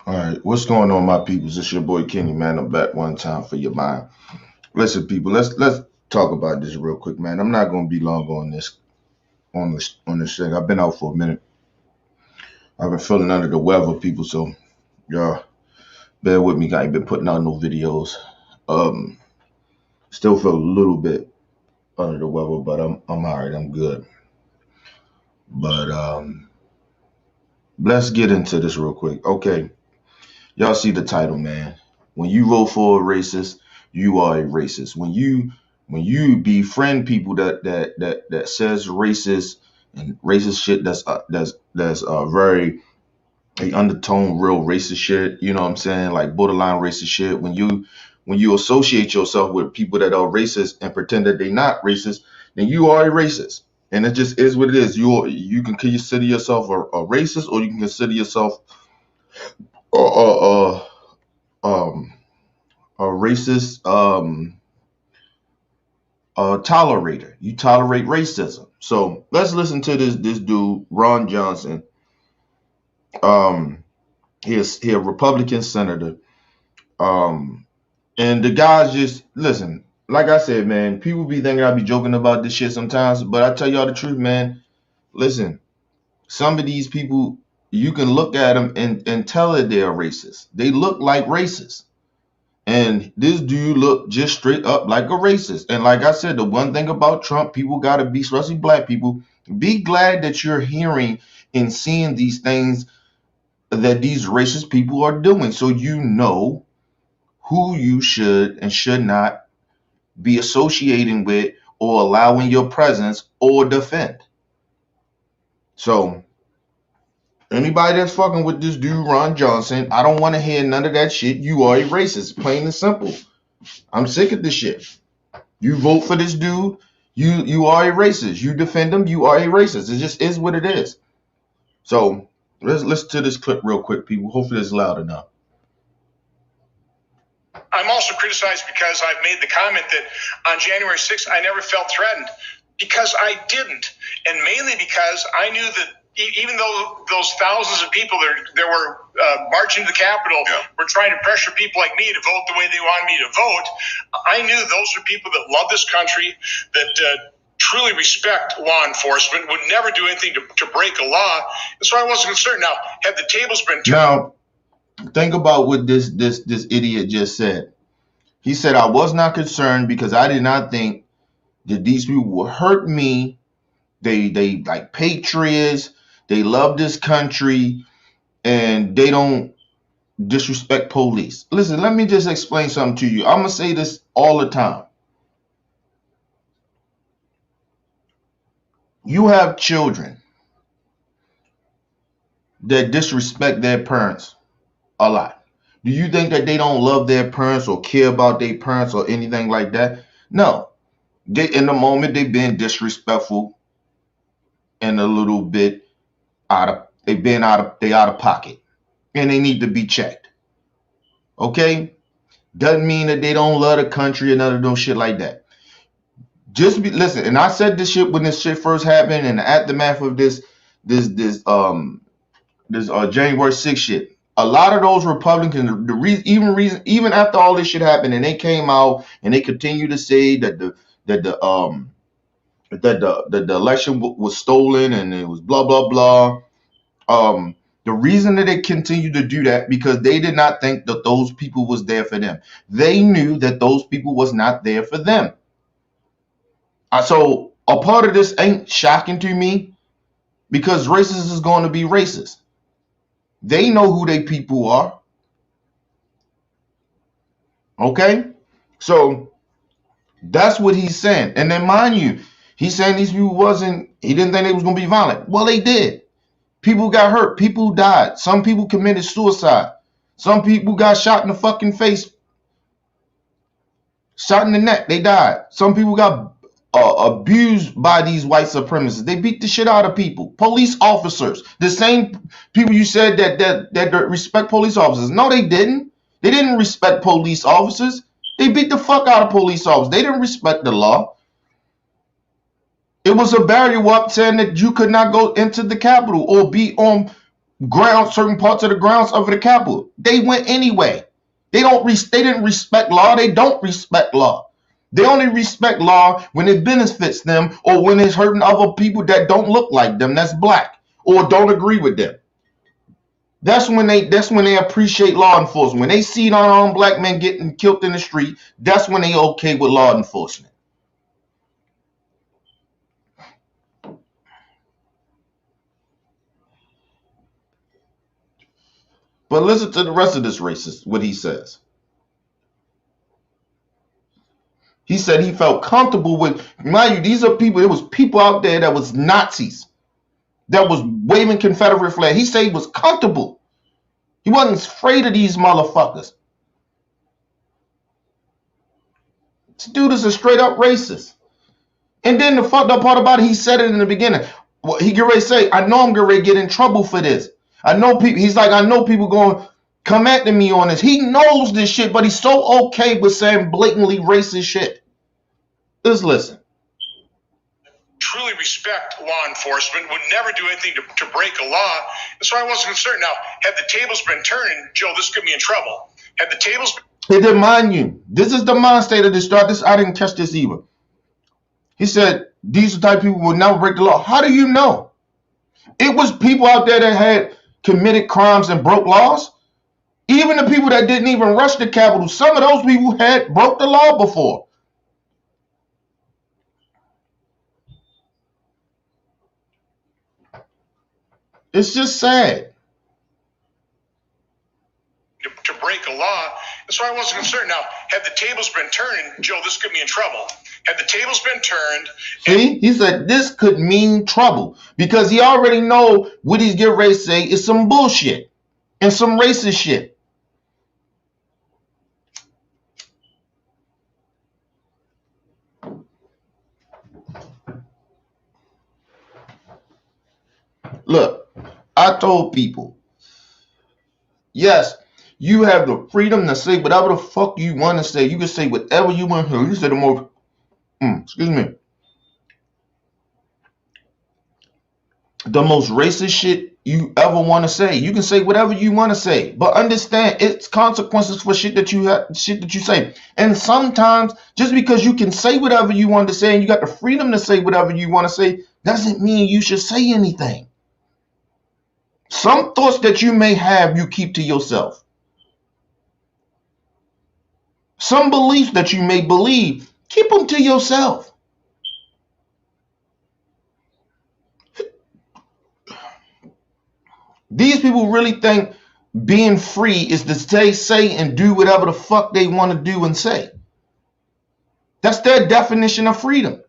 All right, what's going on, my peoples? It's your boy Kenny, man. I'm back one time for your mind. Listen, people, let's talk about this real quick, man. I'm not gonna be long on this thing. I've been out for a minute. I've been feeling under the weather, people. So y'all bear with me. I ain't been putting out no videos. Um, Still feel a little bit under the weather, but I'm all right. I'm good. But let's get into this real quick. Okay, y'all see the title, man. When you vote for a racist, you are a racist. When you befriend people that says racist and racist shit that's very a undertone real racist shit, you know what I'm saying? Like borderline racist shit. When you associate yourself with people that are racist and pretend that they're not racist, then you are a racist. And it just is what it is. You can consider yourself a racist, or you can consider yourself a, um a racist tolerator. You tolerate racism. So let's listen to this dude, Ron Johnson. Um he a Republican senator. Um and the guys just listen, like I said, man, people be thinking I be joking about this shit sometimes, but I tell y'all the truth, man. Listen, some of these people, you can look at them and tell that they're racist. They look like racists. And this dude looked just straight up like a racist. And like I said, the one thing about Trump, people got to be, especially black people, be glad that you're hearing and seeing these things that these racist people are doing. So you know who you should and should not be associating with or allowing your presence or defend. So anybody that's fucking with this dude, Ron Johnson, I don't want to hear none of that shit. You are a racist, plain and simple. I'm sick of this shit. You vote for this dude, you are a racist. You defend him, you are a racist. It just is what it is. So let's listen to this clip real quick, people. Hopefully it's loud enough. I'm also criticized because I've made the comment that on January 6th, I never felt threatened, because I didn't. And mainly because I knew that even though those thousands of people that were marching to the Capitol were trying to pressure people like me to vote the way they wanted me to vote, I knew those are people that love this country, that truly respect law enforcement, would never do anything to break a law. And so I wasn't concerned. Now, had the tables been turned... Now, think about what this idiot just said. He said, I was not concerned because I did not think that these people would hurt me. They like patriots. They love this country, and they don't disrespect police. Listen, let me just explain something to you. I'm gonna say this all the time. You have children that disrespect their parents a lot. Do you think that they don't love their parents or care about their parents or anything like that? No. They, in the moment, they've been disrespectful and a little bit they out of pocket, and they need to be checked. Okay? Doesn't mean that they don't love the country or none of those shit like that. Listen, and I said this shit when this shit first happened, and the aftermath of this January 6th shit. A lot of those Republicans, even after all this shit happened, and they came out and they continue to say that the election was stolen and it was blah blah blah. The reason that they continue to do that, because they did not think that those people was there for them. They knew that those people was not there for them. So a part of this ain't shocking to me, because racist is going to be racist. They know who they people are. Okay? So that's what he's saying. And then mind you, he's saying these people he didn't think they was going to be violent. Well, they did. People got hurt. People died. Some people committed suicide. Some people got shot in the fucking face. Shot in the neck. They died. Some people got abused by these white supremacists. They beat the shit out of people. Police officers. The same people you said that respect police officers. No, they didn't. They didn't respect police officers. They beat the fuck out of police officers. They didn't respect the law. It was a barrier up saying that you could not go into the Capitol or be on certain parts of the grounds of the Capitol. They went anyway. They didn't respect law. They don't respect law. They only respect law when it benefits them or when it's hurting other people that don't look like them, that's black, or don't agree with them. That's when they appreciate law enforcement. When they see unarmed black men getting killed in the street, that's when they okay with law enforcement. But listen to the rest of this racist, what he says. He said he felt comfortable with, mind you, these are people, there was people out there that was Nazis, that was waving Confederate flag. He said he was comfortable. He wasn't afraid of these motherfuckers. This dude is a straight up racist. And then the fucked up part about it, he said it in the beginning. Well, he get ready to say, I know I'm going to get in trouble for this. I know people, he's like, I know people going to come at me on this. He knows this shit, but he's so okay with saying blatantly racist shit. Just listen. Truly respect law enforcement, would never do anything to break a law. And so I wasn't concerned. Now, had the tables been turned, Joe, this could be in trouble. Had the tables been... It didn't mind you. This is the mind state of this start. This I didn't catch this either. He said, these type of people will never break the law. How do you know? It was people out there that had committed crimes and broke laws. Even the people that didn't even rush the Capitol, some of those people had broke the law before. It's just sad. To break a law. And so I wasn't concerned. Now, had the tables been turned, Joe, this could be in trouble. Had the tables been turned... See, he said this could mean trouble because he already know what he's getting ready to say is some bullshit and some racist shit. Look, I told people, yes, you have the freedom to say whatever the fuck you want to say. You can say whatever you want to. You say the most, the most racist shit you ever want to say. You can say whatever you want to say, but understand it's consequences for shit that you say. And sometimes just because you can say whatever you want to say and you got the freedom to say whatever you want to say, doesn't mean you should say anything. Some thoughts that you may have, you keep to yourself. Some beliefs that you may believe, keep them to yourself. These people really think being free is to say and do whatever the fuck they want to do and say. That's their definition of freedom.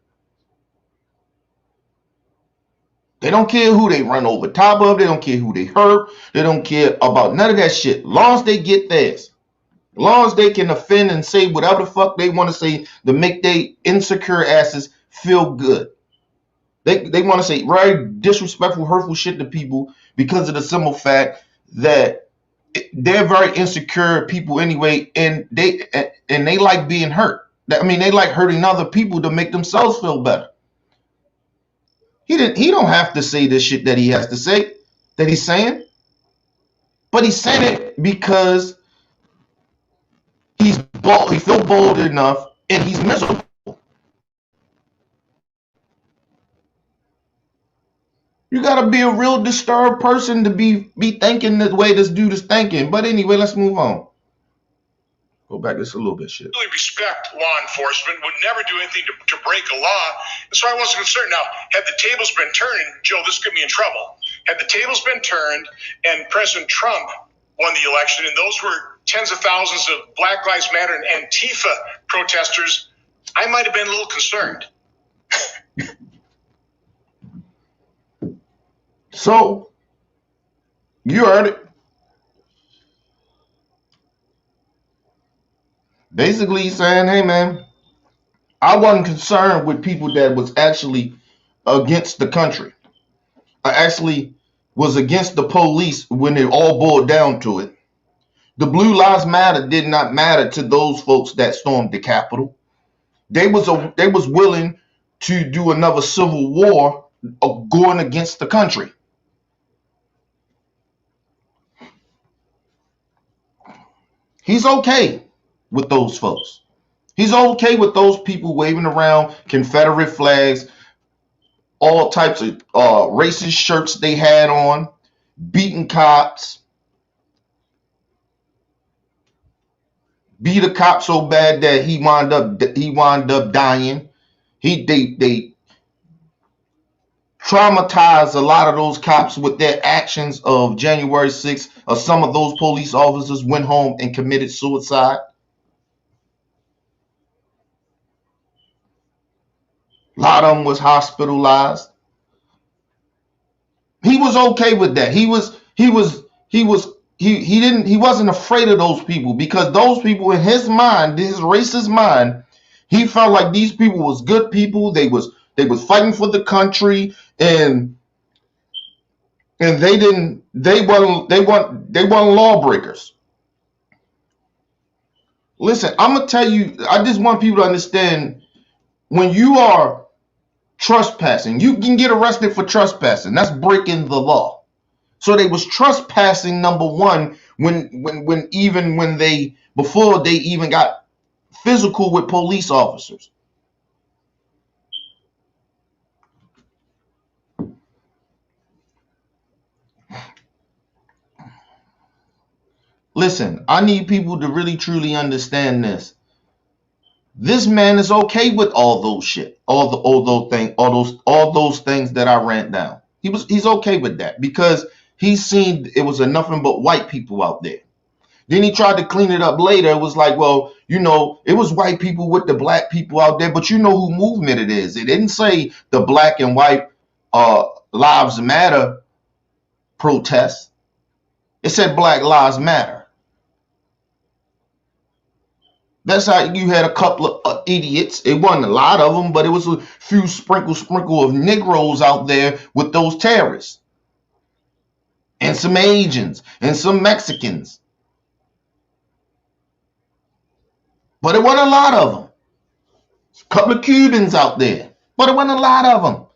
They don't care who they run over top of. They don't care who they hurt. They don't care about none of that shit. As long as they get theirs. As long as they can offend and say whatever the fuck they want to say to make their insecure asses feel good. They want to say very disrespectful, hurtful shit to people because of the simple fact that they're very insecure people anyway, and they like being hurt. I mean, they like hurting other people to make themselves feel better. He don't have to say this shit that he has to say, that he's saying. But he's saying it because he's bold, he feels bold enough, and he's miserable. You gotta be a real disturbed person to be thinking the way this dude is thinking. But anyway, let's move on. Go back just a little bit, shit. Really respect law enforcement, would never do anything to break a law. And so I wasn't concerned. Now, had the tables been turned, Joe, this could be in trouble. Had the tables been turned and President Trump won the election, and those were tens of thousands of Black Lives Matter and Antifa protesters, I might have been a little concerned. So, you heard it. Basically, he's saying, hey, man, I wasn't concerned with people that was actually against the country. I actually was against the police when it all boiled down to it. The Blue Lives Matter did not matter to those folks that stormed the Capitol. They was willing to do another civil war going against the country. He's okay with those folks. He's okay with those people waving around Confederate flags, all types of racist shirts they had on, beating cops, beat a cop so bad that he wound up dying. They traumatized a lot of those cops with their actions of January 6th. Some of those police officers went home and committed suicide. A lot of them was hospitalized. He was okay with that. He wasn't afraid of those people, because those people, in his mind, his racist mind, he felt like these people was good people. They was fighting for the country, and they weren't lawbreakers. Listen, I'm gonna tell you, I just want people to understand, when you are trespassing, you can get arrested for trespassing. That's breaking the law. So they was trespassing, number one, before they even got physical with police officers. Listen, I need people to really truly understand this. This man is okay with all those shit, all those things that I ran down. He's okay with that, because he's seen it was nothing but white people out there. Then he tried to clean it up later. It was like, well, it was white people with the black people out there, but you know who movement it is. It didn't say the black and white Lives Matter protest. It said Black Lives Matter. That's how you had a couple of idiots. It wasn't a lot of them, but it was a few sprinkle of Negroes out there with those terrorists. And some Asians and some Mexicans. But it wasn't a lot of them. A couple of Cubans out there, but it wasn't a lot of them.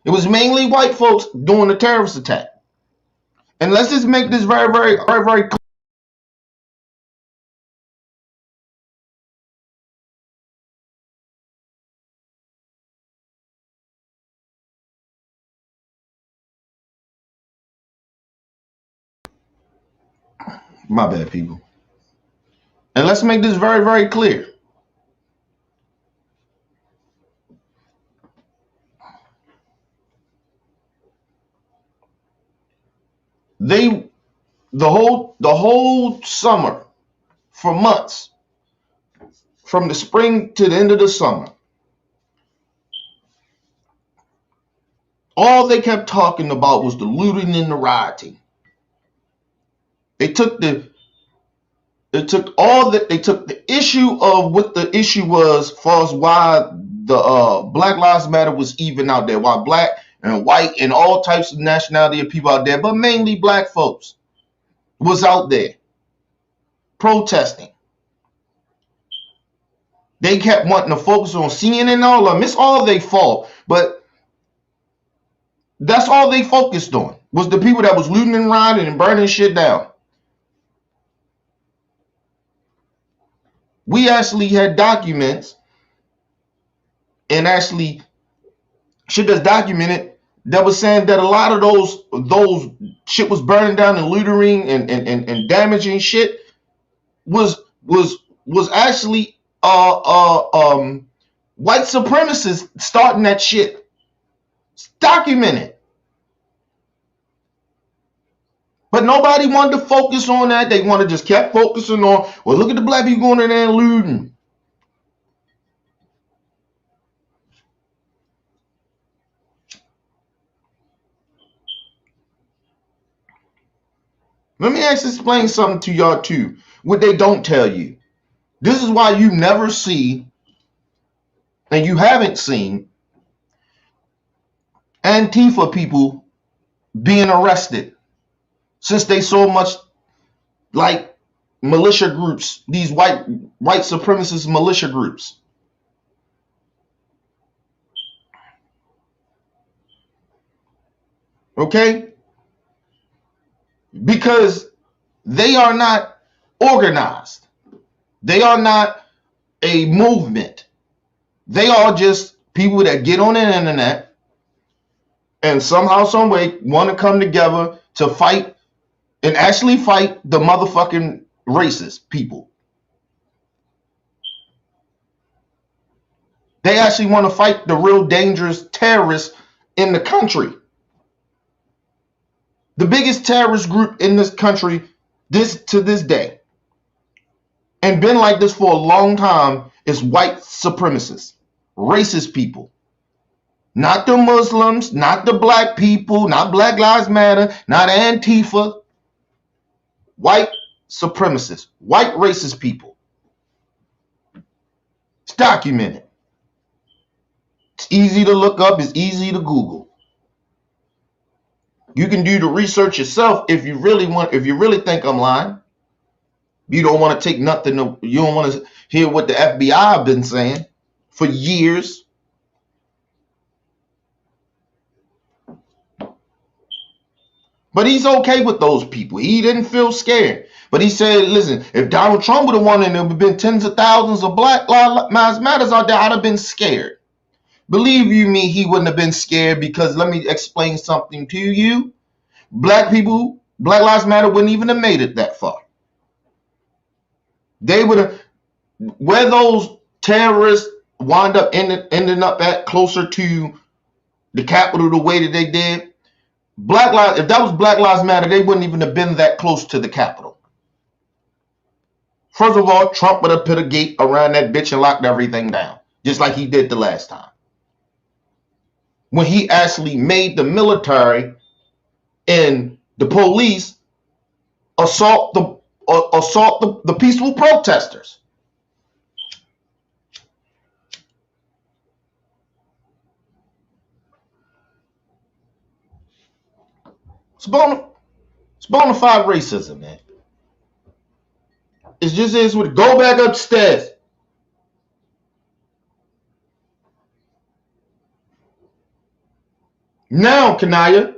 It was mainly white folks doing the terrorist attack. And let's just make this very, very, very, very clear. My bad, people. And let's make this very, very clear. The whole summer, for months, from the spring to the end of the summer, all they kept talking about was the looting and the rioting. They took the issue of what the issue was, as far as why the Black Lives Matter was even out there, why black and white and all types of nationality of people out there, but mainly black folks, was out there protesting. They kept wanting to focus on CNN and all of them. It's all their fault, but that's all they focused on, was the people that was looting and rioting and burning shit down. We actually had documents, and actually shit that's documented, that was saying that a lot of those shit was burning down and looting and damaging shit was actually white supremacists starting that shit. It's documented. But nobody wanted to focus on that. They wanted to just kept focusing on, well, look at the black people going in there and looting. Let me explain something to y'all too, what they don't tell you. This is why you never see, and you haven't seen, Antifa people being arrested, since they so much like militia groups, these white supremacist militia groups. Okay? Because they are not organized. They are not a movement. They are just people that get on the internet and somehow, some way want to come together to fight and actually fight the motherfucking racist people. They actually want to fight the real dangerous terrorists in the country. The biggest terrorist group in this country to this day, and been like this for a long time, is white supremacists, racist people. Not the Muslims, not the black people, not Black Lives Matter, not Antifa. White supremacists, white racist people. It's documented. It's easy to look up, it's easy to Google. You can do the research yourself if you really think I'm lying. You don't want to take nothing, you don't want to hear what the FBI have been saying for years. But he's okay with those people. He didn't feel scared. But he said, listen, if Donald Trump would have won and there would have been tens of thousands of Black Lives Matters out there, I'd have been scared. Believe you me, he wouldn't have been scared, because let me explain something to you. Black people, Black Lives Matter wouldn't even have made it that far. They would have, where those terrorists wind up ending up at closer to the Capitol the way that they did, if that was Black Lives Matter, they wouldn't even have been that close to the Capitol. First of all, Trump would have put a gate around that bitch and locked everything down, just like he did the last time, when he actually made the military and the police assault the peaceful protesters. It's bona fide racism, man. It's just this with go back upstairs. Now, Kanaya.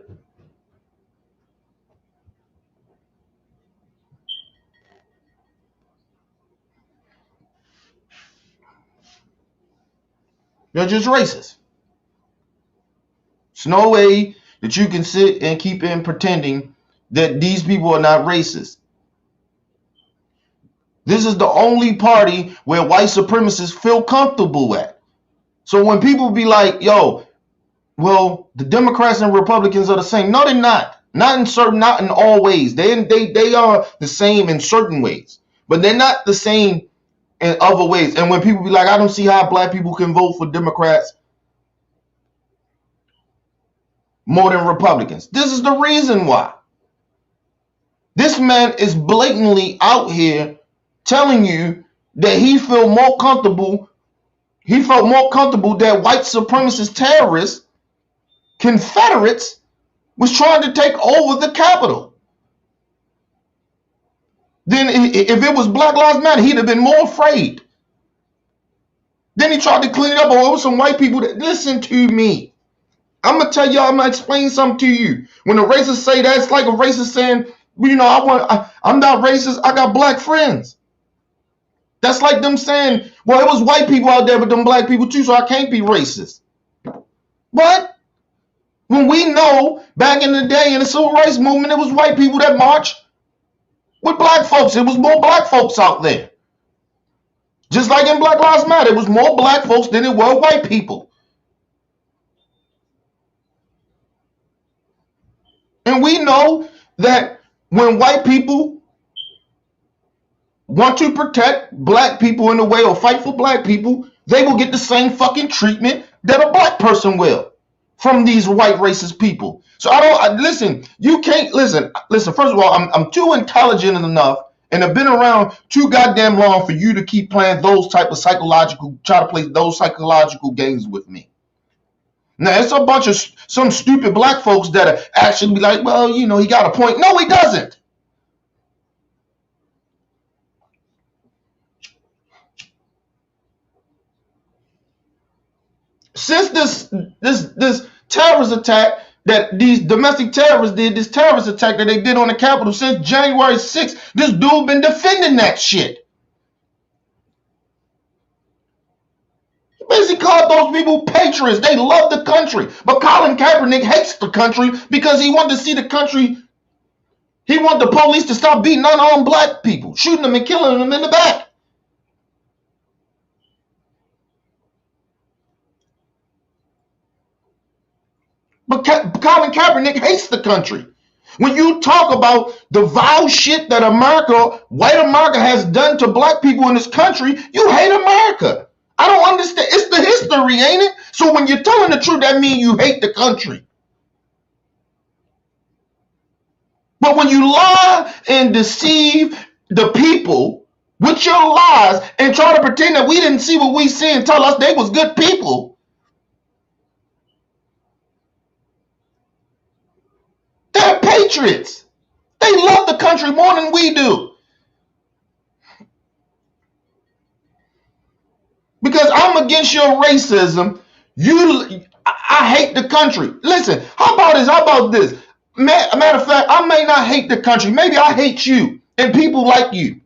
You're just racist. There's no way that you can sit and keep in pretending that these people are not racist. This is the only party where white supremacists feel comfortable at. So when people be like, yo, well, the Democrats and Republicans are the same. No, they're not. Not in all ways. They are the same in certain ways, but they're not the same in other ways. And when people be like, I don't see how black people can vote for Democrats more than Republicans. This is the reason why. This man is blatantly out here telling you that he felt more comfortable that white supremacist terrorists, Confederates, was trying to take over the Capitol. Then if it was Black Lives Matter, he'd have been more afraid. Then he tried to clean it up over some white people that, listen to me. I'm going to tell y'all, I'm going to explain something to you. When a racist say that, it's like a racist saying, you know, I'm not racist, I got black friends. That's like them saying, well, it was white people out there, but them black people too, so I can't be racist. What? When we know back in the day in the civil rights movement, it was white people that marched with black folks. It was more black folks out there. Just like in Black Lives Matter, it was more black folks than it were white people. And we know that when white people want to protect black people in a way or fight for black people, they will get the same fucking treatment that a black person will from these white racist people. So you can't listen. First of all, I'm too intelligent enough and have been around too goddamn long for you to keep playing try to play those psychological games with me. Now, it's a bunch of some stupid black folks that actually be like, well, you know, he got a point. No, he doesn't. Since this terrorist attack that these domestic terrorists did, this terrorist attack that they did on the Capitol since January 6th, this dude been defending that shit. Basically called those people patriots. They love the country. But Colin Kaepernick hates the country because he wanted to see the country. He wanted the police to stop beating unarmed black people, shooting them and killing them in the back. But Colin Kaepernick hates the country. When you talk about the vile shit that America, white America, has done to black people in this country, you hate America. I don't understand. It's the history, ain't it? So when you're telling the truth, that means you hate the country. But when you lie and deceive the people with your lies and try to pretend that we didn't see what we see and tell us they was good people, they're patriots. They love the country more than we do. Because I'm against your racism. I hate the country. Listen, how about this? Matter of fact, I may not hate the country. Maybe I hate you and people like you.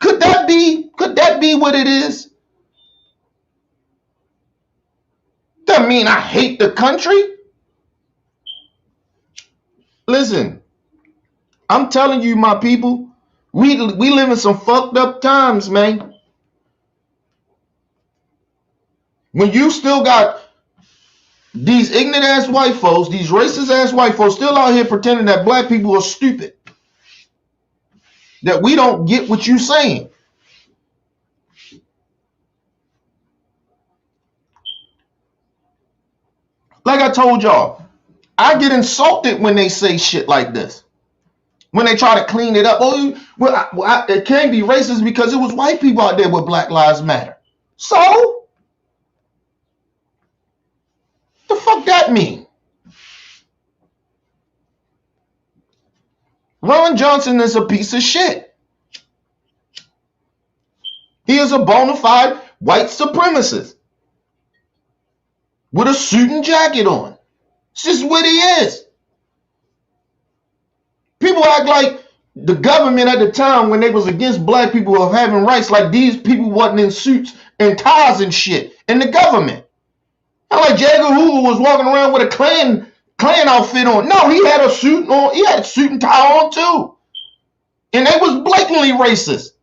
Could that be what it is? Doesn't mean I hate the country. Listen, I'm telling you, my people, we live in some fucked up times, man. When you still got these ignorant ass white folks, these racist ass white folks still out here pretending that black people are stupid, that we don't get what you're saying. Like I told y'all, I get insulted when they say shit like this. When they try to clean it up. Oh, well, it can't be racist because it was white people out there with Black Lives Matter. So? The fuck that mean? Ron Johnson is a piece of shit. He is a bona fide white supremacist with a suit and jacket on. It's just what he is. People act like the government at the time when they was against black people of having rights, like these people wasn't in suits and ties and shit in the government. Not like J. Edgar Hoover was walking around with a Klan outfit on. No, he had a suit on. He had a suit and tie on too. And they was blatantly racist.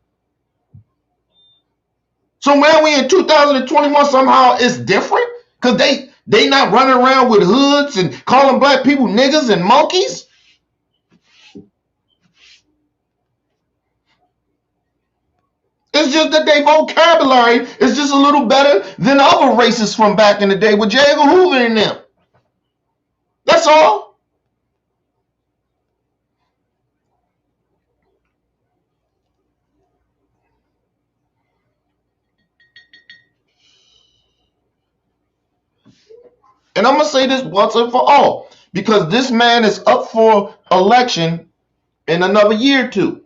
So now we in 2021, somehow it's different? Because they not running around with hoods and calling black people niggas and monkeys? It's just that their vocabulary is just a little better than other racists from back in the day with J. Edgar Hoover in them. That's all. And I'm going to say this once and for all, because this man is up for election in another year or two.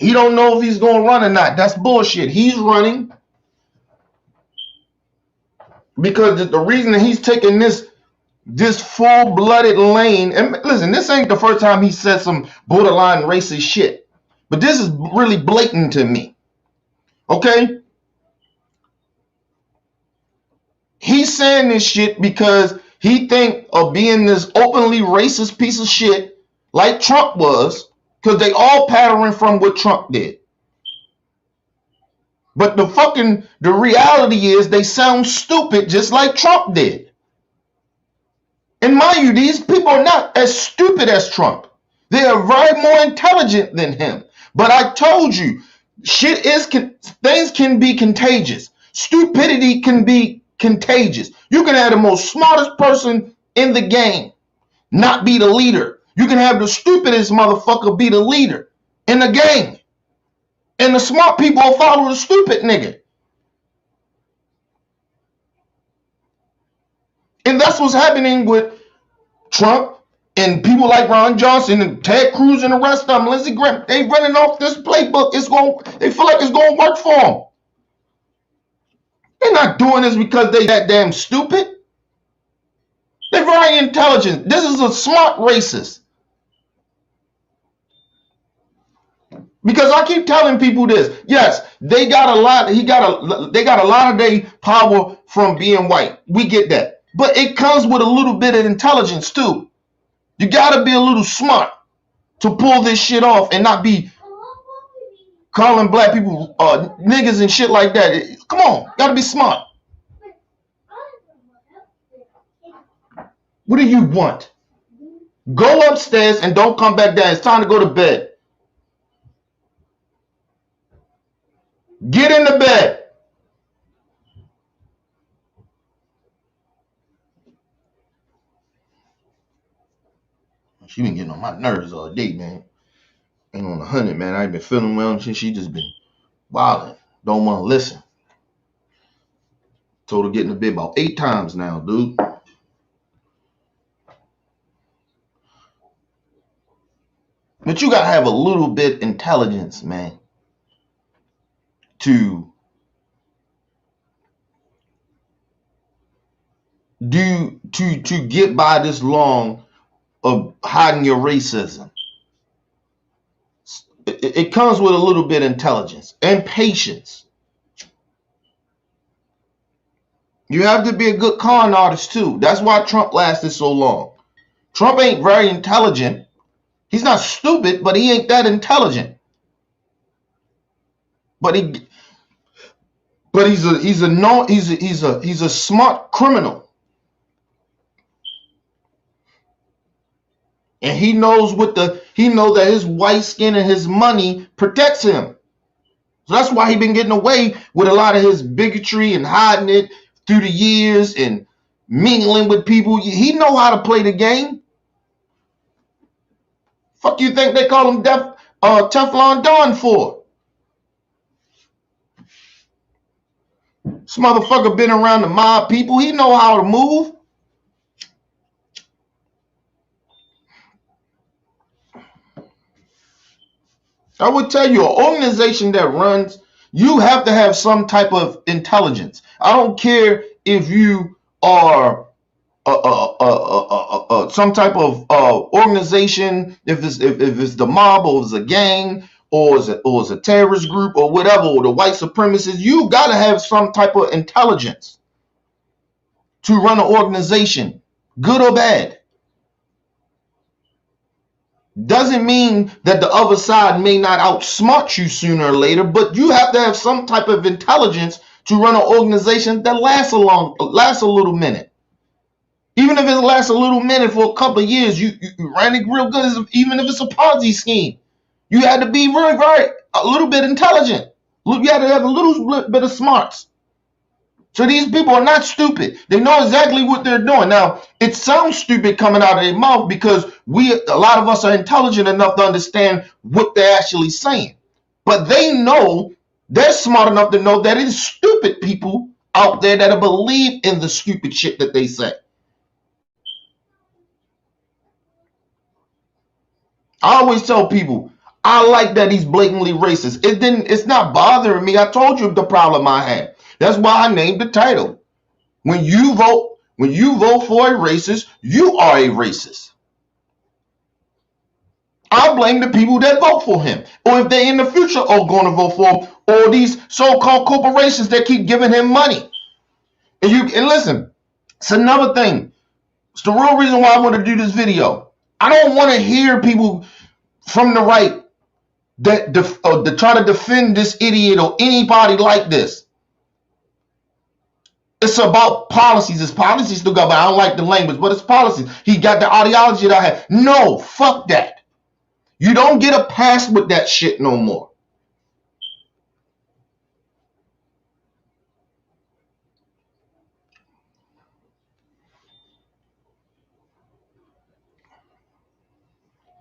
He don't know if he's going to run or not. That's bullshit. He's running because the reason that he's taking this full-blooded lane, and listen, this ain't the first time he said some borderline racist shit, but this is really blatant to me. Okay? He's saying this shit because he think of being this openly racist piece of shit like Trump was, because they all pattern from what Trump did. But the reality is they sound stupid just like Trump did. And mind you, these people are not as stupid as Trump. They are very more intelligent than him. But I told you, things can be contagious. Stupidity can be contagious. You can have the most smartest person in the game not be the leader. You can have the stupidest motherfucker be the leader in the game. And the smart people will follow the stupid nigga. And that's what's happening with Trump and people like Ron Johnson and Ted Cruz and the rest of them, Lindsey Graham. They running off this playbook. They feel like it's going to work for them. They're not doing this because they that damn stupid. They're very intelligent. This is a smart racist. Because I keep telling people this. Yes, they got a lot. They got a lot of their power from being white. We get that. But it comes with a little bit of intelligence too. You gotta be a little smart to pull this shit off and not be calling black people niggas and shit like that. Come on, gotta be smart. What do you want? Go upstairs and don't come back down. It's time to go to bed. Get in the bed. She been getting on my nerves all day, man. Ain't on 100, man. I ain't been feeling well and shit. She just been wilding. Don't want to listen. Told her get in the bed about 8 times now, dude. But you gotta have a little bit intelligence, man, to get by this long of hiding your racism. It comes with a little bit of intelligence and patience. You have to be a good con artist too. That's why Trump lasted so long. Trump ain't very intelligent. He's not stupid, but he ain't that intelligent. But he's a smart criminal. And he knows that his white skin and his money protects him. So that's why he's been getting away with a lot of his bigotry and hiding it through the years and mingling with people. He know how to play the game. Fuck you think they call him Teflon Don for? This motherfucker been around the mob people. He know how to move. I would tell you, an organization that runs, you have to have some type of intelligence. I don't care if you are some type of organization, if it's the mob or it's a gang or it's a terrorist group or whatever, or the white supremacists. You got to have some type of intelligence to run an organization, good or bad. Doesn't mean that the other side may not outsmart you sooner or later, but you have to have some type of intelligence to run an organization that lasts a little minute. Even if it lasts a little minute for a couple of years, you ran it real good. Even if it's a Ponzi scheme, you had to be very, very a little bit intelligent. You had to have a little bit of smarts. So these people are not stupid. They know exactly what they're doing. Now, it sounds stupid coming out of their mouth because a lot of us are intelligent enough to understand what they're actually saying. But they know, they're smart enough to know that it's stupid people out there that believe in the stupid shit that they say. I always tell people, I like that he's blatantly racist. It's not bothering me. I told you the problem I had. That's why I named the title. When you vote for a racist, you are a racist. I blame the people that vote for him, or if they in the future are going to vote for him, or these so-called corporations that keep giving him money. And listen, it's another thing. It's the real reason why I want to do this video. I don't want to hear people from the right that try to defend this idiot or anybody like this. It's about policies. It's policies to go, but I don't like the language, but it's policies. He got the ideology that I have. No, fuck that. You don't get a pass with that shit no more.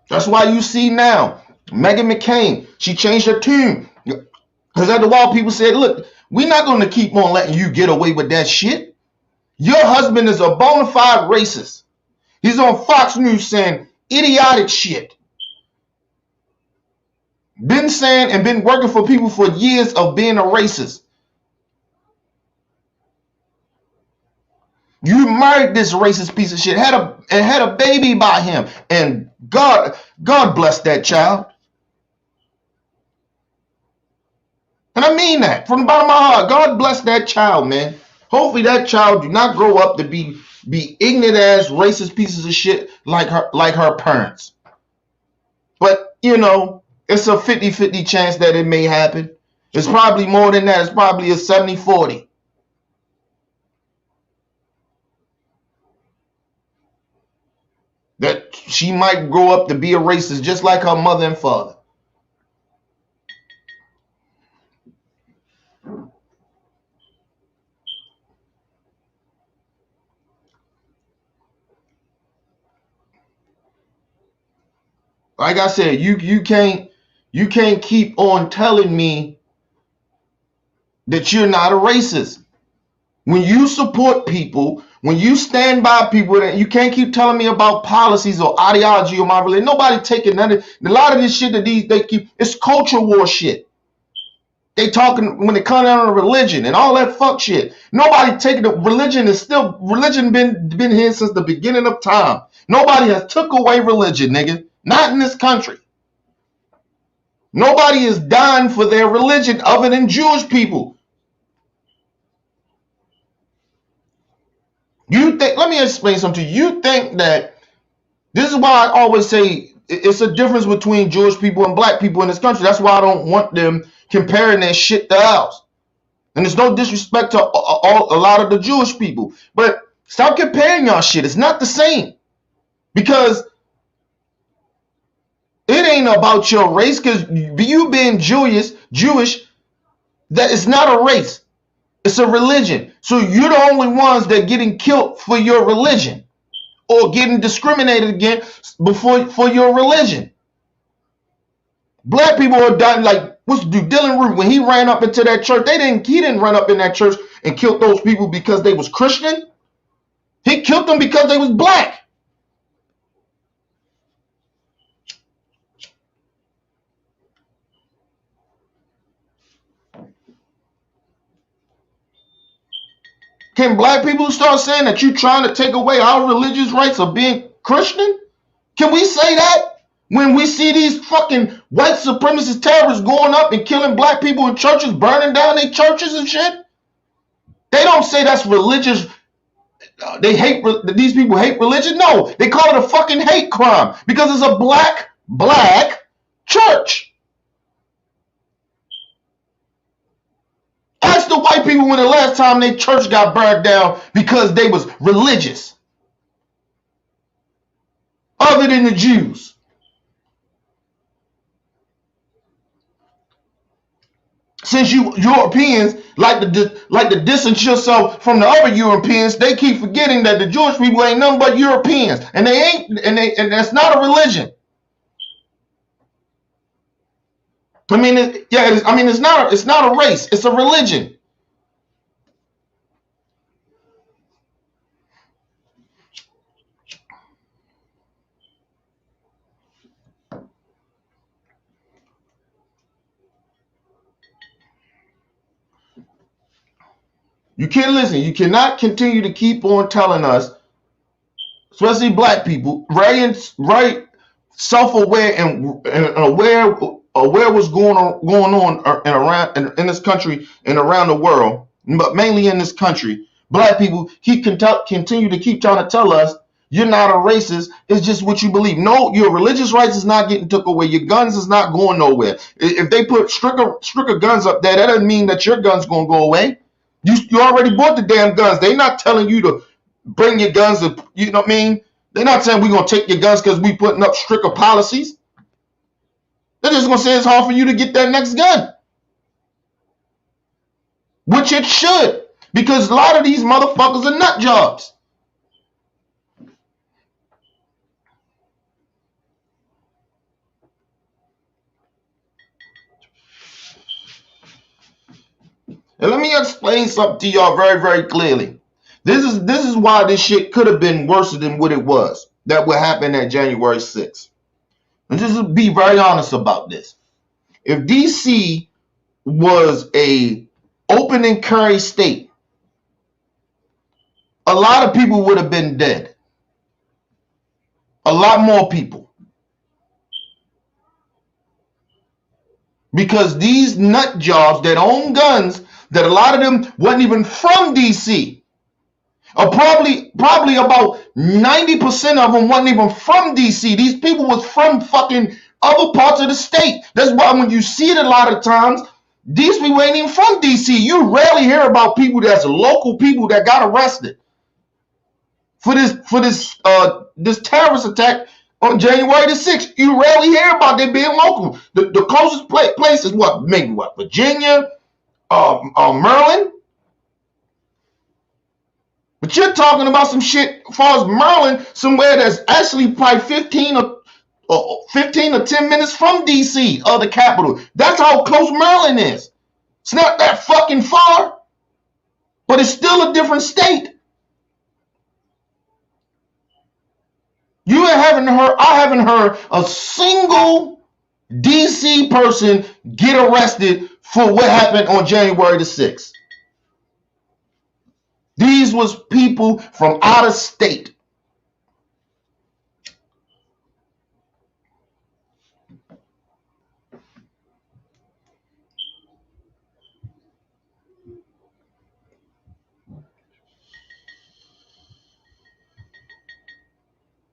That's why you see now, Meghan McCain, she changed her tune. Because at the while people said, look, we're not going to keep on letting you get away with that shit. Your husband is a bona fide racist. He's on Fox News saying idiotic shit. Been saying and been working for people for years of being a racist. You married this racist piece of shit, had a baby by him, and God bless that child. And I mean that from the bottom of my heart. God bless that child, man. Hopefully that child do not grow up to be ignorant ass racist pieces of shit like her parents. But you know, it's a 50-50 chance that it may happen. It's probably more than that. It's probably a 70-40. That she might grow up to be a racist just like her mother and father. Like I said, you can't keep on telling me that you're not a racist. When you support people, when you stand by people, that you can't keep telling me about policies or ideology or my religion. Nobody taking none of a lot of this shit that they keep. It's culture war shit. They talking when it comes down to religion and all that fuck shit. Nobody taking the religion is still religion been here since the beginning of time. Nobody has took away religion, nigga. Not in this country. Nobody is dying for their religion other than Jewish people. You think? Let me explain something to you. You think that this is why I always say it's a difference between Jewish people and black people in this country. That's why I don't want them comparing their shit to ours. And there's no disrespect to a lot of the Jewish people, but stop comparing y'all shit. It's not the same because it ain't about your race. Because you being Jewish, that is not a race. It's a religion. So you're the only ones that getting killed for your religion or getting discriminated against for your religion. Black people are dying. Like, what's the dude, Dylan Root, when he ran up into that church, he didn't run up in that church and kill those people because they was Christian. He killed them because they was black. Can black people start saying that you're trying to take away our religious rights of being Christian? Can we say that when we see these fucking white supremacist terrorists going up and killing black people in churches, burning down their churches and shit? They don't say that's religious. They hate, these people hate religion. No, they call it a fucking hate crime because it's a black church. Ask the white people when the last time their church got burned down because they was religious. Other than the Jews. Since you Europeans like to distance yourself from the other Europeans, they keep forgetting that the Jewish people ain't nothing but Europeans, and they ain't, and that's not a religion. I mean, it's not a race. It's a religion. You can't listen. You cannot continue to keep on telling us, especially black people, right, self-aware and aware what's going on and around in this country and around the world, but mainly in this country. Black people continue to keep trying to tell us you're not a racist. It's just what you believe. No, your religious rights is not getting took away. Your guns is not going nowhere. If they put stricter guns up there, that doesn't mean that your gun's gonna go away. You already bought the damn guns. They're not telling you to bring your guns. You know what I mean? They're not saying we're going to take your guns because we putting up stricter policies. They're just going to say it's hard for you to get that next gun. Which it should. Because a lot of these motherfuckers are nut jobs. And let me explain something to y'all very, very clearly. This is why this shit could have been worse than what it was. That would happen at January 6th. And just be very honest about this. If DC was a open and carry state, a lot of people would have been dead. A lot more people. because these nut jobs that own guns, that a lot of them wasn't even from DC, or probably about 90% of them wasn't even from DC. These people was from fucking other parts of the state. That's why when you see it a lot of times, these people ain't even from DC. You rarely hear about people that's local people that got arrested for this terrorist attack on January the 6th. You rarely hear about them being local. The closest place is maybe Virginia, Maryland. But you're talking about some shit as far as Maryland, somewhere that's actually probably 15 or 10 minutes from DC, or the capital. That's how close Maryland is. It's not that fucking far, but it's still a different state. I haven't heard a single DC person get arrested for what happened on January the 6th. These was people from out of state.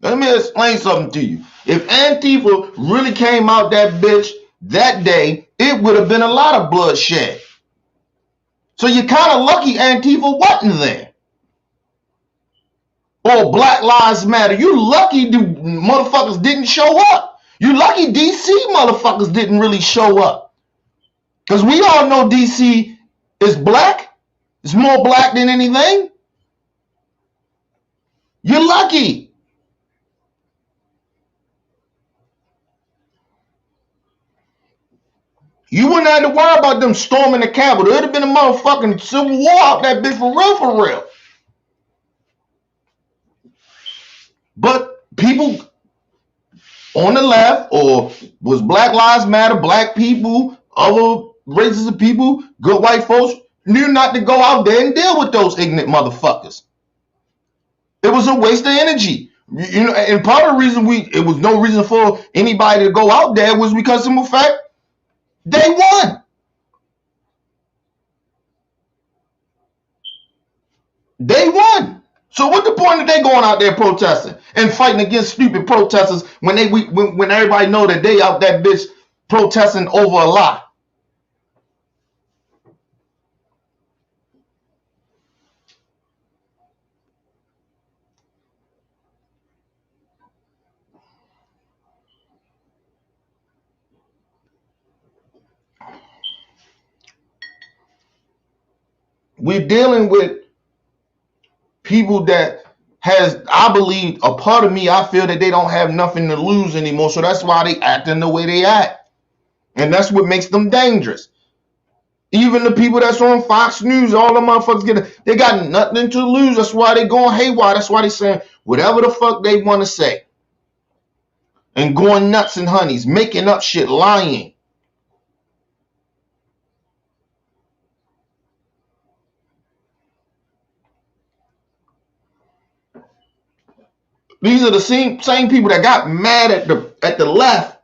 Let me explain something to you. If Antifa really came out that bitch that day, it would have been a lot of bloodshed. So you're kind of lucky Antifa wasn't there. Or Black Lives Matter. You lucky the motherfuckers didn't show up. You lucky DC motherfuckers didn't really show up. Because we all know DC is black. It's more black than anything. You're lucky. You wouldn't have to worry about them storming the Capitol. It would have been a motherfucking civil war out that bitch for real. But people on the left, or was Black Lives Matter, black people, other races of people, good white folks, knew not to go out there and deal with those ignorant motherfuckers. It was a waste of energy. You know, and part of the reason it was no reason for anybody to go out there was because of the fact they won. They won. So what's the point of they going out there protesting and fighting against stupid protesters when everybody know that they out that bitch protesting over a lie? We're dealing with people that has, I believe, a part of me, I feel that they don't have nothing to lose anymore. So that's why they acting the way they act. And that's what makes them dangerous. Even the people that's on Fox News, all the motherfuckers they got nothing to lose. That's why they going haywire. That's why they saying whatever the fuck they want to say. And going nuts and honeys, making up shit, lying. These are the same people that got mad at the left,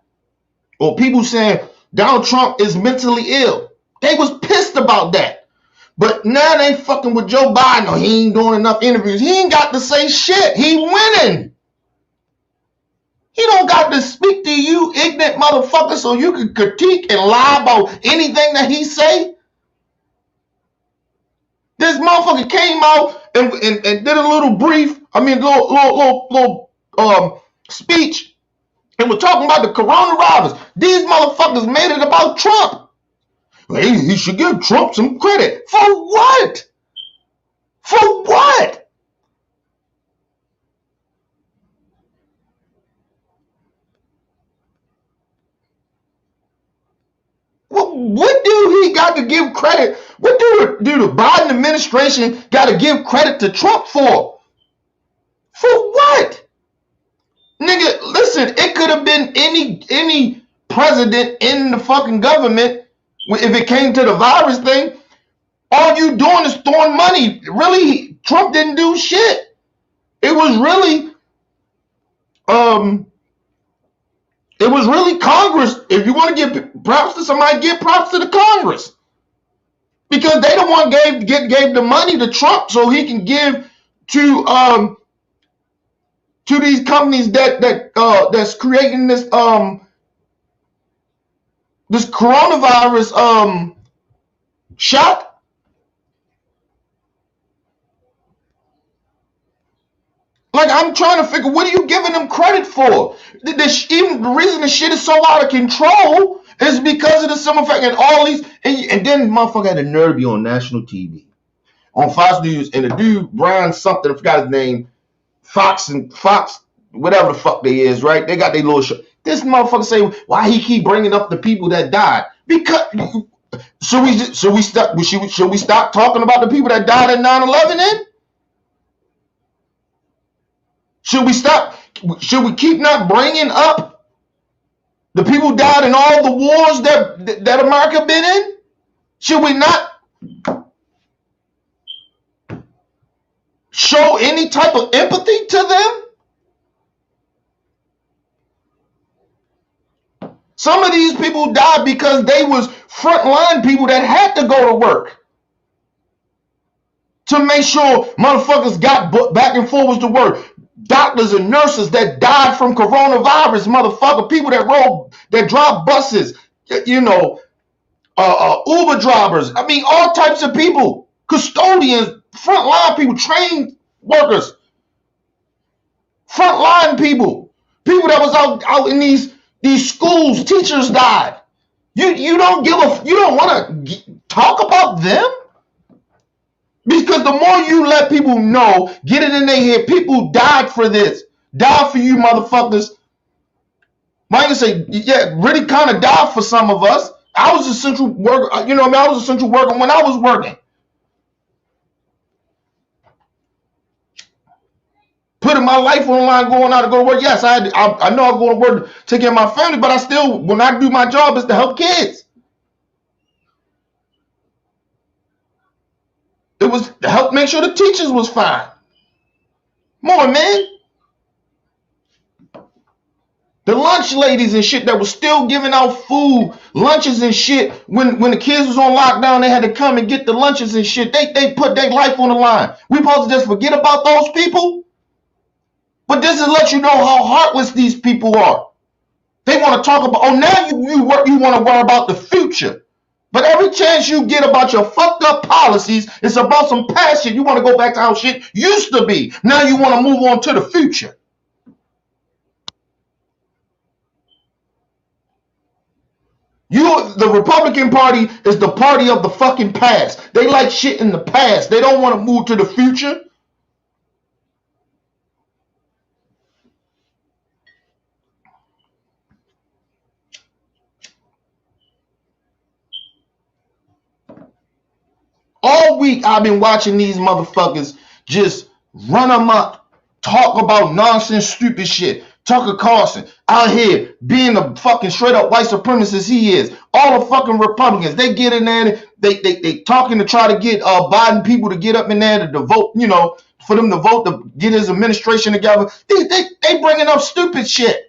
or people saying Donald Trump is mentally ill. They was pissed about that. But now they fucking with Joe Biden. Oh, he ain't doing enough interviews. He ain't got to say shit. He winning. He don't got to speak to you ignorant motherfucker so you can critique and lie about anything that he say. This motherfucker came out and did a little speech, and we're talking about the coronavirus. These motherfuckers made it about Trump. He should give Trump some credit. For what? For what? What do he got to give credit? What do the Biden administration got to give credit to Trump for? For what? Nigga, listen, it could have been any president in the fucking government if it came to the virus thing. All you doing is throwing money. Really, Trump didn't do shit. It was really It was really Congress. If you want to give props to somebody, give props to the Congress. Because they the one gave the money to Trump so he can give to these companies that's creating this this coronavirus shot. Like, I'm trying to figure, what are you giving them credit for? Even the reason the shit is so out of control is because of the simple fact that all these, and then motherfucker had the nerve to be on national TV, on Fox News, and the dude, Brian something, I forgot his name, Fox, whatever the fuck they is, right? They got their little show. This motherfucker say, why he keep bringing up the people that died? Because, should we stop talking about the people that died in 9/11 then? Should we stop? Should we keep not bringing up the people who died in all the wars that America been in? Should we not show any type of empathy to them? Some of these people died because they was frontline people that had to go to work to make sure motherfuckers got back and forwards to work. Doctors and nurses that died from coronavirus, motherfucker. People that drive buses, you know, Uber drivers. I mean, all types of people, custodians, frontline people, trained workers, frontline people that was out in these schools. Teachers died. You don't want to talk about them. Because the more you let people know, get it in their head, people died for this. Died for you motherfuckers. I can say, yeah, really kind of died for some of us. I was essential worker, you know what I mean? I was essential worker when I was working. Putting my life on the line, going out to go to work. Yes, I know I'm going to work to take care of my family, but I still, when I do my job, it's to help kids. It was to help make sure the teachers was fine. More, man. The lunch ladies and shit that was still giving out food, lunches and shit. When the kids was on lockdown, they had to come and get the lunches and shit. They put their life on the line. We supposed to just forget about those people? But this is to let you know how heartless these people are. They want to talk about, oh, now you want to worry about the future. But every chance you get about your fucked up policies, it's about some past shit. You want to go back to how shit used to be. Now you want to move on to the future. The Republican Party is the party of the fucking past. They like shit in the past. They don't want to move to the future. All week I've been watching these motherfuckers just run amok, talk about nonsense, stupid shit. Tucker Carlson out here being the fucking straight up white supremacist he is. All the fucking Republicans, they get in there, they talking to try to get Biden people to get up in there to vote, you know, for them to vote to get his administration together. They bringing up stupid shit.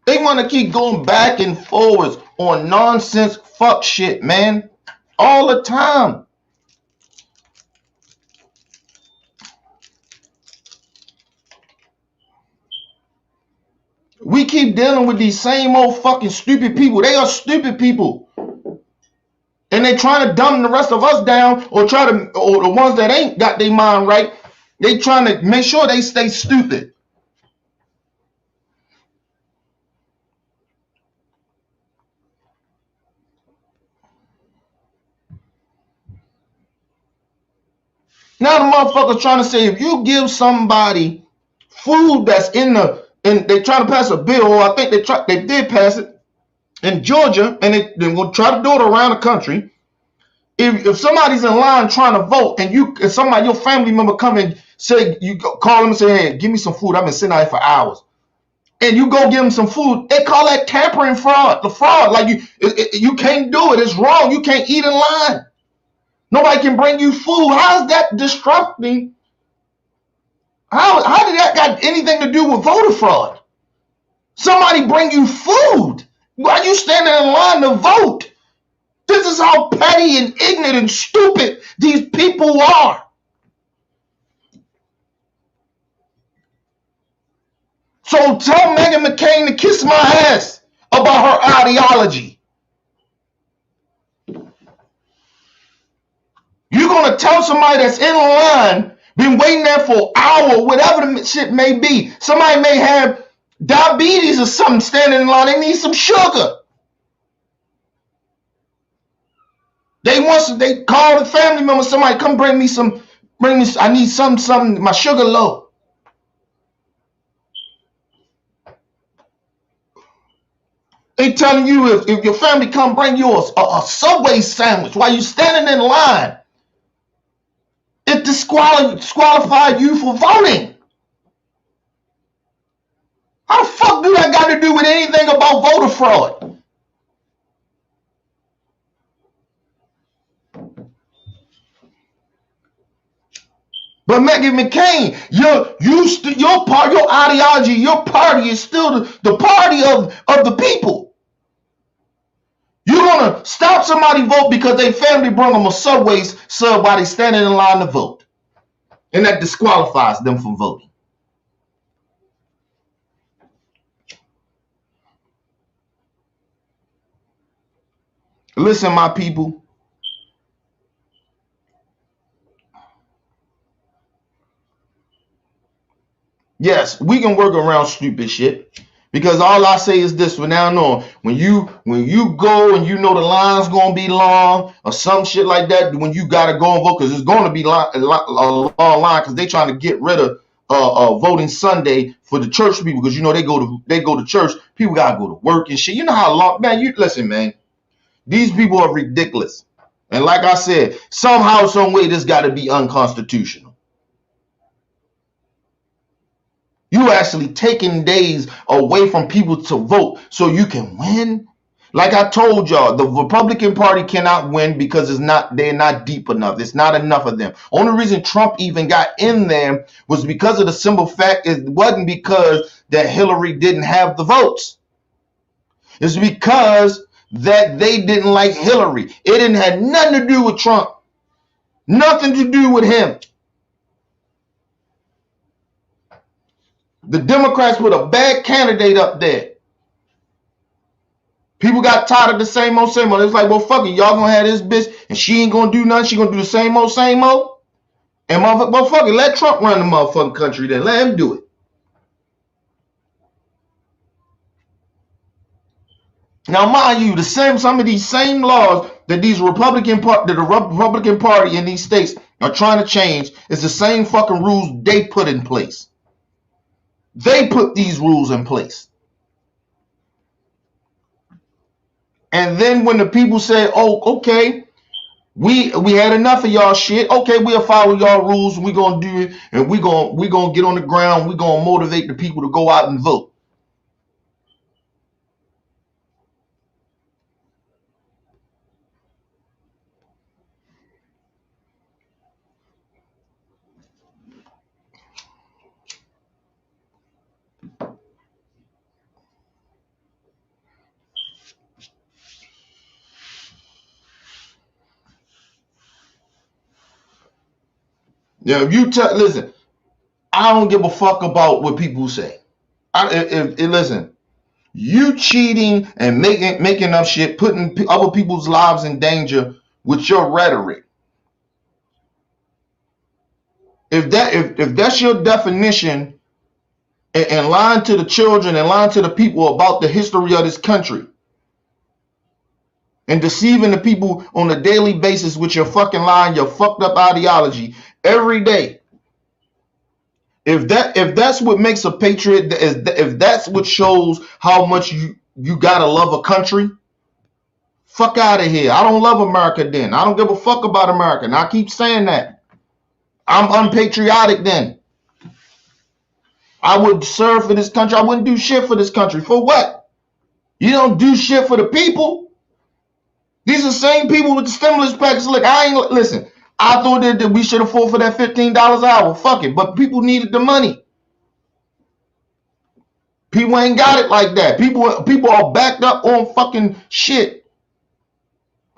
They want to keep going back and forwards on nonsense fuck shit, man. All the time. We keep dealing with these same old fucking stupid people. They are stupid people. And they trying to dumb the rest of us down or the ones that ain't got their mind right, they trying to make sure they stay stupid. Now the motherfuckers trying to say if you give somebody food that's and they trying to pass a bill, or I think they did pass it in Georgia, and they will try to do it around the country. If somebody's in line trying to vote, and your family member come and say, you call them and say, hey, give me some food. I've been sitting out here for hours. and you go give them some food, they call that tampering fraud. The fraud, like you can't do it. It's wrong. You can't eat in line. Nobody can bring you food. How is that disrupting? How did that got anything to do with voter fraud? Somebody bring you food while you standing in line to vote. This is how petty and ignorant and stupid these people are. So tell Meghan McCain to kiss my ass about her ideology. You're going to tell somebody that's in line, been waiting there for an hour, whatever the shit may be. Somebody may have diabetes or something standing in line. They need some sugar. They call the family member, somebody come bring me, I need something, my sugar low. They telling you if your family come bring you a Subway sandwich while you standing in line, it disqualified you for voting. How the fuck do that got to do with anything about voter fraud? But Meghan McCain, your ideology, your party is still the party of the people. You're gonna stop somebody vote because their family brought them a Subway sub while they standing in line to vote, and that disqualifies them from voting. Listen, my people. Yes, we can work around stupid shit. Because all I say is this from now on, when you go and you know the line's gonna be long or some shit like that, when you gotta go and vote, because it's gonna be a long line, because they trying to get rid of voting Sunday for the church people, because you know they go to church, people gotta go to work and shit. You know how long, man? You listen, man. These people are ridiculous, and like I said, somehow, some way, this got to be unconstitutional. You actually taking days away from people to vote so you can win. Like I told y'all, the Republican Party cannot win because they're not deep enough. It's not enough of them. Only reason Trump even got in there was because of the simple fact it wasn't because that Hillary didn't have the votes. It's because that they didn't like Hillary. It didn't have nothing to do with Trump. Nothing to do with him. The Democrats put a bad candidate up there. People got tired of the same old, same old. It's like, well, fuck it. Y'all gonna have this bitch and she ain't gonna do nothing. She gonna do the same old, same old. And motherfucker, well, fuck it. Let Trump run the motherfucking country then. Let him do it. Now, mind you, some of these same laws that the Republican Party in these states are trying to change is the same fucking rules they put in place. They put these rules in place. And then when the people say, oh, okay, we had enough of y'all shit. Okay, we'll follow y'all rules. We're going to do it. And we're going to get on the ground. We're going to motivate the people to go out and vote. Now, if you listen, I don't give a fuck about what people say. Listen, you cheating and making up shit, putting other people's lives in danger with your rhetoric. If that's your definition, and lying to the children and lying to the people about the history of this country, and deceiving the people on a daily basis with your fucking lie, your fucked up ideology every day. If that's what makes a patriot, if that's what shows how much you gotta love a country, fuck out of here. I don't love America then. I don't give a fuck about America. And I keep saying that. I'm unpatriotic then. I would serve for this country. I wouldn't do shit for this country. For what? You don't do shit for the people. These are the same people with the stimulus package. Look, listen. I thought that we should afford for that $15 an hour. Fuck it. But people needed the money. People ain't got it like that. People are backed up on fucking shit.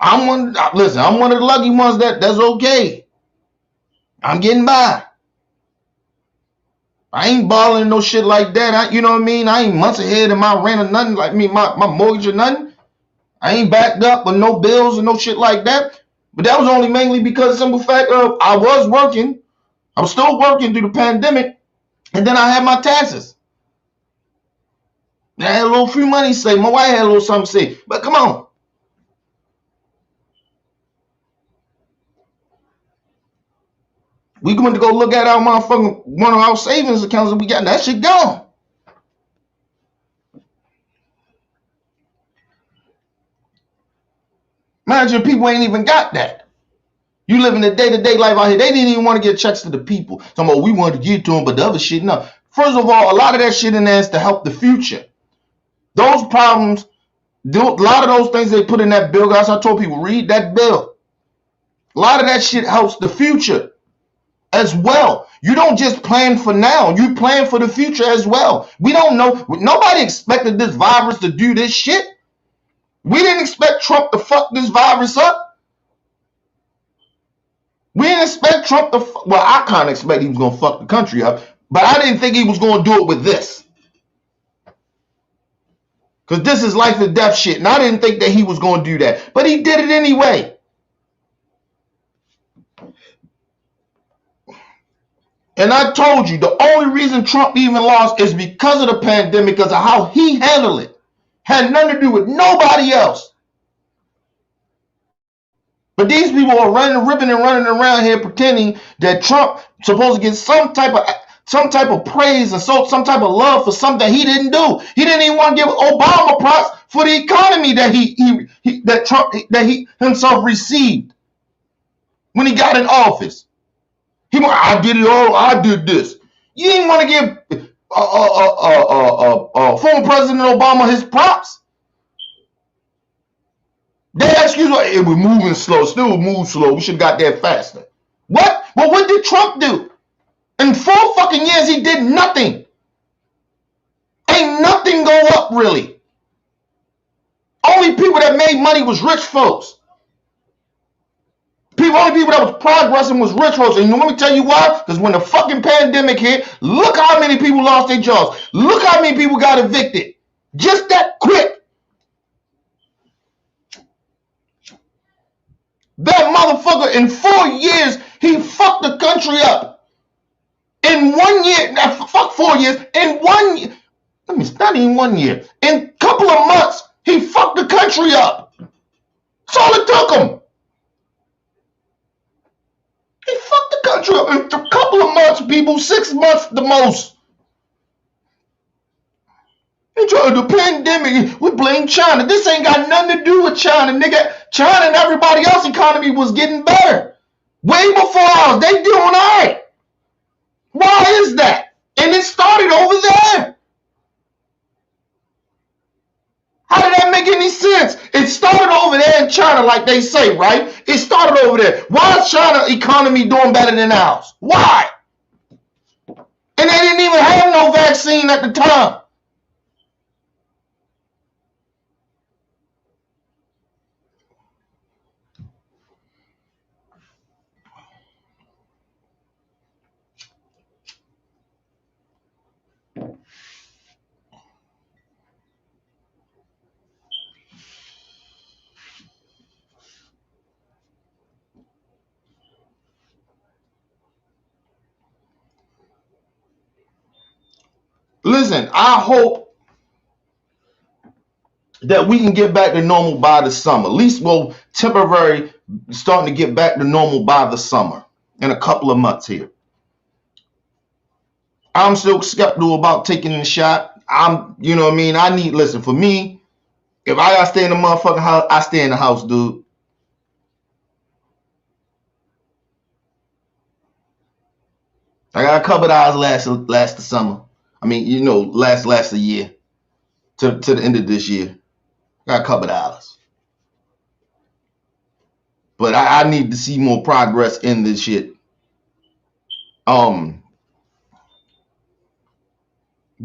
I'm one of the lucky ones that's okay. I'm getting by. I ain't balling no shit like that. You know what I mean? I ain't months ahead of my rent or nothing. Like me, my mortgage or nothing. I ain't backed up with no bills or no shit like that. But that was only mainly because of the simple fact of I was working. I was still working through the pandemic. And then I had my taxes. I had a little free money saved. My wife had a little something saved. But come on. We going to go look at our motherfucking one of our savings accounts that we got. That shit gone. Imagine people ain't even got that. You living the day-to-day life out here. They didn't even want to get checks to the people. Talking about we wanted to get to them, but the other shit, no. First of all, a lot of that shit in there is to help the future. Those problems, a lot of those things they put in that bill, guys, I told people, read that bill. A lot of that shit helps the future as well. You don't just plan for now. You plan for the future as well. We don't know. Nobody expected this virus to do this shit. We didn't expect Trump to fuck this virus up. We didn't expect Trump to, well, I kind of expect he was going to fuck the country up, but I didn't think he was going to do it with this. Because this is life and death shit, and I didn't think that he was going to do that. But he did it anyway. And I told you, the only reason Trump even lost is because of the pandemic, because of how he handled it. Had nothing to do with nobody else. But these people are ripping and running around here pretending that Trump supposed to get some type of praise and some type of love for something he didn't do. He didn't even want to give Obama props for the economy that he himself received when he got in office. I did it all. I did this. You didn't want to give former President Obama his props. Their excuse was it was moving slow. Still move slow. We should have got there faster. What? Well, what did Trump do? In 4 fucking years, he did nothing. Ain't nothing go up, really. Only people that made money was rich folks. Only people that was progressing was rich folks. And let me tell you why. Because when the fucking pandemic hit, look how many people lost their jobs. Look how many people got evicted. Just that quick. That motherfucker, in 4 years, he fucked the country up. In 1 year, fuck 4 years, in 1 year, not even 1 year, in a couple of months, he fucked the country up. That's all it took him. He fucked the country up in a couple of months, people, 6 months the most. The pandemic, we blame China. This ain't got nothing to do with China, nigga. China and everybody else's economy was getting better. Way before ours. They doing all right. Why is that? And it started over there. How did that make any sense? It started over there in China, like they say, right? It started over there. Why is China's economy doing better than ours? Why? And they didn't even have no vaccine at the time. Listen, I hope that we can get back to normal by the summer. At least we'll temporarily starting to get back to normal by the summer in a couple of months here. I'm still skeptical about taking the shot. You know what I mean? Listen, for me, if I gotta stay in the motherfucking house, I stay in the house, dude. I got a couple of hours last the summer. I mean, you know, last a year to the end of this year. Got a couple dollars. But I need to see more progress in this shit. But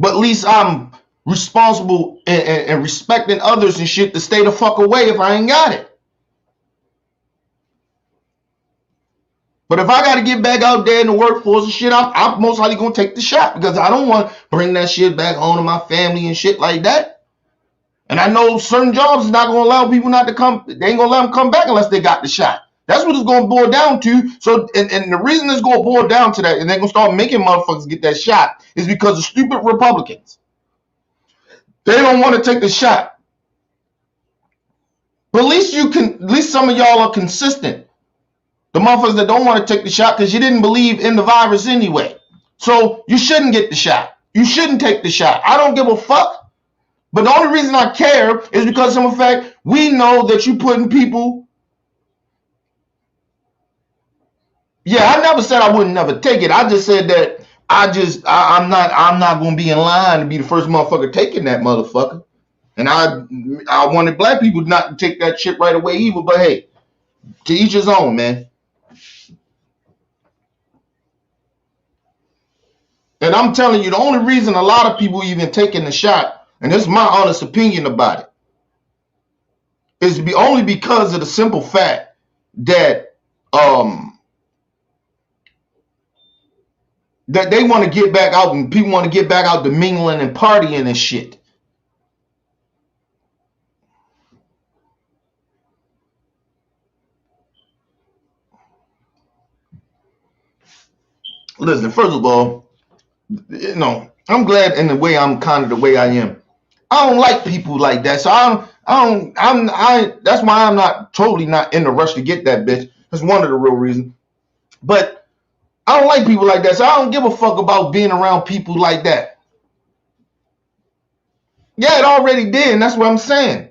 at least I'm responsible and respecting others and shit to stay the fuck away if I ain't got it. But if I got to get back out there in the workforce and shit, I'm most likely going to take the shot because I don't want to bring that shit back home to my family and shit like that. And I know certain jobs is not going to allow people not to come. They ain't going to let them come back unless they got the shot. That's what it's going to boil down to. So, and the reason it's going to boil down to that, and they're going to start making motherfuckers get that shot, is because of stupid Republicans. They don't want to take the shot. But at least some of y'all are consistent. The motherfuckers that don't want to take the shot because you didn't believe in the virus anyway. So you shouldn't get the shot. You shouldn't take the shot. I don't give a fuck. But the only reason I care is because of the fact we know that you putting people. Yeah, I never said I wouldn't never take it. I just said that I'm not gonna be in line to be the first motherfucker taking that motherfucker. And I wanted black people not to take that shit right away either. But hey, to each his own, man. And I'm telling you, the only reason a lot of people even taking the shot, and this is my honest opinion about it, is only because of the simple fact that that they want to get back out and people want to get back out to mingling and partying and shit. Listen, first of all, you know, I'm glad in the way I'm kind of the way I am. I don't like people like that. So that's why I'm not totally not in the rush to get that bitch. That's one of the real reasons. But I don't like people like that. So I don't give a fuck about being around people like that. Yeah, it already did, and that's what I'm saying.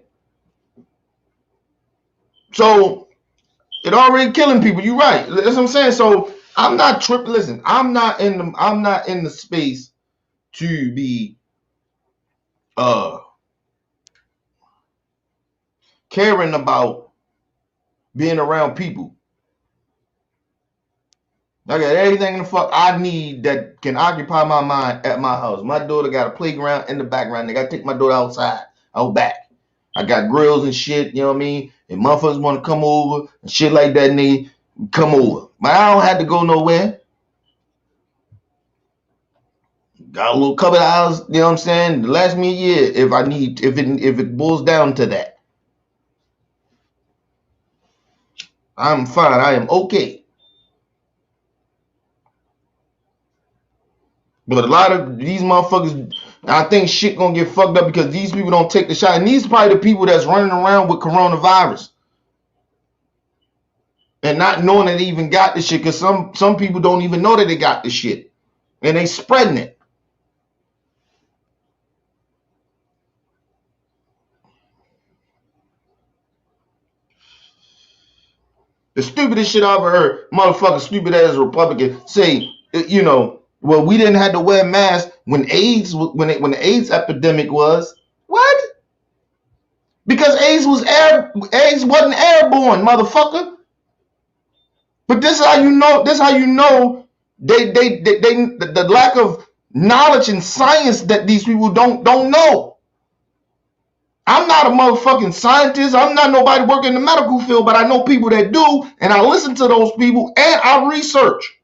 So it already killing people. You're right. That's what I'm saying. So I'm not tripping. Listen, I'm not in the space to be caring about being around people. I got everything in the fuck I need that can occupy my mind at my house. My daughter got a playground in the background. They got to take my daughter outside, out back. I got grills and shit, you know what I mean? If motherfuckers want to come over and shit like that, and they come over. But I don't have to go nowhere. Got a little couple of hours, you know what I'm saying? Last me a year if I need, if it boils down to that. I'm fine. I am okay. But a lot of these motherfuckers, I think shit gonna get fucked up because these people don't take the shot. And these are probably the people that's running around with coronavirus. And not knowing that they even got the shit, because some people don't even know that they got the shit. And they spreading it. The stupidest shit I've ever heard, motherfucking stupid ass Republican say, you know, well, we didn't have to wear masks when the AIDS epidemic was. What? Because AIDS wasn't airborne, motherfucker. But this is how you know. This is how you know the lack of knowledge and science that these people don't know. I'm not a motherfucking scientist. I'm not nobody working in the medical field, but I know people that do, and I listen to those people and I research.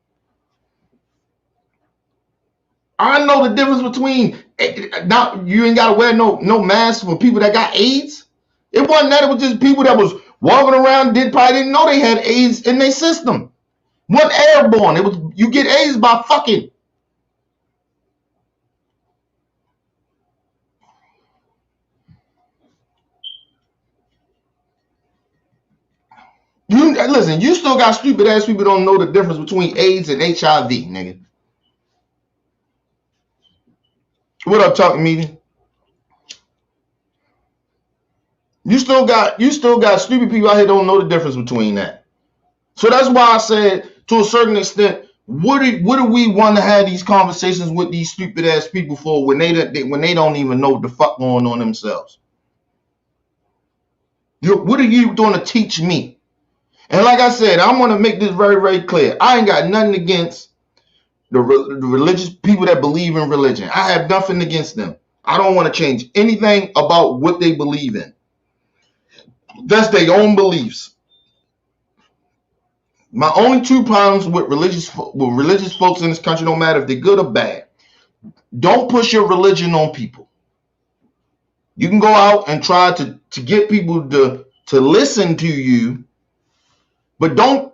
I know the difference between now you ain't gotta wear no mask for people that got AIDS. It wasn't that, it was just people that was walking around probably didn't know they had AIDS in their system. Wasn't airborne. It was you get AIDS by fucking. Listen, you still got stupid ass people don't know the difference between AIDS and HIV, nigga. What up, talking meeting? You still got stupid people out here don't know the difference between that. So that's why I said, to a certain extent, What do we want to have these conversations with these stupid ass people for when they don't even know what the fuck going on themselves? What are you going to teach me? And like I said, I'm going to make this very, very clear. I ain't got nothing against the religious people that believe in religion. I have nothing against them. I don't want to change anything about what they believe in. That's their own beliefs. My only two problems with religious folks in this country, no matter if they're good or bad, don't push your religion on people. You can go out and try to get people to listen to you, but don't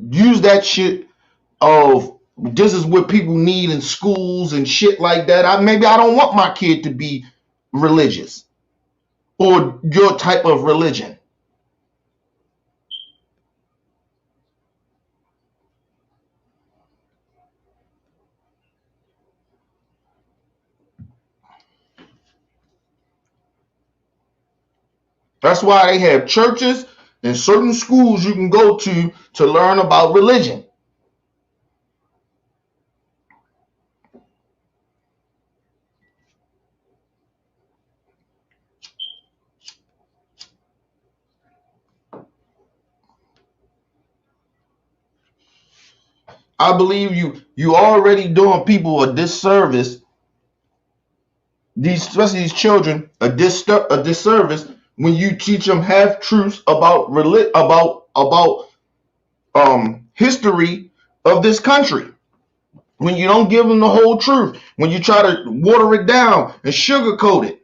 use that shit of this is what people need in schools and shit like that. Maybe I don't want my kid to be religious or your type of religion. That's why they have churches and certain schools you can go to learn about religion. I believe you already doing people a disservice, especially these children, a disservice when you teach them half truths about history of this country. When you don't give them the whole truth, when you try to water it down and sugarcoat it.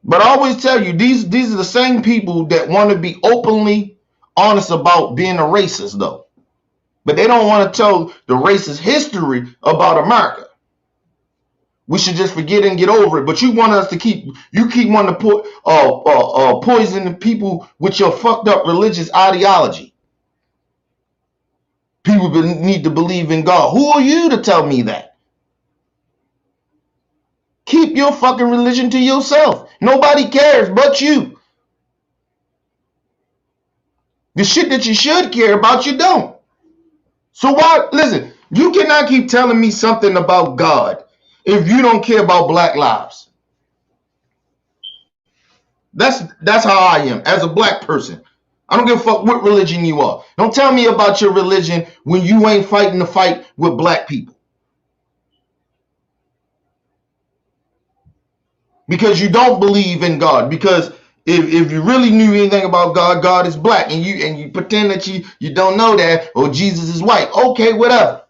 But I always tell you, these are the same people that want to be openly honest about being a racist, though. But they don't want to tell the racist history about America. We should just forget and get over it. But you want us to keep wanting to put poison the people with your fucked up religious ideology. People need to believe in God. Who are you to tell me that? Keep your fucking religion to yourself. Nobody cares but you. The shit that you should care about, you don't. So why, listen, you cannot keep telling me something about God if you don't care about black lives. That's how I am as a black person. I don't give a fuck what religion you are. Don't tell me about your religion when you ain't fighting the fight with black people. Because you don't believe in God. Because if you really knew anything about God, God is black, and you pretend that you don't know that, or Jesus is white. Okay, whatever.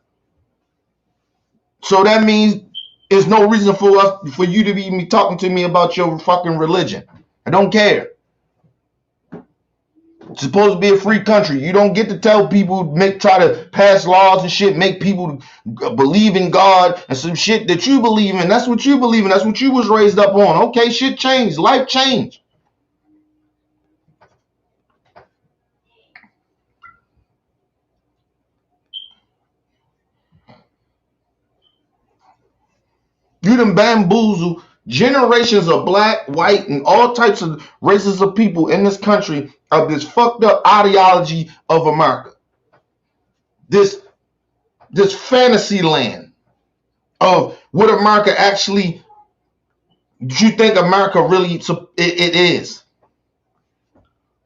So that means there's no reason for you to be talking to me about your fucking religion. I don't care. It's supposed to be a free country. You don't get to tell people, try to pass laws and shit, make people believe in God and some shit that you believe in. That's what you believe in. That's what you was raised up on. Okay, shit changed. Life changed. You done bamboozle generations of black, white, and all types of races of people in this country of this fucked up ideology of America. This fantasy land of what America actually, you think America really it is,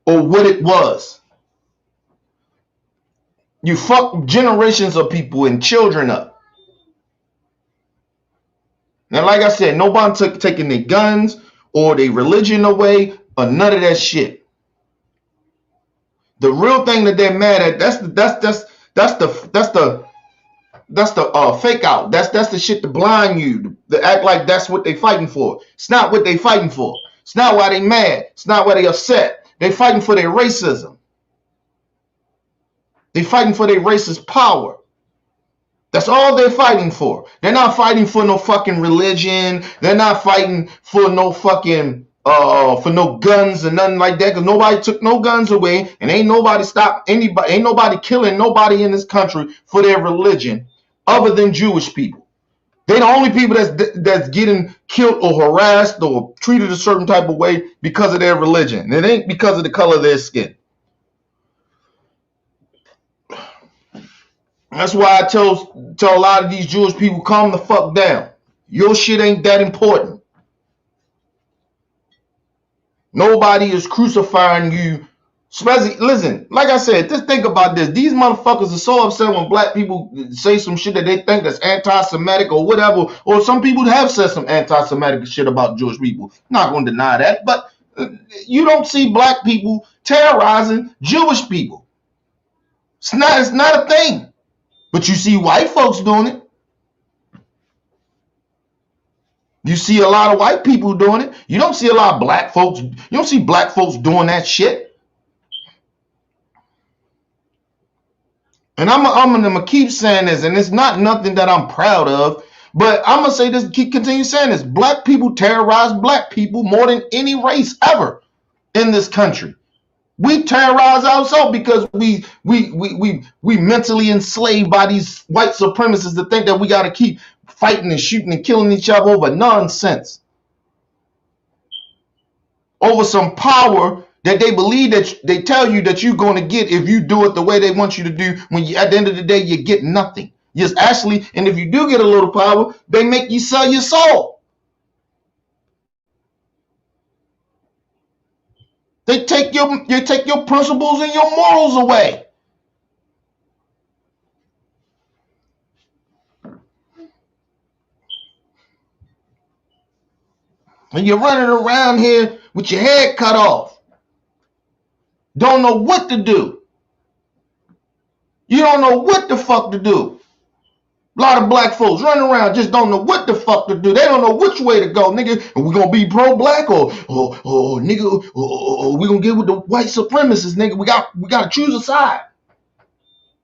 or what it was. You fuck generations of people and children up. Now, like I said, nobody taking their guns or their religion away or none of that shit. The real thing that they're mad at, that's the fake out. That's the shit to blind you, to act like that's what they fighting for. It's not what they fighting for. It's not why they mad. It's not why they upset. They fighting for their racism. They fighting for their racist power. That's all they're fighting for. They're not fighting for no fucking religion. They're not fighting for no fucking for no guns and nothing like that, because nobody took no guns away, and ain't nobody stopped anybody, ain't nobody killing nobody in this country for their religion other than Jewish people. They the only people that's getting killed or harassed or treated a certain type of way because of their religion. It ain't because of the color of their skin. That's why I tell a lot of these Jewish people, calm the fuck down. Your shit ain't that important. Nobody is crucifying you. Especially, listen, like I said, just think about this. These motherfuckers are so upset when black people say some shit that they think that's anti-Semitic or whatever, or some people have said some anti-Semitic shit about Jewish people. Not going to deny that, but you don't see black people terrorizing Jewish people. It's not a thing. But you see white folks doing it. You see a lot of white people doing it. You don't see a lot of black folks. You don't see black folks doing that shit. And I'm gonna keep saying this, and it's not nothing that I'm proud of, but I'm gonna say this, continue saying this. Black people terrorize black people more than any race ever in this country. We terrorize ourselves because we mentally enslaved by these white supremacists that think that we gotta keep fighting and shooting and killing each other over nonsense. Over some power that they believe that they tell you that you're going to get if you do it the way they want you to do, when you, at the end of the day, you get nothing. Yes, actually, and if you do get a little power, they make you sell your soul. They take your principles and your morals away. And you're running around here with your head cut off. Don't know what to do. You don't know what the fuck to do. A lot of black folks running around just don't know what the fuck to do. They don't know which way to go, nigga. Are we gonna be pro-black or nigga, or we gonna get with the white supremacists, nigga? We gotta choose a side.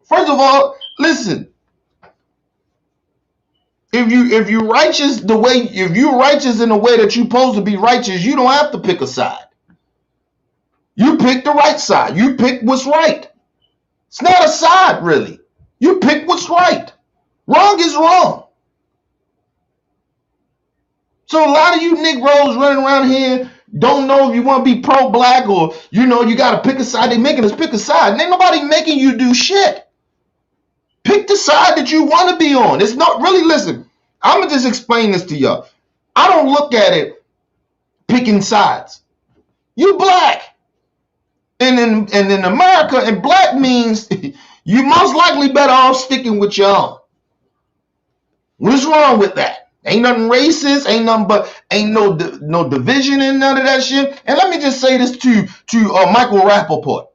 First of all, listen. If you righteous in the way that you're supposed to be righteous, you don't have to pick a side. You pick the right side. You pick what's right. It's not a side, really. You pick what's right. Wrong is wrong. So a lot of you Negroes running around here don't know if you want to be pro-black or, you got to pick a side. They're making us pick a side. And ain't nobody making you do shit. Pick the side that you want to be on. It's not really, listen, I'm going to just explain this to y'all. I don't look at it picking sides. You black. And in America, and black means you most likely better off sticking with your own. What's wrong with that? Ain't nothing racist, ain't no division in none of that shit. And let me just say this to Michael Rappaport.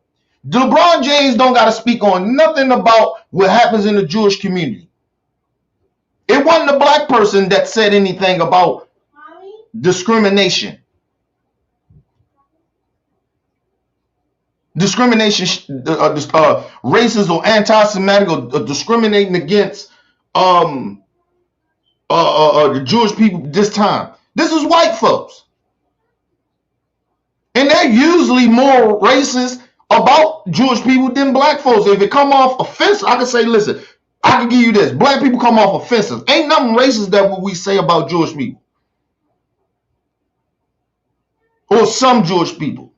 LeBron James don't got to speak on nothing about what happens in the Jewish community. It wasn't a black person that said anything about discrimination. Racist or anti-Semitic or discriminating against the Jewish people this time. This is white folks. And they're usually more racist about Jewish people than black folks. If it come off offensive, I can say, listen, I can give you this. Black people come off offensive. Ain't nothing racist that what we say about Jewish people. Or some Jewish people.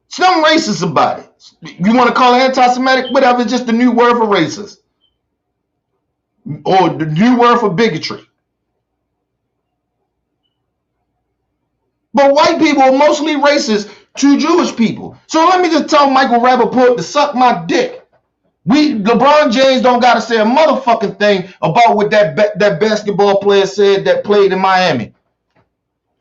It's nothing racist about it. You want to call it anti-Semitic? Whatever, it's just the new word for racist. Or the new word for bigotry. But white people are mostly racist to Jewish people. So let me just tell Michael Rappaport to suck my dick. LeBron James don't got to say a motherfucking thing about what that basketball player said that played in Miami.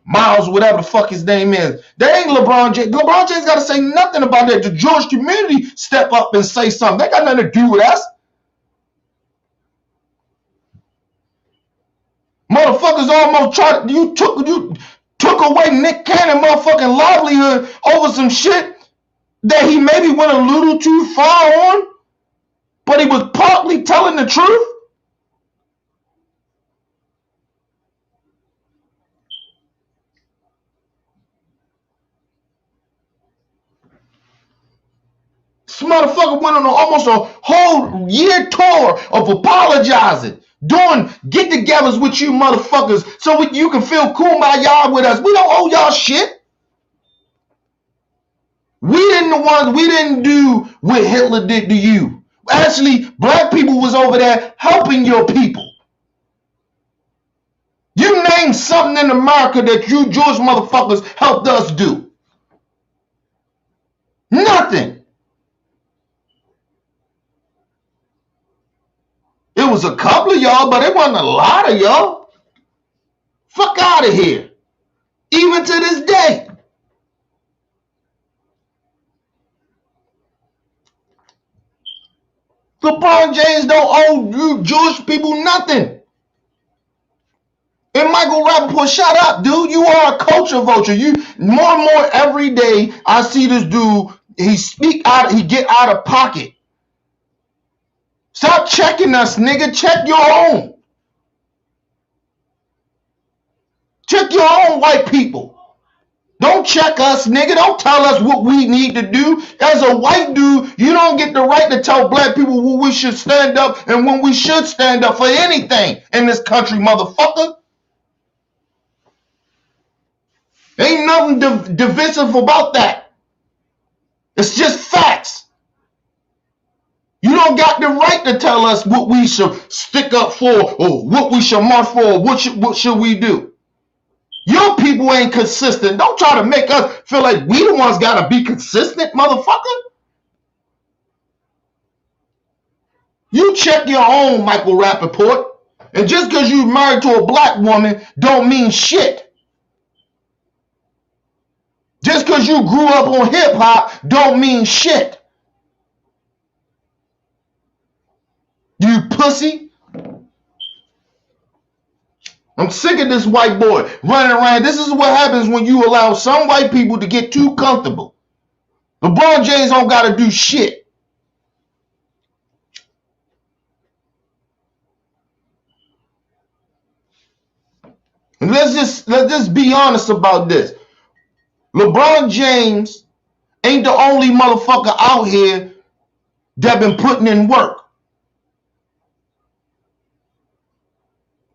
Miles, whatever the fuck his name is. That ain't LeBron James. LeBron James got to say nothing about that. The Jewish community step up and say something. They got nothing to do with us. Motherfuckers almost tried. You took away Nick Cannon motherfucking livelihood over some shit that he maybe went a little too far on, but he was partly telling the truth. This motherfucker went on almost a whole year tour of apologizing. doing get-togethers with you motherfuckers so you can feel kumbaya with us. We don't owe y'all shit. We didn't do what Hitler did to you. Actually, black people was over there helping your people. You name something in America that you Jewish motherfuckers helped us do. Nothing. It was a couple of y'all, but it wasn't a lot of y'all. Fuck out of here. Even to this day. LeBron James don't owe you Jewish people nothing. And Michael Rappaport, shut up, dude. You are a culture vulture. You more and more every day I see this dude, he get out of pocket. Stop checking us, nigga. Check your own. Check your own white people. Don't check us, nigga. Don't tell us what we need to do. As a white dude, you don't get the right to tell black people when we should stand up and when we should stand up for anything in this country, motherfucker. Ain't nothing divisive about that. It's just facts. You don't got the right to tell us what we should stick up for or what we should march for or what should we do. Your people ain't consistent. Don't try to make us feel like we the ones got to be consistent, motherfucker. You check your own, Michael Rappaport. And just because you married to a black woman don't mean shit. Just because you grew up on hip-hop don't mean shit. You pussy. I'm sick of this white boy running around. This is what happens when you allow some white people to get too comfortable. LeBron James don't got to do shit. And let's just be honest about this. LeBron James ain't the only motherfucker out here that been putting in work.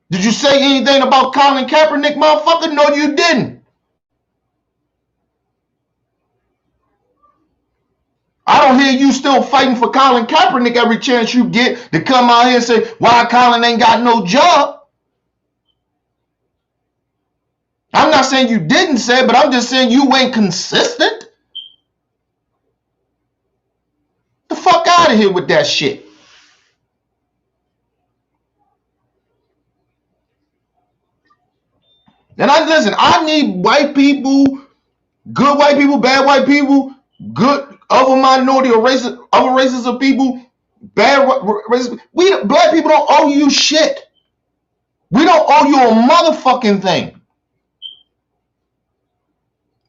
Did you say anything about Colin Kaepernick, motherfucker? No, you didn't. I don't hear you still fighting for Colin Kaepernick every chance you get to come out here and say, why Colin ain't got no job. I'm not saying you didn't say it, but I'm just saying you ain't consistent. The fuck out of here with that shit. And I need white people, good white people, bad white people, good other minority or other races of people, bad races. We black people don't owe you shit. We don't owe you a motherfucking thing.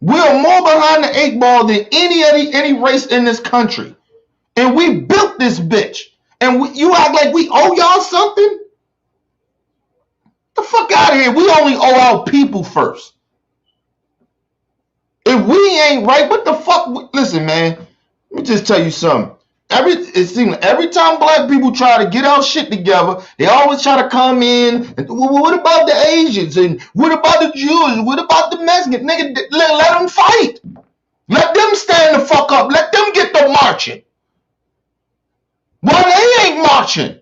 We are more behind the 8 ball than any race in this country. And we built this bitch. And you act like we owe y'all something? The fuck out of here. We only owe our people first. If we ain't right, what the fuck? Listen, man. Let me just tell you something. It seems like every time black people try to get our shit together, they always try to come in and, well, what about the Asians? And what about the Jews? What about the Mexicans? Nigga, let them fight. Let them stand the fuck up. Let them get the marching. Well, they ain't marching.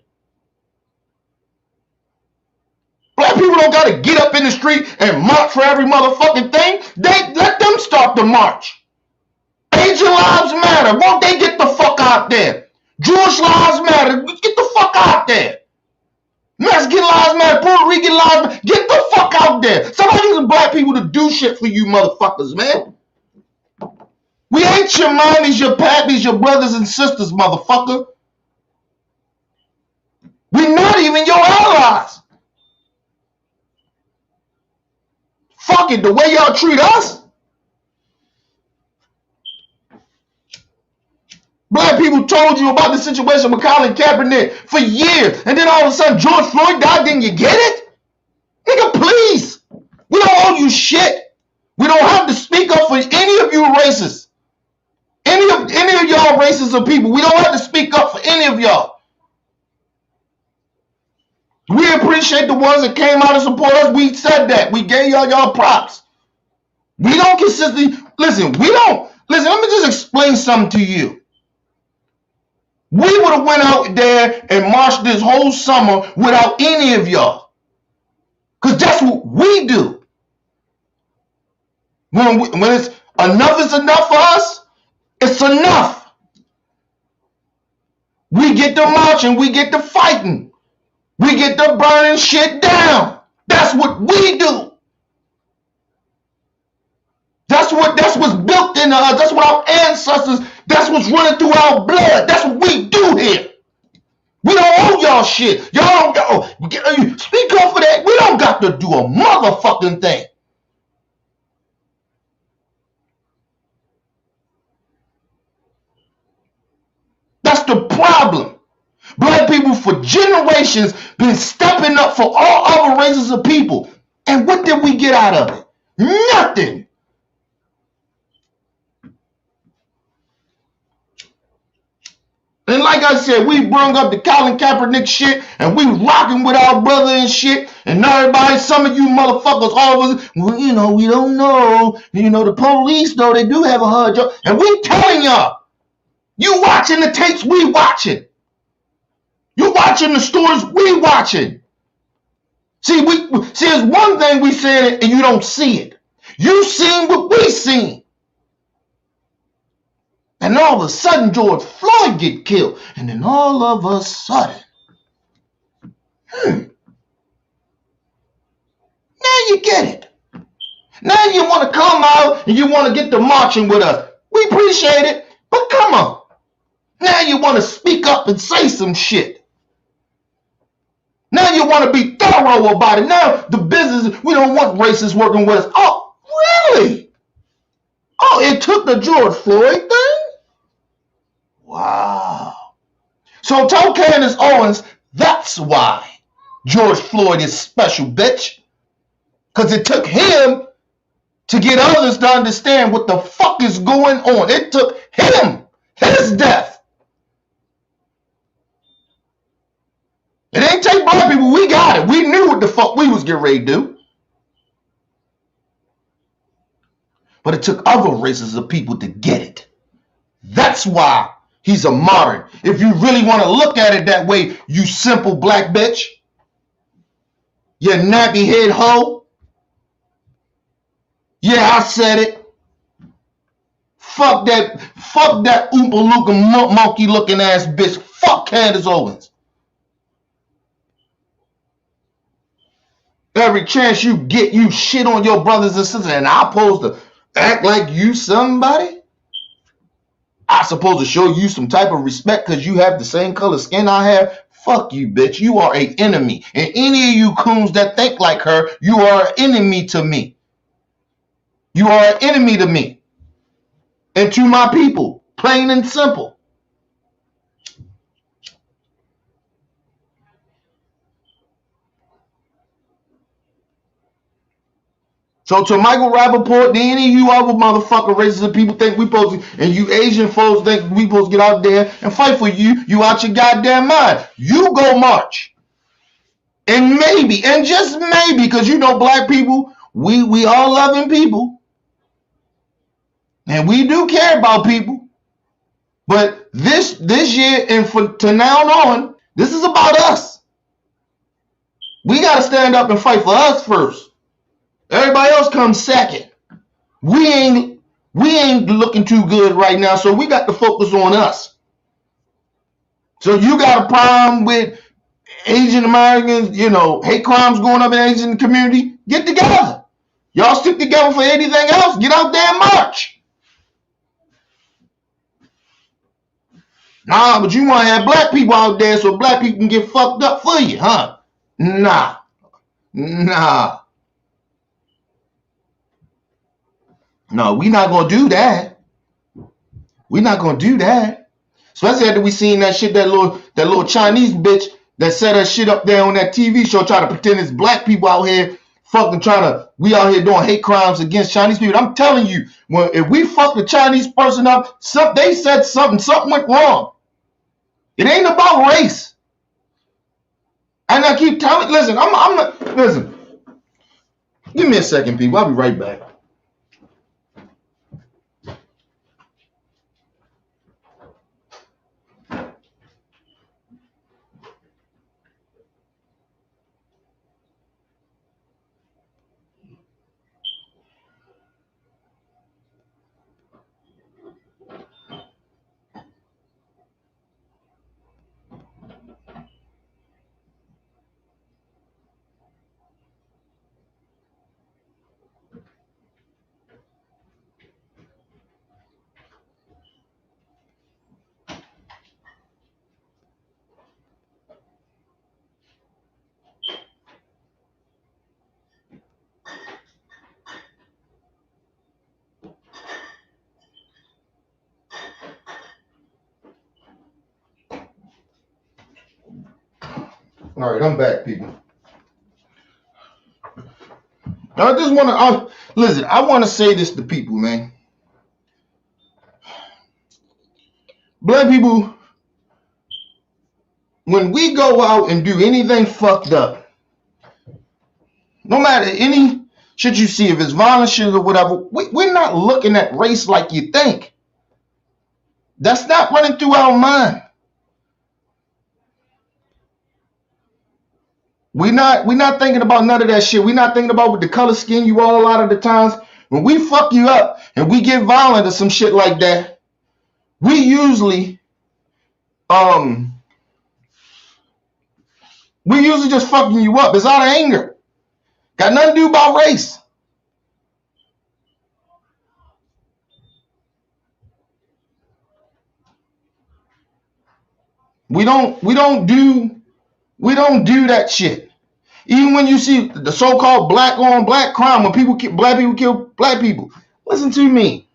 Black people don't got to get up in the street and march for every motherfucking thing. They let them start the march. Asian lives matter. Won't they get the fuck out there? Jewish lives matter. Get the fuck out there. Mexican lives matter. Puerto Rican lives matter. Get the fuck out there. Somebody using black people to do shit for you motherfuckers, man. We ain't your mommies, your pappies, your brothers and sisters, motherfucker. We're not even your allies. Fuck it, the way y'all treat us. Black people told you about the situation with Colin Kaepernick for years, and then all of a sudden George Floyd died, didn't you get it? Nigga, please. We don't owe you shit. We don't have to speak up for any of you races. Any of y'all races of people. We don't have to speak up for any of y'all. We appreciate the ones that came out and support us. We said that. We gave y'all props. We don't consistently, listen, let me just explain something to you. We would have went out there and marched this whole summer without any of y'all. Because that's what we do. When it's enough is enough for us, it's enough. We get to marching, we get to fighting. We get to burning shit down. That's what we do. That's what's built into us. That's what our ancestors, that's what's running through our blood. That's what we do here. We don't owe y'all shit. Y'all don't go, speak up for that. We don't got to do a motherfucking thing. That's the problem. Black people for generations been stepping up for all other races of people. And what did we get out of it? Nothing. And like I said, we brung up the Colin Kaepernick shit, and we rocking with our brother and shit, and everybody, some of you motherfuckers, all of us, well, we don't know. The police, though, they do have a hard job. And we telling y'all, you watching the tapes, we watching. You watching the stories, we watching. See, it's one thing we saying it, and you don't see it. You seen what we seen. And all of a sudden, George Floyd get killed. And then all of a sudden, now you get it. Now you want to come out and you want to get to marching with us. We appreciate it, but come on. Now you want to speak up and say some shit. Now you want to be thorough about it. Now the business, we don't want racists working with us. Oh, really? Oh, it took the George Floyd thing? Wow. So tell Candace Owens, that's why George Floyd is special, bitch. Because it took him to get others to understand what the fuck is going on. It took him, his death. It ain't take black people, we got it. We knew what the fuck we was getting ready to do. But it took other races of people to get it. That's why he's a martyr. If you really want to look at it that way, you simple black bitch. You nappy head hoe. Yeah, I said it. Fuck that Oompa Loompa monkey looking ass bitch. Fuck Candace Owens. Every chance you get, you shit on your brothers and sisters, and I'm supposed to act like you somebody? I'm supposed to show you some type of respect because you have the same color skin I have? Fuck you, bitch. You are an enemy. And any of you coons that think like her, you are an enemy to me. You are an enemy to me. And to my people. Plain and simple. So to Michael Rappaport, any of you other motherfucker racist people think we supposed to, and you Asian folks think we supposed to get out there and fight for you, you out your goddamn mind. You go march. And maybe, and just maybe, because black people, we all loving people. And we do care about people. But this year and to now on, this is about us. We got to stand up and fight for us first. Everybody else comes second. We ain't looking too good right now, so we got to focus on us. So you got a problem with Asian Americans, hate crimes going up in the Asian community? Get together. Y'all stick together for anything else. Get out there and march. Nah, but you want to have black people out there so black people can get fucked up for you, huh? Nah. No, we not going to do that. We not going to do that. Especially after we seen that shit, that little Chinese bitch that set her shit up there on that TV show trying to pretend it's black people out here fucking we out here doing hate crimes against Chinese people. I'm telling you, if we fuck the Chinese person up, they said something went wrong. It ain't about race. And I keep telling, listen, I'm not, listen, give me a second, people. I'll be right back. All right, I'm back, people. I just want to listen. I want to say this to people, man. Black people, when we go out and do anything fucked up, no matter any shit you see, if it's violent shit or whatever, we're not looking at race like you think. That's not running through our mind. We're not thinking about none of that shit. We're not thinking about what the color skin you all a lot of the times. When we fuck you up and we get violent or some shit like that, we usually just fucking you up. It's out of anger. Got nothing to do about race. We don't do that shit. Even when you see the so-called black on black crime, when black people kill black people, listen to me.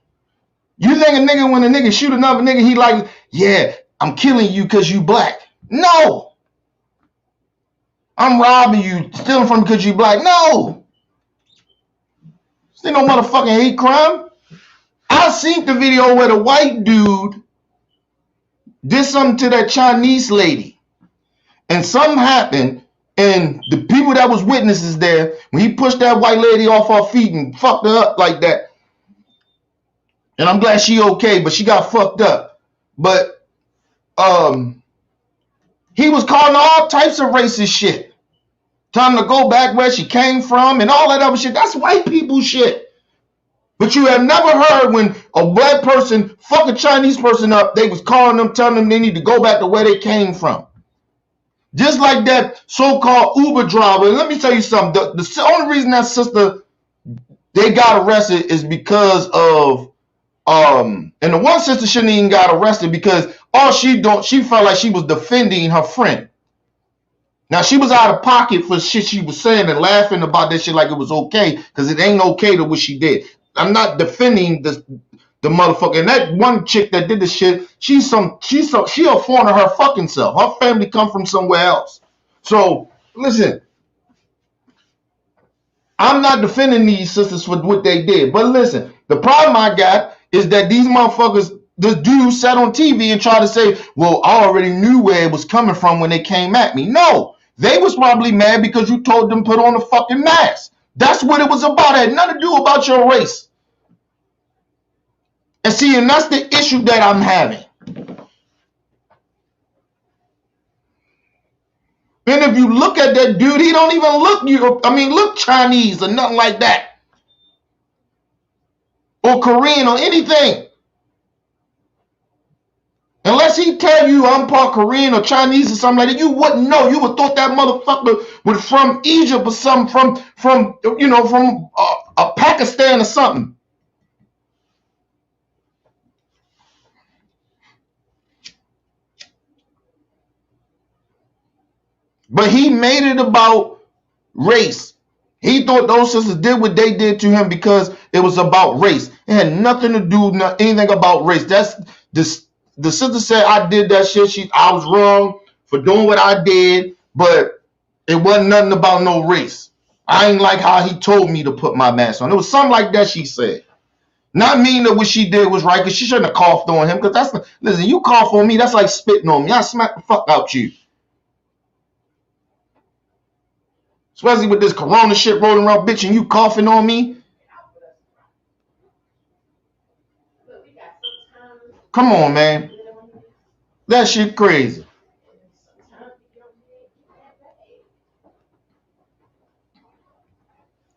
You think a nigga, when a nigga shoot another nigga, he like, yeah, I'm killing you because you black. No. I'm robbing you, stealing from you because you black. No. This ain't no motherfucking hate crime. I seen the video where the white dude did something to that Chinese lady. And something happened. And the people that was witnesses there, when he pushed that white lady off her feet and fucked her up like that, and I'm glad she okay, but she got fucked up. But he was calling all types of racist shit, telling her to go back where she came from and all that other shit. That's white people shit. But you have never heard when a black person fuck a Chinese person up, they was calling them, telling them they need to go back to where they came from. Just like that so-called Uber driver. Let me tell you something. The only reason that sister, they got arrested is because of, and the one sister shouldn't even got arrested because she felt like she was defending her friend. Now, she was out of pocket for shit she was saying and laughing about that shit like it was okay because it ain't okay to what she did. I'm not defending the motherfucker. And that one chick that did the shit, she's a foreigner her fucking self. Her family come from somewhere else. So listen, I'm not defending these sisters for what they did. But listen, the problem I got is that these motherfuckers, this dude sat on TV and tried to say, well, I already knew where it was coming from when they came at me. No, they was probably mad because you told them to put on a fucking mask. That's what it was about. It had nothing to do about your race. And see, and that's the issue that I'm having. And if you look at that dude, he don't even look Chinese or nothing like that. Or Korean or anything. Unless he tell you I'm part Korean or Chinese or something like that, you wouldn't know. You would thought that motherfucker was from Egypt or something, from Pakistan or something. But he made it about race. He thought those sisters did what they did to him because it was about race. It had nothing to do anything about race. That's this. The sister said I did that shit. I was wrong for doing what I did, but it wasn't nothing about no race. I ain't like how he told me to put my mask on. It was something like that she said. Not mean that what she did was right, because she shouldn't have coughed on him. Because listen, you cough on me, that's like spitting on me. I smack the fuck out you. Especially with this corona shit rolling around, bitch, and you coughing on me. Come on, man. That shit crazy.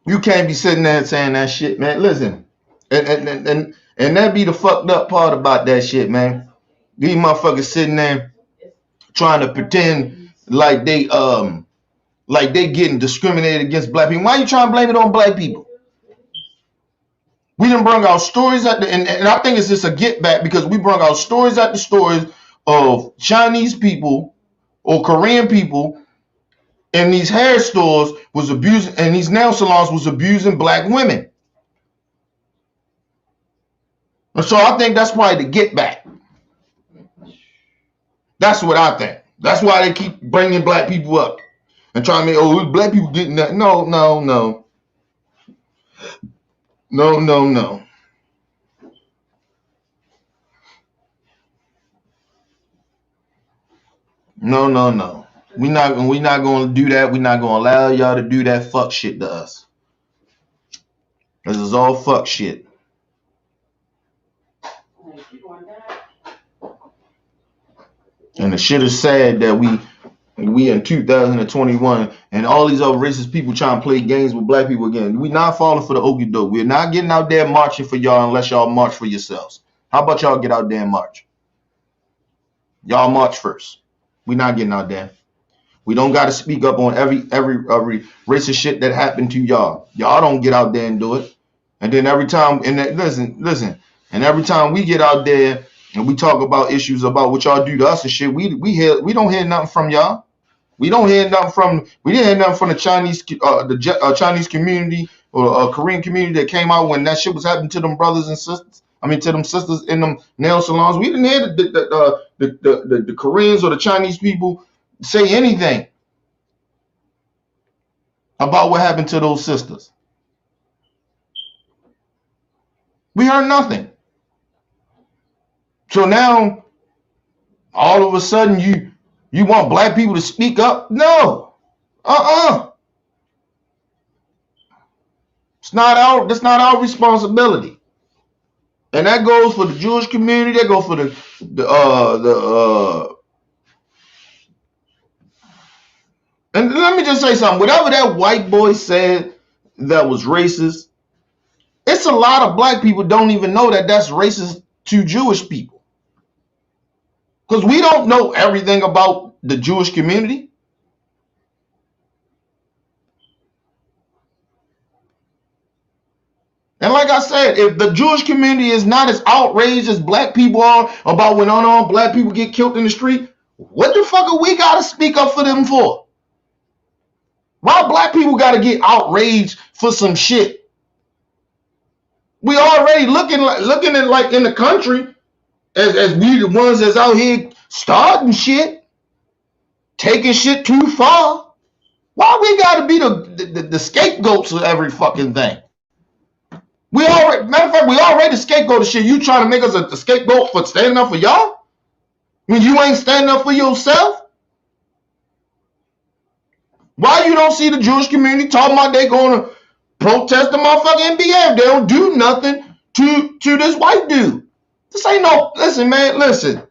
You can't be sitting there saying that shit, man. Listen, and that be the fucked up part about that shit, man. These motherfuckers sitting there trying to pretend like they getting discriminated against black people. Why are you trying to blame it on black people? We done brought out stories at the and I think it's just a get back because we brought out stories at the stories of Chinese people or Korean people in these hair stores was abusing, and these nail salons was abusing black women. And so I think that's probably the get back. That's what I think. That's why they keep bringing black people up and trying to make, oh, black people getting that. No. No. We not gonna do that. We're not gonna allow y'all to do that fuck shit to us. This is all fuck shit. And the shit is sad that we in 2021 and all these other racist people trying to play games with black people again. We not falling for the okie doke. We're not getting out there marching for y'all unless y'all march for yourselves. How about y'all get out there and march? Y'all march first. We not getting out there. We don't got to speak up on every racist shit that happened to y'all. Y'all don't get out there and do it. And then every time, and listen, and every time we get out there and we talk about issues about what y'all do to us and shit, we don't hear nothing from y'all. We didn't hear nothing from the Chinese Chinese community or Korean community that came out when that shit was happening to them brothers and sisters. I mean, to them sisters in them nail salons. We didn't hear the Koreans or the Chinese people say anything about what happened to those sisters. We heard nothing. So now, all of a sudden, you want black people to speak up? No. That's not our responsibility. And that goes for the Jewish community. That goes for and let me just say something. Whatever that white boy said that was racist, it's a lot of black people don't even know that that's racist to Jewish people. Because we don't know everything about the Jewish community. And like I said, if the Jewish community is not as outraged as black people are about when unarmed black people get killed in the street, what the fuck are we got to speak up for them for? Why black people got to get outraged for some shit? We already looking at like in the country as we the ones that's out here starting shit, taking shit too far. Why we got to be the scapegoats of every fucking thing? Matter of fact, we already scapegoat the shit. You trying to make us a scapegoat for standing up for y'all? When you ain't standing up for yourself? Why you don't see the Jewish community talking about they going to protest the motherfucking NBA? They don't do nothing to this white dude. This ain't no, listen, man, listen.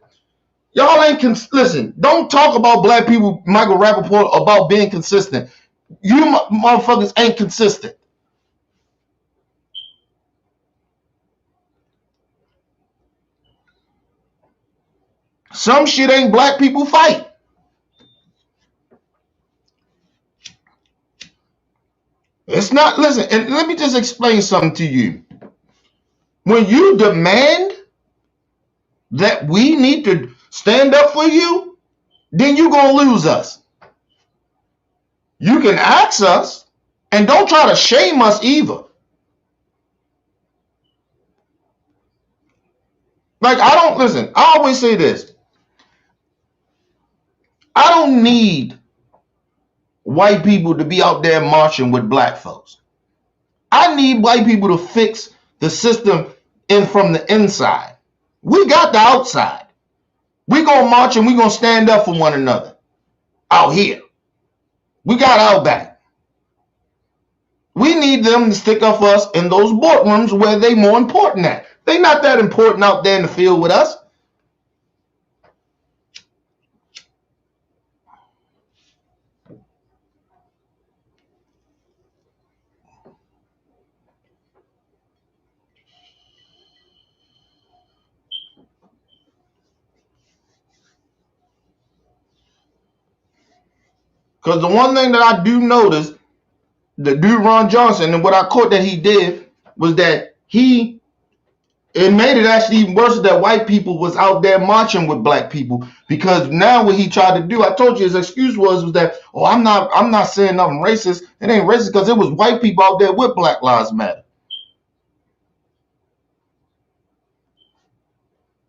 Y'all ain't, listen, don't talk about black people, Michael Rappaport, about being consistent. You motherfuckers ain't consistent. Some shit ain't black people fight. It's not, listen, and let me just explain something to you. When you demand that we need to stand up for you, then you're going to lose us. You can ask us, and don't try to shame us either. Like, I always say this. I don't need white people to be out there marching with black folks. I need white people to fix the system from the inside. We got the outside. We gonna march and we gonna stand up for one another out here. We got our back. We need them to stick up for us in those boardrooms where they more important at. They not that important out there in the field with us. Because the one thing that I do notice, the dude Ron Johnson, and what I caught that he did was that it made it actually even worse that white people was out there marching with black people, because now what he tried to do, I told you his excuse was that, oh, I'm not saying nothing racist. It ain't racist because it was white people out there with Black Lives Matter.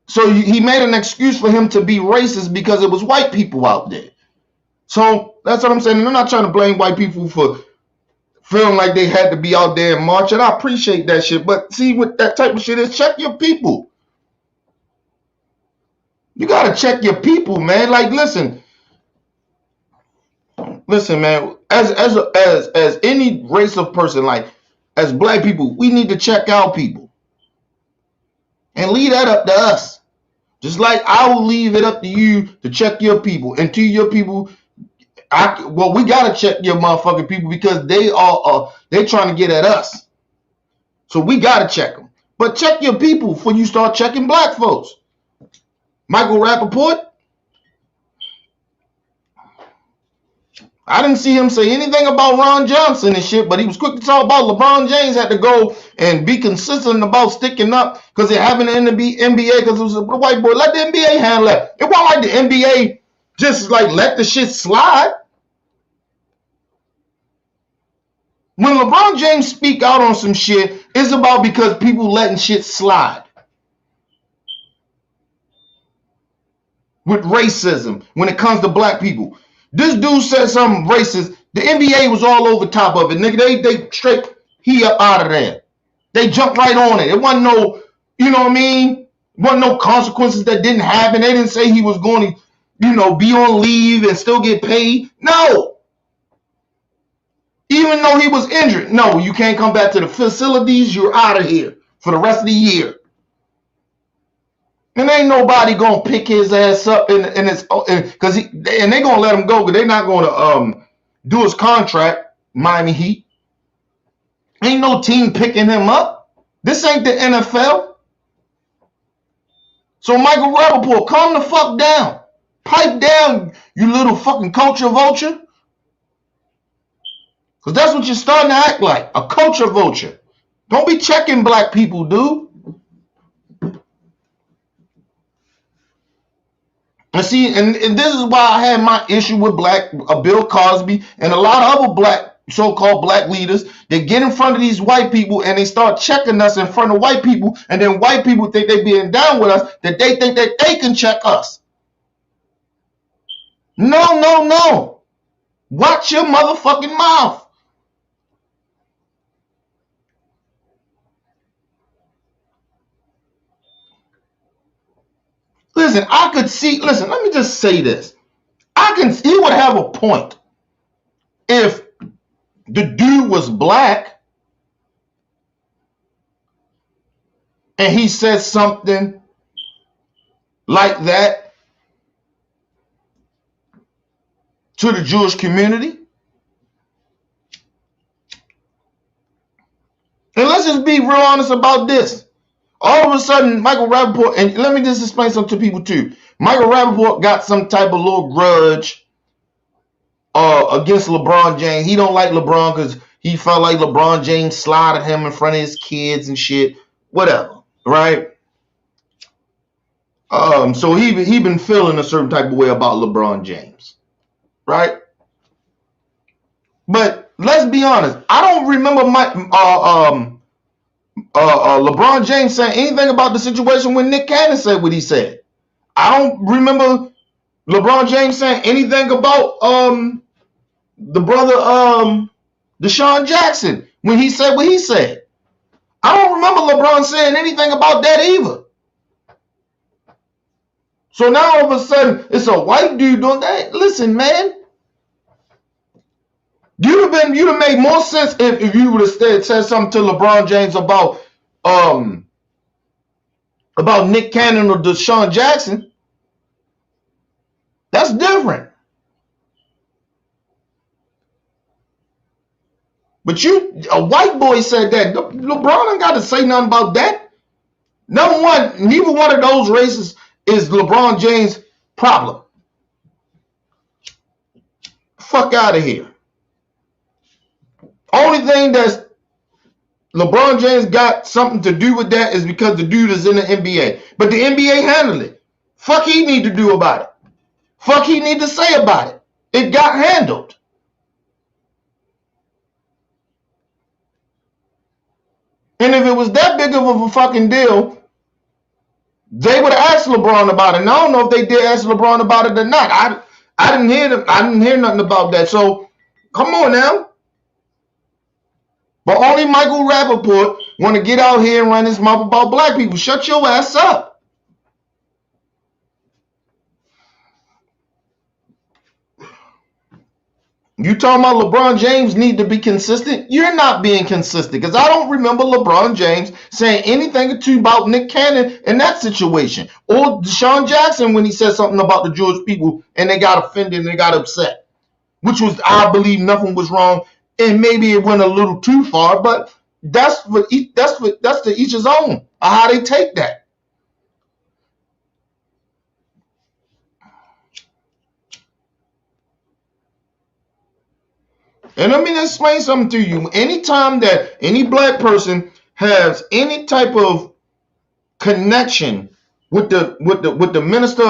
So he made an excuse for him to be racist because it was white people out there. So that's what I'm saying. And I'm not trying to blame white people for feeling like they had to be out there and march, and I appreciate that shit. But see, what that type of shit is, check your people. You gotta check your people, man. Like, listen, man. As any race of person, like as black people, we need to check our people and leave that up to us. Just like I will leave it up to you to check your people, and to your people, we gotta check your motherfucking people because they trying to get at us. So we gotta check them. But check your people before you start checking black folks. Michael Rappaport, I didn't see him say anything about Ron Johnson and shit, but he was quick to talk about LeBron James had to go and be consistent about sticking up because it happened in the NBA because it was a white boy. Let the NBA handle it. It wasn't like the NBA just like let the shit slide. When LeBron James speak out on some shit, it's about because people letting shit slide. With racism, when it comes to black people. This dude said something racist. The NBA was all over top of it, nigga. They straight, he up out of there. They jumped right on it. It wasn't no, you know what I mean? Wasn't no consequences that didn't happen. They didn't say he was going to, be on leave and still get paid. No. Even though he was injured. No, you can't come back to the facilities. You're out of here for the rest of the year. And ain't nobody gonna pick his ass up and they gonna let him go because they're not gonna do his contract, Miami Heat. Ain't no team picking him up. This ain't the NFL. So Michael Rappaport, calm the fuck down. Pipe down, you little fucking culture vulture. Because that's what you're starting to act like, a culture vulture. Don't be checking black people, dude. And see, and this is why I had my issue with Bill Cosby and a lot of other so-called black leaders. They get in front of these white people and they start checking us in front of white people, and then white people think they being down with us, that they think that they can check us. No. Watch your motherfucking mouth. Listen, let me just say this. He would have a point if the dude was black and he said something like that to the Jewish community. And let's just be real honest about this. All of a sudden, Michael Rappaport, and let me just explain something to people too. Michael Rappaport got some type of little grudge against LeBron James. He don't like LeBron because he felt like LeBron James slided him in front of his kids and shit. Whatever, right? So he been feeling a certain type of way about LeBron James, right? But let's be honest. I don't remember LeBron James saying anything about the situation when Nick Cannon said what he said. I don't remember LeBron James saying anything about the brother Deshaun Jackson when he said what he said. I don't remember LeBron saying anything about that either. So now all of a sudden it's a white dude doing that. Listen, man. You'd have made more sense if you would have said something to LeBron James about Nick Cannon or Deshaun Jackson. That's different. But a white boy said that. LeBron ain't got to say nothing about that. Number one, neither one of those races is LeBron James' problem. Fuck out of here. Only thing that's LeBron James got something to do with that is because the dude is in the NBA. But the NBA handled it. Fuck he need to do about it. Fuck he need to say about it. It got handled. And if it was that big of a fucking deal, they would have asked LeBron about it. And I don't know if they did ask LeBron about it or not. I didn't hear nothing about that. So come on now. But only Michael Rappaport want to get out here and run his mouth about black people. Shut your ass up. You talking about LeBron James need to be consistent? You're not being consistent because I don't remember LeBron James saying anything to you about Nick Cannon in that situation or Deshaun Jackson when he said something about the Jewish people and they got offended and they got upset, which was, I believe nothing was wrong and maybe it went a little too far, but that's to each his own how they take that. And let me explain something to you. Anytime that any black person has any type of connection with the minister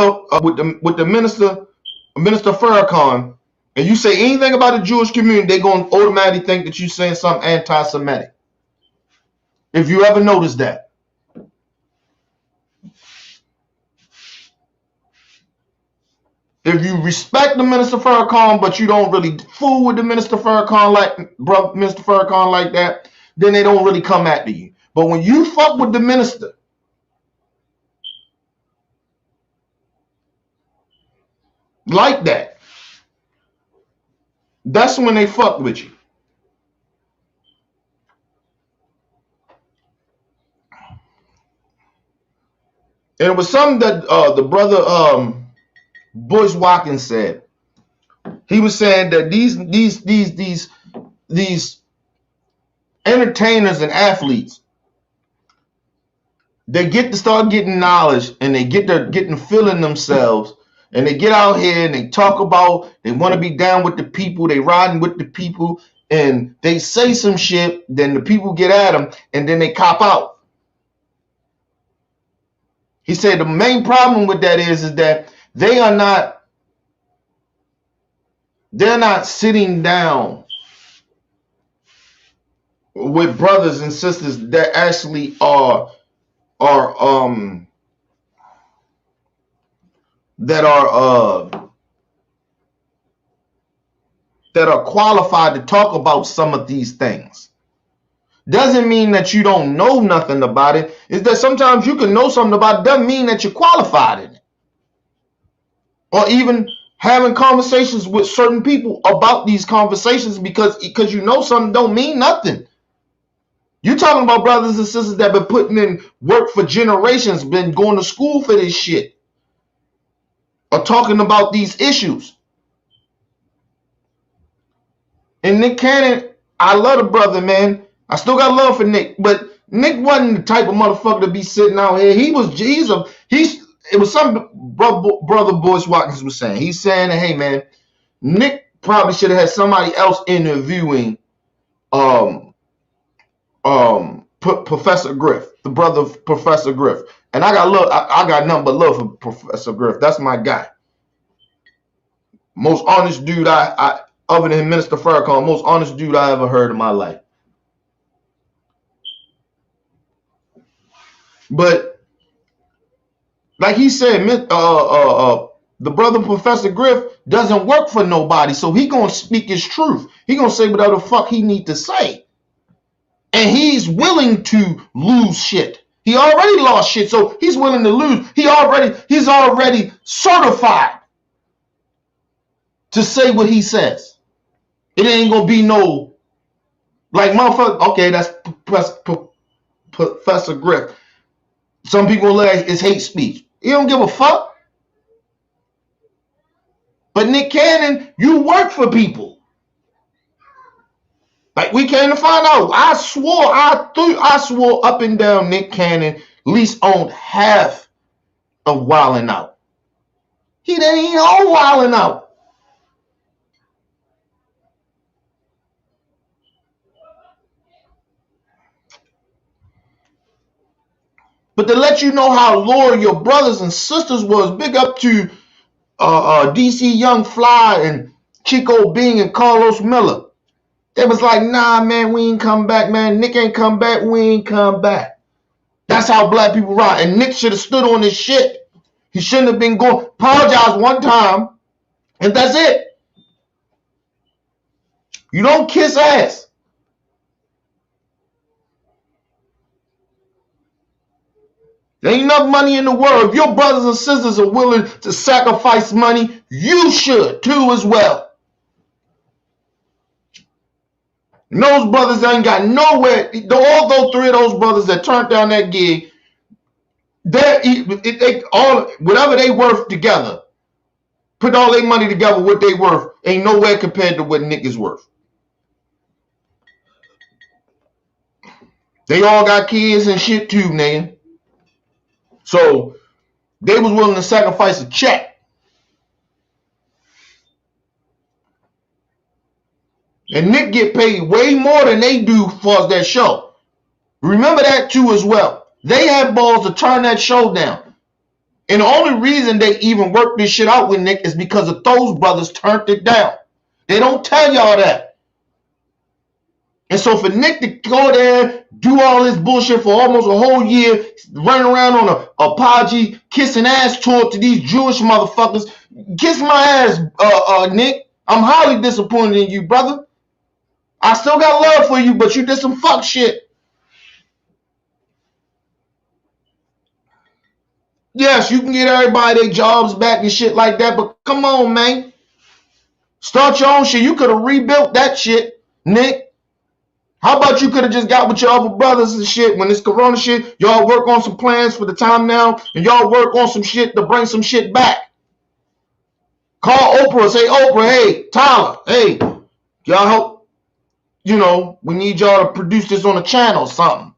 Farrakhan, and you say anything about the Jewish community, they're going to automatically think that you're saying something anti-Semitic. If you ever notice that. If you respect the Minister Farrakhan, but you don't really fool with the Minister Farrakhan like that, then they don't really come after you. But when you fuck with the minister, like that, that's when they fuck with you. And it was something that the brother Boyce Watkins said. He was saying that these entertainers and athletes, they get to start getting knowledge and they getting feeling themselves and they get out here and they talk about they want to be down with the people, they riding with the people, and they say some shit, then the people get at them and then they cop out. He said the main problem with that is that they're not sitting down with brothers and sisters that actually are qualified to talk about some of these things. Doesn't mean that you don't know nothing about it. It's that sometimes you can know something about it, doesn't mean that you're qualified in it. Or even having conversations with certain people about these conversations because you know something don't mean nothing. You're talking about brothers and sisters that have been putting in work for generations, been going to school for this shit, or talking about these issues. And Nick Cannon, I love the brother, man. I still got love for Nick, but Nick wasn't the type of motherfucker to be sitting out here. It was some brother Boyce Watkins was saying. He's saying, hey man, Nick probably should have had somebody else interviewing Professor Griff, the brother of Professor Griff. And I got nothing but love for Professor Griff. That's my guy. Most honest dude I other than Minister Farrakhan, most honest dude I ever heard in my life. But like he said, the brother Professor Griff doesn't work for nobody, so he gonna speak his truth. He gonna say whatever the fuck he need to say, and he's willing to lose shit. He already lost shit, so he's willing to lose. He's already certified to say what he says. It ain't gonna be no like motherfucker. Okay, that's Professor Griff. Some people look like it's hate speech. You don't give a fuck. But Nick Cannon, you work for people. Like we came to find out. I swore up and down Nick Cannon at least owned half of Wildin' Out. He didn't even own Wildin' Out. But to let you know how loyal your brothers and sisters was, big up to DC Young Fly and Chico Bing and Carlos Miller. They was like, nah, man, we ain't come back, man. Nick ain't come back, we ain't come back. That's how black people ride. And Nick should have stood on this shit. He shouldn't have been going, apologize one time, and that's it. You don't kiss ass. There ain't enough money in the world. If your brothers and sisters are willing to sacrifice money, you should too as well. And those brothers ain't got nowhere. All those three of those brothers that turned down that gig, they all whatever they worth together, put all their money together, what they worth ain't nowhere compared to what Nick is worth. They all got kids and shit too, nigga. So they was willing to sacrifice a check. And Nick get paid way more than they do for that show. Remember that too as well. They had balls to turn that show down. And the only reason they even worked this shit out with Nick is because of those brothers turned it down. They don't tell y'all that. And so for Nick to go there, do all this bullshit for almost a whole year, running around on a apology, kissing ass tour to these Jewish motherfuckers, kiss my ass, Nick. I'm highly disappointed in you, brother. I still got love for you, but you did some fuck shit. Yes, you can get everybody their jobs back and shit like that, but come on, man. Start your own shit. You could have rebuilt that shit, Nick. How about you could have just got with your other brothers and shit when this corona shit, y'all work on some plans for the time now, and y'all work on some shit to bring some shit back. Call Oprah, say, Oprah, hey, Tyler, hey, y'all help. You know, we need y'all to produce this on a channel or something.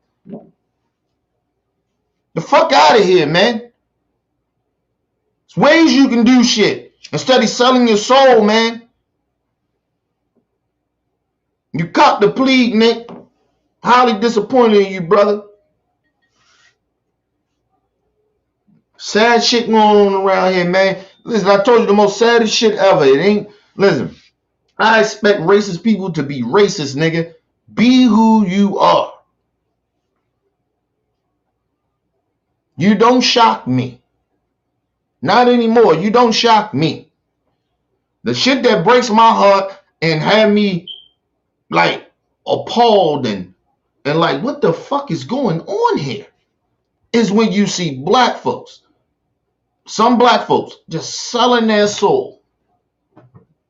The fuck out of here, man. There's ways you can do shit instead of selling your soul, man. You caught the plea, Nick. Highly disappointed in you, brother. Sad shit going on around here, man. Listen, I told you the most saddest shit ever. It ain't, listen. I expect racist people to be racist, nigga. Be who you are. You don't shock me. Not anymore. You don't shock me. The shit that breaks my heart and have me like appalled and like what the fuck is going on here is when you see black folks, some black folks just selling their soul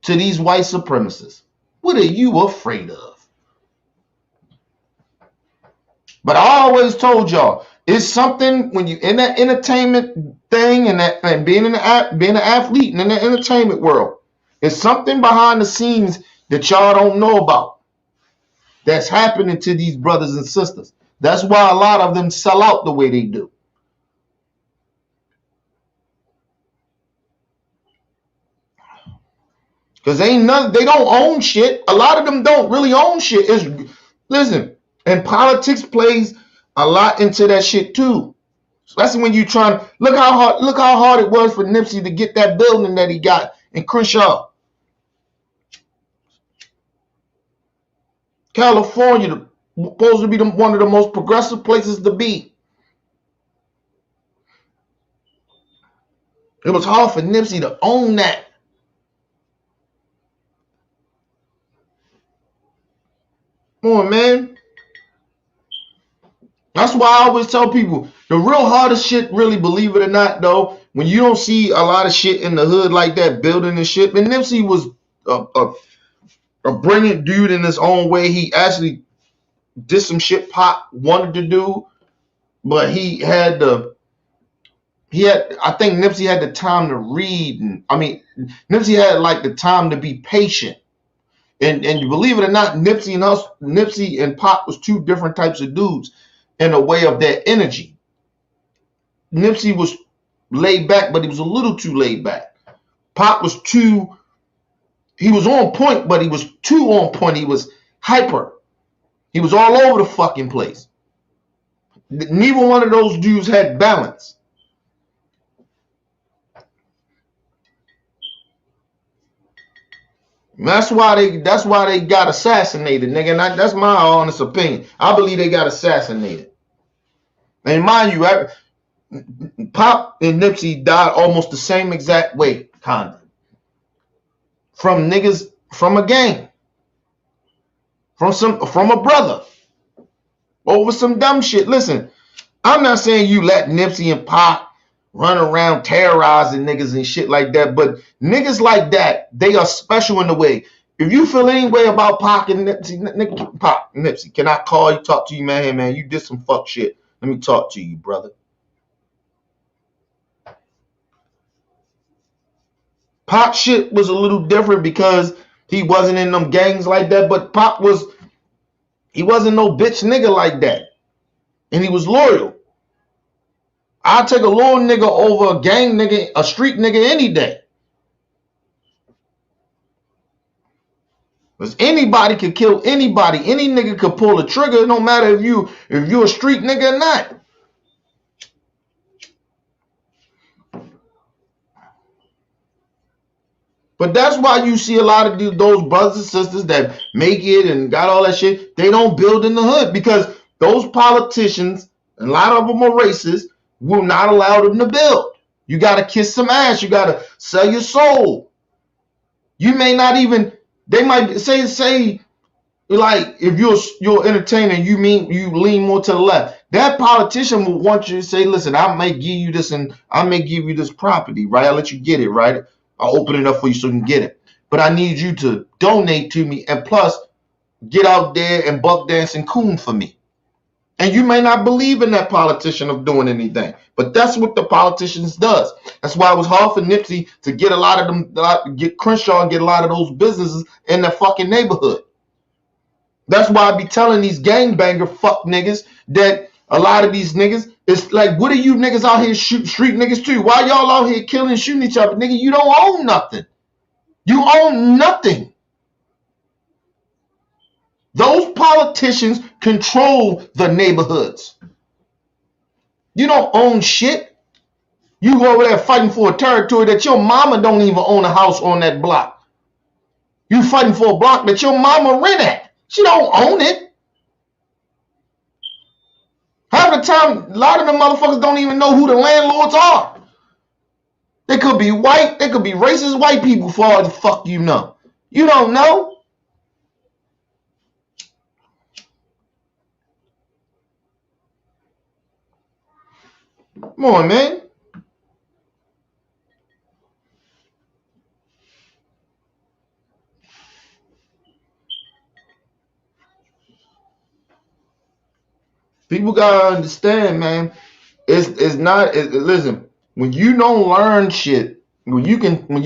to these white supremacists. What are you afraid of? But I always told y'all, it's something when you in that entertainment thing and being an athlete and in the entertainment world, it's something behind the scenes that y'all don't know about that's happening to these brothers and sisters. That's why a lot of them sell out the way they do. Because they don't own shit. A lot of them don't really own shit. Listen, and politics plays a lot into that shit too. Especially when you trying to look how hard it was for Nipsey to get that building that he got in Crenshaw. California, supposed to be one of the most progressive places to be. It was hard for Nipsey to own that. Come on, man. That's why I always tell people, the real hardest shit, really, believe it or not, though, when you don't see a lot of shit in the hood like that, building and shit. And Nipsey was a brilliant dude in his own way. He actually did some shit Pop wanted to do, but I think Nipsey had the time to read, and Nipsey had like the time to be patient. And you believe it or not, Nipsey and Pop was two different types of dudes in a way of their energy. Nipsey was laid back, but he was a little too laid back. Pop was he was on point, but he was too on point. He was hyper. He was all over the fucking place. Neither one of those dudes had balance. That's why they got assassinated, nigga. And that's my honest opinion. I believe they got assassinated. And mind you, Pop and Nipsey died almost the same exact way, kinda. From niggas, from a gang, from a brother, over some dumb shit. Listen, I'm not saying you let Nipsey and Pop run around terrorizing niggas and shit like that, but niggas like that, they are special in the way. If you feel any way about Pop and Nipsey, can I call you, talk to you, man? Hey, man, you did some fuck shit. Let me talk to you, brother. Pop shit was a little different because he wasn't in them gangs like that, but Pop he wasn't no bitch nigga like that. And he was loyal. I'll take a loyal nigga over a gang nigga, a street nigga any day. Because anybody could kill anybody. Any nigga could pull a trigger. It don't matter if you're a street nigga or not. But that's why you see a lot of those brothers and sisters that make it and got all that shit. They don't build in the hood because those politicians, a lot of them are racist, will not allow them to build. You got to kiss some ass. You got to sell your soul. You may not even, they might say like if you're entertainer, you lean more to the left. That politician will want you to say, listen, I may give you this and I may give you this property, right? I'll let you get it, right? I'll open it up for you so you can get it. But I need you to donate to me and plus get out there and buck dance and coon for me. And you may not believe in that politician of doing anything, but that's what the politicians does. That's why it was hard for Nipsey to get a lot of them, get Crenshaw and get a lot of those businesses in their fucking neighborhood. That's why I be telling these gangbanger fuck niggas that a lot of these niggas, it's like, what are you niggas out here shooting street niggas too? Why y'all out here killing and shooting each other? Nigga, you don't own nothing. You own nothing. Those politicians control the neighborhoods. You don't own shit. You go over there fighting for a territory that your mama don't even own a house on that block. You fighting for a block that your mama rent at. She don't own it. Half the time, a lot of them motherfuckers don't even know who the landlords are. They could be white. They could be racist white people for all the fuck you know. You don't know. Come on, man. People gotta understand, man. It's not. Listen, when you don't learn shit, when you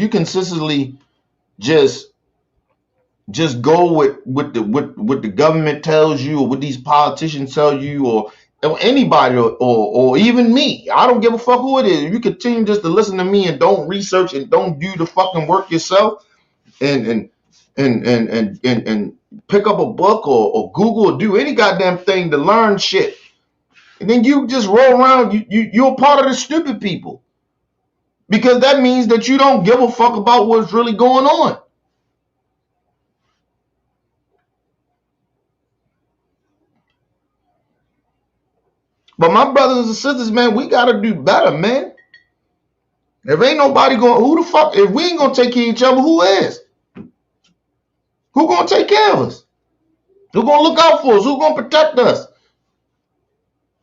consistently just go with what the government tells you or what these politicians tell you or anybody or even me, I don't give a fuck who it is. If you continue just to listen to me and don't research and don't do the fucking work yourself and pick up a book or Google or do any goddamn thing to learn shit, and then you just roll around, you're part of the stupid people, because that means that you don't give a fuck about what's really going on. But my brothers and sisters, man, we gotta do better, man. If ain't nobody going, who the fuck? If we ain't gonna take care of each other, who is? Who gonna take care of us? Who gonna look out for us? Who gonna protect us?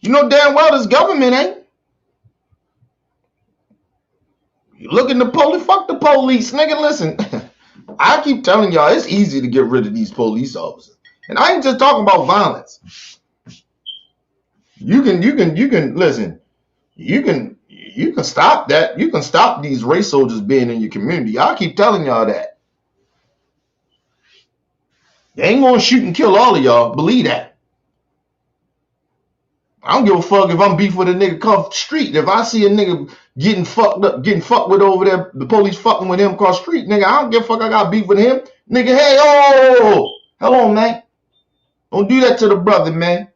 You know damn well this government ain't. You look in the police, fuck the police, nigga. Listen, I keep telling y'all it's easy to get rid of these police officers. And I ain't just talking about violence. You can listen, you can stop that. You can stop these race soldiers being in your community. I keep telling y'all that. They ain't gonna shoot and kill all of y'all. Believe that. I don't give a fuck if I'm beef with a nigga across the street. If I see a nigga getting fucked with over there, the police fucking with him across the street, nigga, I don't give a fuck. I got beef with him. Nigga, hey, oh, hello, man. Don't do that to the brother, man.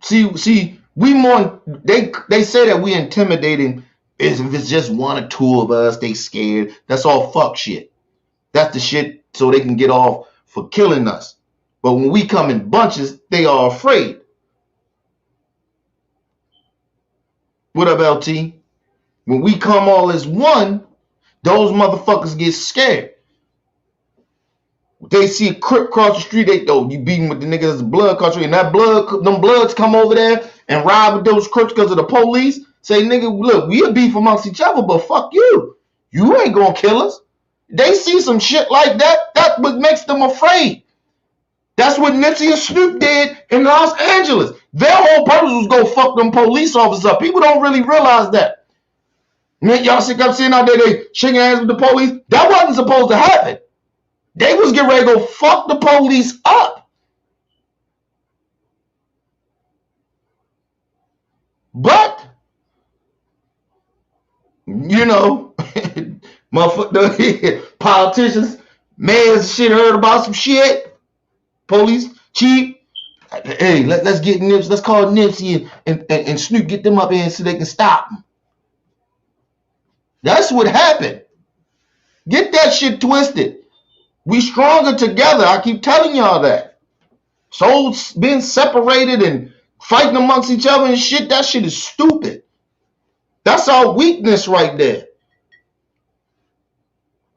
See, we more, they say that we intimidating if it's just one or two of us, they scared. That's all fuck shit. That's the shit so they can get off for killing us. But when we come in bunches, they are afraid. What up, LT? When we come all as one, those motherfuckers get scared. They see a crip cross the street, they go, you beating with the niggas, there's blood cross the street, and that blood, them bloods come over there and ride with those crips because of the police. Say, nigga, look, we'll beef amongst each other, but fuck you. You ain't gonna kill us. They see some shit like that, that's what makes them afraid. That's what Nipsey and Snoop did in Los Angeles. Their whole purpose was go fuck them police officers up. People don't really realize that. Man, y'all sick up sitting out there, they shaking hands with the police. That wasn't supposed to happen. They was getting ready to go fuck the police up. But, you know, motherfucker, politicians, mayors, shit, heard about some shit. Police, cheap. Hey, let's get Nipsey. Let's call Nipsey and Snoop, get them up here so they can stop them. That's what happened. Get that shit twisted. We stronger together. I keep telling y'all that. So being separated and fighting amongst each other and shit, that shit is stupid. That's our weakness right there.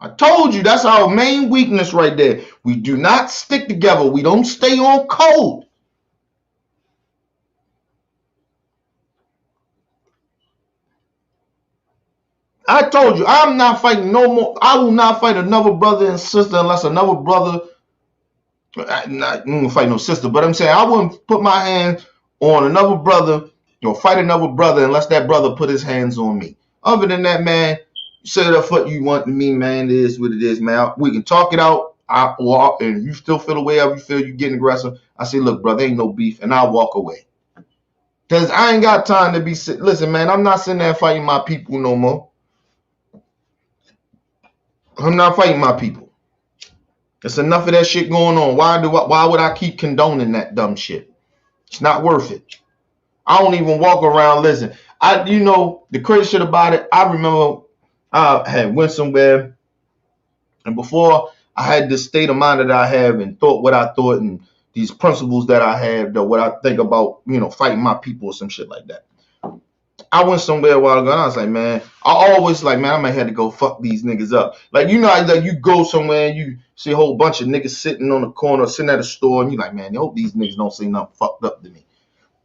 I told you that's our main weakness right there. We do not stick together. We don't stay on code. I told you, I'm not fighting no more. I will not fight another brother and sister unless another brother, I'm not gonna fight no sister, but I'm saying I wouldn't put my hands on another brother or fight another brother unless that brother put his hands on me. Other than that, man, say the fuck you want to me, man. It is what it is, man. We can talk it out. I walk, and you still feel the way you feel, you getting aggressive. I say, look, brother, ain't no beef, and I'll walk away. Because I ain't got time to be listen, man, I'm not sitting there fighting my people no more. I'm not fighting my people. There's enough of that shit going on. Why would I keep condoning that dumb shit? It's not worth it. I don't even walk around. Listen, you know, the crazy shit about it, I remember I had went somewhere, and before I had this state of mind that I have and thought what I thought and these principles that I have, that what I think about, you know, fighting my people or some shit like that. I went somewhere a while ago and I was like, man, I always like, man, I might have to go fuck these niggas up. Like, you know, like you go somewhere and you see a whole bunch of niggas sitting on the corner, sitting at a store, and you like, man, I hope these niggas don't say nothing fucked up to me.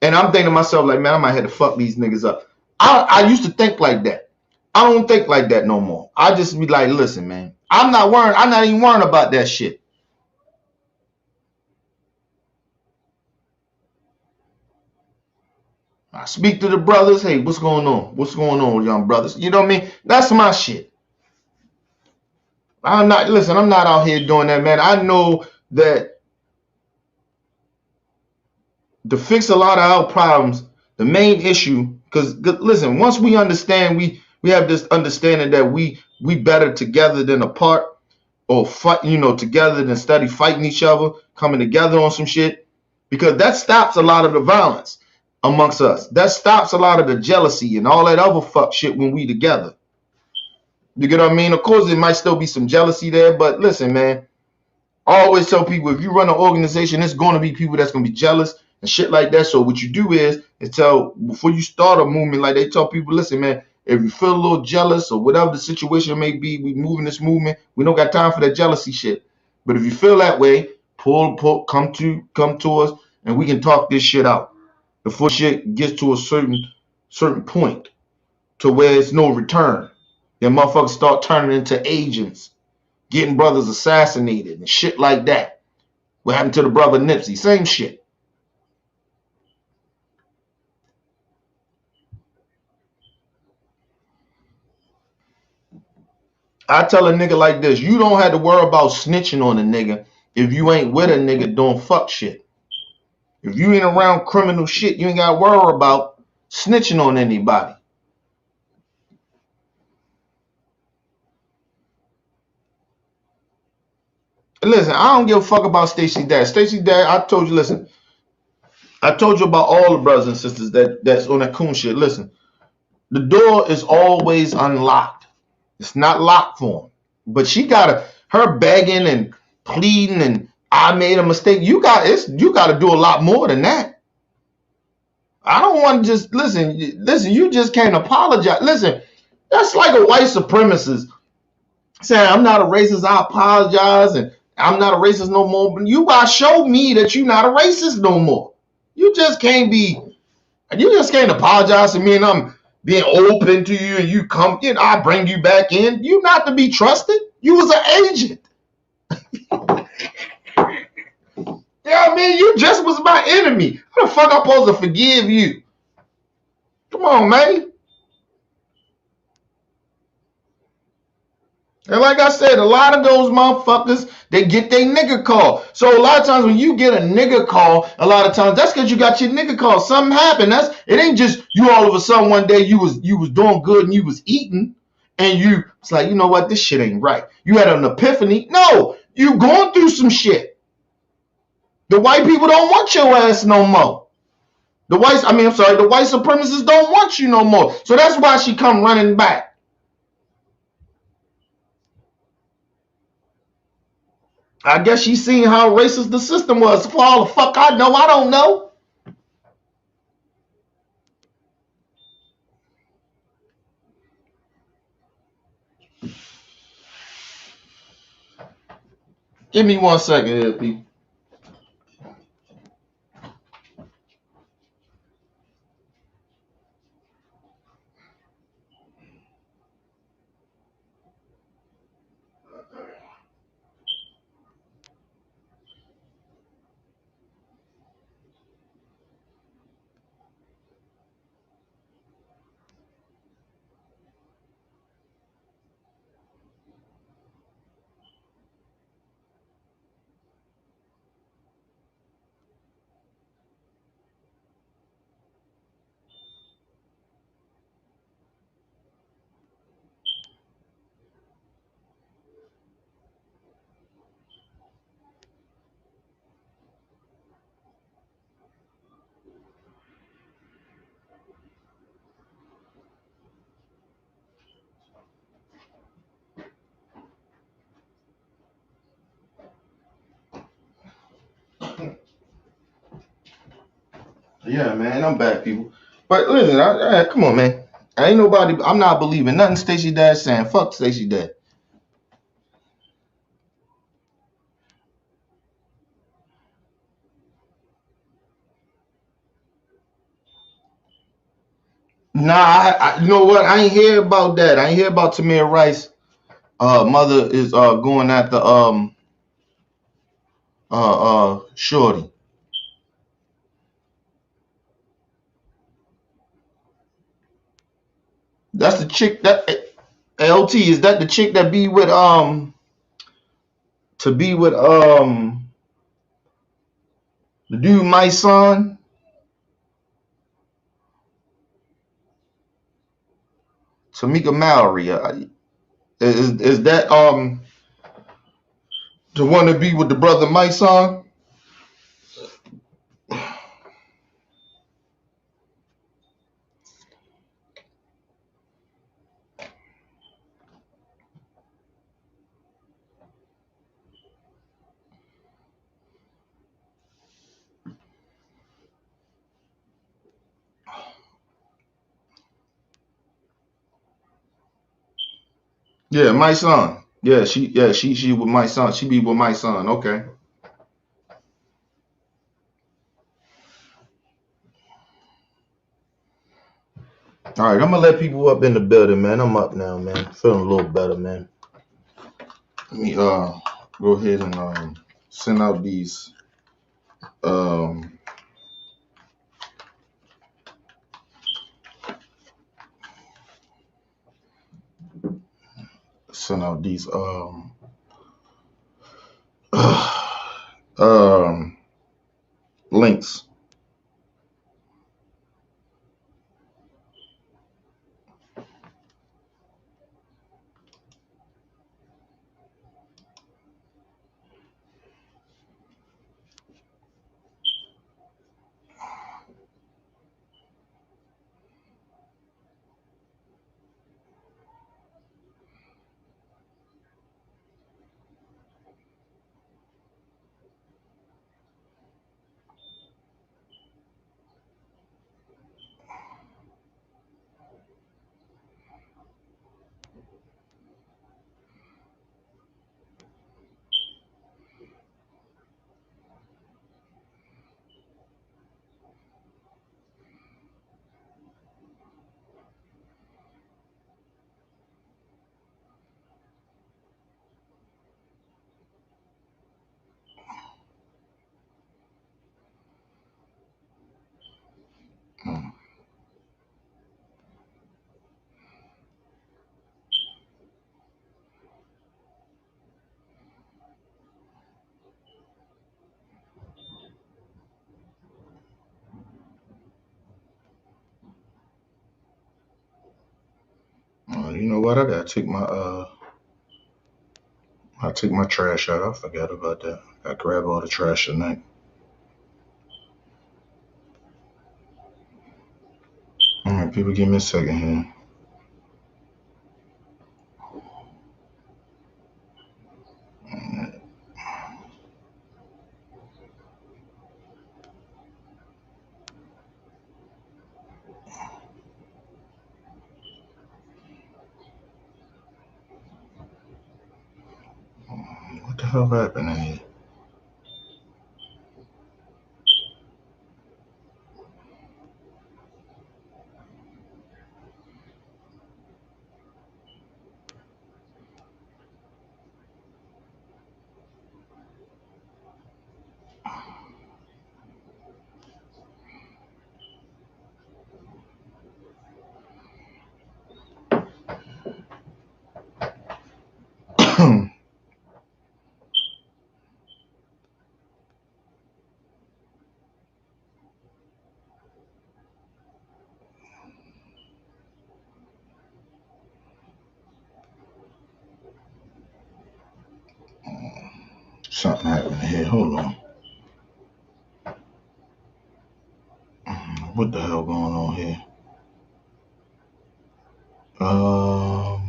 And I'm thinking to myself, like, man, I might have to fuck these niggas up. I used to think like that. I don't think like that no more. I just be like, listen, man, I'm not even worrying about that shit. I speak to the brothers, hey, what's going on? What's going on, young brothers? You know what I mean? That's my shit. I'm not out here doing that, man. I know that to fix a lot of our problems, the main issue, because listen, once we understand, we have this understanding that we better together than apart, or fight, you know, together than study fighting each other, coming together on some shit, because that stops a lot of the violence amongst us. That stops a lot of the jealousy and all that other fuck shit when we together. You get what I mean? Of course, there might still be some jealousy there, but listen, man, I always tell people, if you run an organization, there's going to be people that's going to be jealous and shit like that. So what you do is before you start a movement, like they tell people, listen, man, if you feel a little jealous or whatever the situation may be, we moving this movement, we don't got time for that jealousy shit. But if you feel that way, come to us, and we can talk this shit out before shit gets to a certain point to where it's no return. Then motherfuckers start turning into agents, getting brothers assassinated and shit like that. What happened to the brother Nipsey? Same shit. I tell a nigga like this, you don't have to worry about snitching on a nigga if you ain't with a nigga doing fuck shit. If you ain't around criminal shit, you ain't got to worry about snitching on anybody. Listen, I don't give a fuck about Stacey Dash. Stacey Dash, I told you, listen, I told you about all the brothers and sisters that's on that coon shit. Listen, the door is always unlocked. It's not locked for them. But her begging and pleading and I made a mistake. You got to do a lot more than that. I don't want to just listen. You just can't apologize. Listen, that's like a white supremacist saying I'm not a racist. I apologize and I'm not a racist no more. But you gotta show me that you're not a racist no more. You just can't apologize to me and I'm being open to you and you come in. I bring you back in. You not to be trusted. You was an agent. Yeah, I mean, you just was my enemy. How the fuck I'm supposed to forgive you? Come on, man. And like I said, a lot of those motherfuckers, they get their nigga call. So a lot of times when you get a nigga call, a lot of times that's because you got your nigga call. Something happened. It ain't just you all of a sudden one day you was doing good and you was eating and it's like, you know what, this shit ain't right. You had an epiphany. No, you going through some shit. The white people don't want your ass no more. The white supremacists don't want you no more. So that's why she come running back. I guess she seen how racist the system was. For all the fuck I know, I don't know. Give me 1 second here, people. Yeah, man, I'm back, people. But listen, come on, man. I'm not believing nothing Stacey Dash saying. Fuck Stacey Dash. Nah, you know what? I ain't hear about that. I ain't hear about Tamir Rice. Mother is going at the Shorty. That's the chick that LT, is that the chick that be with the dude my son? Tamika Mallory. Is that the one to be with the brother my son? Yeah, my son. Yeah, she with my son. She be with my son. Okay. All right, I'm gonna let people up in the building, man. I'm up now, man. Feeling a little better, man. Let me go ahead and send out these um send out these um links. You know what? I take my trash out. I forgot about that. I grab all the trash tonight. All right, people, give me a second here. What the hell happened in here? Something happened here. Hold on. What the hell going on here? Um, all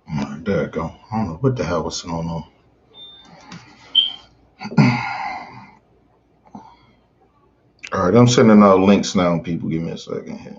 right, there it go. I don't know what the hell was going on. All right, I'm sending out links now. People, give me a second here.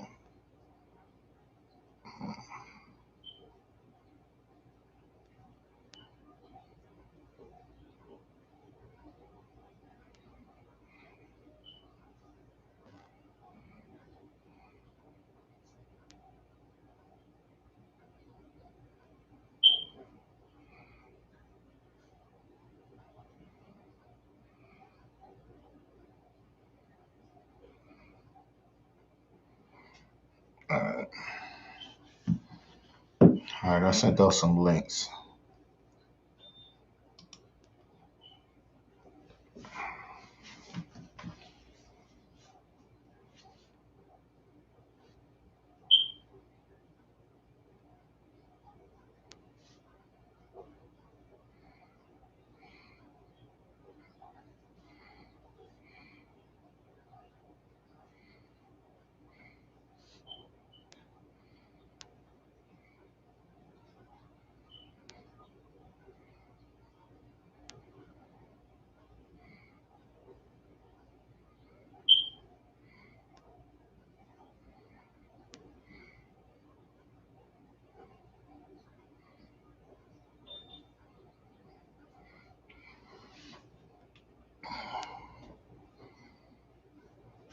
All right, I sent out some links.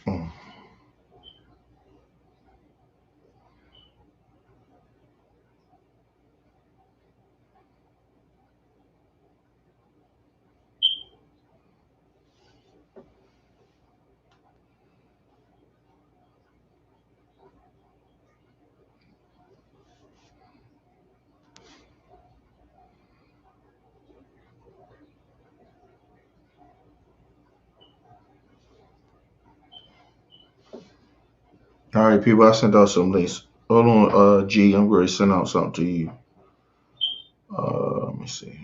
Mm. All right, people, I sent out some links. Hold on, G, I'm going to send out something to you. Let me see.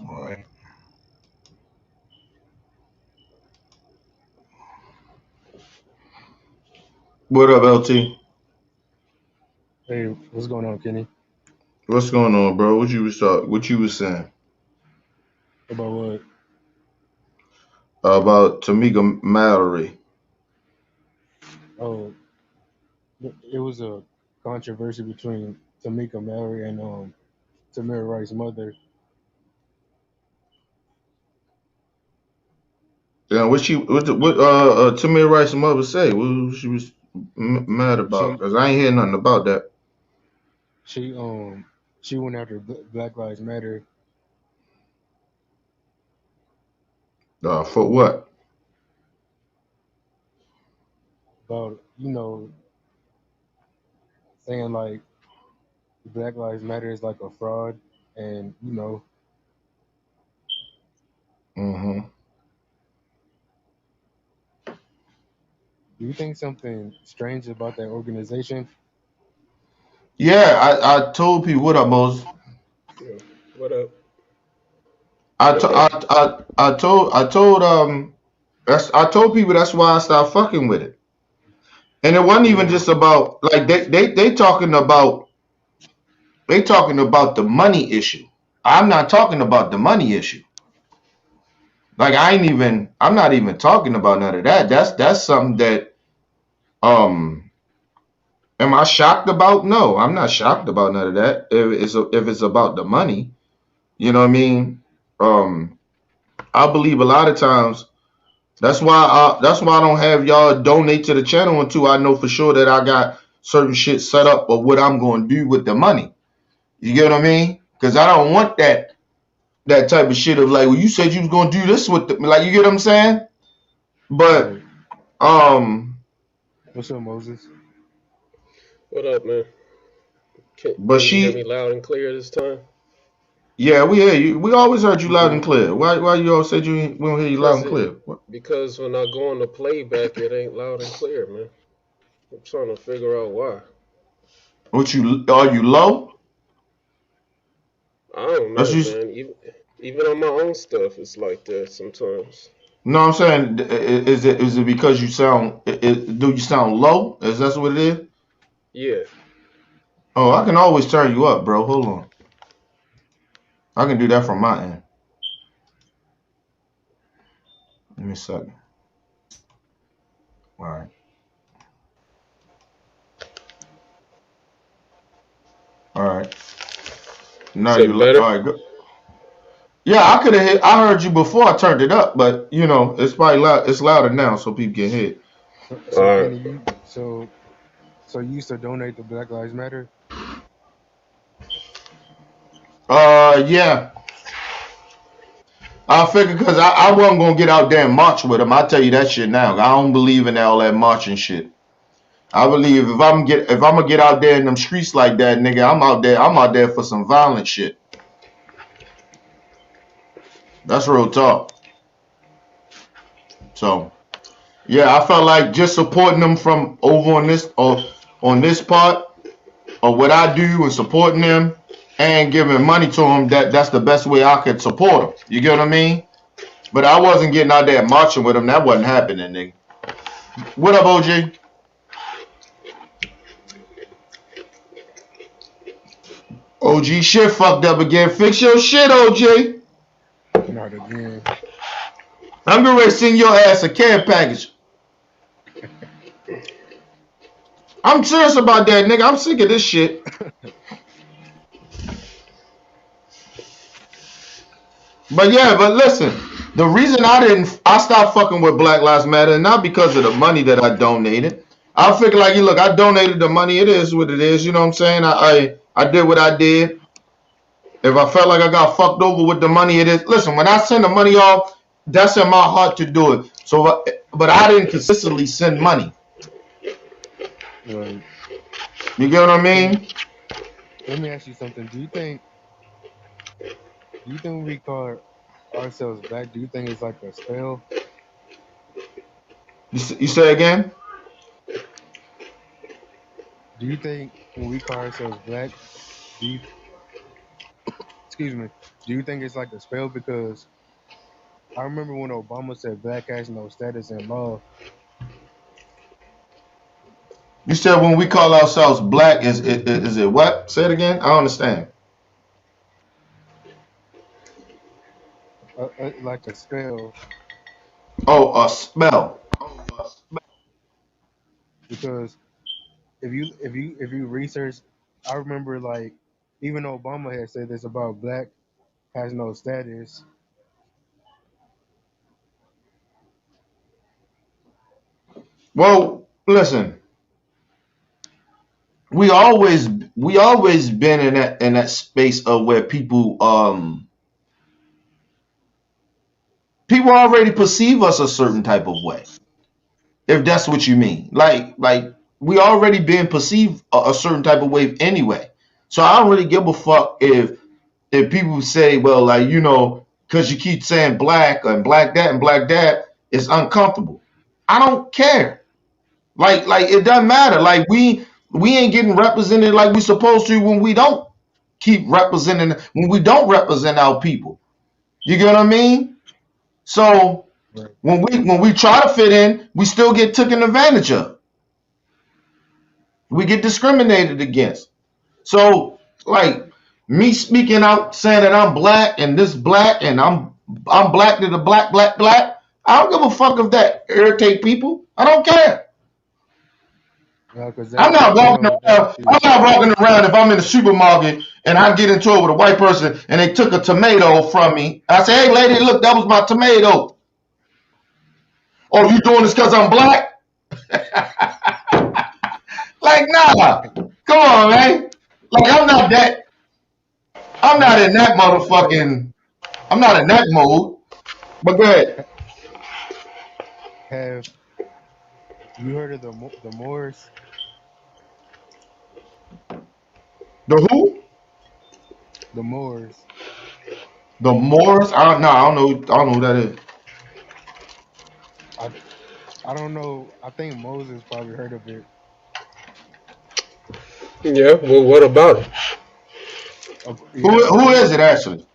All right. What up, LT? Hey, what's going on, Kenny? What's going on, bro? What you was saying About what? about Tamika Mallory? Oh, it was a controversy between Tamika Mallory and Tamir Rice's mother. Yeah, Tamir Rice's mother say? What she was mad about? She Cause I ain't hear nothing about that. she she went after Black Lives Matter For what? about saying like Black Lives Matter is like a fraud, and Hmm. do you think something strange about that organization? Yeah, I told people what up, Moses. Yeah. What up? I told I told people that's why I stopped fucking with it. And it wasn't even Yeah. just about like they talking about the money issue. I'm not talking about the money issue. Like I'm not even talking about none of that. That's something that um am I shocked about? No, I'm not shocked about none of that. If it's about the money, you know what I mean? I believe a lot of times That's why I don't have y'all donate to the channel until I know for sure that I got certain shit set up of what I'm going to do with the money. You get what I mean? Because I don't want that type of shit of like, well, you said you was going to do this with the, like, you get what I'm saying? But Right. um, What's up, Moses? What up, man? but Can you hear me she, loud and clear this time? yeah, we hear you. We always heard you You loud and good? clear. Why you all said we don't hear you loud Because and it clear? What, because when I go on the playback, it ain't loud and clear, man. I'm trying to figure out why. what you are you low? I don't That's know, you. man. Even on my own stuff, it's like that sometimes. No, I'm saying, is it because you sound? Do you sound low? Is that what it is? Yeah. Oh, I can always turn you up, bro. Hold on. I can do that from my end. Give me a second. All right. All right. Now Is that better? all right. Good. Yeah, I could have hit. I heard you before I turned it up, but it's probably loud. It's louder now, so people can hear it. All So right. Kenny, you used to donate to Black Lives Matter? Yeah. I figured because I wasn't gonna get out there and march with them. I tell you that shit now. I don't believe in all that marching shit. I believe if I'm gonna get out there in them streets like that, nigga, I'm out there. I'm out there for some violent shit. That's real talk. So yeah, I felt like just supporting them from over on this or on this part of what I do and supporting them and giving money to them. That's the best way I could support them. You get what I mean? But I wasn't getting out there marching with them. That wasn't happening, nigga. What up, OG? OG shit fucked up again. Fix your shit, OG. Not again. I'm getting ready to send your ass a care package. I'm serious about that, nigga. I'm sick of this shit. But yeah, but listen, the reason I stopped fucking with Black Lives Matter, not because of the money that I donated. I figure like, look, I donated the money. It is what it is. You know what I'm saying? I did what I did. If I felt like I got fucked over with the money, it is. Listen, when I send the money off, that's in my heart to do it. So, but I didn't consistently send money. Right. You get what I mean? Kenny, let me ask you something. Do you think when we call ourselves black, do you think it's like a spell? You say again? Do you think when we call ourselves black, do you excuse me, do you think it's like a spell? Because I remember when Obama said black has no status in law. You said when we call ourselves black, is it what? Say it again. I don't understand. Like a spell, Oh, a spell. because if you research, I remember like even Obama had said this about black has no status. Well, listen. We always been in that space of where people already perceive us a certain type of way. If that's what you mean. Like we already been perceived a certain type of way anyway. So I don't really give a fuck if people say, well, like, because you keep saying black and black that and black that, it's uncomfortable. I don't care. Like it doesn't matter. Like we ain't getting represented like we supposed to when we don't when we don't represent our people. You get what I mean? So Right. when we try to fit in, we still get taken advantage of. We get discriminated against. So like me speaking out saying that I'm black and this black and I'm black to the black. I don't give a fuck if that irritate people. I don't care. Because I'm that not you walking know around. I'm not walking around if I'm in the supermarket and I get into it with a white person and they took a tomato from me. I say, hey lady, look, that was my tomato. Oh, you doing this because I'm black? Like, nah. Come on, man. Like, I'm not in that Hey, motherfucking, I'm not in that mode. But go ahead. have you heard of the Moors? The who? The Moors. The Moors? I don't know. I don't know who that is. I I don't know. I think Moses probably heard of it. Yeah. Well, what about him? Yeah, Who is it actually?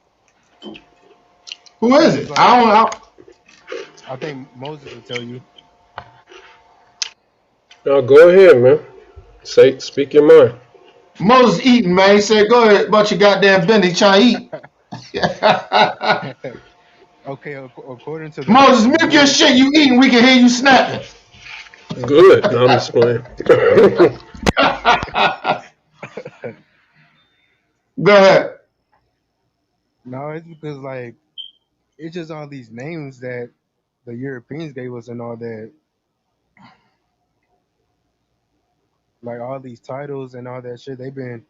Who is he's it? like I I think Moses would tell you. Now go ahead, man. Speak your mind. Moses eating, man. He said, go ahead, but you goddamn Benny trying to eat. Okay, according to Moses, the mute your Moors, shit. You eating. We can hear you snapping. Good. No, I'm just playing. Go ahead. no, it's because like it's just all these names that the Europeans gave us and all that, like all these titles and all that shit. They've been,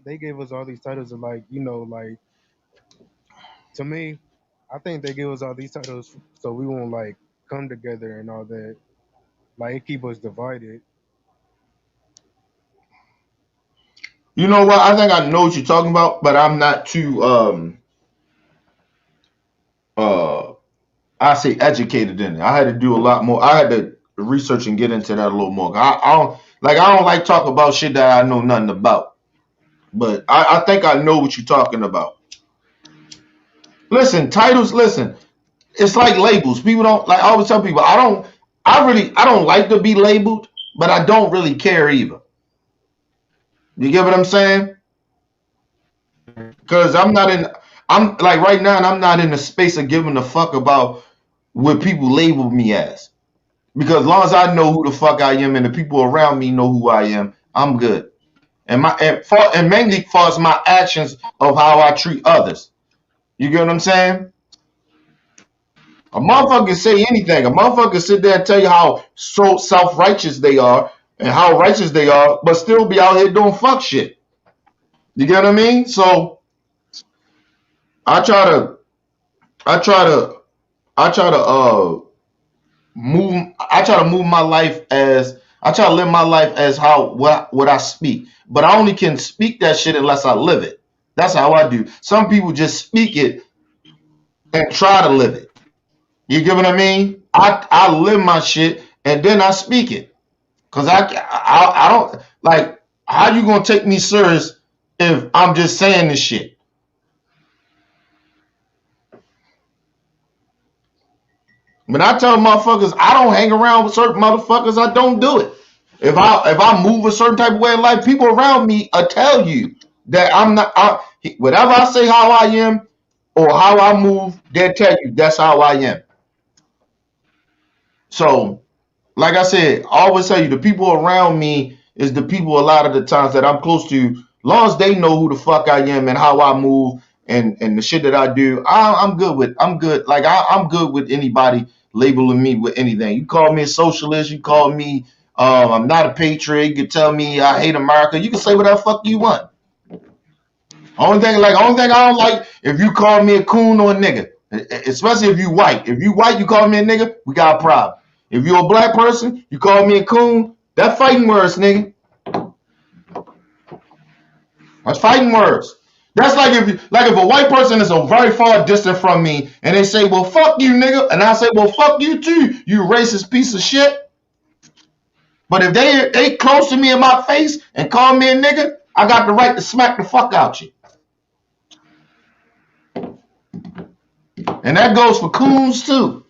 they gave us all these titles of like, like to me, I think they give us all these titles so we won't like come together and all that. Like it keep us divided. You know what? I think I know what you're talking about, but I'm not too uh I say educated in it. I had to do a lot more. I had to research and get into that a little more. I don't like talk about shit that I know nothing about. But I think I know what you're talking about. Listen, titles, listen, it's like labels. People don't like I always tell people I don't like to be labeled, but I don't really care either. You get what I'm saying? Because I'm like right now, and I'm not in the space of giving a fuck about what people label me as. Because as long as I know who the fuck I am and the people around me know who I am, I'm good. And mainly far as my actions of how I treat others. You get what I'm saying? A Right. motherfucker can say anything. A motherfucker can sit there and tell you how so self righteous they are and how righteous they are, but still be out here doing fuck shit. You get what I mean? So I try to, I try to, I try to move. I try to move my life as I try to live my life as how what I speak. But I only can speak that shit unless I live it. That's how I do. Some people just speak it and try to live it. You get what I mean? I live my shit and then I speak it. Cause I don't like how you gonna take me serious if I'm just saying this shit. When I tell motherfuckers I don't hang around with certain motherfuckers, I don't do it. If I move a certain type of way in life, people around me tell you that I'm not. Whatever I say how I am or how I move, they'll tell you that's how I am. So, like I said, I always tell you the people around me is the people a lot of the times that I'm close to. Long as they know who the fuck I am and how I move and the shit that I do, I'm good with. I'm good. Like I'm good with anybody labeling me with anything. You call me a socialist. You call me. I'm not a patriot. You can tell me I hate America. You can say whatever fuck you want. Only thing I don't like if you call me a coon or a nigga, especially if you white. If you white, you call me a nigga, we got a problem. If you're a black person, you call me a coon, that fighting words, nigga. That's fighting words. That's like if a white person is a very far distant from me and they say, well, fuck you, nigga, and I say, well, fuck you too, you racist piece of shit. But if they close to me in my face and call me a nigga, I got the right to smack the fuck out you. And that goes for coons too.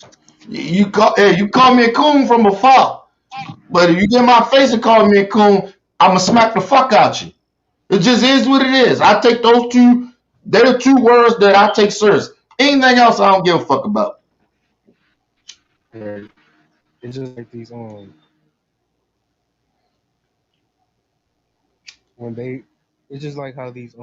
You call me a coon from afar, but if you get in my face and call me a coon, I'ma smack the fuck out you. It just is what it is. I take those two. They're the two words that I take serious. Anything else, I don't give a fuck about. Right. It's just like these when they it's just like how these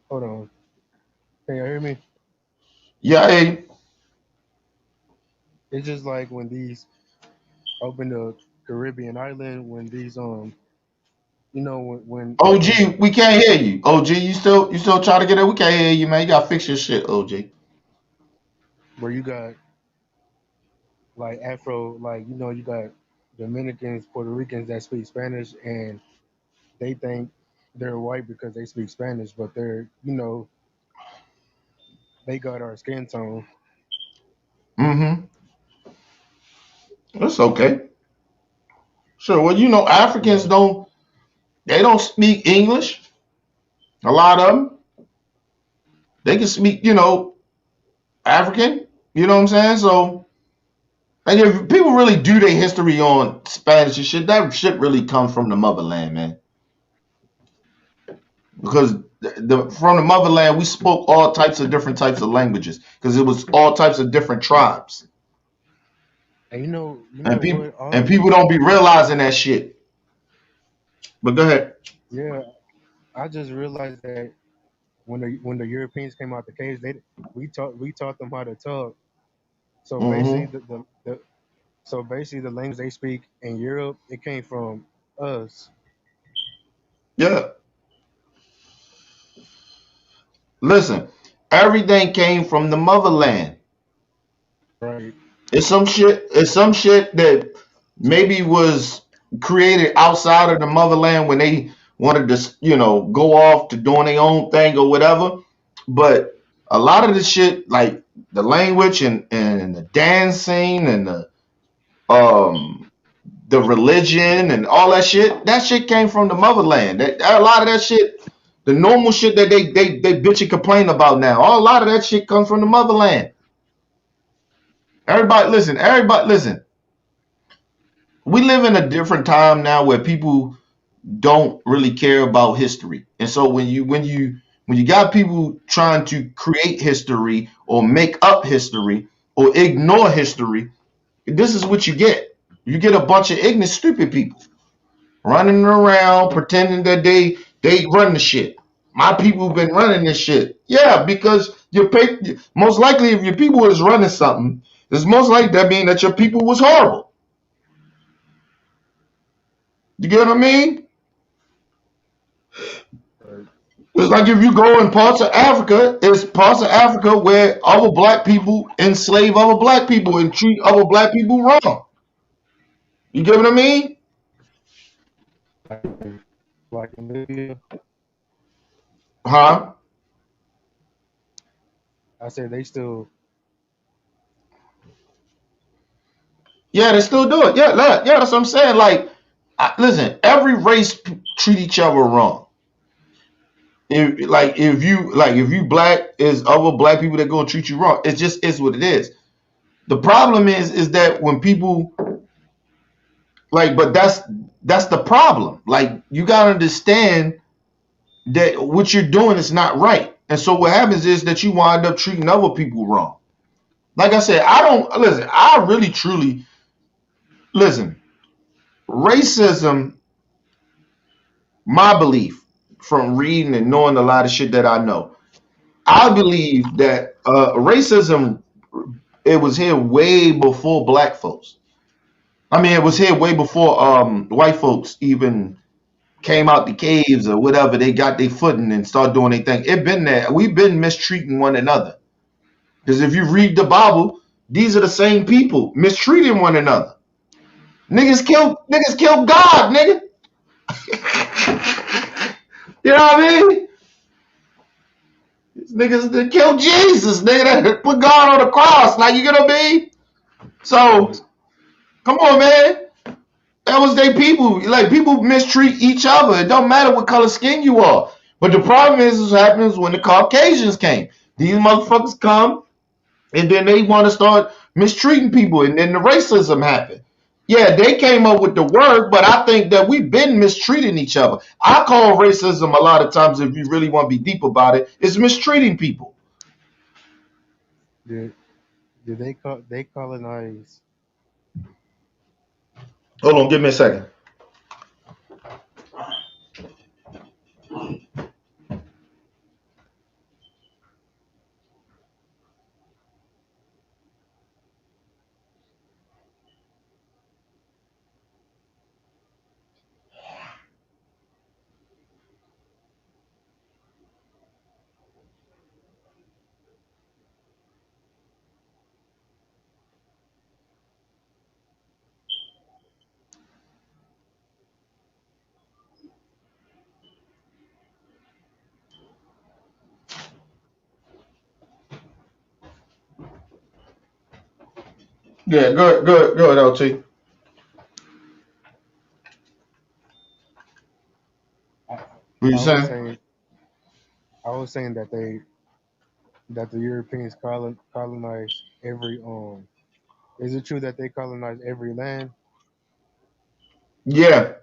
hold on. Can you hear me? Yeah, hey, It's just like when these open the Caribbean island, when these when OG, we can't hear you. OG, you still trying to get it? We can't hear you, man. You gotta fix your shit, OG. where you got like Afro, like you got Dominicans, Puerto Ricans that speak Spanish, and they think they're white because they speak Spanish, but they're they got our skin tone. Mm-hmm. That's okay. Sure. Well, Africans Yeah, don't speak English. A lot of them, they can speak, African. You know what I'm saying? So, and if people really do their history on Spanish and shit, that shit really comes from the motherland, man. Because from the motherland, we spoke all types of different types of languages because it was all types of different tribes, and you and know people what? All and these, people don't be realizing that shit. But go ahead. yeah, I just realized that when the Europeans came out the caves, we taught them how to talk. So basically, Mm-hmm. the language they speak in Europe, it came from us. Yeah. Listen, everything came from the motherland. Right. It's some shit that maybe was created outside of the motherland when they wanted to, go off to doing their own thing or whatever. But a lot of the shit, like the language and the dancing and the religion and all that shit came from the motherland. A lot of that shit, the normal shit that they bitch and complain about now, a lot of that shit comes from the motherland. Everybody listen. We live in a different time now where people don't really care about history. And so when you got people trying to create history or make up history or ignore history, this is what you get. You get a bunch of ignorant, stupid people running around pretending that they run the shit. My people have been running this shit. Yeah, because most likely if your people was running something, it's most likely that mean that your people was horrible. You get what I mean? Right. It's like if you go in parts of Africa, it's parts of Africa where other black people enslave other black people and treat other black people wrong. You get what I mean? Like in Libya, Huh? I said they still. Yeah, they still do it. Yeah, that's what I'm saying. Like, listen, every race treat each other wrong. If you black, is other black people that go and treat you wrong. It's just is what it is. The problem is that when people but that's the problem. Like you gotta understand that what you're doing is not right. And so what happens is that you wind up treating other people wrong. Like I said, I don't listen. I really truly listen. Racism, my belief from reading and knowing a lot of shit that I know, I believe that racism it was here way before black folks. I mean, it was here way before white folks even came out the caves or whatever. They got their footing and start doing their thing. It been there. We've been mistreating one another. Because if you read the Bible, these are the same people mistreating one another. Niggas killed God, nigga. You know what I mean? These niggas that killed Jesus, nigga, that put God on the cross. Like you get what I mean? So Right. come on, man. That was their people. Like people mistreat each other. It don't matter what color skin you are. But the problem is what happens when the Caucasians came. These motherfuckers come and then they want to start mistreating people, and then the racism happened. Yeah, they came up with the word, but I think that we've been mistreating each other. I call racism a lot of times, if you really want to be deep about it, it's mistreating people. Did did they colonize? Hold on, give me a second. Yeah, go ahead, LT. I, What you I was saying? saying, I was saying that the Europeans colonized every Is it true that they colonized every land? Yeah,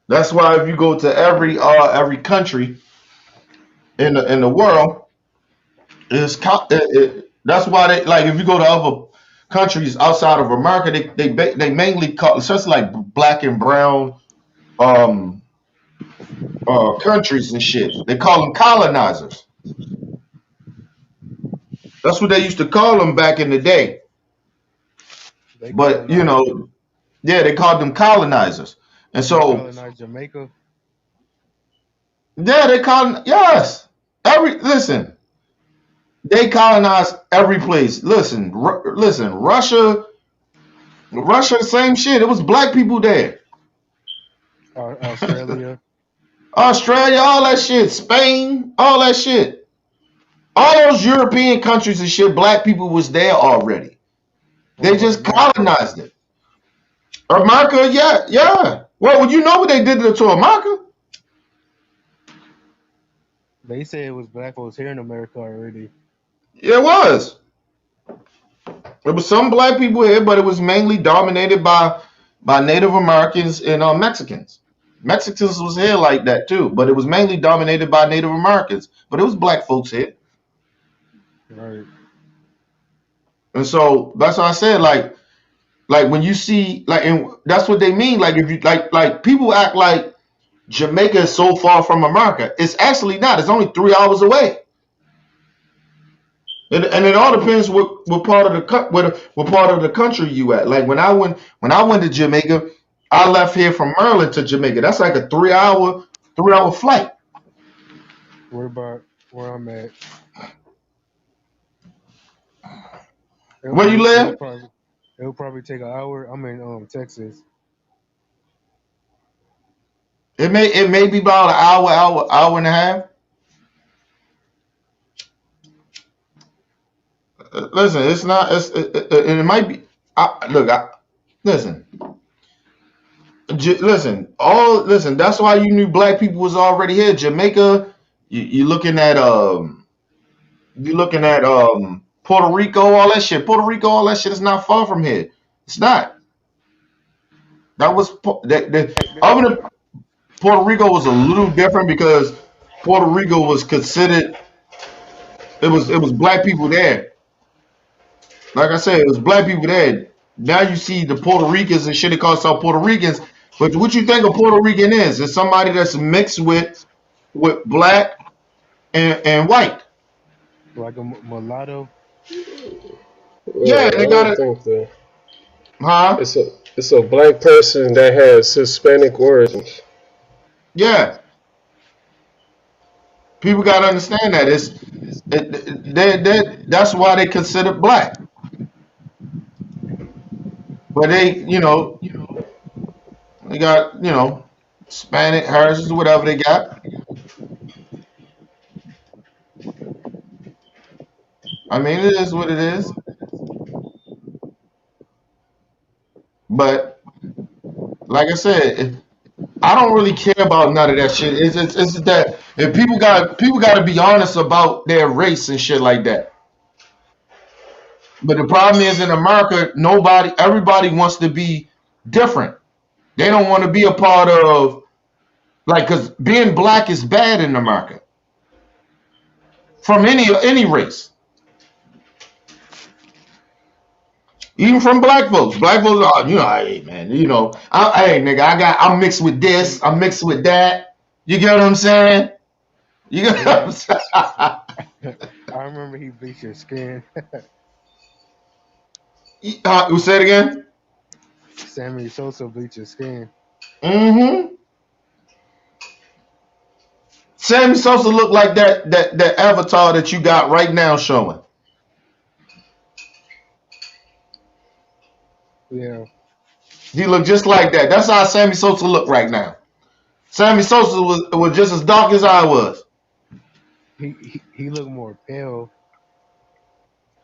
that's why if you go to every country in the world, that's why they like if you go to other countries outside of America, they mainly call especially like black and brown um countries and shit. They call them colonizers. That's what they used to call them back in the day. They But colonized. yeah, they called them colonizers. And They so colonized Jamaica. yeah, they call them, yes. Listen, they colonized every place. Listen, Russia, same shit. It was black people there. Australia. Australia, all that shit. Spain, all that shit. All those European countries and shit, black people was there already. What They about just America? colonized it. America, yeah, yeah. Well, you know what they did to America? They say it was black folks here in America already. It was. There was some black people here, but it was mainly dominated by Native Americans and Mexicans. Mexicans was here like that too, but it was mainly dominated by Native Americans. But it was black folks here, Right. and so that's why I said like when you see like, and that's what they mean. Like if you like people act like Jamaica is so far from America. It's actually not. It's only 3 hours away. And it all depends what part of what part of the country you at. Like when I went to Jamaica, I left here from Maryland to Jamaica. That's like a 3 hour flight. What about where I'm at? Where you It'll live? probably take an hour. I'm in Texas. It may be about an hour and a half. Listen, it's not. And it might be. Look, listen, listen. That's why you knew black people was already here. Jamaica. You looking at You looking at Puerto Rico, all that shit. Puerto Rico, all that shit is not far from here. It's not. That was other than Puerto Rico was a little different because Puerto Rico was considered. It was black people there. Like I said, it was black people there. Now you see the Puerto Ricans and shit. They call themselves Puerto Ricans. But what you think a Puerto Rican is? It's somebody that's mixed with black and white. Like a mulatto. Yeah, Well, I they got don't it. think that. Huh? It's a black person that has Hispanic origins. Yeah. People got to understand that that's why they consider black. But they got Hispanic heritage, whatever they got. I mean, it is what it is. But like I said, I don't really care about none of that shit. It's that if people got to be honest about their race and shit like that. But the problem is in America, everybody wants to be different. They don't want to be a part of like because being black is bad in America from any race, even from black folks. Black folks, are, hey man, hey nigga, I'm mixed with this, I'm mixed with that. You get what I'm saying? You get what I'm Yeah. saying? I remember he bleached his skin. Say it again. Sammy Sosa bleached his skin. Mm-hmm. Sammy Sosa looked like that avatar that you got right now showing. Yeah. He looked just like that. That's how Sammy Sosa looked right now. Sammy Sosa was just as dark as I was. He looked more pale.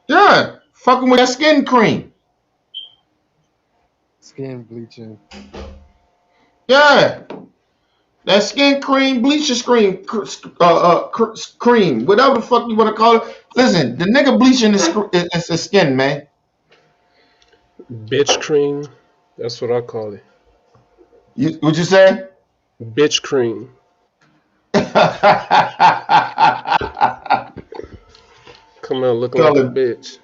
Yeah, Fucking with that skin cream. Skin bleaching. Yeah. That skin cream, bleaching cream, cream, whatever the fuck you want to call it. Listen, the nigga bleaching his skin, man. Bitch cream. That's what I call it. What you say? Bitch cream. Come out looking like a bitch.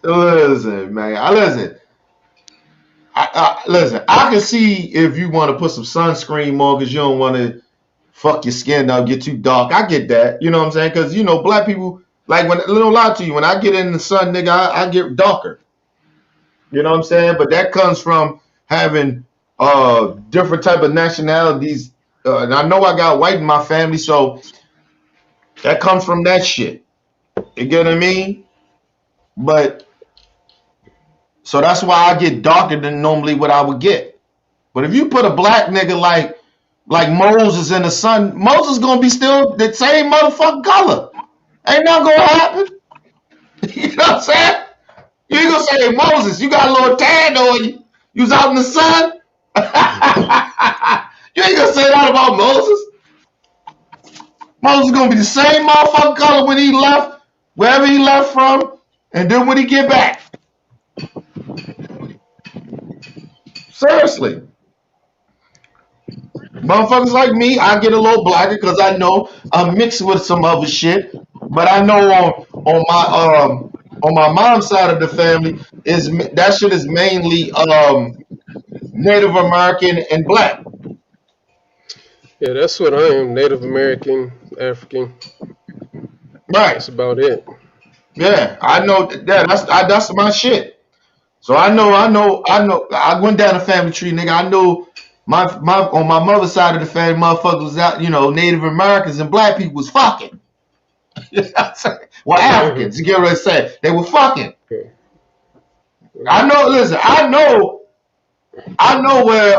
Listen, man. Listen. Listen, I can see if you want to put some sunscreen on because you don't want to fuck your skin up, get too dark. I get that. You know what I'm saying? Because, you know, black people, like, when, little lie to you, when I get in the sun, nigga, I get darker. You know what I'm saying? But that comes from having different type of nationalities. And I know I got white in my family, so that comes from that shit. You get what I mean? But so that's why I get darker than normally what I would get. But if you put a black nigga like Moses in the sun, Moses gonna be still the same motherfucking color. Ain't nothing gonna happen. You know what I'm saying? You ain't gonna say, hey, Moses, you got a little tan on you. You was out in the sun. You ain't gonna say that about Moses. Moses gonna be the same motherfucking color when he left, wherever he left from, and then when he get back. Seriously. Motherfuckers like me, I get a little blacker because I know I'm mixed with some other shit. But I know on my mom's side of the family that shit is mainly Native American and black. Yeah, that's what I am. Native American, African. Right. That's about it. Yeah, I know that. That's my shit. So I know. I went down the family tree, nigga. I know my on my mother's side of the family, motherfuckers was out. You know, Native Americans and black people was fucking. Well, Africans. You get what I said? They were fucking. I know. Listen, I know where.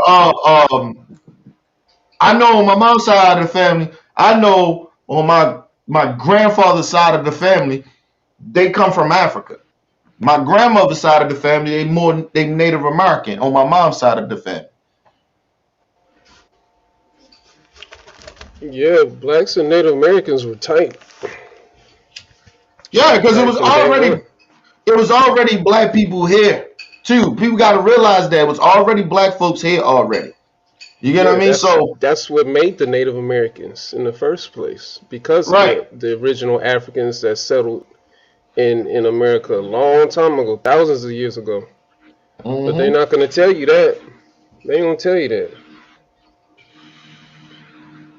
I know on my mom's side of the family. I know on my grandfather's side of the family, they come from Africa. My grandmother's side of the family, they Native American on my mom's side of the family. Yeah, blacks and Native Americans were tight. Yeah, because it was already black people here too. People got to realize that it was already black folks here already. You get what I mean? So that's what made the Native Americans in the first place, because the original Africans that settled in America a long time ago, thousands of years ago. Mm-hmm. But they're not going to tell you that. They ain't going to tell you that.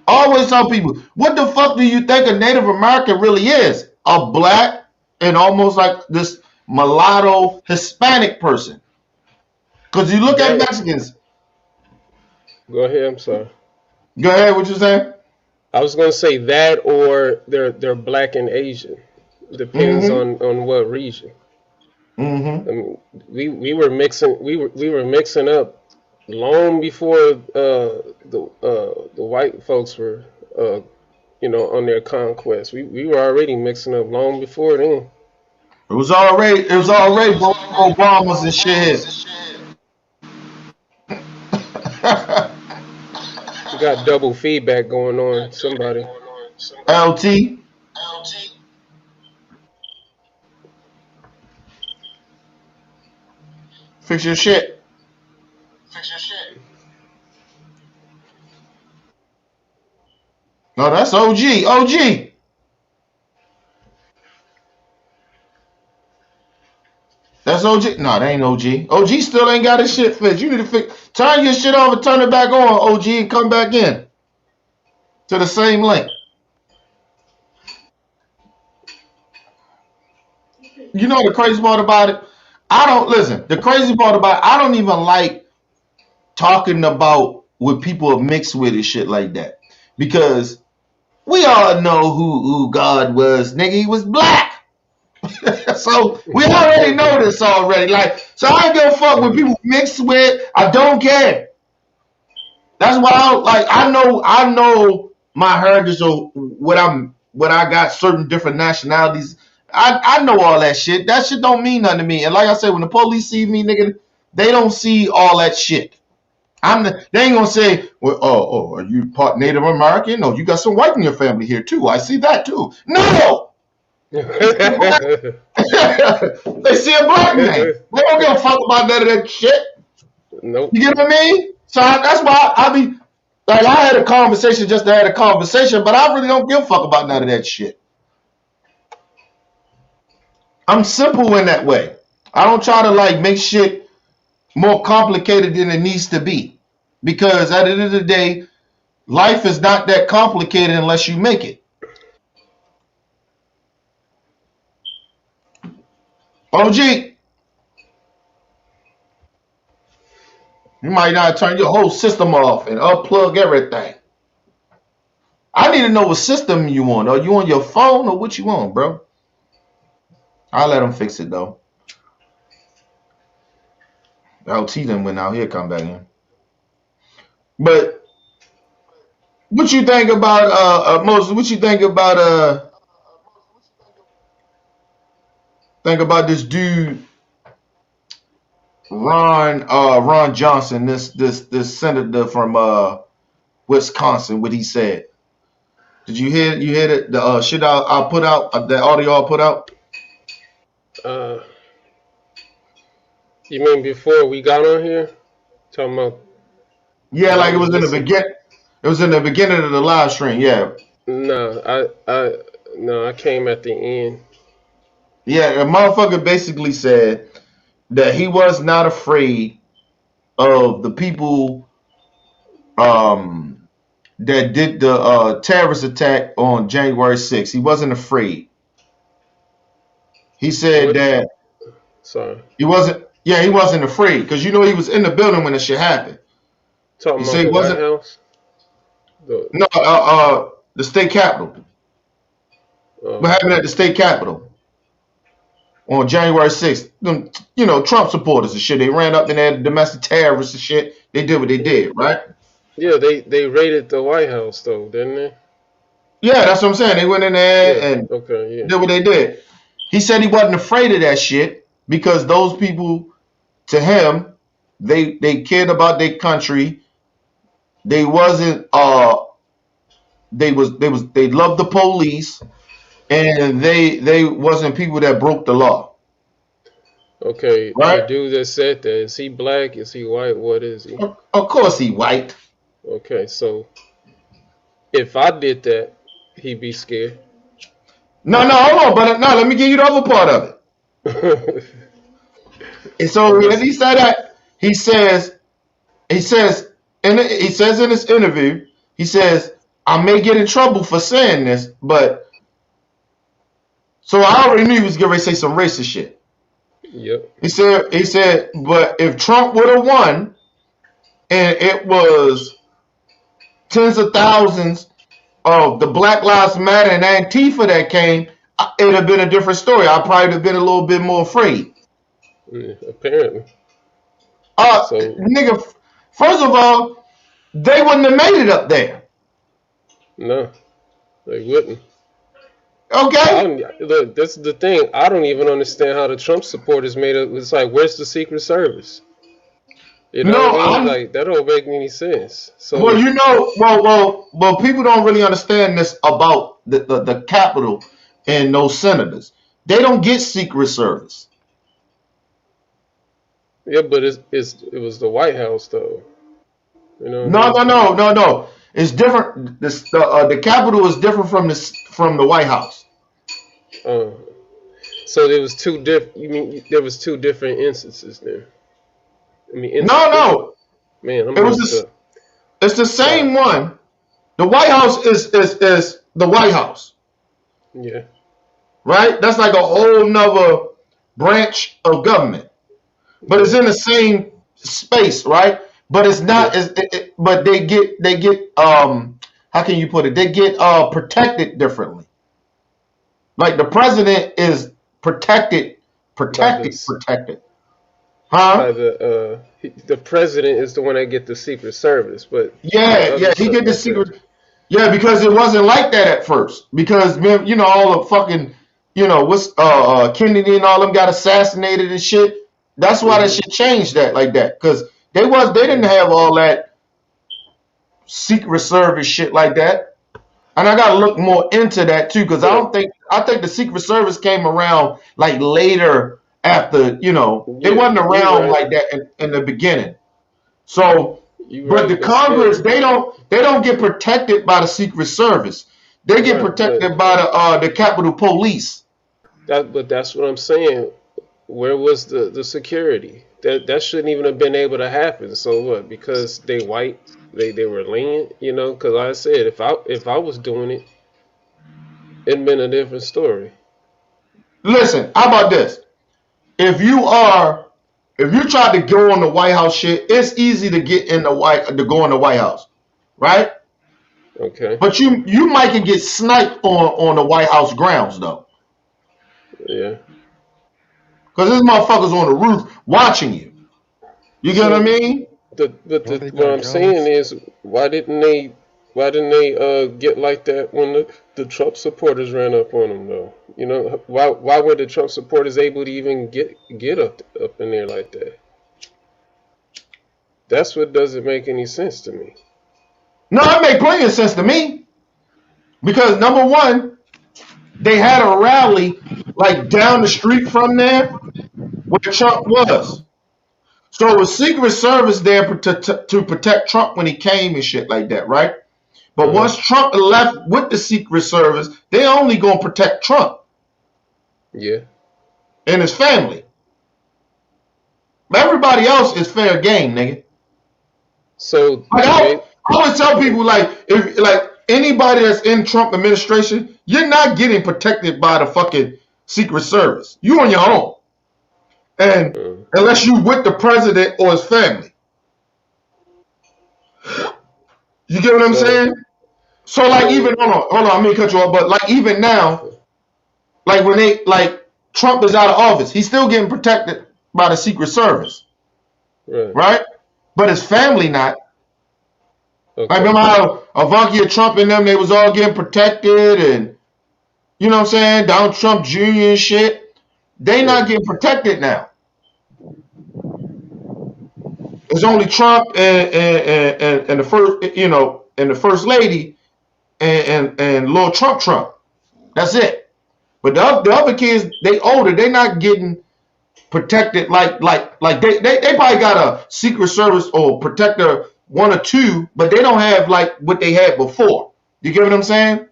I always tell people, what the fuck do you think a Native American really is? A black and almost like this mulatto Hispanic person. Because you look at Mexicans. Go ahead, I'm sorry. Go ahead, what you saying? I was going to say that, or they're black and Asian. Depends on what region. Mm-hmm. I mean, we were mixing up long before the white folks were on their conquest. We were already mixing up long before then. It was already Obamas and shit. You got double feedback going on. Somebody. LT. Fix your shit. No, that's OG. OG. That's OG. No, that ain't OG. OG still ain't got his shit fixed. You need to fix. Turn your shit off and turn it back on, OG, and come back in to the same link. You know the crazy part about it? The crazy part about it, I don't even like talking about what people are mixed with and shit like that. Because we all know who God was. Nigga, he was black. So we already know this already. So I ain't give a fuck what people mixed with. I don't care. That's why I know my heritage or what I got certain different nationalities I know all that shit. That shit don't mean nothing to me. And like I said, when the police see me, nigga, they don't see all that shit. They ain't gonna say, well, are you part Native American? No, you got some white in your family here too. I see that too. No, they see a black man. They don't give a fuck about none of that shit. Nope. You get what I mean? So that's why I be like, I had a conversation just to have a conversation, but I really don't give a fuck about none of that shit. I'm simple in that way. I don't try to like make shit more complicated than it needs to be, because at the end of the day, life is not that complicated unless you make it. OG, you might not turn your whole system off and unplug everything. I need to know what system you on. Are you on your phone or what you on, bro? I'll let them fix it though. LT then went out here, come back in. But what you think about Moses? What you think about this dude Ron Johnson, this senator from Wisconsin? What he said? Did you hear? You hear it? The shit I put out, the audio I put out. You mean before we got on here? Talking about? Yeah, like it was in the beginning. It was in the beginning of the live stream. Yeah. No, I came at the end. Yeah, the motherfucker basically said that he was not afraid of the people that did the terrorist attack on January 6th. He wasn't afraid. He said that. Sorry. He wasn't. Yeah, he wasn't afraid because he was in the building when the shit happened. Talking about the White House? No, the state capitol. What happened at the state capitol on January 6th? Trump supporters and shit. They ran up and had domestic terrorists and shit. They did what they did, right? Yeah, they raided the White House though, didn't they? Yeah, that's what I'm saying. They went in there and did what they did. He said he wasn't afraid of that shit because those people, to him, they cared about their country. They wasn't they loved the police, and they wasn't people that broke the law. Okay, right? The dude that said that, is he black? Is he white? What is he? Of course he white. Okay, so if I did that, he'd be scared. No, hold on, but no, let me give you the other part of it. And so as he said that, he says in his interview, he says, I may get in trouble for saying this, but so I already knew he was getting ready to say some racist shit. Yep. He said, but if Trump would have won and it was tens of thousands of the Black Lives Matter and Antifa that came, it'd have been a different story. I probably have been a little bit more afraid. Yeah, apparently. Nigga, first of all, they wouldn't have made it up there. No, they wouldn't. Okay. Look, this is the thing. I don't even understand how the Trump supporters made it. It's like, where's the Secret Service? You know what I mean? Like, that don't make any sense. So, well, people don't really understand this about the Capitol and those senators. They don't get Secret Service. Yeah, but it was the White House though. No. It's different. The Capitol is different from the White House. So there was two different. You mean there was two different instances there? I mean, no. Man, it's the same one. The White House is the White House. Yeah. Right. That's like a whole nother branch of government, but it's in the same space, right? But it's not. But they get how can you put it? They get protected differently. Like the president is protected. Huh? The president is the one that get the Secret Service, but he get the secret. Yeah, because it wasn't like that at first. Because all the fucking what's Kennedy and all them got assassinated and shit. That's why that shit changed that like that, because they didn't have all that Secret Service shit like that. And I gotta look more into that too, because I think the Secret Service came around like later after, it wasn't around like that in the beginning. So, but the Congress, they don't get protected by the Secret Service. They get protected by the Capitol Police. But that's what I'm saying. Where was the security? That shouldn't even have been able to happen. So what? Because they white, they were lenient, Because like I said, if I was doing it, it'd been a different story. Listen, how about this? If you try to go on the White House shit, it's easy to go in the White House, right? Okay. But you might can get sniped on the White House grounds though. Yeah. Because this motherfucker's on the roof watching you. You get what I mean? What I'm saying is, why didn't they get like that when the Trump supporters ran up on them though? Why were the Trump supporters able to even get up in there like that? That's what doesn't make any sense to me. No, it makes plenty of sense to me. Because number one, they had a rally like down the street from there where Trump was. So it was Secret Service there to protect Trump when he came and shit like that, right? But once Trump left with the Secret Service, they only gonna protect Trump. Yeah. And his family. Everybody else is fair game, nigga. So I always tell people if anybody that's in Trump administration, you're not getting protected by the fucking Secret Service. You on your own. And unless you with the president or his family. You get what I'm saying? So even hold on, I'm gonna cut you off, but even now, when Trump is out of office, he's still getting protected by the Secret Service. Right? But his family not. Okay. Remember how Ivanka Trump and them, they was all getting protected, and you know what I'm saying, Donald Trump Jr. and shit. They not getting protected now. It's only Trump and the first, and the first lady and little Trump. That's it. But the other kids, they older, they not getting protected like they probably got a Secret Service or protector 1 or 2, but they don't have what they had before. You get what I'm saying?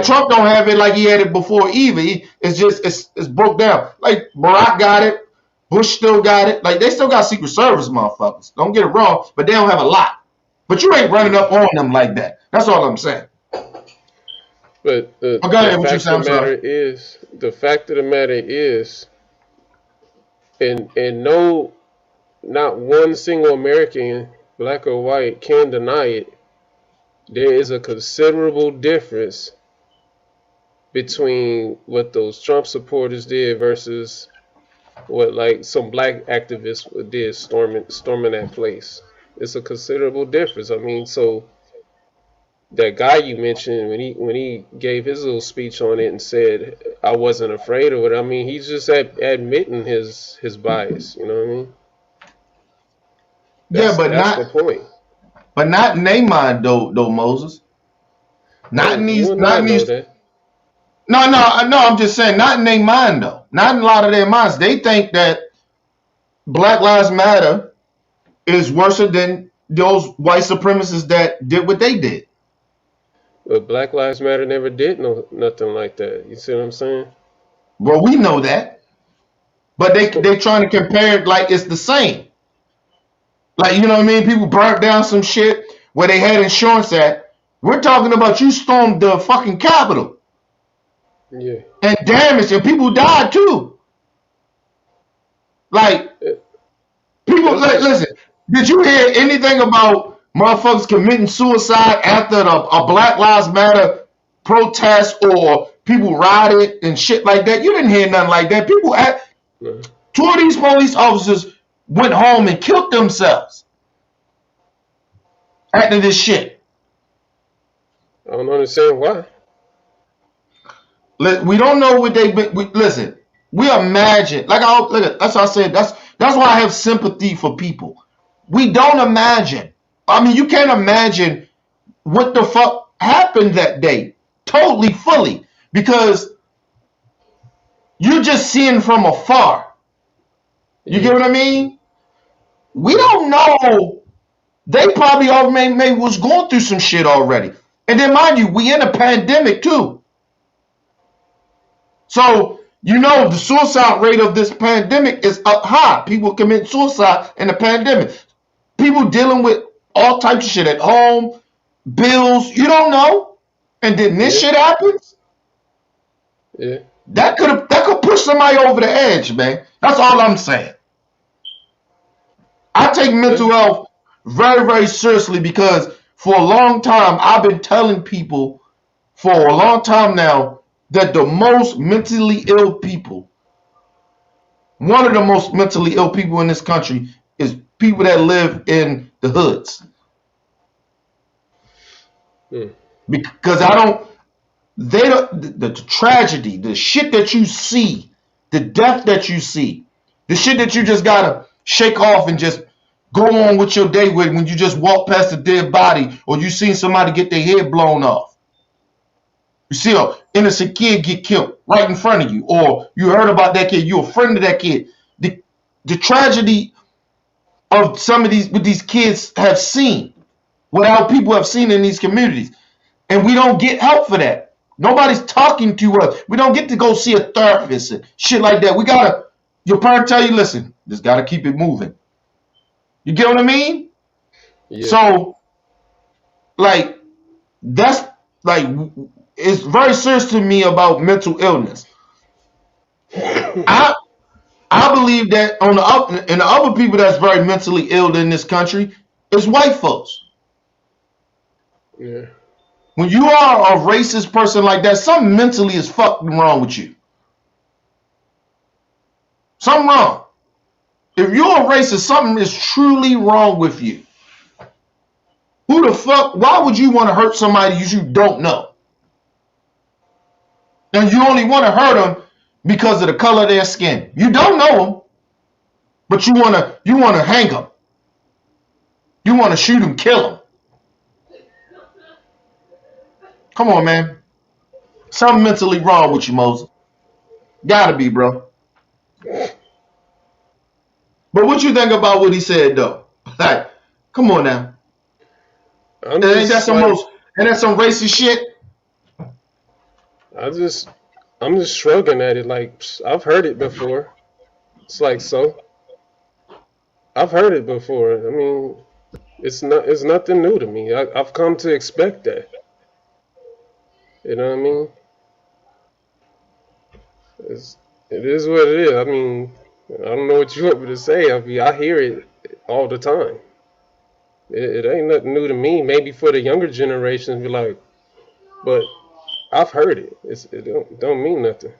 Trump don't have it like he had it before either. It's broke down. Barack got it. Bush still got it. They still got Secret Service motherfuckers. Don't get it wrong, but they don't have a lot. But you ain't running up on them like that. That's all I'm saying. But the fact of the matter is, and not one single American, black or white, can deny it. There is a considerable difference between what those Trump supporters did versus what some black activists did storming that place. It's a considerable difference. I mean, so that guy you mentioned, when he gave his little speech on it and said I wasn't afraid of it, I mean, he's just admitting his bias. You know what I mean? That's the point. But not in their mind though, Moses. Not in these. No, I'm just saying, not in their mind though. Not in a lot of their minds. They think that Black Lives Matter is worse than those white supremacists that did what they did. But Black Lives Matter never did nothing like that. You see what I'm saying? Well, we know that. But they trying to compare it like it's the same. You know what I mean? People burnt down some shit where they had insurance at. We're talking about you stormed the fucking Capitol. Yeah. And damaged, and people died too. People, listen, did you hear anything about motherfuckers committing suicide after a Black Lives Matter protest or people rioted and shit like that? You didn't hear nothing like that. Two of these police officers went home and killed themselves after this shit. I don't understand why. We don't know what they've been. Listen, we imagine. Look at that's what I said. That's why I have sympathy for people. We don't imagine. I mean, you can't imagine what the fuck happened that day, totally, fully, because you're just seeing from afar. You get what I mean? We don't know. They probably already was going through some shit already. And then mind you, we in a pandemic too. So, the suicide rate of this pandemic is up high. People commit suicide in the pandemic. People dealing with all types of shit at home, bills, you don't know. And then this shit happens. Yeah. That could push somebody over the edge, man. That's all I'm saying. I take mental health very, very seriously because for a long time, I've been telling people for a long time now that the most mentally ill people, one of the most mentally ill people in this country is people that live in the hoods. Because the tragedy, the shit that you see, the death that you see, the shit that you just gotta shake off and just go on with your day with when you just walk past a dead body or you seen somebody get their head blown off. You see an innocent kid get killed right in front of you, or you heard about that kid, you're a friend of that kid. The tragedy of some of these kids have seen, what our people have seen in these communities. And we don't get help for that. Nobody's talking to us. We don't get to go see a therapist and shit like that. Your parent tell you, listen, just gotta keep it moving. You get what I mean? Yeah. So, that's it's very serious to me about mental illness. I believe that and the other people that's very mentally ill in this country is white folks. Yeah. When you are a racist person like that, something mentally is fucking wrong with you. Something wrong. If you're a racist, something is truly wrong with you. Who the fuck? Why would you want to hurt somebody you don't know? And you only want to hurt them because of the color of their skin. You don't know them, but you want to hang them. You want to shoot them, kill them. Come on, man. Something mentally wrong with you, Moses. Gotta be, bro. But what you think about what he said, though? Like, come on now. Ain't that some racist shit? I'm just shrugging at it. Like, I've heard it before. It's like, so I've heard it before. I mean, it's nothing new to me. I've come to expect that. You know what I mean? It is what it is. I mean, I don't know what you want me to say. I mean, I hear it all the time. It ain't nothing new to me. Maybe for the younger generation, be like, but I've heard it. It don't mean nothing.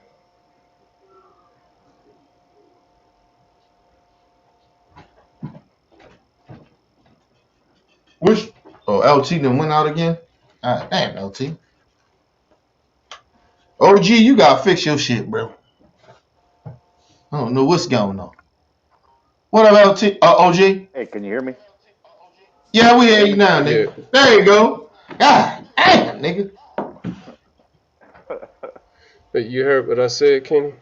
LT then went out again? Damn, LT. OG, you gotta fix your shit, bro. I don't know what's going on. What up, LT? OG? Hey, can you hear me? Yeah, we hear you now, nigga. Yeah. There you go. God damn, nigga. But you heard what I said, Kenny?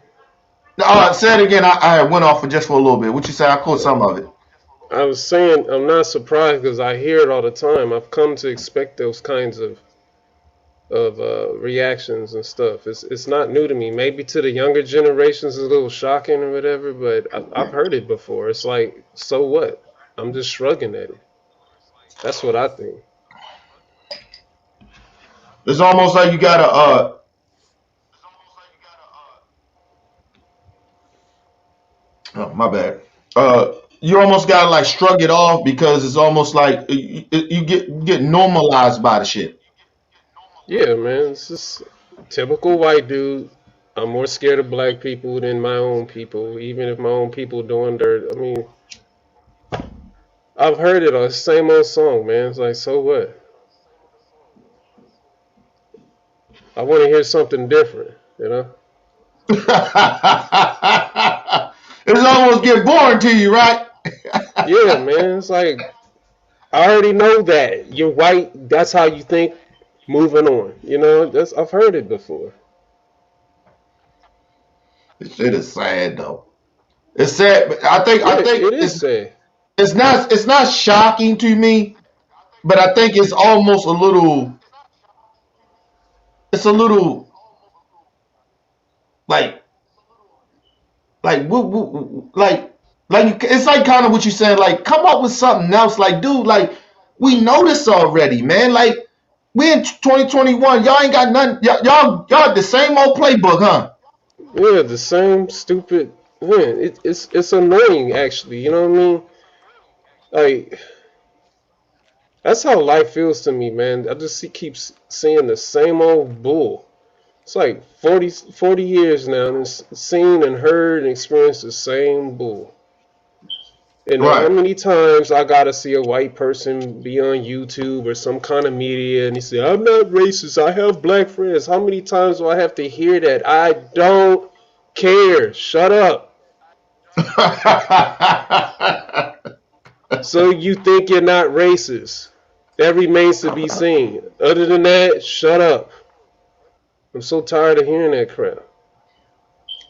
Say it again. I went off for a little bit. What you say? I caught some of it. I was saying I'm not surprised because I hear it all the time. I've come to expect those kinds of reactions and stuff. It's not new to me. Maybe to the younger generations it's a little shocking or whatever, but I've heard it before. It's like, so what? I'm just shrugging at it. That's what I think. It's almost like you gotta oh, my bad. You almost gotta like shrug it off because it's almost like you get normalized by the shit. Yeah, man. It's just typical white dude. I'm more scared of black people than my own people, even if my own people doing dirt. I mean, I've heard it on the same old song, man. It's like, so what? I want to hear something different. You know? It's almost get boring to you, right? Yeah, man. It's like I already know that you're white. That's how you think. Moving on. You know, that's I've heard it before. This shit is sad though. It's sad, but I Yeah, think it is sad. it's not shocking to me, but I think it's almost a little it's a little like it's like kind of what you're saying. Like, come up with something else. Like, dude, like we know this already, man. Like, we in 2021. Y'all ain't got nothing. Y'all the same old playbook, huh? Yeah, the same stupid. Man, it's annoying actually. You know what I mean? Like that's how life feels to me, man. I just keep seeing the same old bull. It's like 40 years now, and seen and heard and experienced the same bull. And how Right. many times I gotta see a white person be on YouTube or some kind of media and he say, I'm not racist, I have black friends. How many times do I have to hear that? I don't care. Shut up. So you think you're not racist. That remains to be seen. Other than that, shut up. I'm so tired of hearing that crap.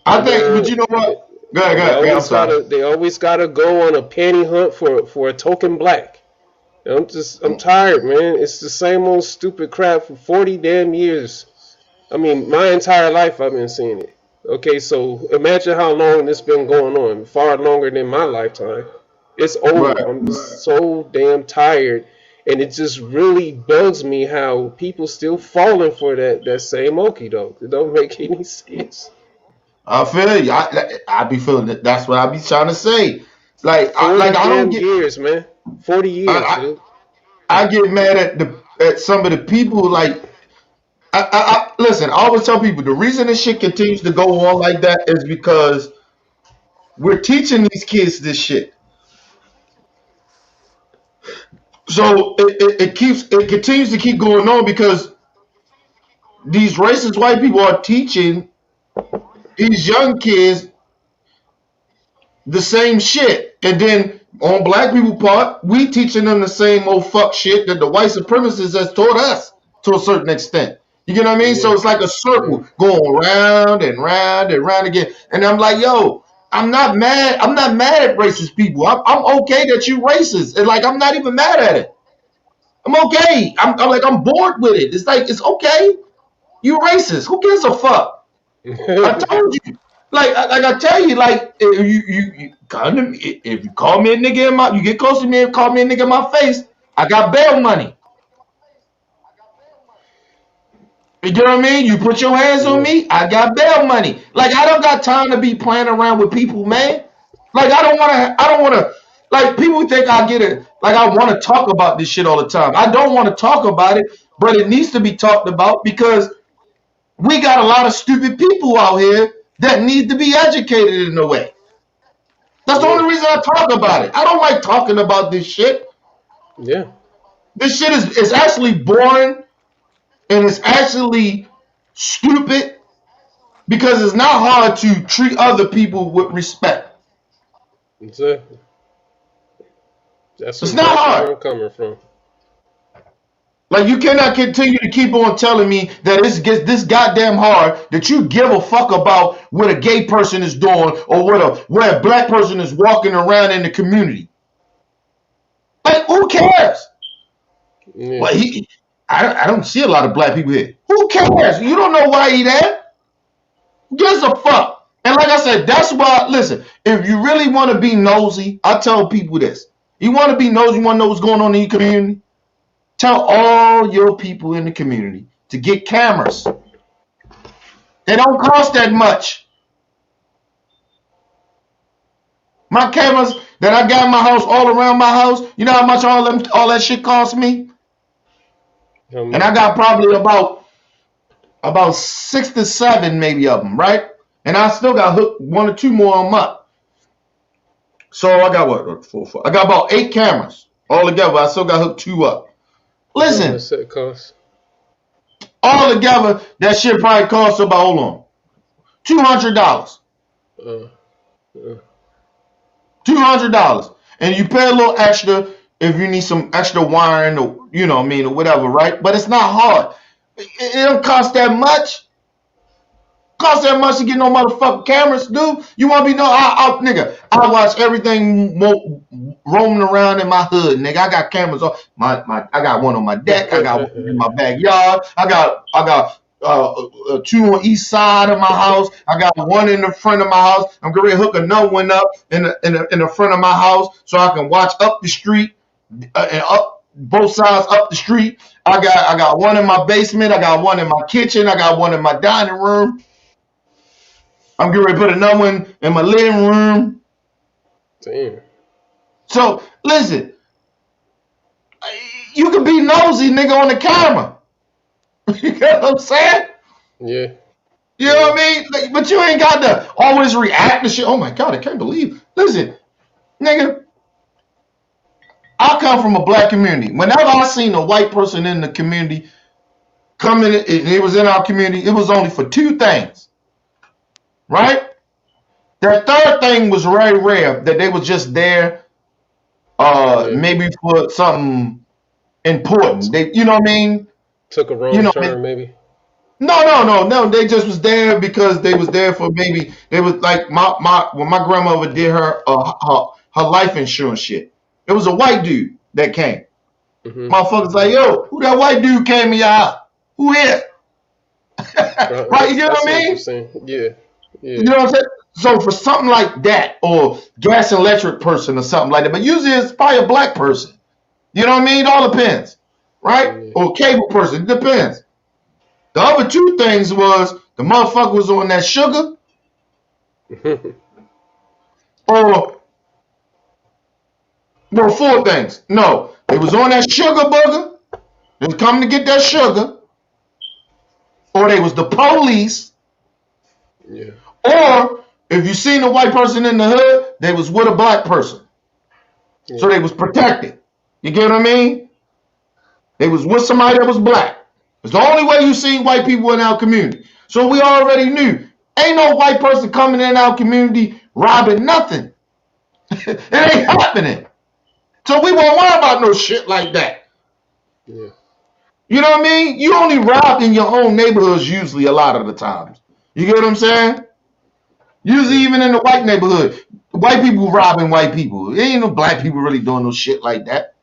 I And think, but you know what? Go ahead, go they ahead. I'm always sorry. gotta go on a panty hunt for a token black. I'm tired, man. It's the same old stupid crap for 40 damn years. I mean, my entire life I've been seeing it. Okay, so imagine how long this been going on. Far longer than my lifetime. It's old. Right. I'm so damn tired. And it just really bugs me how people still falling for that same okie doke. It don't make any sense. I feel you. I be feeling that. That's what I be trying to say. Like 40 I don't damn get. years, man. 40 years, I, dude. I get mad at some of the people. Like listen. I always tell people the reason this shit continues to go on like that is because we're teaching these kids this shit. So it continues to keep going on because these racist white people are teaching these young kids the same shit. And then on black people part, we teaching them the same old fuck shit that the white supremacists has taught us to a certain extent. You get what I mean? So Yeah, it's like a yeah. circle going round and round and round again. And I'm like, yo, I'm not mad. I'm not mad at racist people. I'm okay that you racist. And like, I'm not even mad at it. I'm okay. I'm like, I'm bored with it. It's like, it's okay. You racist. Who gives a fuck? I told you. Like I tell you, like if you come to me, if you call me a nigga in my, you get close to me and call me a nigga in my face, I got bail money. You know what I mean? You put your hands on Yeah. me, I got bail money. Like I don't got time to be playing around with people, man. Like I don't wanna like people think I get it, like I wanna talk about this shit all the time. I don't want to talk about it, but it needs to be talked about because we got a lot of stupid people out here that need to be educated in a way. That's the Yeah. only reason I talk about it. I don't like talking about this shit. Yeah. This shit is actually boring and it's actually stupid because it's not hard to treat other people with respect. Exactly. That's It's not where hard. I'm coming from. Like you cannot continue to keep on telling me that it gets this goddamn hard that you give a fuck about what a gay person is doing or where a black person is walking around in the community. Like who cares? Yeah. Well, I don't see a lot of black people here. Who cares? You don't know why he there. Who gives a fuck? And like I said, that's why. Listen, if you really want to be nosy, I tell people this: you want to be nosy, you want to know what's going on in your community. Tell all your people in the community to get cameras. They don't cost that much. My cameras that I got in my house, all around my house, you know how much all that shit cost me? How And I much? got probably about 6 to 7 maybe of them, right? And I still got hooked 1 or 2 more on them up. So I got what? 4, 4. I got about 8 cameras all together. I still got hooked 2 up. How Listen, much that cost? all together, that shit probably cost about, hold on. $200. Uh, uh, $200, and you pay a little extra if you need some extra wiring, or you know what I mean, or whatever, right? But it's not hard. It don't cost that much. Cost that much to get no motherfucking cameras, dude. You want to be nigga? I watch everything roaming around in my hood, nigga. I got cameras on I got one on my deck. I got one in my backyard. I got two on each side of my house. I got one in the front of my house. I'm going to hook another one up in the front of my house so I can watch up the street and up both sides up the street. I got one in my basement. I got one in my kitchen. I got one in my dining room. I'm getting ready to put another one in my living room. damn. So listen, you can be nosy, nigga, on the camera. You know what I'm saying? Yeah. You know what I mean? Like, but you ain't got to always react to shit. Oh my God, I can't believe. Listen, nigga, I come from a black community. Whenever I seen a white person in the community coming, it was in our community, it was only for two things. Right? Their third thing was very rare, that they was just there maybe for something important. They, you know what I mean? Took a wrong turn, maybe. No. They just was there because they was there for maybe they was like when my grandmother did her life insurance shit. It was a white dude that came. Mm-hmm. Motherfuckers like, yo, who that white dude came in your house? Who is? Right? You know what I mean? Yeah. You know what I'm saying? So for something like that, or gas and electric person or something like that, but usually it's probably a black person. You know what I mean? It all depends, right? Yeah. Or cable person, it depends. The other two things was the motherfucker was on that sugar, or well, four things. No, it was on that sugar booger. They was coming to get that sugar, or they was the police, Yeah. or if you seen a white person in the hood, they was with a black person. Yeah. So they was protected. You get what I mean? They was with somebody that was black. It's the only way you seen white people in our community. So we already knew. Ain't no white person coming in our community robbing nothing. It ain't happening. So we won't worry about no shit like that. Yeah. You know what I mean? You only rob in your own neighborhoods usually a lot of the times. You get what I'm saying? Usually even in the white neighborhood, white people robbing white people. Ain't no black people really doing no shit like that.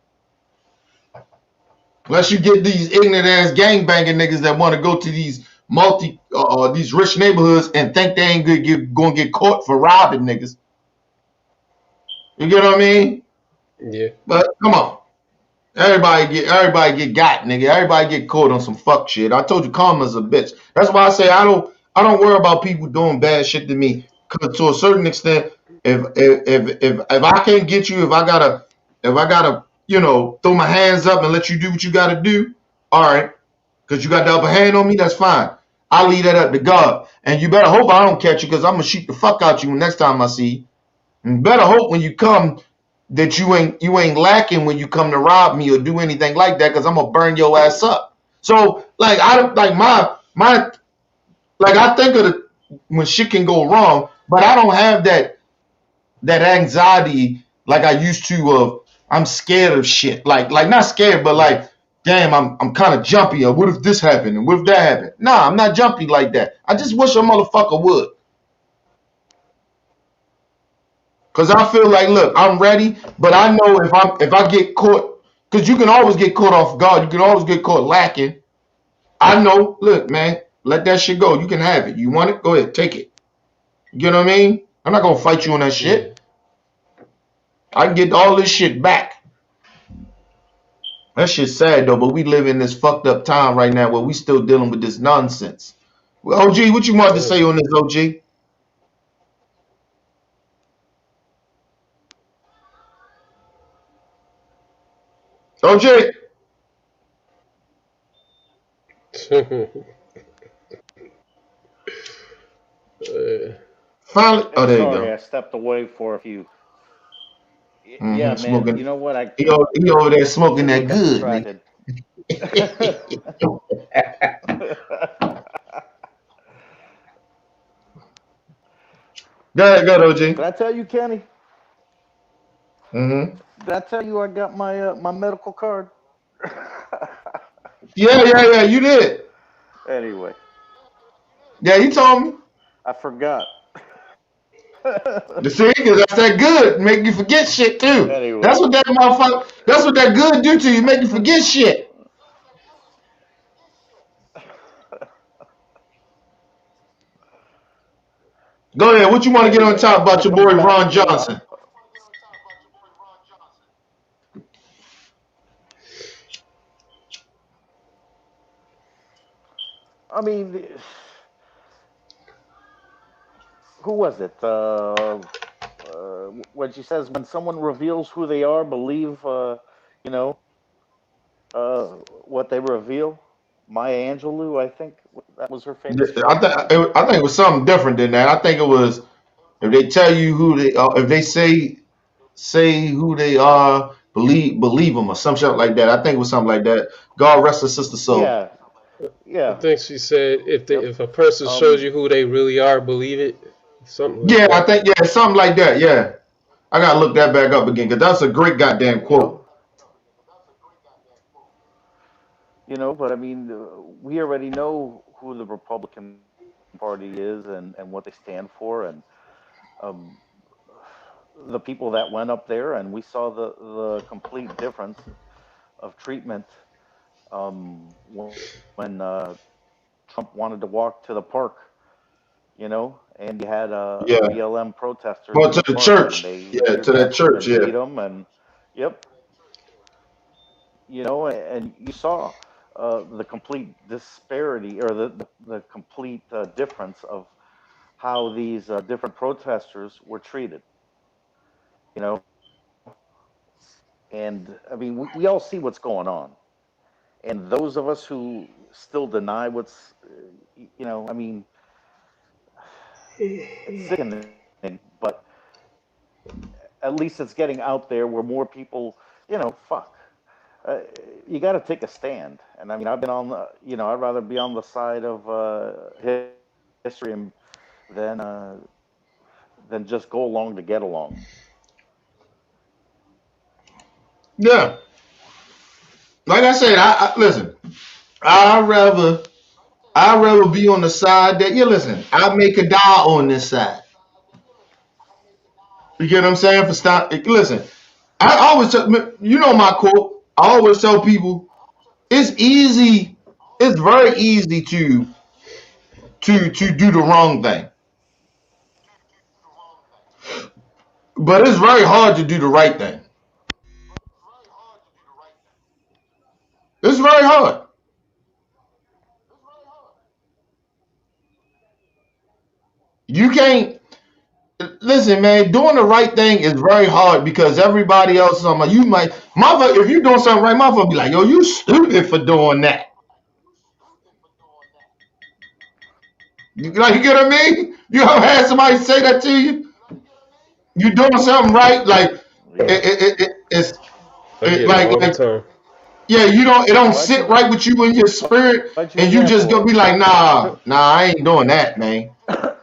Unless you get these ignorant ass gangbanging niggas that want to go to these these rich neighborhoods and think they ain't gonna get caught for robbing niggas. You get what I mean? Yeah. But come on. Everybody get got, nigga. Everybody get caught on some fuck shit. I told you karma's a bitch. That's why I say I don't worry about people doing bad shit to me. Cause to a certain extent, if I can't get you, if I gotta, you know, throw my hands up and let you do what you gotta do, all right. Cause you got the upper hand on me, that's fine. I'll leave that up to God. And you better hope I don't catch you, cause I'm gonna shoot the fuck out you next time I see you. And better hope when you come that you ain't lacking when you come to rob me or do anything like that, because I'm gonna burn your ass up. So like I like my like I think of the when shit can go wrong, but I don't have that anxiety like I used to of I'm scared of shit. Like not scared, but like damn, I'm kind of jumpy. Or what if this happened and what if that happened? Nah, I'm not jumpy like that. I just wish a motherfucker would. Cause I feel like, look, I'm ready, but I know if I get caught, cause you can always get caught off guard. You can always get caught lacking. I know, look, man, let that shit go. You can have it. You want it? Go ahead, take it. You know what I mean? I'm not gonna fight you on that shit. I can get all this shit back. That shit's sad though, but we live in this fucked up time right now where we still dealing with this nonsense. Well, OG, what you want to say on this, OG? OJ. Finally, oh, there you go. Sorry, I stepped away for a few. Mhm, Yeah, man. smoking. You know what? He over there smoking that got good, nigga. distracted. Go ahead, go ahead, Did OG. I tell you, Kenny? Mm-hmm. Did I tell you I got my medical card? Yeah. You did. Anyway, Yeah, you told me. I forgot. The thing is, that's that good. Make you forget shit too. Anyway, That's what that motherfucker. That's what that good do to you. Make you forget shit. Go ahead. What you want to get on anyway, top when about it your comes boy back Ron to Johnson? I mean, who was it? When she says, when someone reveals who they are, believe, you know, what they reveal. Maya Angelou, I think that was her famous phrase. I think it was something different than that. I think it was if they tell you who they are, if they say who they are, believe them or some shit like that. I think it was something like that. God rest her sister soul. Yeah, I yeah, think she said yep. if a person shows Um, you who they really are, believe it. Something like Yeah, I that. think something like that. Yeah, I gotta look that back up again because that's a great goddamn you know, quote. but I mean, we already know who the Republican Party is and what they stand for, and um, the people that went up there, and we saw the complete difference of treatment when Trump wanted to walk to the park, and you had Yeah, BLM protesters going in to the the park, and church. they Yeah, tear to that gassed them church. and beat Yeah, them, and yep, and you saw the complete disparity or the complete difference of how these different protesters were treated, you know, and I mean we all see what's going on, and those of us who still deny what's, I mean, it's sickening, but at least it's getting out there where more people, fuck. Uh, you got to take a stand, and I mean, I've been on the, I'd rather be on the side of history than uh, than just go along to get along. yeah. Like I said, I listen. I rather I rather be on the side that listen. I make a die on this side. You get what I'm saying? For stop. Listen, I always tell my quote. I always tell people it's easy. It's very easy to do the wrong thing, but it's very hard to do the right thing. It's very hard. You can't listen, man. Doing the right thing is very hard because everybody else is on you might motherfucker. If you doing something right, motherfucker be like, yo, you stupid for doing that. You get what I mean? You ever had somebody say that to you? You doing something right, like Yeah. it's I get it all the like time. yeah, it don't Why'd sit you right with you in your spirit, Why'd you and you just example gonna be like, nah, I ain't doing that, man.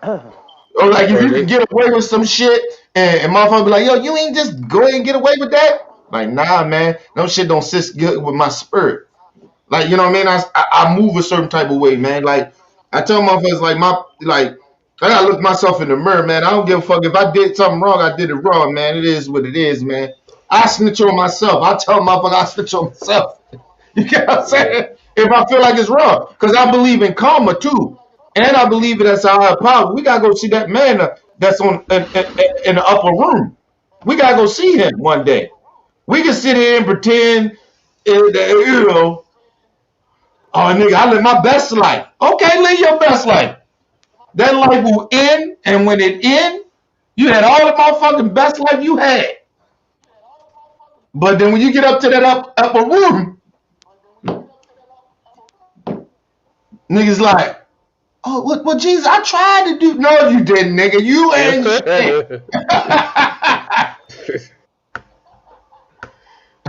it? Or like if Or you can they get away with some shit, and motherfucker be like, yo, you ain't just go ahead and get away with that. Like, nah, man, no shit don't sit good with my spirit. Like, you know what I mean? I move a certain type of way, man. Like, I tell motherfuckers, I gotta look myself in the mirror, man. I don't give a fuck. If I did something wrong, I did it wrong, man. It is what it is, man. I snitch on myself. I tell motherfuckers I snitch on myself. You get what I'm yeah. saying? If I feel like it's wrong. Because I believe in karma, too. And I believe it as a higher power. We gotta go see that man that's in the upper room. We gotta go see him one day. We can sit here and pretend, oh, nigga, I live my best life. Okay, live your best life. That life will end, and when it end, you had all the motherfucking best life you had. But then when you get up to that upper room, niggas like, oh, what Jesus, I tried to do. No, you didn't, nigga. You ain't shit.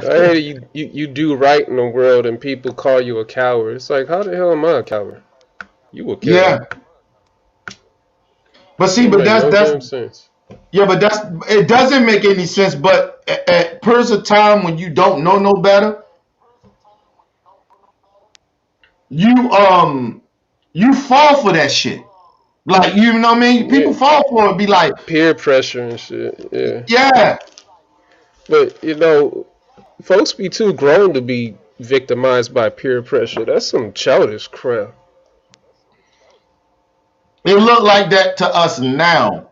I hear you do right in the world and people call you a coward. It's like, how the hell am I a coward? You a killer. Yeah, But see, Don't but make no that's damn sense. yeah, but it doesn't make any sense. But at periods of time when you don't know no better, you you fall for that shit. Like, you know what I mean? People Yeah, fall for it. Be like, peer pressure and shit. Yeah, yeah, but folks be too grown to be victimized by peer pressure. That's some childish crap. it look like that to us now,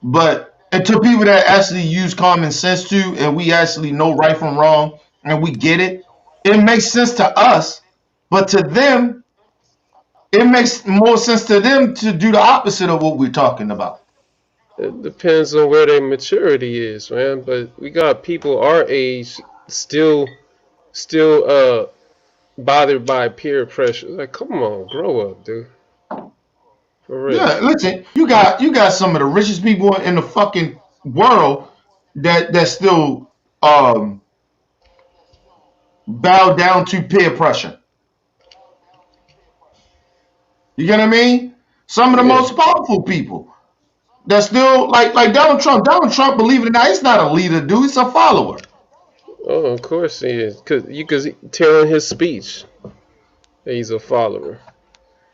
but and to people that actually use common sense too, and we actually know right from wrong, and we get it, it makes sense to us. But to them, it makes more sense to them to do the opposite of what we're talking about. It depends on where their maturity is, man. But we got people our age still bothered by peer pressure. Like, come on, grow up, dude. For real. Yeah, listen, you got some of the richest people in the fucking world that still um bow down to peer pressure. You get what I mean? Some of the Yeah. most powerful people that still like Donald Trump. Donald Trump, believe it or not, he's not a leader, dude. He's a follower. Oh, of course he is. Cause you could tell in his speech that he's a follower.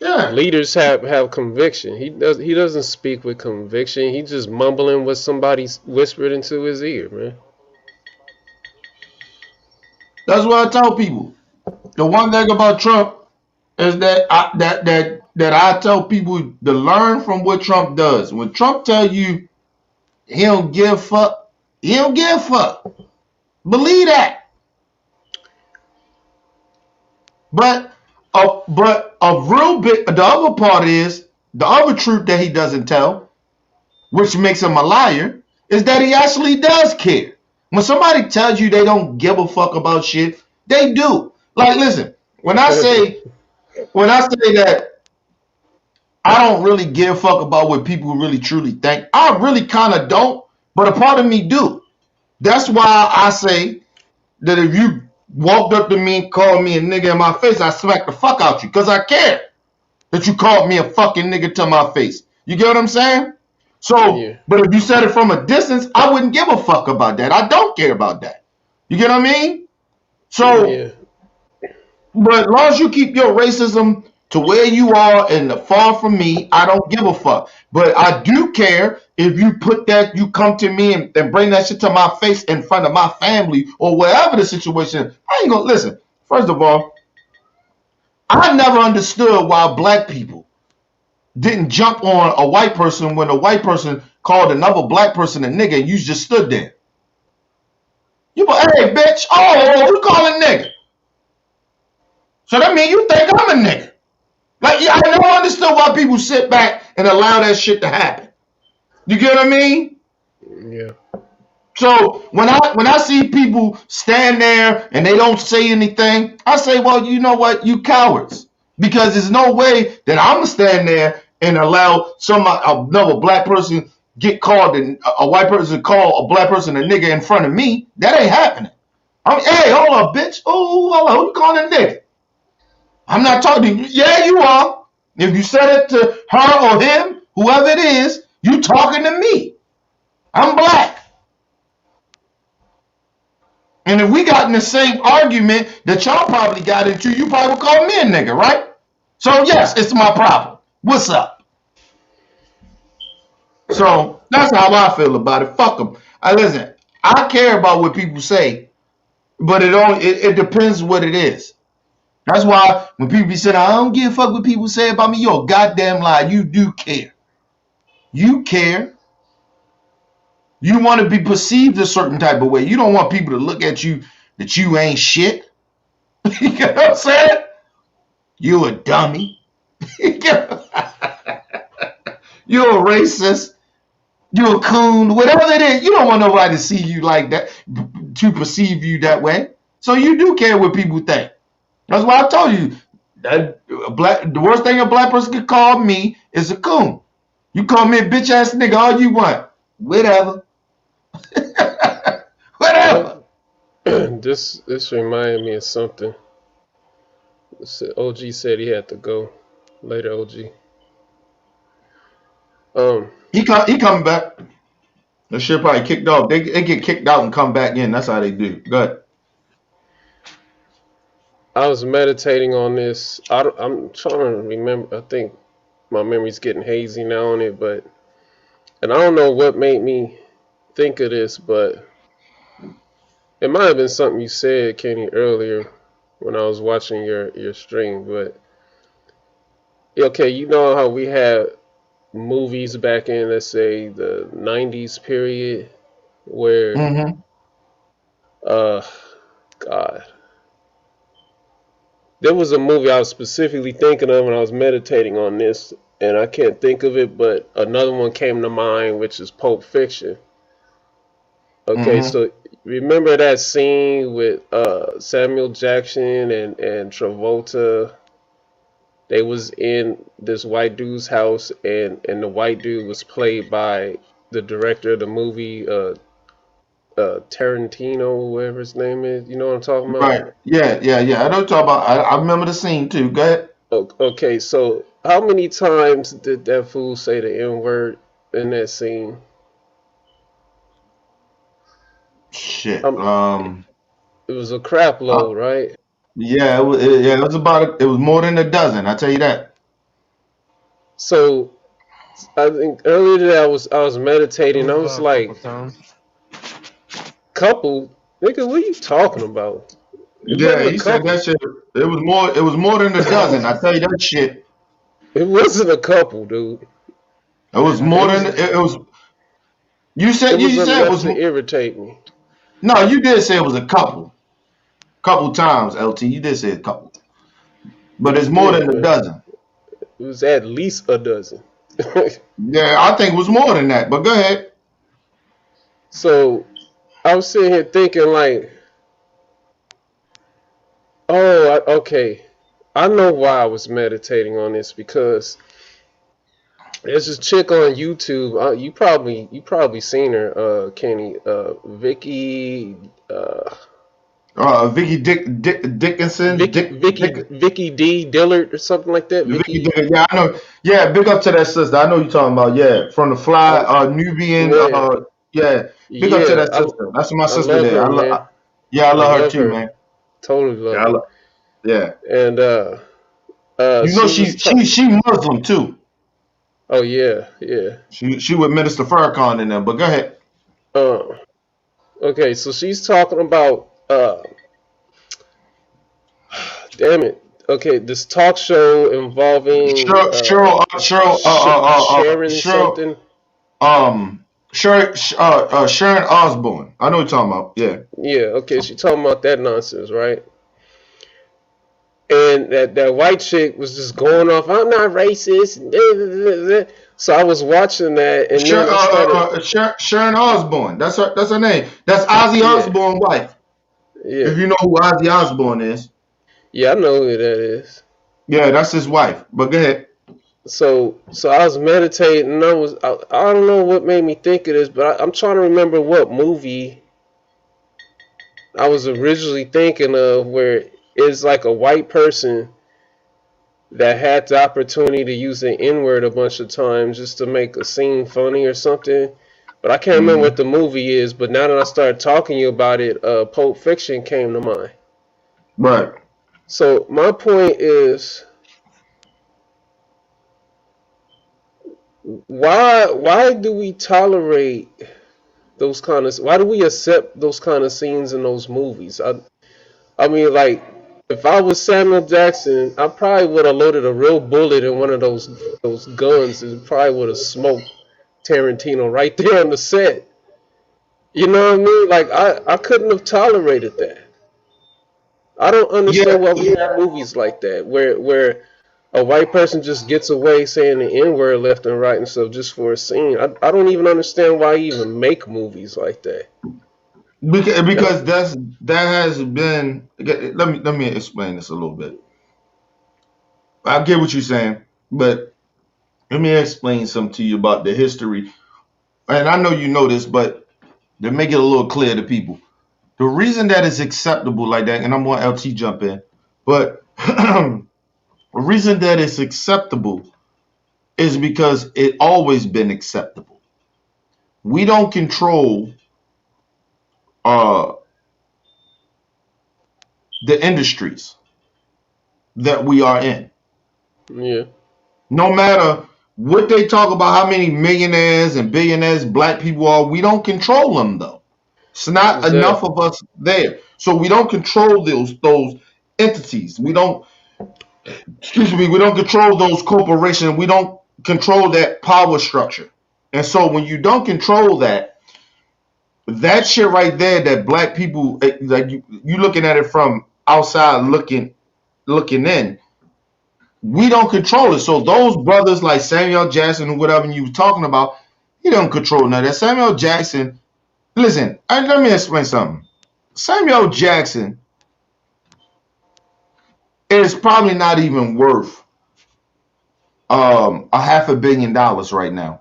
Yeah, Leaders have conviction. He doesn't speak with conviction. He just mumbling what somebody whispered into his ear, man. that's what I tell people. The one thing about Trump is that I tell people to learn from what Trump does. When Trump tell you he don't give a fuck, he don't give a fuck. Believe that. But a real bit. The other part is the other truth that he doesn't tell, which makes him a liar, is that he actually does care. When somebody tells you they don't give a fuck about shit, they do. Like, listen, when I say that I don't really give a fuck about what people really truly think, I really kind of don't, but a part of me do. That's why I say that if you walked up to me and called me a nigga in my face, I smack the fuck out you because I care that you called me a fucking nigga to my face. You get what I'm saying? So, Yeah. but if you said it from a distance, I wouldn't give a fuck about that. I don't care about that. You get what I mean? So, Yeah. but as long as you keep your racism to where you are and far from me, I don't give a fuck. But I do care if you put that, you come to me and bring that shit to my face in front of my family or wherever the situation. I ain't gonna listen. First of all, I never understood why black people didn't jump on a white person when a white person called another black person a nigga and you just stood there. You go, hey, bitch, oh, we calling nigga. So that means you think I'm a nigga. Like, yeah, I never understood why people sit back and allow that shit to happen. You get what I mean? Yeah. So when I see people stand there and they don't say anything, I say, well, you know what, you cowards, because there's no way that I'm gonna stand there and allow another black person get called and a white person call a black person a nigga in front of me. That ain't happening. Hey, hold up, bitch. Oh, hold up, who you calling a nigga? I'm not talking to you. Yeah, you are. If you said it to her or him, whoever it is, you talking to me. I'm black. And if we got in the same argument that y'all probably got into, you probably would call me a nigga, right? So yes, it's my problem. What's up? So that's how I feel about it. Fuck them. Listen, I care about what people say, but it depends what it is. That's why when people be saying, I don't give a fuck what people say about me, you're a goddamn lie. You do care. You care. You want to be perceived a certain type of way. You don't want people to look at you that you ain't shit. You know what I'm saying? You a dummy. You're a racist. You're a coon. Whatever it is, you don't want nobody to see you like that, to perceive you that way. So you do care what people think. That's why I told you that the worst thing a black person could call me is a coon. You call me a bitch ass nigga all you want. Whatever. Whatever. This reminded me of something. OG said he had to go. Later, OG. Um, He coming back. The shit probably kicked off. They get kicked out and come back in. That's how they do. Go ahead. I was meditating on this. I'm trying to remember. I think my memory's getting hazy now on it, and I don't know what made me think of this, but it might have been something you said, Kenny, earlier when I was watching your stream. But okay, you know how we had movies back in, let's say, the 90s period, where Mm-hmm. uh God, there was a movie I was specifically thinking of when I was meditating on this, and I can't think of it, but another one came to mind, which is Pulp Fiction. Okay, Mm-hmm. so remember that scene with Samuel Jackson and Travolta? They was in this white dude's house, and the white dude was played by the director of the movie, Tarantino, whatever his name is. You know what I'm talking about? Right. Yeah. I don't talk about. I remember the scene too. Go ahead. Okay, so how many times did that fool say the N word in that scene? Shit. Um, it was a crap Uh, load, right? yeah. It was about. It was more than a dozen. I tell you that. So I think earlier today I was It meditating. I was was a couple like, times. couple, nigga, what are you talking about? It Yeah. wasn't a He said couple. that shit. It was more. It was more than a dozen. I tell you that shit. It wasn't a couple, dude. It was It more than. was It was. it You was said it enough was. to irritate me. No, you did say it was a couple. Couple times, LT. You did say a couple. But You it's more did, than a but dozen. it was at least a dozen. Yeah, I think it was more than that. But go ahead. So I was sitting here thinking like, oh, okay. I know why I was meditating on this because there's this chick on YouTube. You probably seen her, Kenny. Vicky. Dickinson. Vicky D Dillard or something like that. Vicky Vicky. Dick. Yeah, I know. Yeah, big up to that sister. I know you're talking about. Yeah, from the fly, I Nubian. swear. Yeah, big up to Yeah. that sister. That's my I sister love there. her, man. Yeah, I I love her love too, her. man. Totally Yeah, love her. yeah. And You know she was she Muslim too. oh yeah, yeah. She with Minister Farrakhan in there. But go ahead. Uh, okay, so she's talking about damn it. Okay, this talk show involving Sharon Cheryl, something. Sharon Osbourne. I know what you're talking about. Yeah. Yeah, okay, she talking about that nonsense, right? And that white chick was just going off. I'm not racist. So I was watching that, and then I started. Sharon Osbourne. That's her name. That's Ozzy Yeah, Osbourne's wife. yeah, If you know who Ozzy Osbourne is. yeah. I know who that is. Yeah, that's his wife. But go ahead. So I was meditating, and I don't know what made me think of this, but I'm trying to remember what movie I was originally thinking of, where it's like a white person that had the opportunity to use the N-word a bunch of times just to make a scene funny or something. But I can't remember what the movie is. But now that I started talking to you about it, Pulp Fiction came to mind. Right. So my point is, why do we tolerate those kind of? Why do we accept those kind of scenes in those movies? I mean, like, if I was Samuel Jackson, I probably would have loaded a real bullet in one of those guns and probably would have smoked Tarantino right there on the set. You know what I mean? Like, I couldn't have tolerated that. I don't Yeah. understand why we have movies like that, where a white person just gets away saying the N-word left and right and stuff just for a scene. I don't even understand why you even make movies like that. Because that has been. Let me explain this a little bit. I get what you're saying, but let me explain something to you about the history. And I know you know this, but to make it a little clear to people, the reason that it's acceptable like that, and I'm going to LT jump in, but the reason that it's acceptable is because it always been acceptable. We don't control the industries that we are in. Yeah. No matter what they talk about, how many millionaires and billionaires black people are, we don't control them though. It's not enough of us there. So we don't control those entities. We don't control those corporations. We don't control that power structure. And so when you don't control that shit right there, that black people, like you looking at it from outside looking in, we don't control it. So those brothers like Samuel Jackson or whatever you were talking about, he don't control none of that. Samuel Jackson, listen, let me explain something. Samuel Jackson is probably not even worth $500 million right now.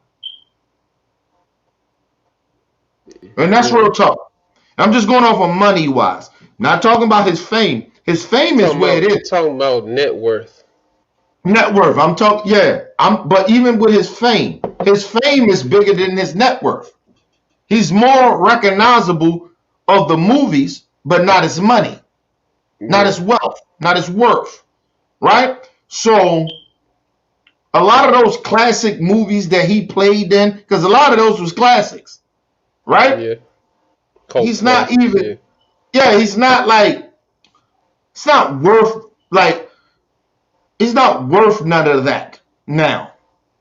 And that's real talk. I'm just going off of money wise. Not talking about his fame. His fame is where it is. Talking about net worth. Net worth. I'm talking, yeah. But even with his fame is bigger than his net worth. He's more recognizable of the movies, but not his money, not his wealth, not his worth, right? So a lot of those classic movies that he played in, because a lot of those was classics, right? Yeah. He's not even, he's not like, it's not worth, like, he's not worth none of that now.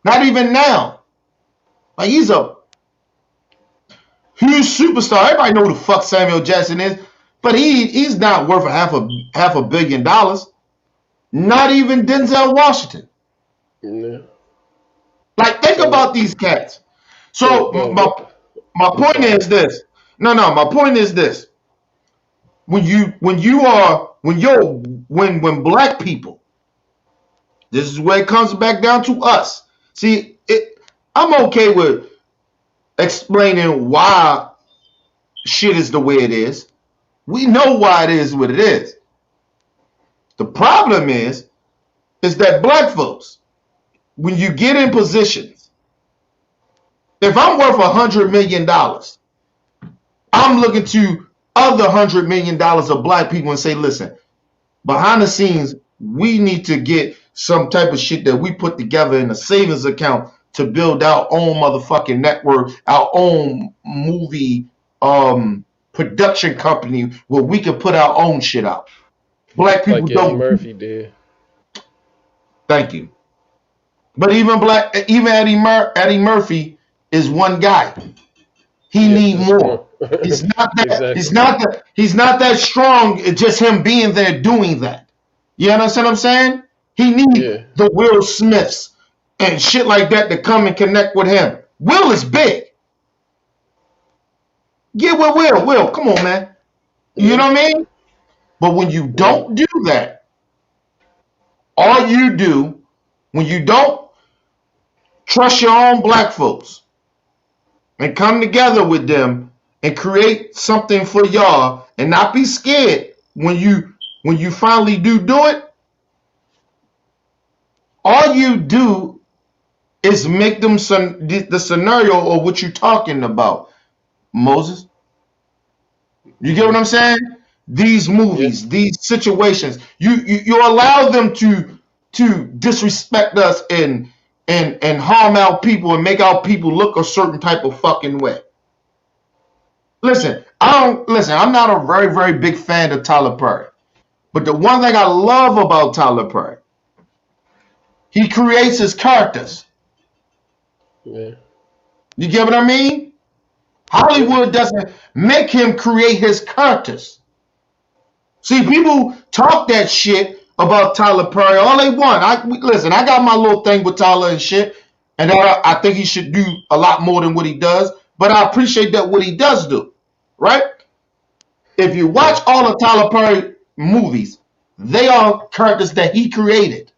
Not even now. Like, he's a huge superstar. Everybody know who the fuck Samuel Jackson is, but he's not worth $500 million. Not even Denzel Washington. Yeah. Like, think about these cats. So my point is this. No, my point is this. When black people, this is where it comes back down to us. See, I'm okay with explaining why shit is the way it is. We know why it is what it is. The problem is that black folks, when you get in positions, if I'm worth $100 million, I'm looking to other $100 million of black people and say, listen, behind the scenes, we need to get some type of shit that we put together in a savings account to build our own motherfucking network, our own movie production company where we can put our own shit out. Black people like don't. Eddie Murphy did. Thank you. But even Eddie Murphy is one guy. He need more. He's not that. Exactly. He's not that strong. It's just him being there doing that. You understand what I'm saying? He needs the Will Smiths and shit like that to come and connect with him. Will is big. Get with Will. Will, come on, man. You know what I mean? But when you don't do that, all you do, when you don't trust your own black folks and come together with them and create something for y'all and not be scared when you finally do it, all you do is make them the scenario of what you're talking about, Moses. You get what I'm saying? These movies, these situations, you allow them to disrespect us and harm our people and make our people look a certain type of fucking way. Listen, I'm not a very, very big fan of Tyler Perry. But the one thing I love about Tyler Perry, he creates his characters. Yeah. You get what I mean? Hollywood doesn't make him create his characters. See, people talk that shit about Tyler Perry all they want. I got my little thing with Tyler and shit, and I think he should do a lot more than what he does, but I appreciate that what he does do, right? If you watch all of Tyler Perry movies, they are characters that he created.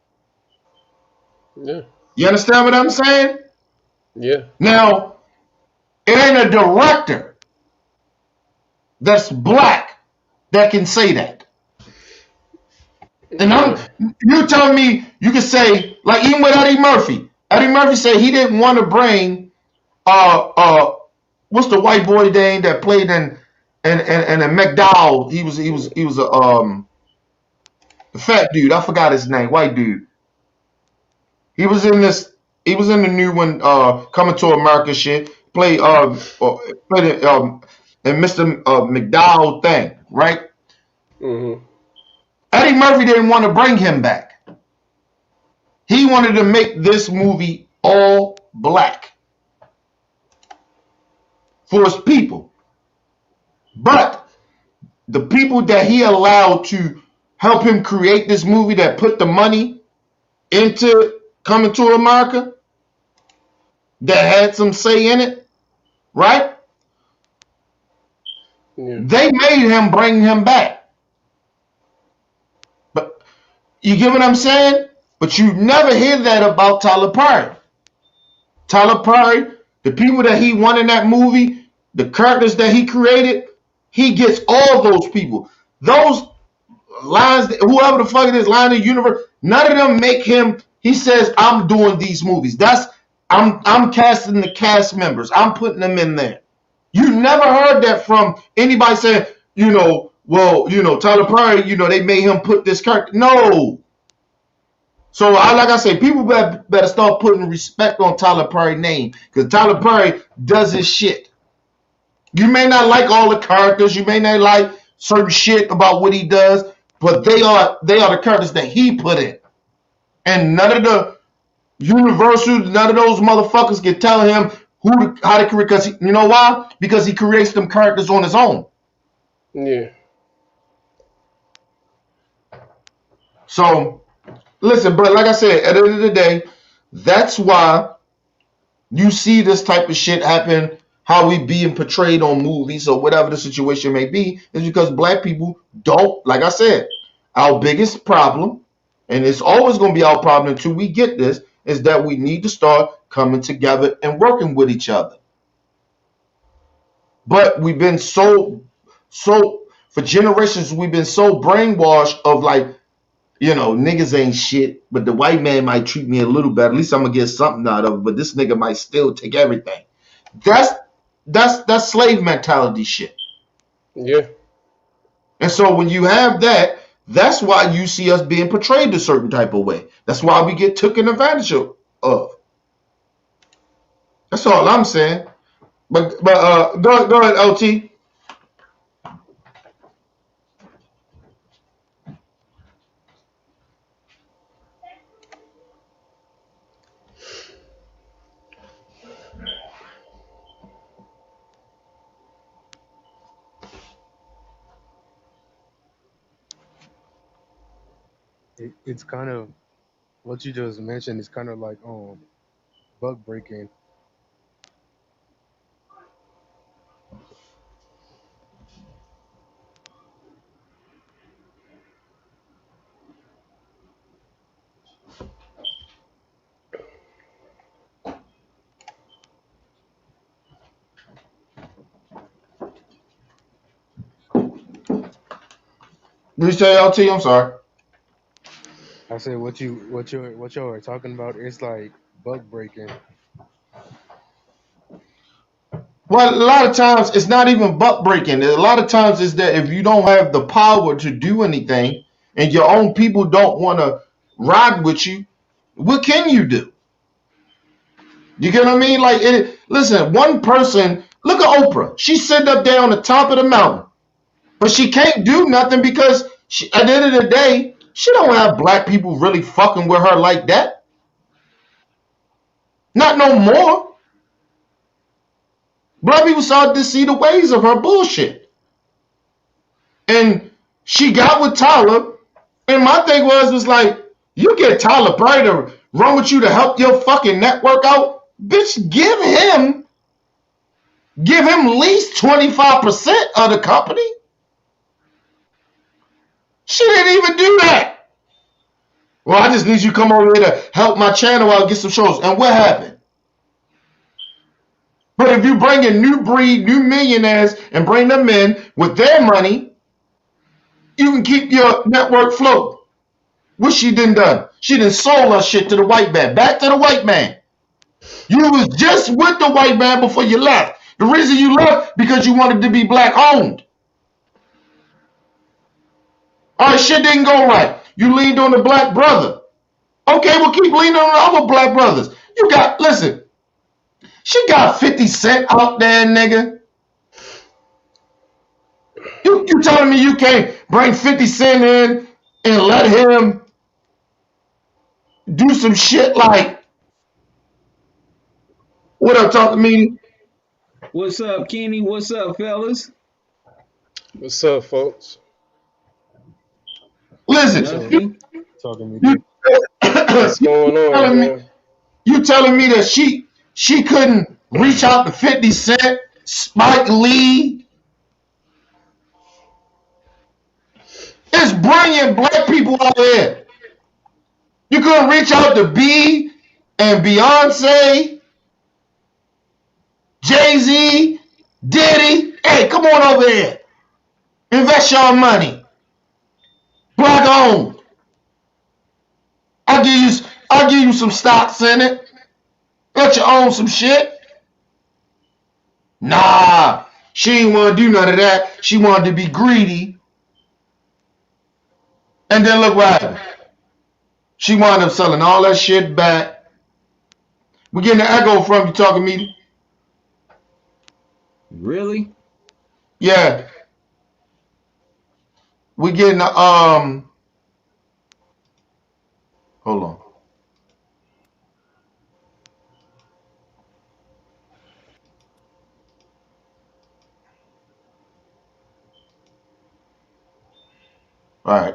Yeah. You understand what I'm saying? Yeah. Now, it ain't a director that's black that can say that. And you telling me you can say, like even with Eddie Murphy Eddie Murphy said he didn't want to bring what's the white boy name that played in McDowell? He was a fat dude. I forgot his name. White dude. He was in this. He was in the new one, Coming to America shit. Played in Mr. McDowell thing, right? Mm-hmm. Eddie Murphy didn't want to bring him back. He wanted to make this movie all black for his people. But the people that he allowed to help him create this movie, that put the money into Coming to America, that had some say in it, right? Yeah. They made him bring him back. But you get what I'm saying? But you never hear that about Tyler Perry. Tyler Perry, the people that he won in that movie, the characters that he created, he gets all those people. Those lines, whoever the fuck it is, line of the universe, none of them make him. He says, I'm doing these movies. I'm casting the cast members. I'm putting them in there. You never heard that from anybody saying, Tyler Perry, they made him put this character. No. So, like I say, people better start putting respect on Tyler Perry's name, because Tyler Perry does his shit. You may not like all the characters, you may not like certain shit about what he does, but they are the characters that he put in. And none of the Universal, none of those motherfuckers can tell him how to create, because you know why? Because he creates them characters on his own. Yeah. So, listen, but like I said, at the end of the day, that's why you see this type of shit happen, how we being portrayed on movies or whatever the situation may be, is because black people don't, like I said, our biggest problem, and it's always going to be our problem until we get this, is that we need to start coming together and working with each other. But we've been so for generations, we've been so brainwashed of like, niggas ain't shit, but the white man might treat me a little better. At least I'm gonna get something out of it, but this nigga might still take everything. That's slave mentality shit. Yeah. And so when you have that, that's why you see us being portrayed a certain type of way. That's why we get taken advantage of. That's all I'm saying. But go ahead, LT. It's kind of what you just mentioned is kind of like buck breaking. Did you say LT? I'm sorry. I said what y'all are talking about is like buck breaking. Well, a lot of times it's not even buck breaking. A lot of times is that if you don't have the power to do anything and your own people don't want to ride with you, what can you do? You get what I mean? Like, listen, one person, look at Oprah. She's sitting up there on the top of the mountain, but she can't do nothing because at the end of the day, she don't have black people really fucking with her like that. Not no more. Black people started to see the ways of her bullshit. And she got with Tyler, and my thing was like, you get Tyler Perry to run with you to help your fucking network out, bitch, give him at least 25% of the company. She didn't even do that. Well, I just need you to come over here to help my channel out, get some shows. And what happened? But if you bring in new breed, new millionaires, and bring them in with their money, you can keep your network float. What she done? She done sold her shit to the white man. Back to the white man. You was just with the white man before you left. The reason you left because you wanted to be black owned. All right, shit didn't go right. You leaned on the black brother. Okay, well keep leaning on the other black brothers. You got, listen, she got 50 Cent out there, nigga. You telling me you can't bring 50 Cent in and let him do some shit like, what up, talk to me? What's up, Kenny? What's up, fellas? What's up, folks? Listen, Nothing. Talking to me. What's going on, man? You telling me that she couldn't reach out to 50 Cent, Spike Lee? It's brilliant black people out there. You couldn't reach out to B and Beyonce, Jay-Z, Diddy. Hey, come on over here. Invest your money. Black owned. I'll give you some stocks in it. Let you own some shit. Nah, she didn't want to do none of that. She wanted to be greedy. And then look what happened. She wound up selling all that shit back. We're getting an echo from you talking to me. Really? Yeah. We're getting a, hold on. All right.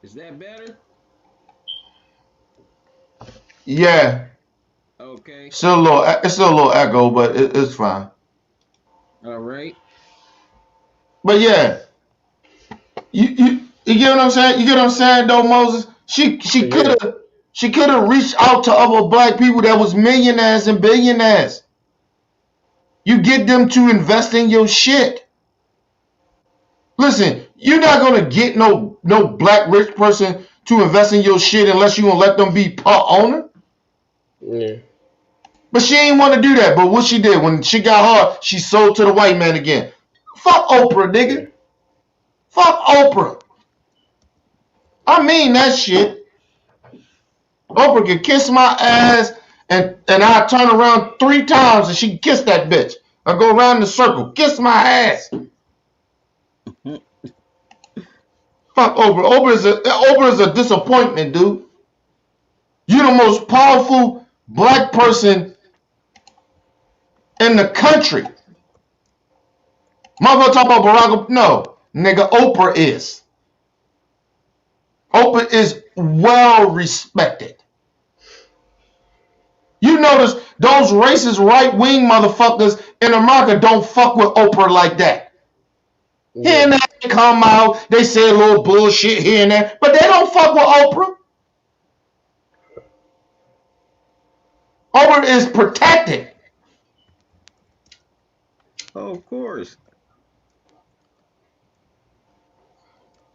Is that better? Yeah. Okay. It's still a little echo, but it's fine. All right. But yeah. You get what I'm saying? You get what I'm saying though, Moses? She could have reached out to other black people that was millionaires and billionaires. You get them to invest in your shit. Listen, you're not gonna get no black rich person to invest in your shit unless you gonna let them be part owner. Yeah. But she ain't want to do that. But what she did when she got hard, she sold to the white man again. Fuck Oprah, nigga. Fuck Oprah. I mean that shit. Oprah can kiss my ass and I turn around 3 times and she can kiss that bitch. I go around the circle, kiss my ass. Fuck Oprah. Oprah is a disappointment, dude. You're the most powerful black person in the country. Motherfucker talk about Barack Obama. No, nigga, Oprah is. Oprah is well respected. You notice those racist right-wing motherfuckers in America don't fuck with Oprah like that. Here and there they come out, they say a little bullshit here and there, but they don't fuck with Oprah. Oprah is protected. Oh, of course.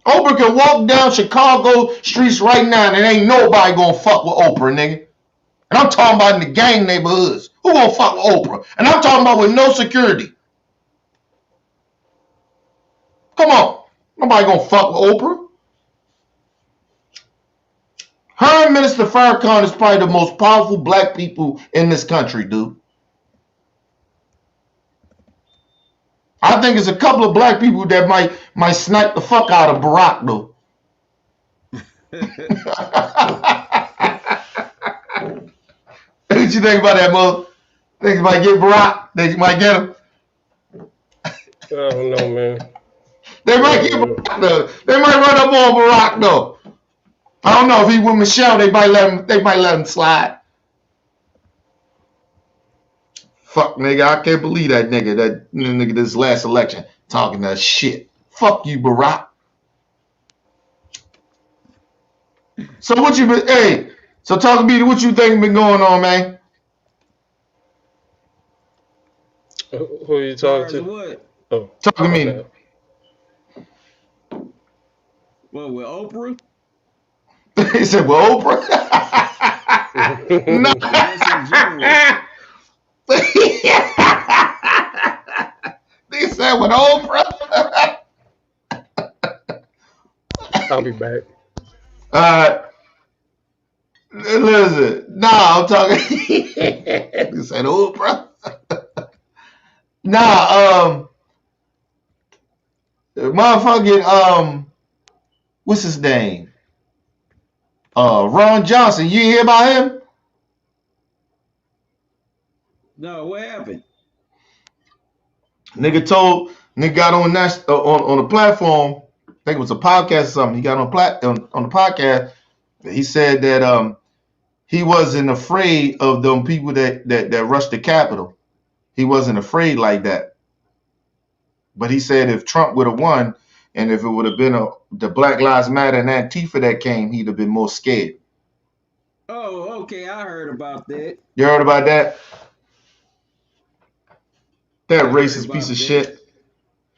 Oprah can walk down Chicago streets right now and ain't nobody gonna fuck with Oprah, nigga. And I'm talking about in the gang neighborhoods. Who gonna fuck with Oprah? And I'm talking about with no security. Come on. Nobody gonna fuck with Oprah. Her and Minister Farrakhan is probably the most powerful black people in this country, dude. I think it's a couple of black people that might snipe the fuck out of Barack, though. What you think about that, mother? Think they might get Barack? They might get him? I don't know, man. They might get Barack, though. They might run up on Barack, though. I don't know if he with Michelle. They might let him slide. Fuck, nigga, I can't believe that nigga this last election talking that shit. Fuck you, Barack. So what you been? Hey, so talk to me. What you think been going on, man? Who are you talking to? What? Oh, Talk to me. bad. What, with Oprah? He said, "Well, Oprah." No. Just in general. They said with old brother. I'll be back. Listen, nah, I'm talking. They said old brother. Nah, motherfucking what's his name? Ron Johnson. You hear about him? No, what happened? Nigga got on on the platform. I think it was a podcast or something. He got on the podcast. He said that he wasn't afraid of them people that rushed the Capitol. He wasn't afraid like that. But he said if Trump would have won, and if it would have been the Black Lives Matter and Antifa that came, he'd have been more scared. Oh, okay. I heard about that. You heard about that? That I heard racist about piece of that. shit.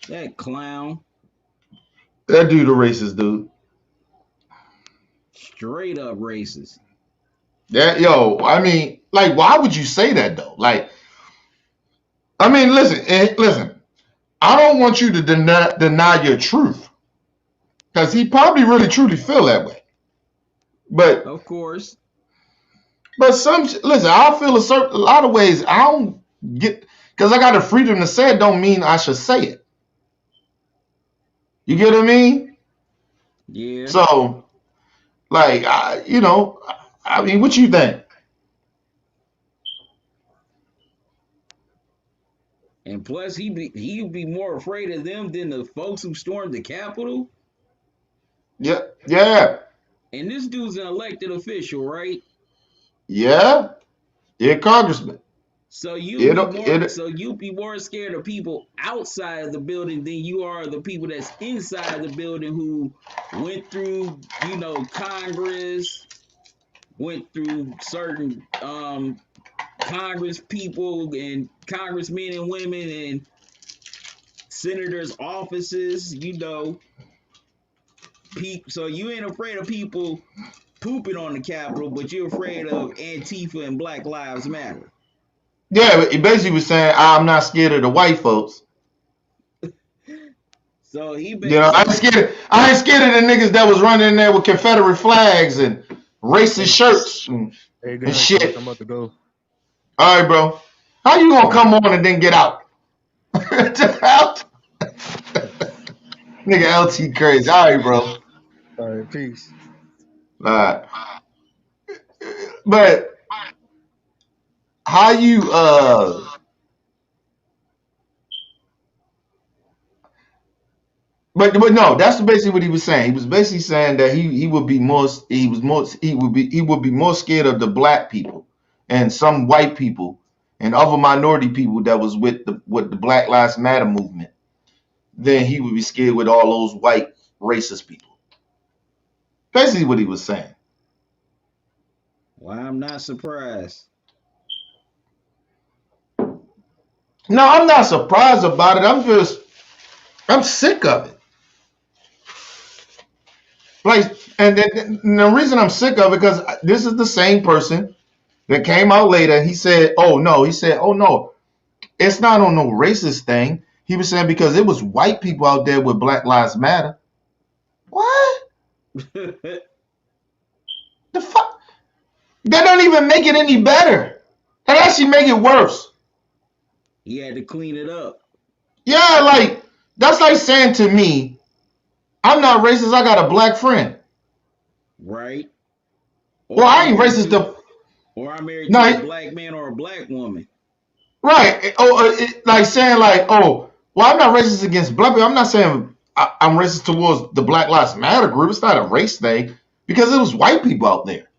That clown. That dude a racist dude. Straight up racist. I mean, like, why would you say that though? Like, I mean, listen. I don't want you to deny your truth, because he probably really truly feel that way. But Of course. I feel a lot of ways. I don't get, because I got the freedom to say it. Don't mean I should say it. You get what I mean? Yeah. So, like, I mean, what you think? And plus, he'd be more afraid of them than the folks who stormed the Capitol. Yeah. And this dude's an elected official, right? Yeah, congressman. So It'll- you'd be more scared of people outside of the building than you are the people that's inside the building who went through, Congress, went through certain Congress people and congressmen and women and senators' offices, So you ain't afraid of people pooping on the Capitol, but you're afraid of Antifa and Black Lives Matter. Yeah, but he basically was saying, I'm not scared of the white folks. So he I ain't scared of the niggas that was running in there with Confederate flags and racist shirts and Hey, shit. Coach, I'm about to go. All right, bro. How you gonna come on and then get out? Out? Nigga LT crazy. All right, bro. All right, peace. All right. But how you but no, that's basically what he was saying. He was basically saying that he would be more scared of the black people and some white people and other minority people that was with the Black Lives Matter movement than he would be scared with all those white racist people. Basically what he was saying. Well, I'm not surprised. No, I'm not surprised about it. I'm sick of it. Like, and the reason I'm sick of it, because this is the same person that came out later. He said, oh no, it's not on no racist thing. He was saying because it was white people out there with Black Lives Matter. What? The fuck? That don't even make it any better. That actually make it worse. He had to clean it up. Yeah, like, that's like saying to me, I'm not racist, I got a black friend. Right. Well, I ain't racist. Or I'm married to a black man or a black woman. Right. Like saying like, oh, well, I'm not racist against black people. I'm not saying I'm racist towards the Black Lives Matter group. It's not a race thing because it was white people out there.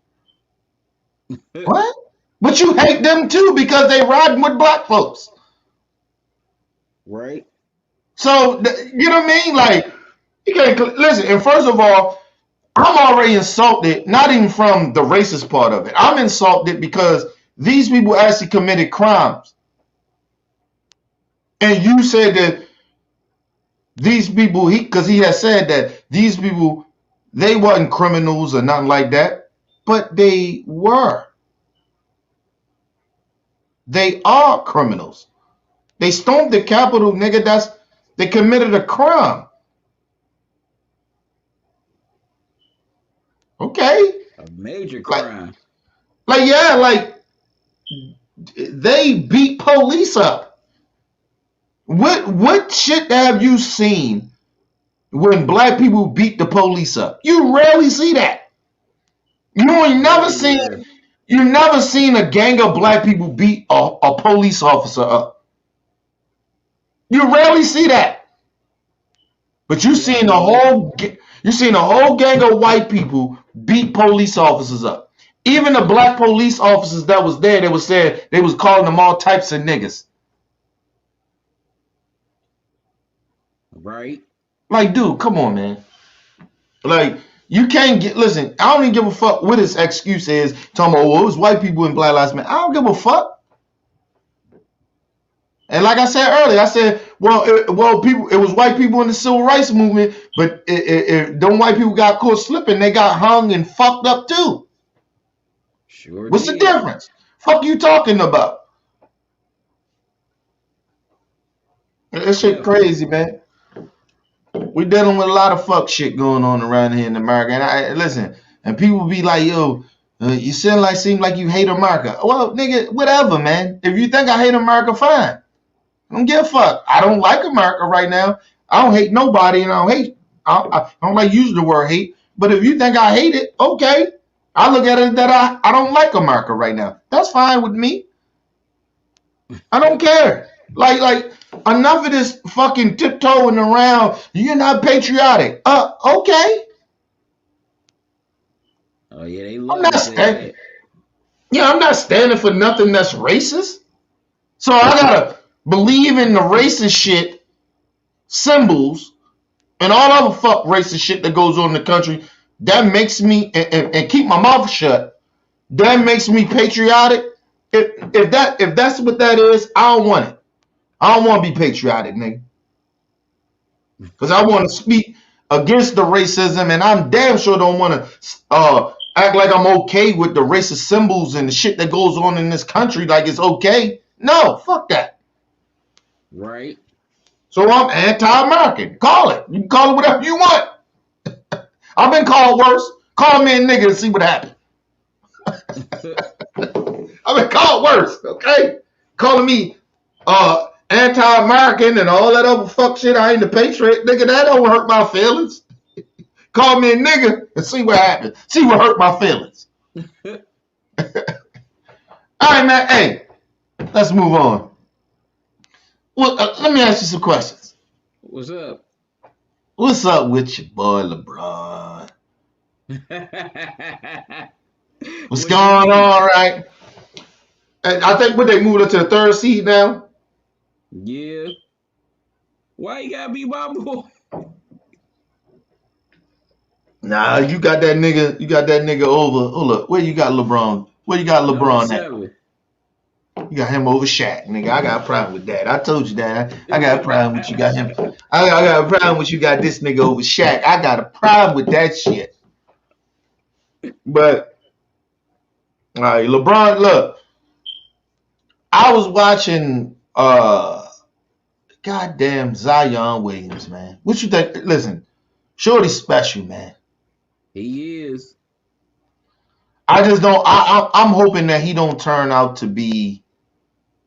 What? But you hate them too because they riding with black folks. Right. So, you know what I mean? Like, you can't listen. And first of all, I'm already insulted, not even from the racist part of it. I'm insulted because these people actually committed crimes. And you said that these people, because he has said that these people, they wasn't criminals or nothing like that, but they were. They are criminals. They stormed the Capitol, nigga. They committed a crime. Okay. A major crime. Like they beat police up. What shit have you seen when black people beat the police up? You rarely see that. You never seen a gang of black people beat a police officer up. You rarely see that. But you seen a whole gang of white people beat police officers up. Even the black police officers that was there, they was calling them all types of niggas. Right. Like, dude, come on, man. Like, you can't listen, I don't even give a fuck what his excuse is. Talking about, well, it was white people in Black Lives Matter. I don't give a fuck. And like I said earlier, I said, it was white people in the civil rights movement, but them white people got caught slipping, they got hung and fucked up too. Sure. What's the difference? Fuck you talking about? That shit crazy, man. We dealing with a lot of fuck shit going on around here in America. And and people be like, yo, you seem like you hate America. Well, nigga, whatever, man. If you think I hate America, fine. I don't give a fuck. I don't like America right now. I don't hate nobody, and I don't like using the word hate. But if you think I hate it, okay. I look at it that I don't like America right now. That's fine with me. I don't care. Like enough of this fucking tiptoeing around. You're not patriotic. Okay. Oh yeah, they love that. Yeah, I'm not standing for nothing that's racist. So I gotta believe in the racist shit, symbols, and all other fuck racist shit that goes on in the country. That makes me and keep my mouth shut. That makes me patriotic. If that's what that is, I don't want it. I don't want to be patriotic, nigga. Because I want to speak against the racism, and I'm damn sure don't want to act like I'm okay with the racist symbols and the shit that goes on in this country like it's okay. No, fuck that. Right. So I'm anti-American. Call it. You can call it whatever you want. I've been called worse. Call me a nigga and see what happens. I've been called worse, okay? Calling me anti-American and all that other fuck shit. I ain't a patriot. Nigga, that don't hurt my feelings. Call me a nigga and see what happens. See what hurt my feelings. All right, man. Hey, let's move on. Well, let me ask you some questions. What's up? What's up with your boy LeBron? What's going on, right? And I think they moved up to the 3rd seed now. Yeah. Why you gotta be my boy? Nah, you got that nigga over. Hold up, where you got LeBron? Where you got LeBron at? You got him over Shaq, nigga. I got a problem with that. I told you that. I got a problem with you got him. I got a problem with you got this nigga over Shaq. I got a problem with that shit. But all right, LeBron, look. I was watching goddamn Zion Williams, man. What you think? Listen, Shorty's special, man. He is. I just don't. I'm hoping that he don't turn out to be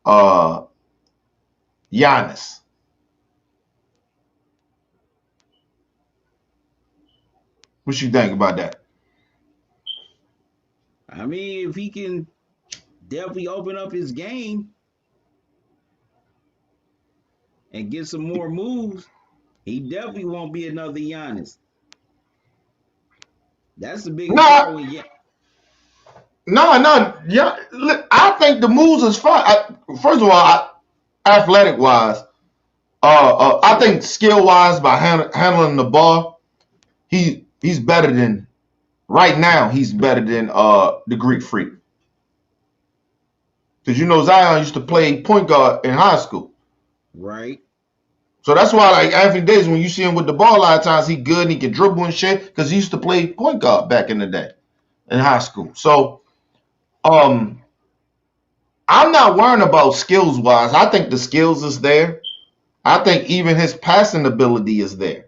Giannis. What you think about that? I mean, if he can definitely open up his game and get some more moves, he definitely won't be another Giannis. That's the biggest problem with No. Yeah, I think the moves is fine. First of all, athletic wise, I think skill wise by handling the ball, he's better than right now. He's better than the Greek Freak. Because Zion used to play point guard in high school. Right. So that's why, like, Anthony Davis, when you see him with the ball a lot of times, he good and he can dribble and shit because he used to play point guard back in the day in high school. So, I'm not worrying about skills wise. I think the skills is there. I think even his passing ability is there.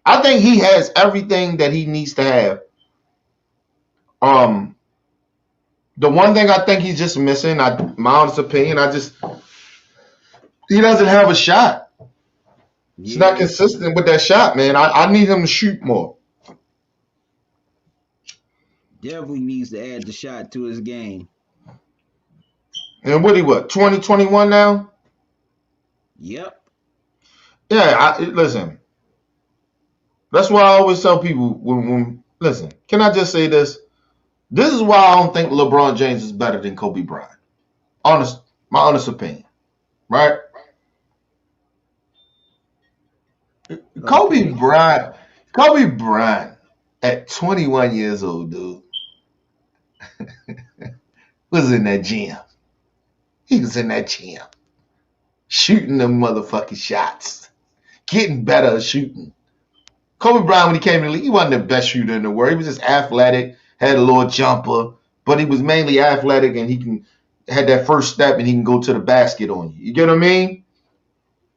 I think he has everything that he needs to have. Um, the one thing I think he's just missing, my honest opinion, he doesn't have a shot. He's not Yeah, consistent with that shot, man. I need him to shoot more. definitely needs to add the shot to his game. And what, 2021 now? Yep. Yeah, listen. That's why I always tell people when listen, can I just say this? This is why I don't think LeBron James is better than Kobe Bryant. My honest opinion. Right? Okay. Kobe Bryant at 21 years old, dude, was in that gym. He was in that gym. Shooting them motherfucking shots. Getting better at shooting. Kobe Bryant, when he came in the league, he wasn't the best shooter in the world. He was just athletic, had a little jumper, but he was mainly athletic and had that first step and he can go to the basket on you. You get what I mean?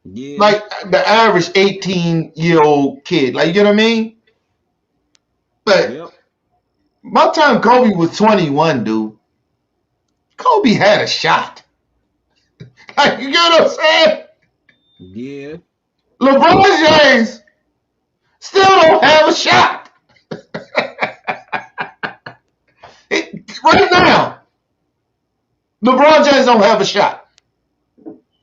Yeah. Like the average 18-year-old kid. Like, you get what I mean? But Yep. by the time Kobe was 21, dude, Kobe had a shot. Like, you get what I'm saying? Yeah. LeBron James still don't have a shot. Right now, LeBron James don't have a shot.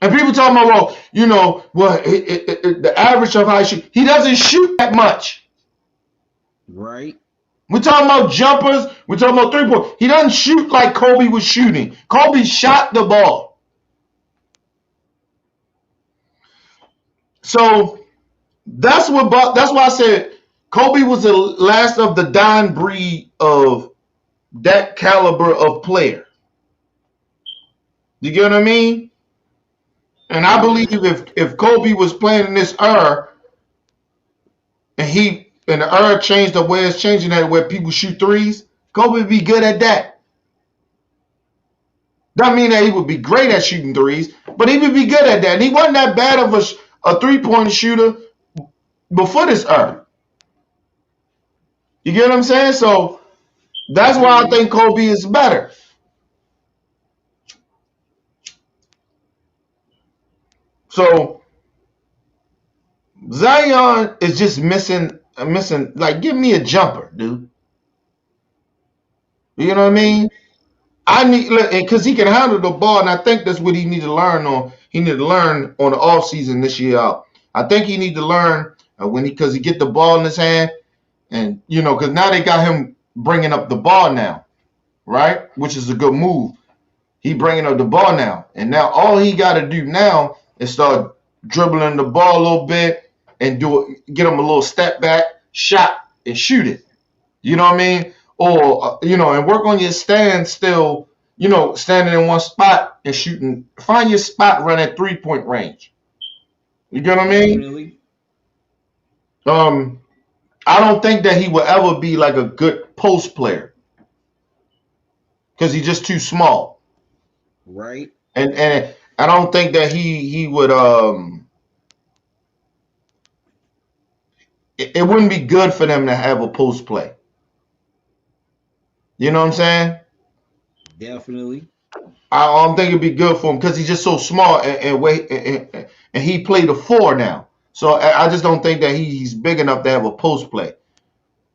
And people talking about, the average of how he shoot. He doesn't shoot that much. Right. We're talking about jumpers. We're talking about three-point. He doesn't shoot like Kobe was shooting. Kobe shot the ball. So that's why I said Kobe was the last of the dying breed of that caliber of player. You get what I mean? And I believe if Kobe was playing in this era and the era changed the way it's changing that where people shoot threes, Kobe would be good at that. Doesn't mean that he would be great at shooting threes, but he would be good at that. And he wasn't that bad of a three-point shooter before this era. You get what I'm saying? So that's why I think Kobe is better. So Zion is just missing. Like, give me a jumper, dude. You know what I mean? I need, because he can handle the ball, and I think that's what he need to learn on. He need to learn on the off season this year out. I think he need to learn because he get the ball in his hand, and because now they got him bringing up the ball now, right? Which is a good move. He bringing up the ball now, and now all he got to do now is start dribbling the ball a little bit and get him a little step back shot and shoot it. You know what I mean? Or and work on your stand still. Standing in one spot and shooting. Find your spot, run at 3-point range. You get what I mean? Really? I don't think that he will ever be like a good post player because he's just too small. Right. And I don't think that he would it wouldn't be good for them to have a post play. You know what I'm saying? Definitely. I don't think it'd be good for him because he's just so small and he played a 4 now. So I just don't think that he's big enough to have a post play.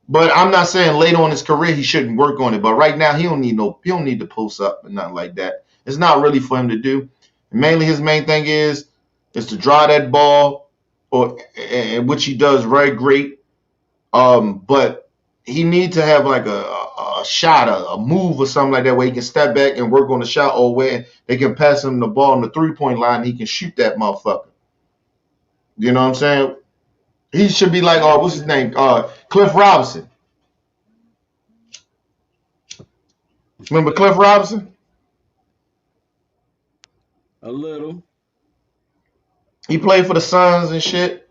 But I'm not saying later on in his career he shouldn't work on it. But right now he don't need to post up and nothing like that. It's not really for him to do. Mainly his main thing is to draw that ball, which he does very great. But he needs to have like a shot, a move or something like that where he can step back and work on the shot, or where they can pass him the ball on the 3-point line and he can shoot that motherfucker. You know what I'm saying? He should be like, what's his name? Cliff Robinson. Remember Cliff Robinson? A little. He played for the Suns and shit.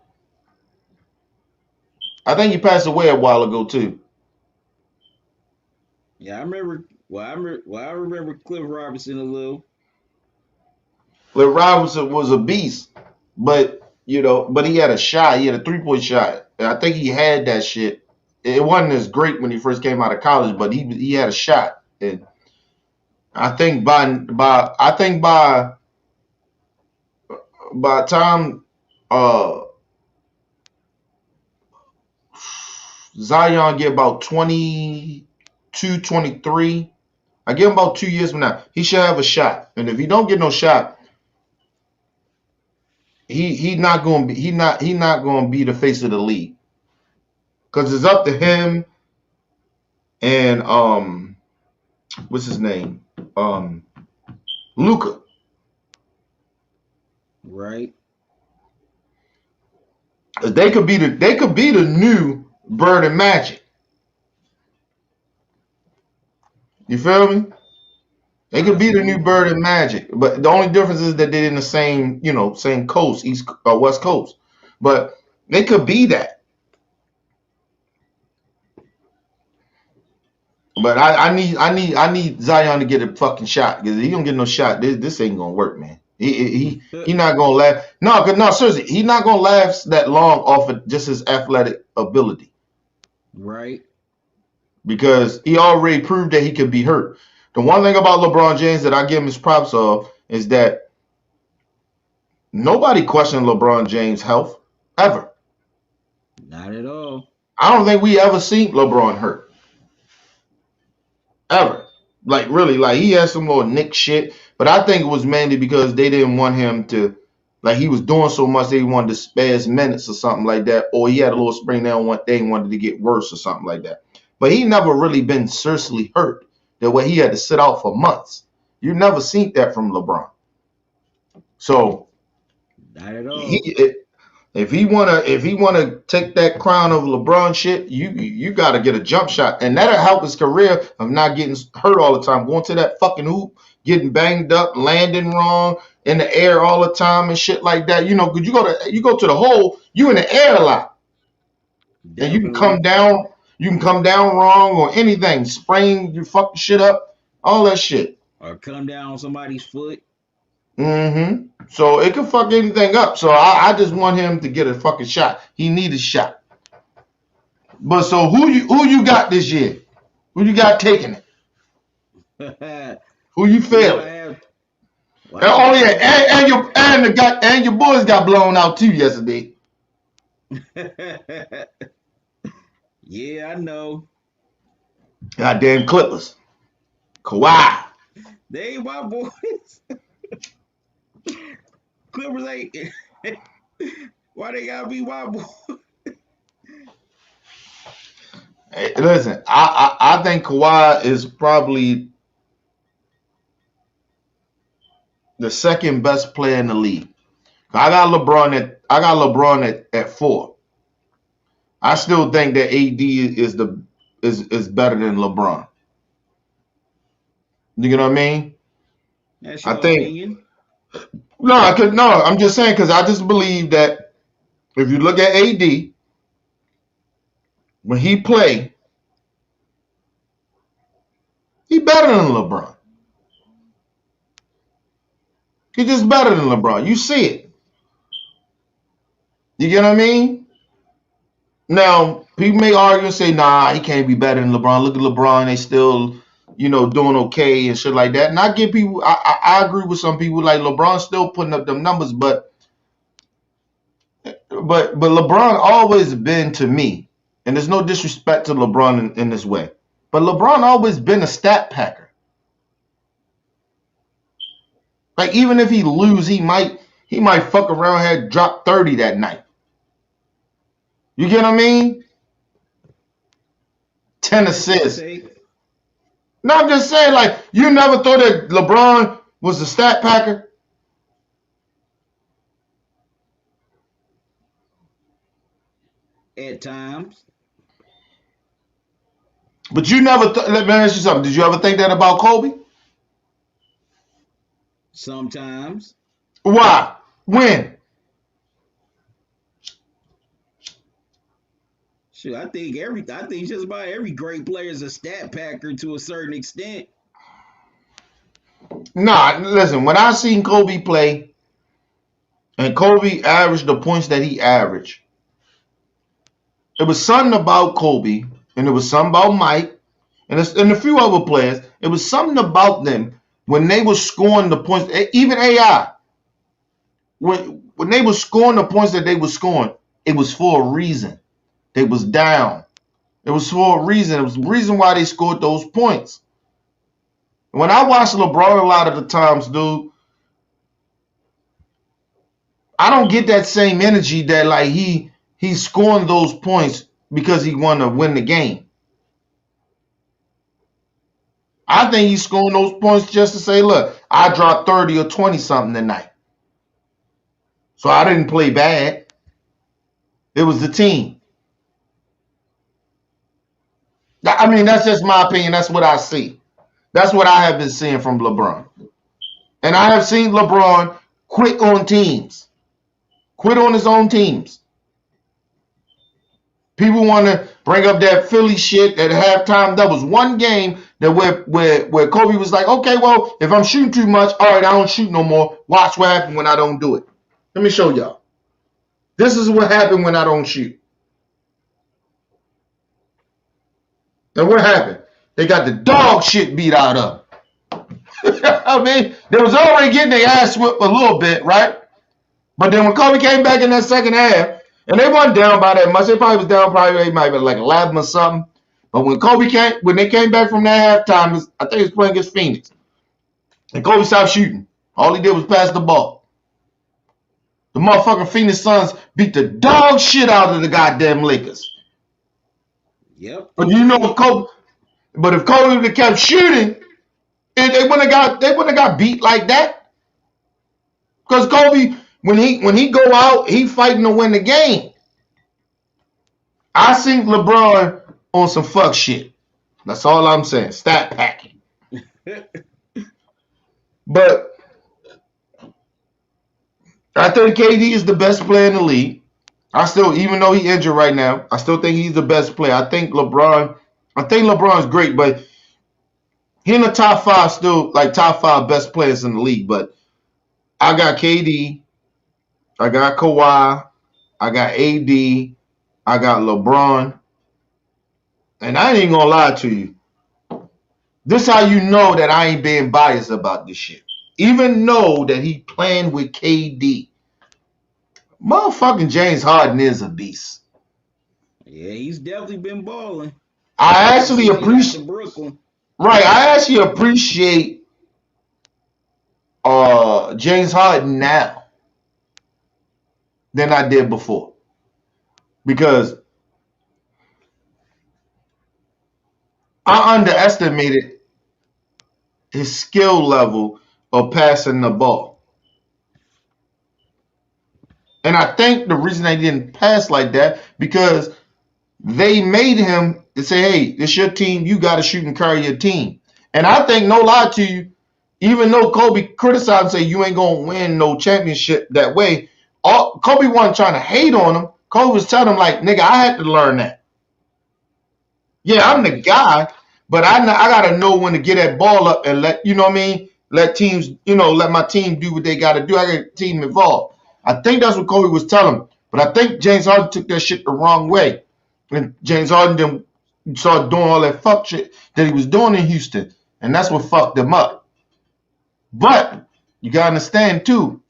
I think he passed away a while ago too. Yeah, I remember. Well, I remember Cliff Robinson a little. But Robinson was a beast. But but he had a shot. He had a 3-point shot. And I think he had that shit. It wasn't as great when he first came out of college, but he had a shot. And I think by time Zion get about 22, 23, I give him about 2 years from now, he should have a shot. And if he don't get no shot, he not gonna be the face of the league. Because it's up to him and what's his name? Luka. Right. They could be the new Bird and Magic. You feel me? They could be the new Bird and Magic, but the only difference is that they're in the same coast, East or West Coast. But they could be that. But I need Zion to get a fucking shot, because if he don't get no shot, this ain't gonna work, man. He not gonna last. No, seriously, he not gonna last that long off of just his athletic ability. Right. Because he already proved that he could be hurt. The one thing about LeBron James that I give him his props of is that nobody questioned LeBron James' health ever. Not at all. I don't think we ever seen LeBron hurt. Ever. Like, really, like, he had some little Nick shit, but I think it was mainly because they didn't want him to, like, he was doing so much they wanted to spare his minutes or something like that, or he had a little sprain down one day and wanted to get worse or something like that. But he never really been seriously hurt that way he had to sit out for months. You never seen that from LeBron. So, not at all. If he wanna take that crown of LeBron shit, you gotta get a jump shot, and that'll help his career of not getting hurt all the time, going to that fucking hoop, getting banged up, landing wrong in the air all the time and shit like that. You know, because you go to the hole, you in the air a lot, and you can come down. You can come down wrong or anything, sprain your fucking shit up, all that shit. Or come down on somebody's foot. Mm-hmm. So it could fuck anything up. So I just want him to get a fucking shot. He needs a shot. But so who you got this year? Who you got taking it? Who you failing? Oh yeah, and your boys got blown out too yesterday. Yeah, I know. Goddamn Clippers. Kawhi. They ain't my boys. Clippers ain't. Why they gotta be my boys? Hey, listen, I think Kawhi is probably the second best player in the league. I got LeBron at 4. I still think that AD is better than LeBron. You know what I mean? That's your opinion. No, I'm just saying, because I just believe that if you look at AD, when he play, he better than LeBron. He's just better than LeBron. You see it. You get what I mean? Now, people may argue and say, nah, he can't be better than LeBron. Look at LeBron, they still, doing okay and shit like that. And I get people, I agree with some people, like LeBron's still putting up them numbers, but LeBron always been, to me, and there's no disrespect to LeBron in this way, but LeBron always been a stat packer. Like, even if he lose, he might fuck around, had dropped 30 that night. You get what I mean? 10 assists. No, I'm just saying, like, you never thought that LeBron was a stat packer? At times. But you never let me ask you something. Did you ever think that about Kobe? Sometimes. Why? When? Shit, I think just about every great player is a stat packer to a certain extent. Nah, listen, when I seen Kobe play and Kobe averaged the points that he averaged, it was something about Kobe and it was something about Mike and a few other players. It was something about them when they were scoring the points, even AI, when they were scoring the points that they were scoring, it was for a reason. They was down. It was for a reason. It was the reason why they scored those points. When I watch LeBron a lot of the times, dude, I don't get that same energy that like he's scoring those points because he want to win the game. I think he's scoring those points just to say, look, I dropped 30 or 20 something tonight. So I didn't play bad. It was the team. I mean, that's just my opinion. That's what I see. That's what I have been seeing from LeBron. And I have seen LeBron quit on teams, quit on his own teams. People want to bring up that Philly shit at halftime. That was one game that where Kobe was like, okay, well, if I'm shooting too much, all right, I don't shoot no more. Watch what happens when I don't do it. Let me show y'all. This is what happened when I don't shoot. And what happened? They got the dog shit beat out of them. I mean, they was already getting their ass whipped a little bit, right? But then when Kobe came back in that second half, and they weren't down by that much, they probably was down they might be like 11 or something. But when they came back from that halftime, I think he was playing against Phoenix. And Kobe stopped shooting. All he did was pass the ball. The motherfucking Phoenix Suns beat the dog shit out of the goddamn Lakers. Yep. But you know if Kobe would have kept shooting, they wouldn't have got beat like that. Because Kobe, when he go out, he fighting to win the game. I seen LeBron on some fuck shit. That's all I'm saying. Stat packing. But I think KD is the best player in the league. Even though he's injured right now, I still think he's the best player. I think LeBron's great, but he in the top five still, like top five best players in the league. But I got KD, I got Kawhi, I got AD, I got LeBron. And I ain't gonna lie to you. This how you know that I ain't being biased about this shit. Even though that he playing with KD. Motherfucking James Harden is a beast. Yeah, he's definitely been balling. I actually appreciate James Harden now than I did before. Because I underestimated his skill level of passing the ball. And I think the reason they didn't pass like that, because they made him to say, hey, it's your team. You got to shoot and carry your team. And I think, no lie to you, even though Kobe criticized and say you ain't going to win no championship that way, Kobe wasn't trying to hate on him. Kobe was telling him, like, nigga, I had to learn that. Yeah, I'm the guy, but I got to know when to get that ball up and let teams, let my team do what they got to do. I got a team involved. I think that's what Kobe was telling him. But I think James Harden took that shit the wrong way. And James Harden then started doing all that fuck shit that he was doing in Houston. And that's what fucked him up. But you got to understand, too,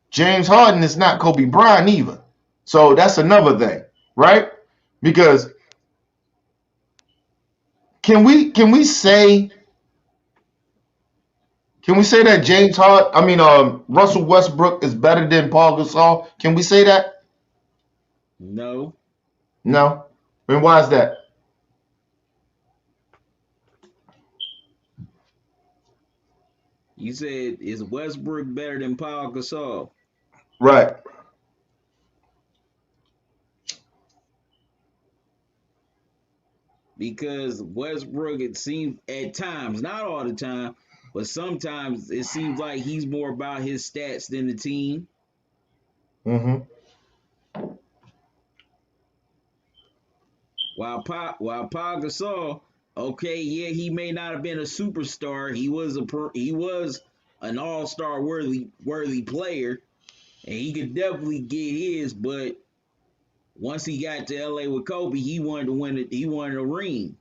James Harden is not Kobe Bryant either. So that's another thing, right? Because can we say that Russell Westbrook is better than Paul Gasol? Can we say that? No. No? And why is that? You said, is Westbrook better than Paul Gasol? Right. Because Westbrook, it seems at times, not all the time, but sometimes it seems like he's more about his stats than the team. Mm-hmm. While Paul Gasol, Okay, yeah, he may not have been a superstar. He was an all-star worthy player, and he could definitely get his. But once he got to LA with Kobe, he wanted to win it. He wanted a ring.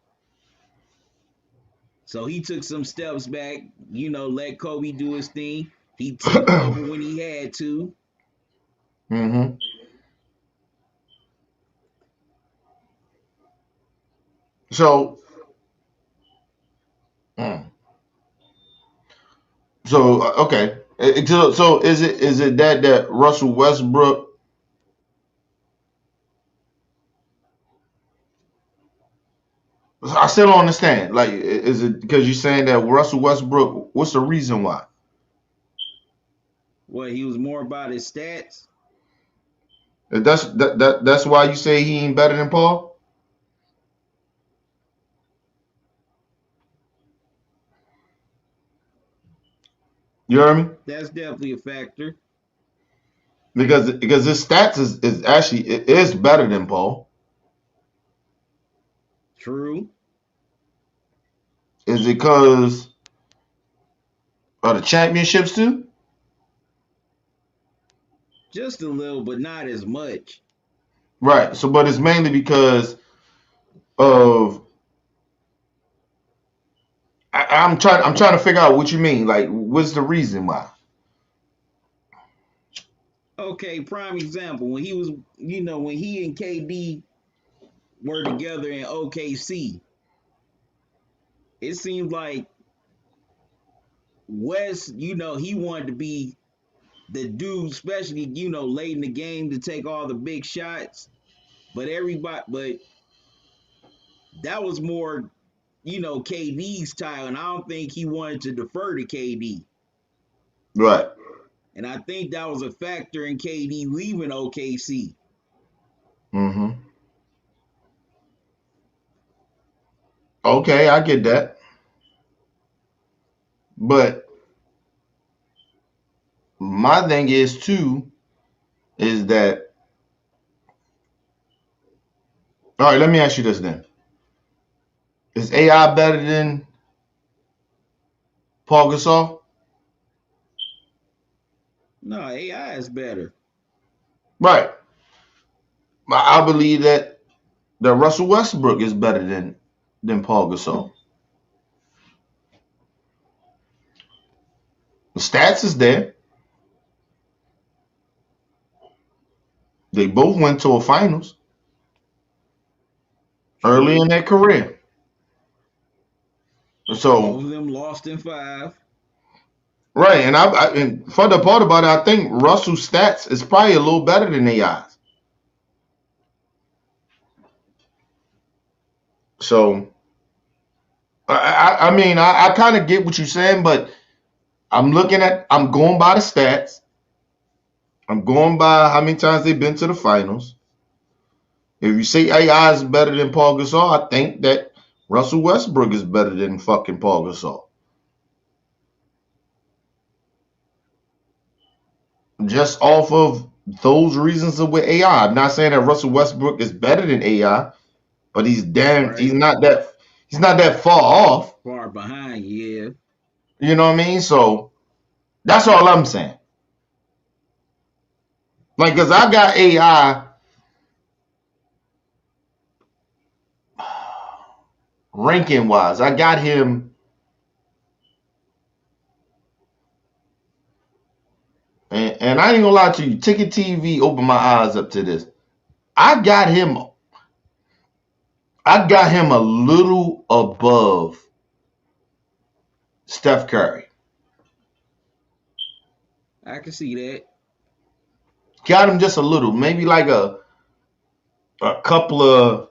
So he took some steps back, let Kobe do his thing. He took over when he had to. Mm-hmm. So, okay. So is it that Russell Westbrook? I still don't understand. Like, is it because you're saying that Russell Westbrook? What's the reason why? What, he was more about his stats? That's why you say he ain't better than Paul? You hear me? That's definitely a factor. Because his stats is actually it is better than Paul. True. Is it because of the championships too? Just a little, but not as much. Right. So, but it's mainly because of I'm trying to figure out what you mean. Like, what's the reason why? Okay, prime example. When he was, when he and KD were together in OKC, it seemed like West, he wanted to be the dude, especially, late in the game to take all the big shots. But that was more, KD's style, and I don't think he wanted to defer to KD. Right. And I think that was a factor in KD leaving OKC. Mm-hmm. Okay, I get that. But my thing is too, is that all right, let me ask you this then. Is AI better than Paul Gasol? No, AI is better. Right. I believe that Russell Westbrook is better than Paul Gasol. The stats is there. They both went to a finals early True. in their career. Both So of them lost in 5. right, and for the part about it, I think Russell's stats is probably a little better than AI's. So I mean I kind of get what you're saying, but I'm going by the stats. I'm going by how many times they've been to the finals. If you say AI is better than Paul Gasol, I think that Russell Westbrook is better than fucking Paul Gasol. Just off of those reasons with AI. I'm not saying that Russell Westbrook is better than AI, but he's Right. he's not that far off. Far behind, yeah. You know what I mean? So that's all I'm saying. Like, cause I got AI ranking wise. I got him, and I ain't gonna lie to you. Ticket TV opened my eyes up to this. I got him a little above Steph Curry. I can see that. Got him just a little, maybe like a couple of,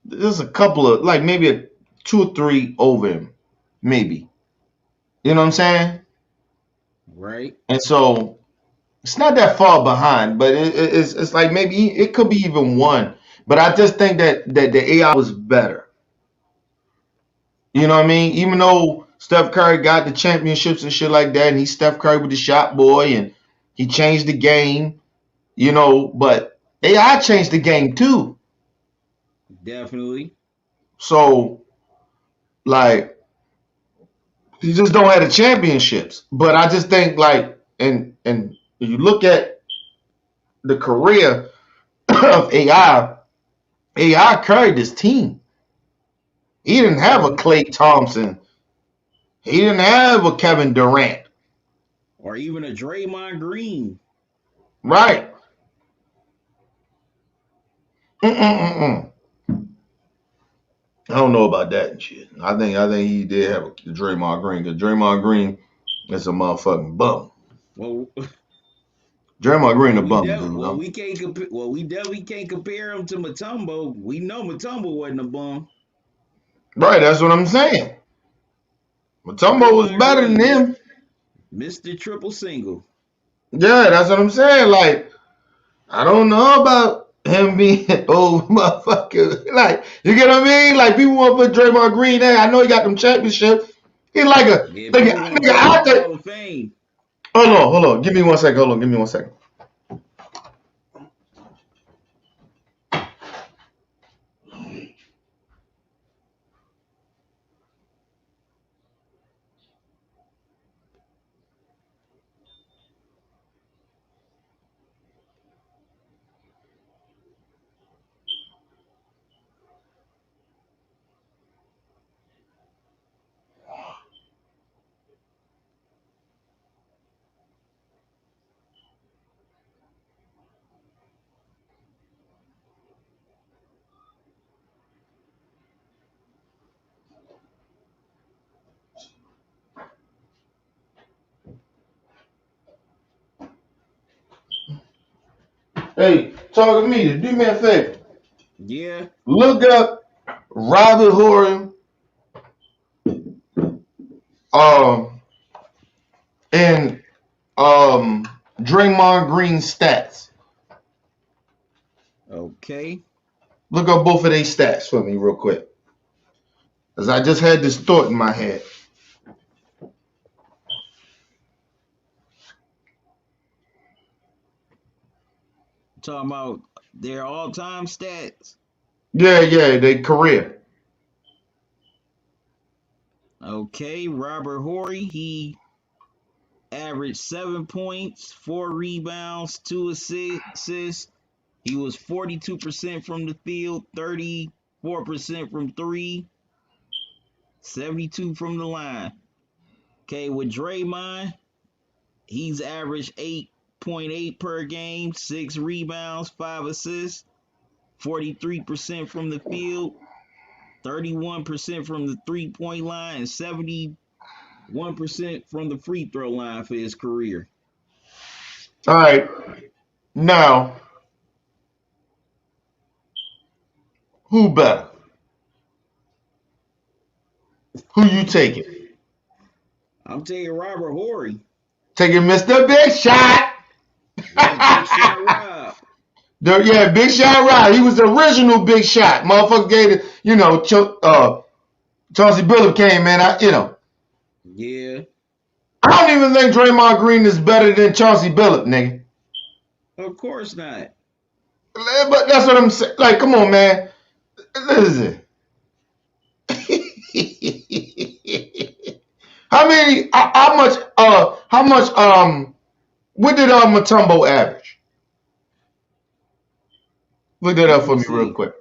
there's a couple of like maybe a 2 or 3 over him, maybe. You know what I'm saying? Right. And so it's not that far behind, but it's like maybe it could be even 1. But I just think that the AI was better. You know what I mean? Even though Steph Curry got the championships and shit like that, and he's Steph Curry with the shot boy, and he changed the game, but AI changed the game too. Definitely. So, like, you just don't have the championships. But I just think, like, and you look at the career of AI, AI carried this team. He didn't have a Klay Thompson. He didn't have a Kevin Durant. Or even a Draymond Green. Right. I don't know about that and shit. I think he did have a Draymond Green, because Draymond Green is a motherfucking bum. Well, Draymond Green a bum, dude. we can't compare. Well, we definitely can't compare him to Mutombo. We know Mutombo wasn't a bum. Right, that's what I'm saying. Mutombo was better than him. Mr. Triple Single. Yeah, that's what I'm saying. Like, I don't know about him being old motherfucker. Like, you get what I mean? Like, people want to put Draymond Green there. I know he got them championships. He's like a nigga out there. Hall of Fame. Hold on. Give me 1 second. Give me 1 second. Hey, talk to me. Do me a favor. Yeah. Look up Robert Horry, and Draymond Green stats. Okay. Look up both of their stats for me real quick, because I just had this thought in my head. Talking about their all-time stats. Yeah, their career. Okay, Robert Horry, he averaged 7 points, 4 rebounds, 2 assists. He was 42% from the field, 34% from 3, 72 from the line. Okay, with Draymond, he's averaged 8.8 per game, 6 rebounds, 5 assists, 43% from the field, 31% from the three-point line, and 71% from the free throw line for his career. All right. Now, who better? Who you taking? I'm taking Robert Horry. Taking Mr. Big Shot. Yeah, Big Shot Rob. Big Shot Rob. He was the original Big Shot. Motherfucker gave it, Chauncey Billups came, man. Yeah. I don't even think Draymond Green is better than Chauncey Billups, nigga. Of course not. But that's what I'm saying. Like, come on, man. Listen. How much, what did Mutombo average? Look that up for me real quick.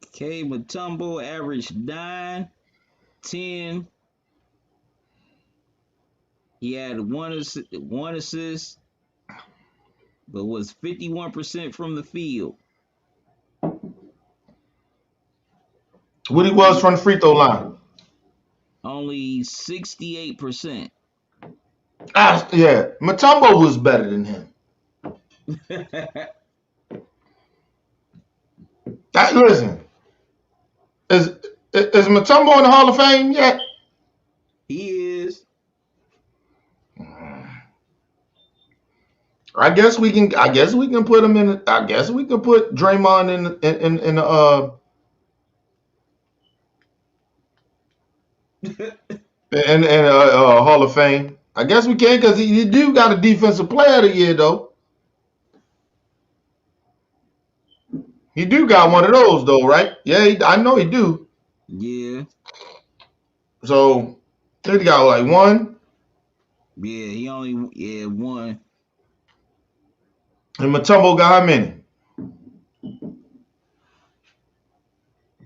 Okay, Mutombo averaged 9, 10. He had one assist, but was 51% from the field. What he was from the free throw line? Only 68%. Yeah, Mutombo was better than him. Listen, Is Mutombo in the Hall of Fame yet? He is. I guess we can put him in. I guess we can put Draymond in the Hall of Fame. I guess we can because he do got a Defensive Player of the Year though. He do got one of those though, right? Yeah, I know he do. Yeah. So he got like one. Yeah, he only one. And Mutombo got how many?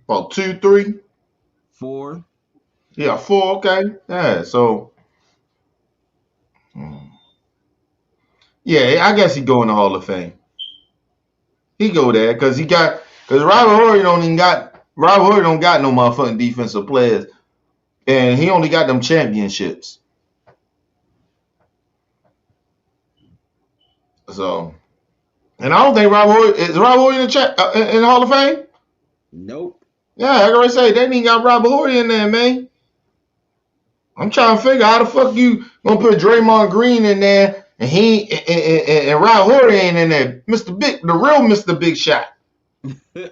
About 2, 3, 4. Yeah, 4. Okay, yeah. So, yeah, I guess he go in the Hall of Fame. He go there because Robert Horry don't got no motherfucking defensive players, and he only got them championships. So, and I don't think Robert Horry in the Hall of Fame. Nope. Yeah, I gotta say they ain't got Robert Horry in there, man. I'm trying to figure how the fuck you gonna put Draymond Green in there and and Robert Horry ain't in there. The real Mr. Big Shot. You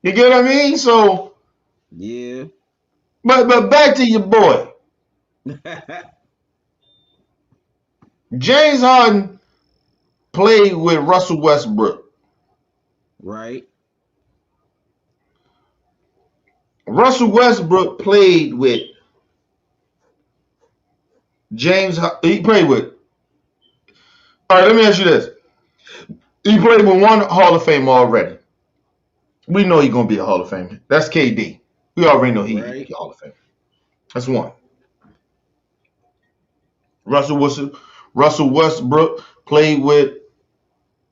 get what I mean? So yeah. But back to your boy. James Harden played with Russell Westbrook. Right. Russell Westbrook played with James. He played with. All right, let me ask you this. He played with one Hall of Fame already. We know he's gonna be a Hall of Famer. That's KD. We already know he's a Hall of Famer. That's one. Russell Westbrook played with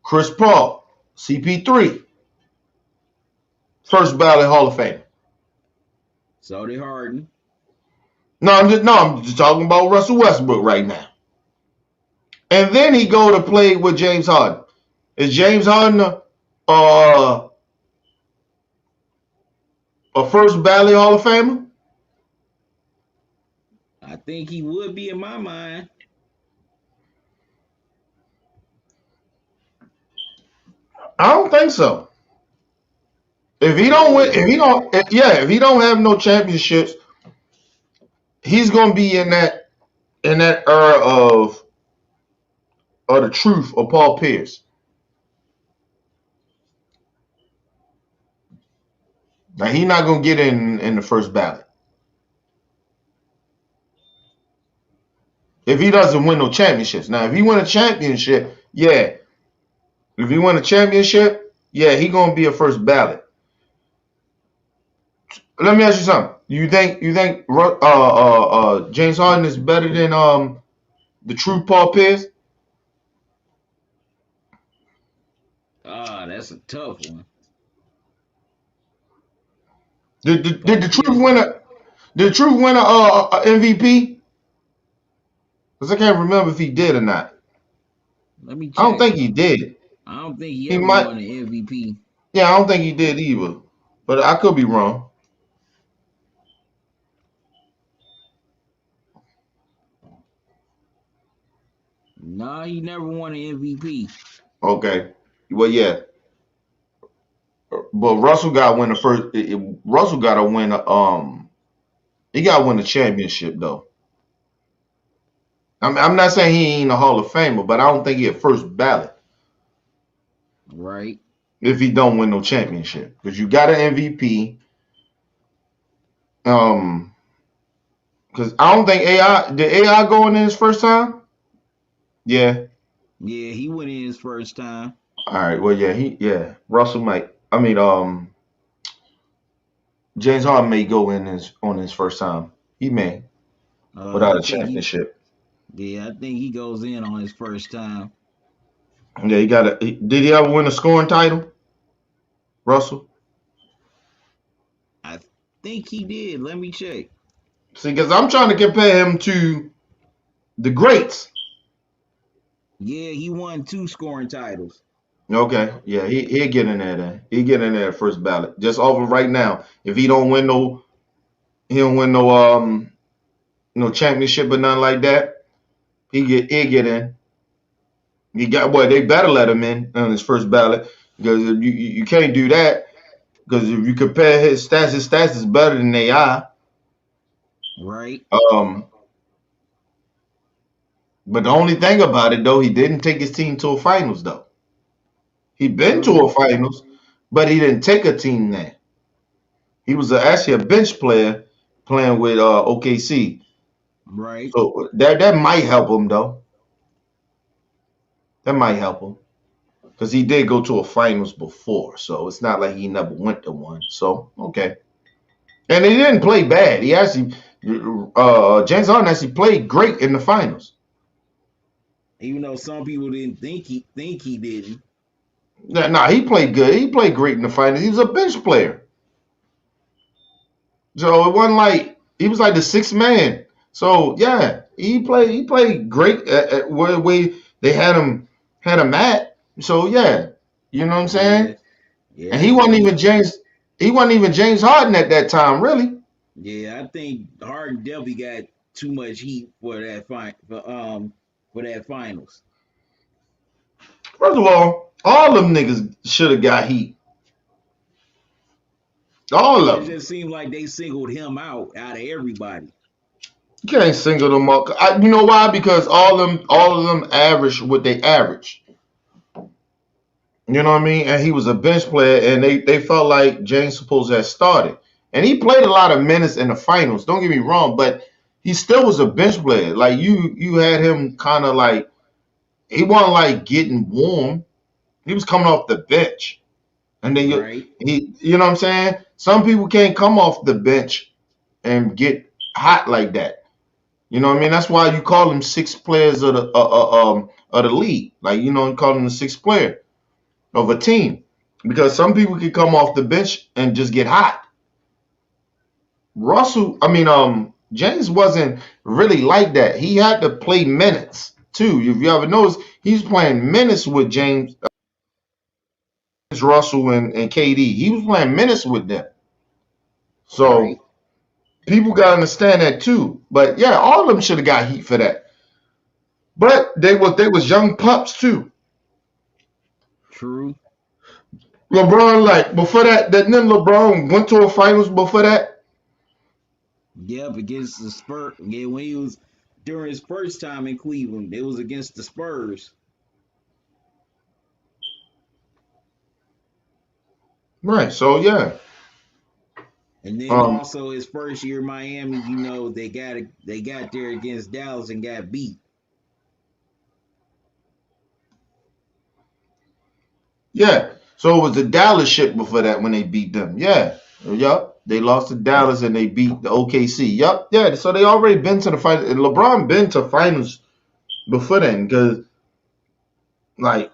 Chris Paul, CP3. First ballot Hall of Fame. So did Harden. No, I'm just talking about Russell Westbrook right now. And then he go to play with James Harden. Is James Harden a first ballot Hall of Famer? I think he would be in my mind. I don't think so. If he don't have no championships, he's gonna be in that era of the truth of Paul Pierce. Now he's not gonna get in the first ballot. If he doesn't win no championships. Now if he win a championship, yeah. If he win a championship, yeah, he gonna be a first ballot. Let me ask you something. You think James Harden is better than the true Paul Pierce? That's a tough one. Did the truth win a MVP? Because I can't remember if he did or not. Let me check. I don't think he did. I don't think he ever won an MVP. Yeah, I don't think he did either. But I could be wrong. No, he never won an MVP. Okay. Well, yeah. But Russell got to win the first. Russell got to win. He got to win the championship though. I'm not saying he ain't a Hall of Famer, but I don't think he a first ballot. Right. If he don't win no championship, because you got an MVP. Because I don't think did AI go in his first time. Yeah. Yeah, he went in his first time. All right. Well, yeah. Russell might. I mean, James Harden may go in on his first time. He may without a championship. I think he goes in on his first time. Yeah, he got a. Did he ever win a scoring title? Russell? I think he did. Let me check. See, because I'm trying to compare him to the greats. Yeah, he won 2 scoring titles. Okay, yeah, he'll get in there then. He'll get in there first ballot. Just off of right now. If he don't win no championship or nothing like that, he'll get in. He got boy, they better let him in on his first ballot because if you can't do that because if you compare his stats is better than AI. Right. But the only thing about it though, he didn't take his team to a finals though. He been to True. a finals, but he didn't take a team there. He was actually a bench player playing with OKC. Right. So that might help him though. That might help him because he did go to a finals before, so it's not like he never went to one. So okay, and he didn't play bad. He actually, James Harden actually played great in the finals. Even though some people didn't think he didn't. Nah, he played good. He played great in the finals. He was a bench player, so it wasn't like he was like the sixth man. So yeah, he played great at where they had him at. So yeah, you know what I'm saying. Yeah. And he wasn't even James Harden at that time, really. Yeah, I think Harden definitely got too much heat for that for that finals. First of all them niggas should have got heat. All of It them. just seemed like they singled him out of everybody. You can't single them up. You know why? Because all of them average what they average. You know what I mean? And he was a bench player, and they felt like James supposed to have started. And he played a lot of minutes in the finals. Don't get me wrong, but he still was a bench player. Like you had him kind of like he wasn't like getting warm. He was coming off the bench. And then Right. you know what I'm saying? Some people can't come off the bench and get hot like that. You know what I mean? That's why you call them six players of the league. Like you call them the sixth player of a team because some people can come off the bench and just get hot. James wasn't really like that. He had to play minutes too. If you ever notice, he's playing minutes with James Russell and KD. He was playing minutes with them. So Right. people gotta understand that too. But yeah, all of them should have got heat for that. But they was young pups too. True. LeBron, like before that then LeBron went to a finals before that. Yep, against the Spurs. Yeah, when he was during his first time in Cleveland, it was against the Spurs. Right. So yeah. And then also his first year in Miami, they got there against Dallas and got beat. Yeah. So it was the Dallas shit before that when they beat them. Yeah. Yup. They lost to Dallas and they beat the OKC. Yup. Yeah. So they already been to the finals. And LeBron been to finals before then because like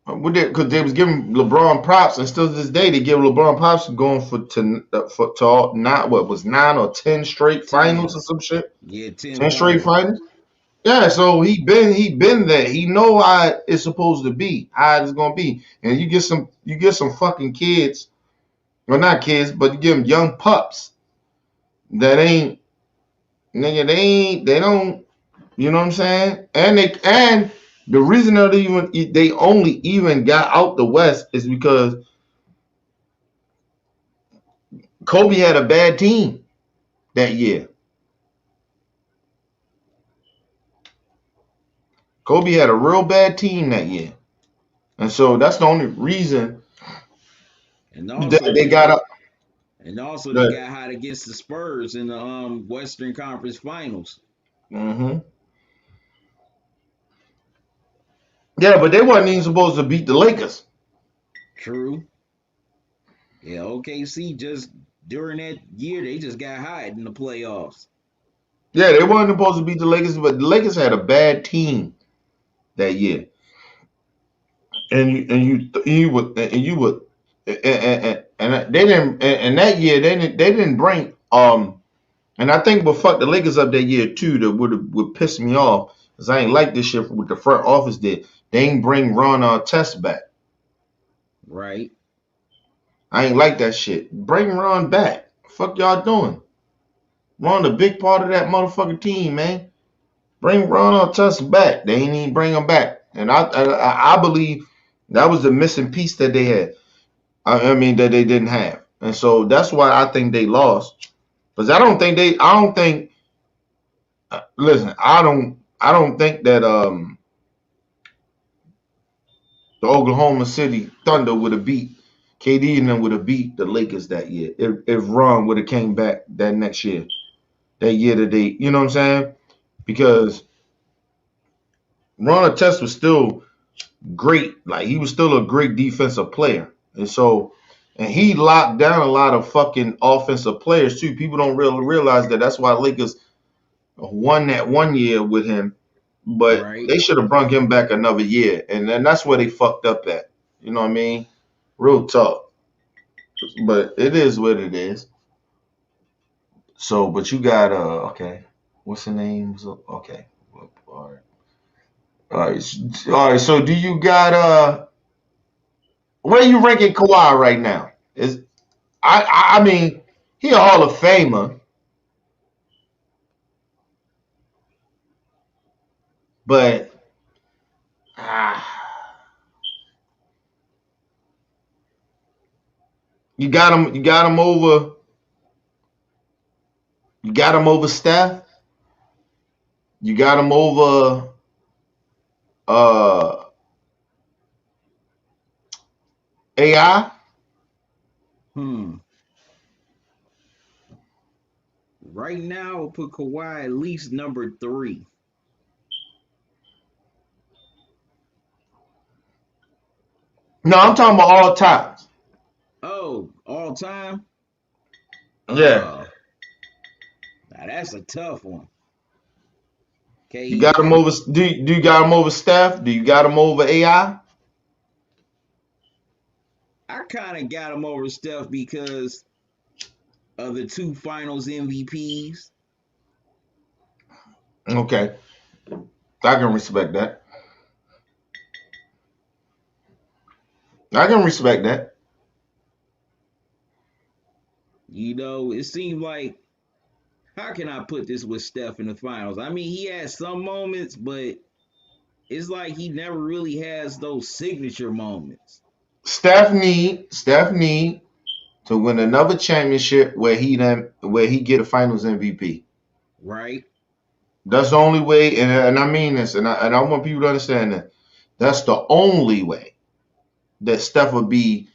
because they was giving LeBron props and still to this day they give LeBron props going to all, not what was 9 or 10 straight finals or some shit. Yeah, 10 straight finals. Yeah, so he been there. He know how it's supposed to be, how it's gonna be. And you get some fucking kids, well not kids, but you give them young pups that ain't nigga. They don't. You know what I'm saying? And the reason that they only even got out the West is because Kobe had a bad team that year. Kobe had a real bad team that year. And so that's the only reason that they got up. And also they got hot against the Spurs in the Western Conference Finals. Mm-hmm. Yeah, but they wasn't even supposed to beat the Lakers. True. Yeah, OKC just during that year they just got hot in the playoffs. Yeah, they weren't supposed to beat the Lakers, but the Lakers had a bad team that year. And they didn't and that year they didn't bring and I think what fucked the Lakers up that year too that would piss me off because I ain't like this shit with the front office did. they ain't bring Ron Artest back. Right. I ain't like that shit. Bring Ron back. Fuck y'all doing? Ron a big part of that motherfucking team, man. Bring Ron Artest back. They ain't even bring him back. And I believe that was the missing piece that they had. I mean that they didn't have. And so that's why I think they lost. Because I don't think listen, I don't think that the Oklahoma City Thunder would have beat KD and them would have beat the Lakers that year if Ron would have came back that next year, that year that they, you know what I'm saying? Because Ron Artest was still great. Like, he was still a great defensive player. And so, and he locked down a lot of fucking offensive players too. People don't really realize that. That's why Lakers won that one year with him. But Right. they should have brought him back another year. And then that's where they fucked up at. You know what I mean? Real talk. But it is what it is. So, but you got okay. What's the name? Okay. All right. All right. So do you got where you ranking Kawhi right now? I mean, he a Hall of Famer. But you got him over Steph. You got him over AI. Right now, I'll put Kawhi at least number 3. No, I'm talking about all time. Oh, all time? Yeah. Now that's a tough one. Okay. You got him over. Do you got him over Steph? Do you got him over AI? I kind of got him over Steph because of the 2 Finals MVPs. Okay, I can respect that. You know, it seemed like, how can I put this with Steph in the finals? I mean, he had some moments, but it's like he never really has those signature moments. Steph need to win another championship where he get a Finals MVP. Right. That's the only way, and I mean this, and I want people to understand that. That's the only way that Steph would be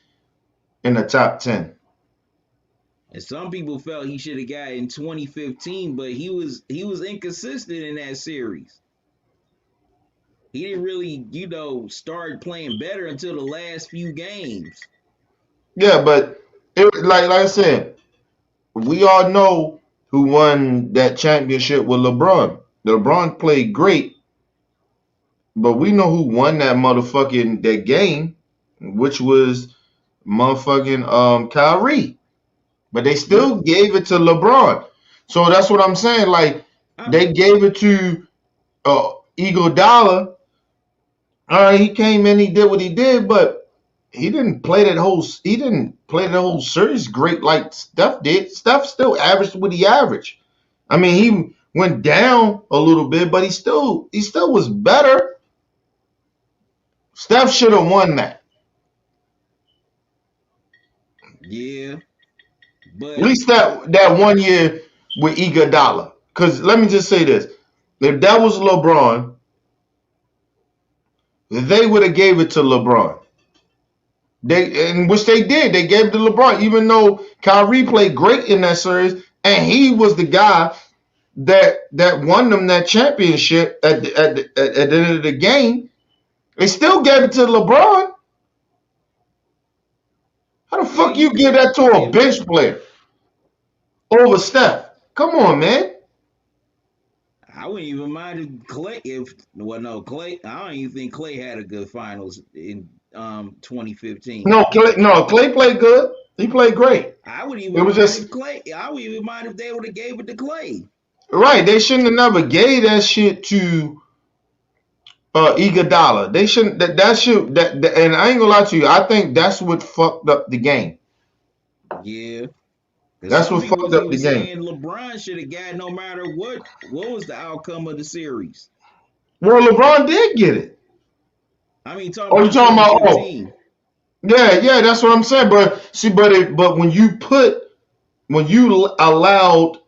in the top 10. And some people felt he should have got in 2015, but he was inconsistent in that series. He didn't really, start playing better until the last few games. Yeah, but like I said, we all know who won that championship with LeBron. LeBron played great, but we know who won that game, which was motherfucking Kyrie. But they still gave it to LeBron. So that's what I'm saying. Like, they gave it to Iguodala. All right, he came in, he did what he did, but he didn't play that whole series great like Steph did. Steph still averaged what he averaged. I mean, he went down a little bit, but he still was better. Steph should have won that. Yeah. But at least that 1 year with Iguodala. Because let me just say this. If that was LeBron, they would have gave it to LeBron. Which they did. They gave it to LeBron, even though Kyrie played great in that series, and he was the guy that won them that championship at the end of the game. They still gave it to LeBron. How the fuck you give that to a bench player over Steph? Come on, man. I wouldn't even mind if Clay. Clay. I don't even think Clay had a good finals in 2015. No, Clay played good. He played great. I would even mind if Clay. I would even mind if they would have gave it to Clay. Right. They shouldn't have never gave that shit to Iguodala. They shouldn't. And I ain't gonna lie to you. I think that's what fucked up the game. Yeah. That's Some what people fucked was up the even game. saying LeBron should have got no matter what was the outcome of the series. Well, LeBron did get it. I mean, talking Oh, you about talking about? Oh, 2015. yeah. That's what I'm saying. But see, but when you allowed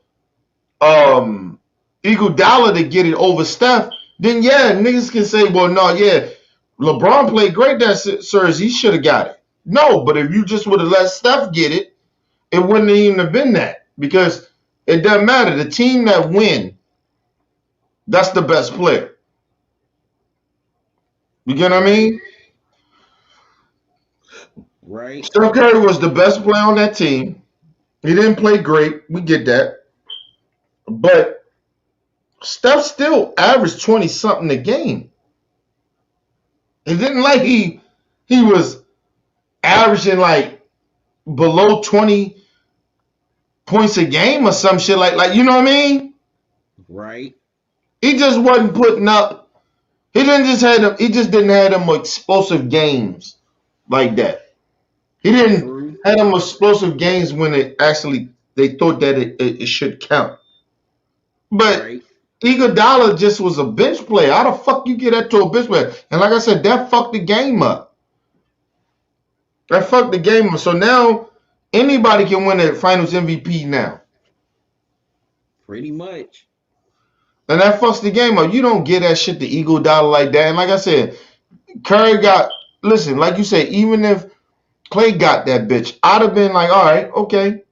Iguodala to get it over Steph, then yeah, niggas can say, well, no, yeah, LeBron played great that series. He should have got it. No, but if you just would have let Steph get it, it wouldn't even have been that because it doesn't matter. The team that win, that's the best player. You get what I mean? Right. Steph Curry was the best player on that team. He didn't play great. We get that. But Steph still averaged 20 something a game. It didn't like he was averaging like below 20 points a game or some shit like you know what I mean? Right. He just wasn't putting up. He just didn't have them explosive games like that. He didn't True. have them explosive games when they thought that it should count. But Right. Iguodala just was a bench player. How the fuck you get that to a bench player? And like I said, that fucked the game up. That fucked the game up. So now anybody can win a Finals MVP now. Pretty much. And that fucks the game up. You don't get that shit to Iguodala like that. And like I said, Curry listen, like you said, even if Clay got that bitch, I'd have been like, all right, okay.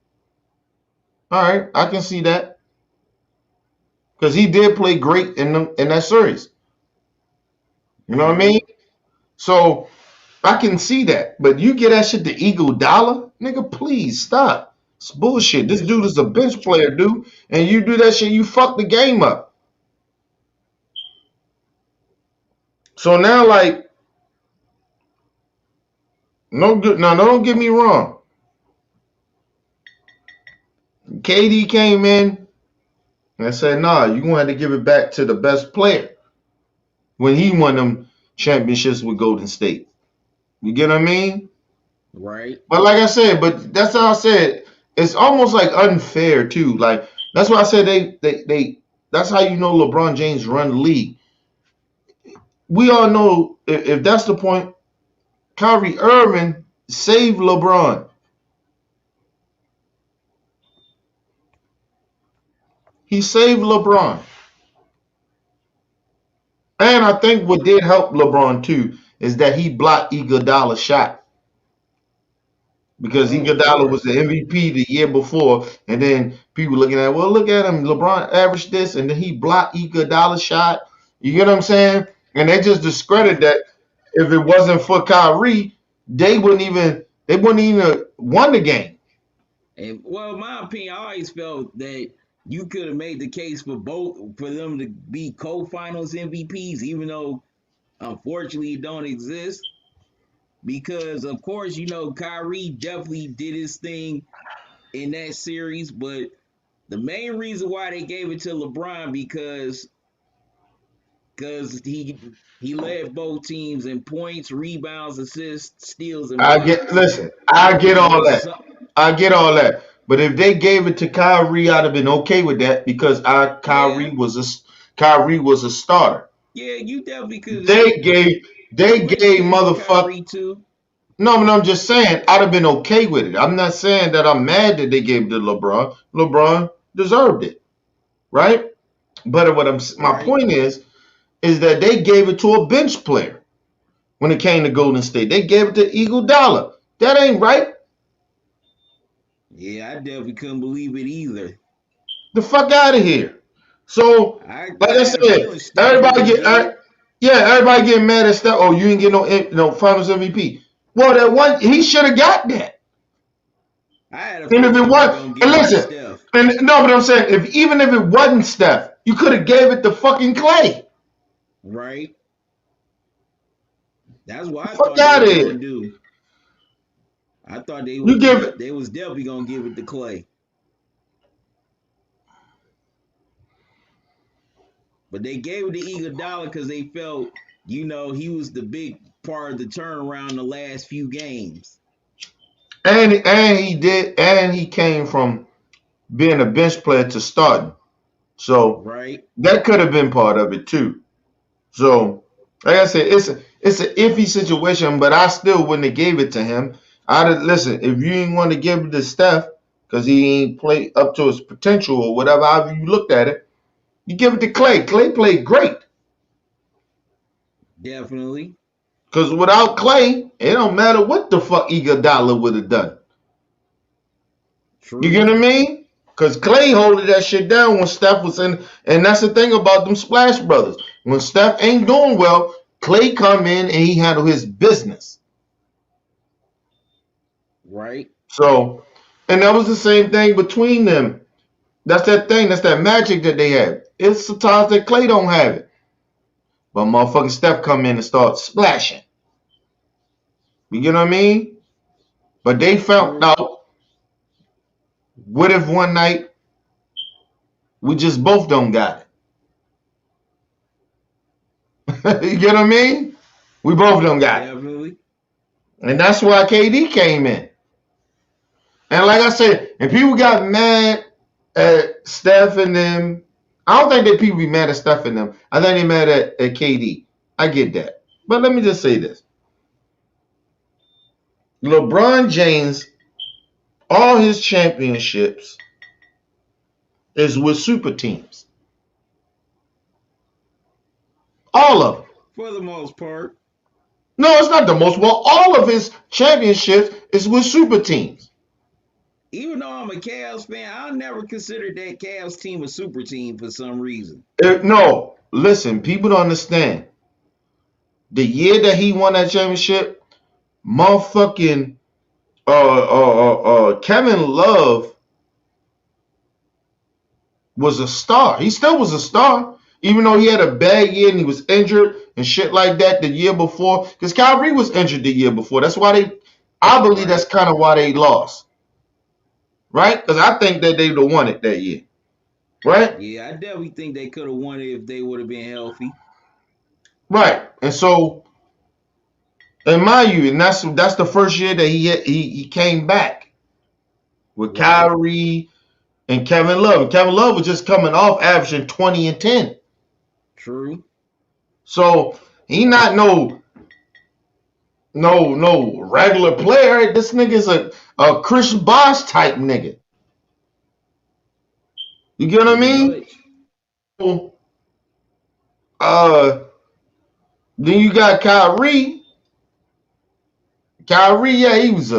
All right, I can see that. Because he did play great in that series. You know what I mean? So I can see that. But you get that shit to Iguodala, nigga, please stop. It's bullshit. This dude is a bench player, dude. And you do that shit, you fuck the game up. So now, like, no good. Now, don't get me wrong. KD came in and said, nah, you're going to have to give it back to the best player when he won them championships with Golden State. You get what I mean? Right. But like I said, but that's how I said, it's almost like unfair too. Like that's why I said they that's how you know LeBron James run the league. We all know if that's the point, Kyrie Irving saved LeBron. He saved LeBron. And I think what did help LeBron too is that he blocked Iguodala's shot. Because Iguodala was the MVP the year before, and then people looking at, well, look at him. LeBron averaged this, and then he blocked Iguodala's shot. You get what I'm saying? And they just discredit that. If it wasn't for Kyrie, they wouldn't even won the game. And well, in my opinion, I always felt that you could have made the case for them to be co-finals MVPs, even though unfortunately it don't exist. Because of course, Kyrie definitely did his thing in that series, but the main reason why they gave it to LeBron because he led both teams in points, rebounds, assists, steals, and blocks. I get all that. But if they gave it to Kyrie, I'd have been okay with that because Kyrie was a starter. Yeah, you definitely could. They gave motherfucker. Too. No, but I'm just saying I'd have been okay with it. I'm not saying that I'm mad that they gave it to LeBron. LeBron deserved it, right? But my point is that they gave it to a bench player when it came to Golden State. They gave it to Iguodala. That ain't right. Yeah, I definitely couldn't believe it either. The fuck out of here. So, like I said, everybody getting mad at Steph. Oh, you didn't get no Finals MVP. Well, that one he should have got that. And if it wasn't, and listen, but I'm saying even if it wasn't Steph, you could have gave it to fucking Clay. Right. That's what I thought they were gonna do. I thought they was definitely gonna give it to Clay. But they gave it to Iguodala because they felt he was the big part of the turnaround the last few games. And he came from being a bench player to starting. So Right. that could have been part of it too. So like I said, it's an iffy situation, but I still wouldn't have gave it to him. I'd have listen, if you ain't want to give it to Steph because he ain't played up to his potential or whatever, however you looked at it, you give it to Clay. Clay played great. Definitely. Because without Clay, it don't matter what the fuck Iguodala would have done. True. You get what I mean? Because Clay holding that shit down when Steph was in. And that's the thing about them Splash Brothers. When Steph ain't doing well, Clay come in and he handle his business. Right. So, and that was the same thing between them. That's that thing. That's that magic that they have. It's sometimes that Clay don't have it. But motherfucking Steph come in and start splashing. You get what I mean? But they found out, what if one night we just both don't got it? You get what I mean? We both don't got it. Definitely. And that's why KD came in. And like I said, and people got mad at Steph and them. I don't think that people be mad at Steph and them. I think they mad at KD. I get that. But let me just say this. LeBron James, all his championships is with super teams. All of them. For the most part. No, it's not the most. Well, all of his championships is with super teams. Even though I'm a Cavs fan, I never considered that Cavs team a super team for some reason. No, listen, people don't understand. The year that he won that championship, motherfucking Kevin Love was a star. He still was a star, even though he had a bad year and he was injured and shit like that the year before. Because Kyrie was injured the year before. That's why I believe that's kind of why they lost. Right? Because I think that they would have won it that year. Right? Yeah, I definitely think they could have won it if they would have been healthy. Right. And so, and mind you, and that's the first year that he came back with Kyrie and Kevin Love. And Kevin Love was just coming off averaging 20 and 10. True. So he not no regular player. This nigga's a Chris Bosh type nigga. You get what I mean? Then you got Kyrie. Kyrie, yeah, he was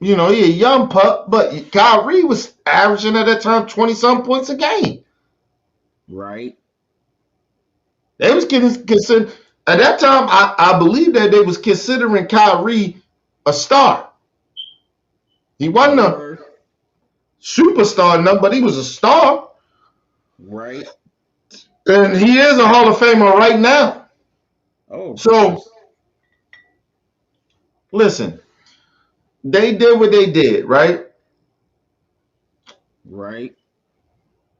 he a young pup, but Kyrie was averaging at that time 20-some points a game. Right. They was considered at that time. I believe that they was considering Kyrie a star. He wasn't a superstar, but he was a star. Right. And he is a Hall of Famer right now. Oh. So listen, they did what they did, right? Right.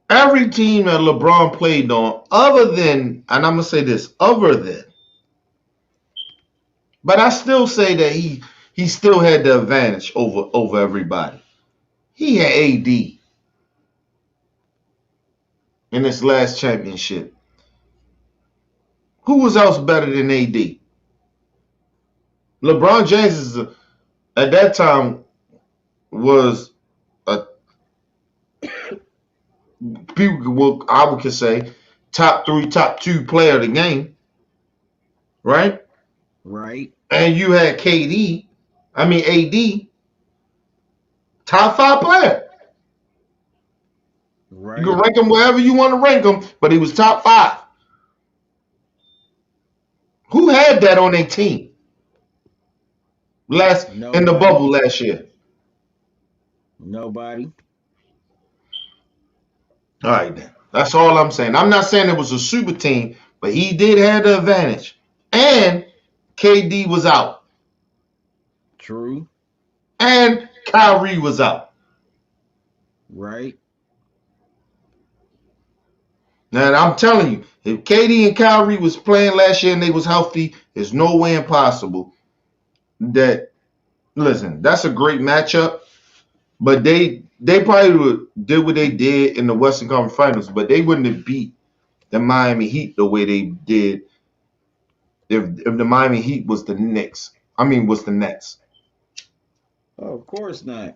Every team that LeBron played on, other than, and I'm gonna say this, other than, but I still say that he still had the advantage over everybody. He had AD in his last championship. Who was else better than AD? LeBron James at that time was a people I would say top 3, top 2 player of the game, right? Right. And you had AD, top 5 player. Right. You can rank him wherever you want to rank him, but he was top 5. Who had that on their team in the bubble last year? Nobody. All right, then. That's all I'm saying. I'm not saying it was a super team, but he did have the advantage. And KD was out. True. And Kyrie was out. Right. And I'm telling you, if KD and Kyrie was playing last year and they was healthy, there's no way impossible that. Listen, that's a great matchup, but they probably would did what they did in the Western Conference Finals, but they wouldn't have beat the Miami Heat the way they did if the Miami Heat was the Knicks. I mean, was the Nets. Oh, of course not.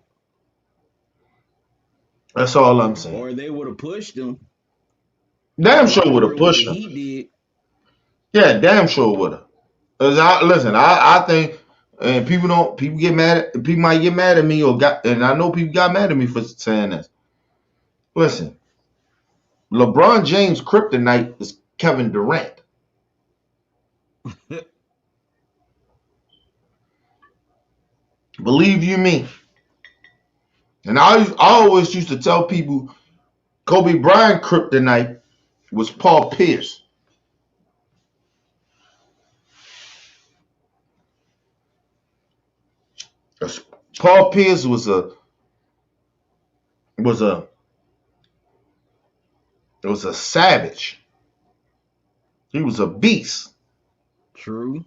That's all I'm saying. Or they would have pushed them. Damn A sure lot would more have than what the pushed them. Heat did. Yeah, damn sure would have. Listen, I think, and people get mad at, people might get mad at me and I know people got mad at me for saying this. Listen, LeBron James' kryptonite is Kevin Durant. Believe you me. And I always used to tell people Kobe Bryant kryptonite was Paul Pierce. Paul Pierce was a savage. He was a beast. True.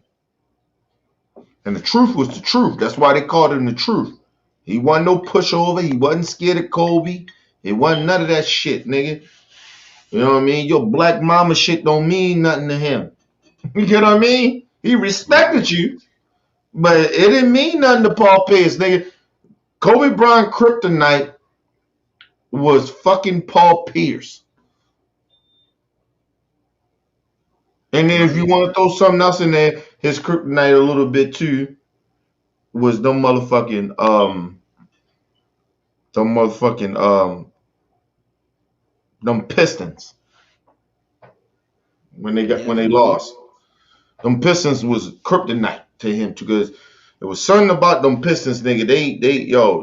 And the truth was the truth. That's why they called him the truth. He wasn't no pushover. He wasn't scared of Kobe. It wasn't none of that shit, nigga. You know what I mean? Your black mama shit don't mean nothing to him. You get what I mean? He respected you, but it didn't mean nothing to Paul Pierce, nigga. Kobe Bryant kryptonite was fucking Paul Pierce. And then if you want to throw something else in there, his kryptonite a little bit too was them motherfucking them Pistons when they Definitely. lost. Them Pistons was kryptonite to him too, because there was something about them Pistons, nigga.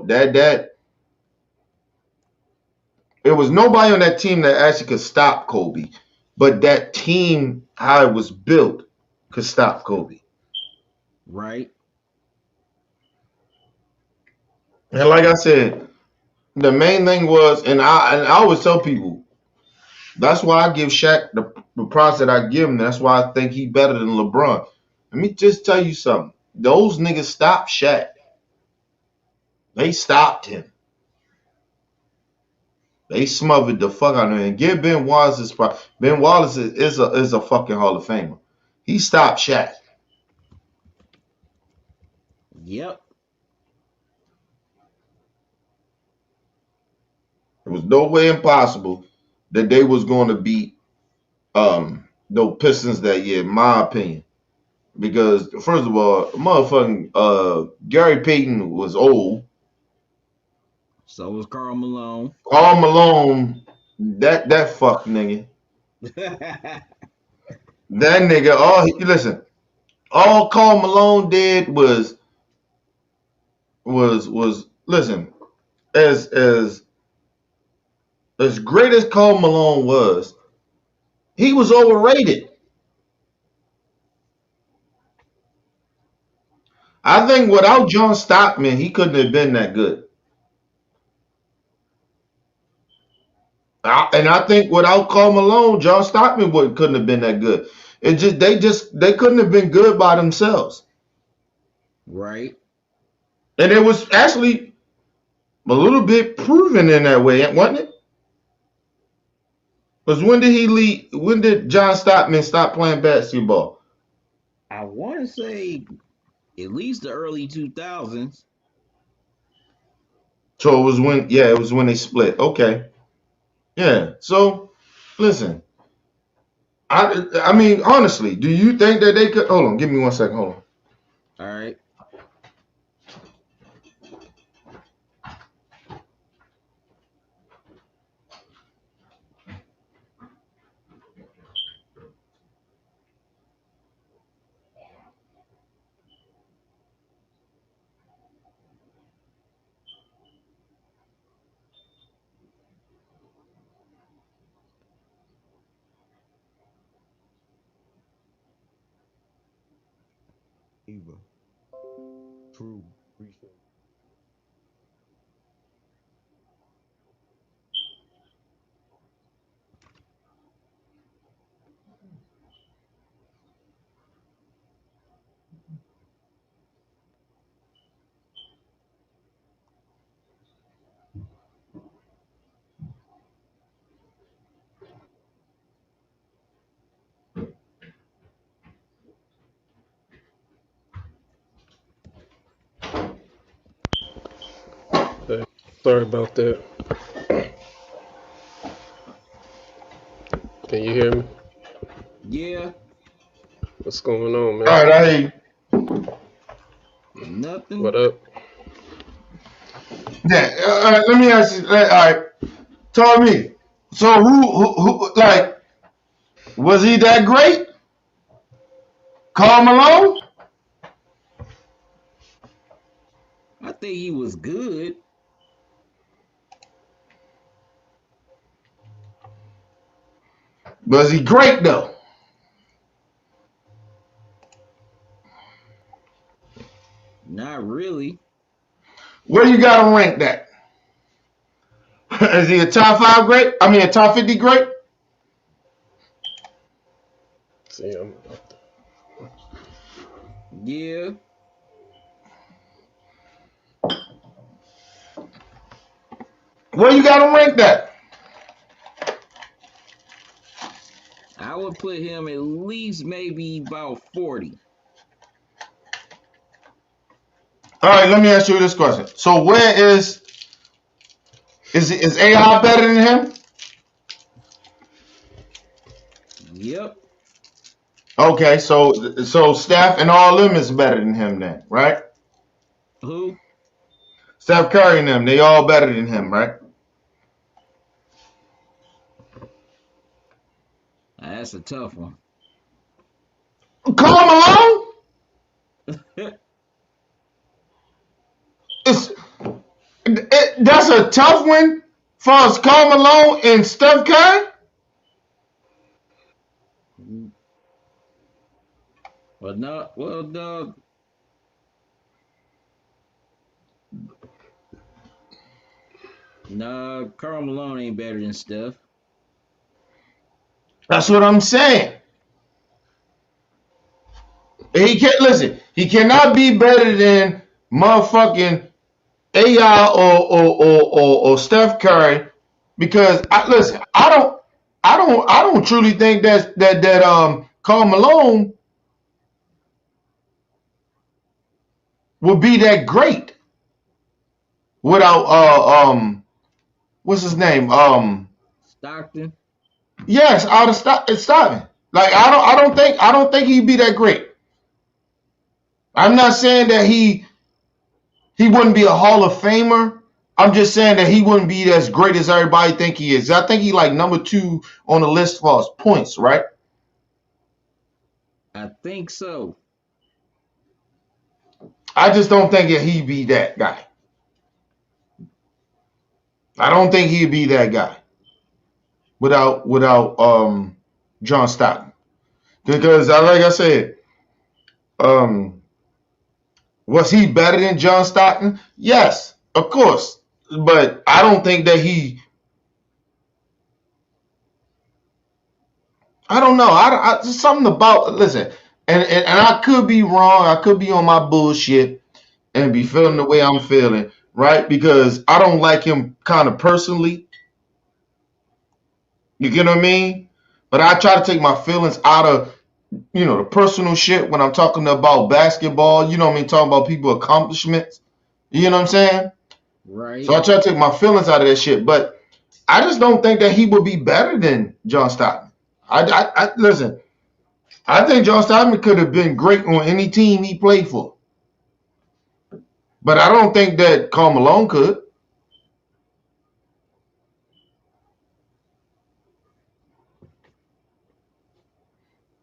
That there was nobody on that team that actually could stop Kobe, but that team, how it was built, could stop Kobe. Right. And like I said, the main thing was, and I always tell people, that's why I give Shaq the props that I give him. That's why I think he better than LeBron. Let me just tell you something. Those niggas stopped Shaq. They stopped him. They smothered the fuck out of him. And give Ben Wallace his prop. Ben Wallace is a fucking Hall of Famer. He stopped Shaq. Yep. There was no way impossible that they was going to beat those Pistons that year, in my opinion. Because first of all, motherfucking Gary Payton was old. So was Karl Malone. Karl Malone, that fuck nigga. That nigga, listen, all Karl Malone did was listen, as great as Karl Malone was, he was overrated. I think without John Stockton, he couldn't have been that good. And I think without Karl Malone, John Stockton couldn't have been that good. They couldn't have been good by themselves. Right. And it was actually a little bit proven in that way, wasn't it? Because when did he leave? When did John Stockton stop playing basketball? I want to say at least the early 2000s. So it was when they split. Okay. Yeah. So listen, I mean, honestly, do you think that they could? Hold on, give me 1 second. Hold on. All right. Eva. True. Appreciate it. Sorry about that. Can you hear me? Yeah, What's going on, man? All right, I hear nothing. What up? you. Yeah, let me ask you. All right, tell me. So who like was he that great? Karl Malone? I think he was good. Was he great though? Not really. Where you got him ranked at? Is he a top 5 great? I mean, a top 50 great? See, Yeah. Where you got him ranked at? I would put him at least maybe about 40. All right, let me ask you this question. So where is AI better than him? Yep. Okay, so Steph and all them is better than him then, right? Who? Steph Curry and them, they all better than him, right? That's a tough one. Karl Malone? That's a tough one for us, Karl Malone and Steph Curry? But no, well, no. No, Karl Malone ain't better than Steph. That's what I'm saying. He can't listen. He cannot be better than motherfucking AI or Steph Curry because I don't truly think that Karl Malone would be that great without what's his name Stockton. yes out of Stockton. Like I don't think he'd be that great. I'm not saying that he wouldn't be a Hall of Famer. I'm just saying that he wouldn't be as great as everybody think he is. I think he like number 2 on the list for his points, right? I think so. I just don't think that he'd be that guy. I don't think he'd be that guy without John Stockton. Because like I said, was he better than John Stockton? Yes, of course. But I don't think that I don't know. I just something about listen, and I could be wrong. I could be on my bullshit and be feeling the way I'm feeling, right? Because I don't like him kind of personally. You get what I mean? But I try to take my feelings out of the personal shit when I'm talking about basketball. You know what I mean? Talking about people accomplishments. You know what I'm saying? Right. So I try to take my feelings out of that shit. But I just don't think that he would be better than John Stockton. I listen. I think John Stockton could have been great on any team he played for. But I don't think that Karl Malone could.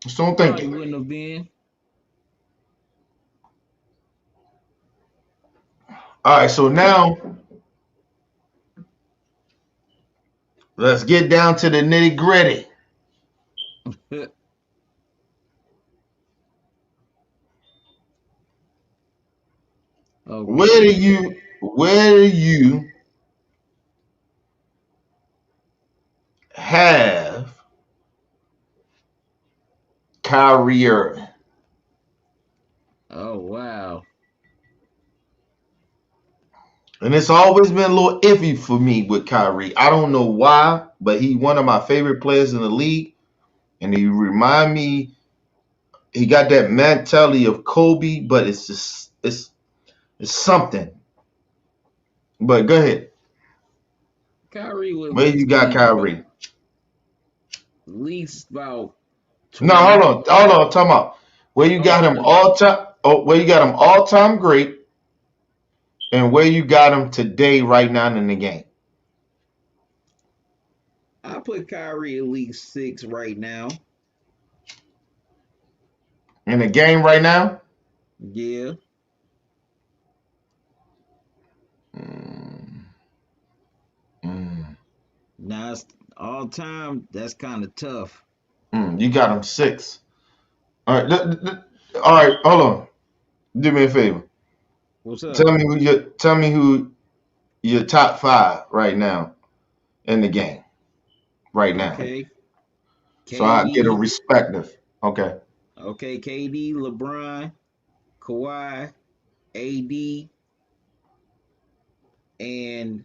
Just don't think Probably it. wouldn't have been. All right, so now let's get down to the nitty gritty. Where do you have Kyrie Irving? Oh wow. And it's always been a little iffy for me with Kyrie. I don't know why, but he's one of my favorite players in the league. And he remind me, he got that mentality of Kobe, but it's just it's something. But go ahead. Kyrie would at Where you least got be Kyrie? at least about No, 20. hold on. Talking about where you got him all time. Oh, where you got him all time great, and where you got him today, right now in the game. I put Kyrie at least 6 right now. In the game right now. Yeah. Now it's all time. That's kind of tough. You got him 6. All right. All right. Hold on. Do me a favor. What's up? Tell me who your top 5 right now in the game right now. Okay. So I get a KD. respective. Okay. Okay, KD, LeBron, Kawhi, AD, and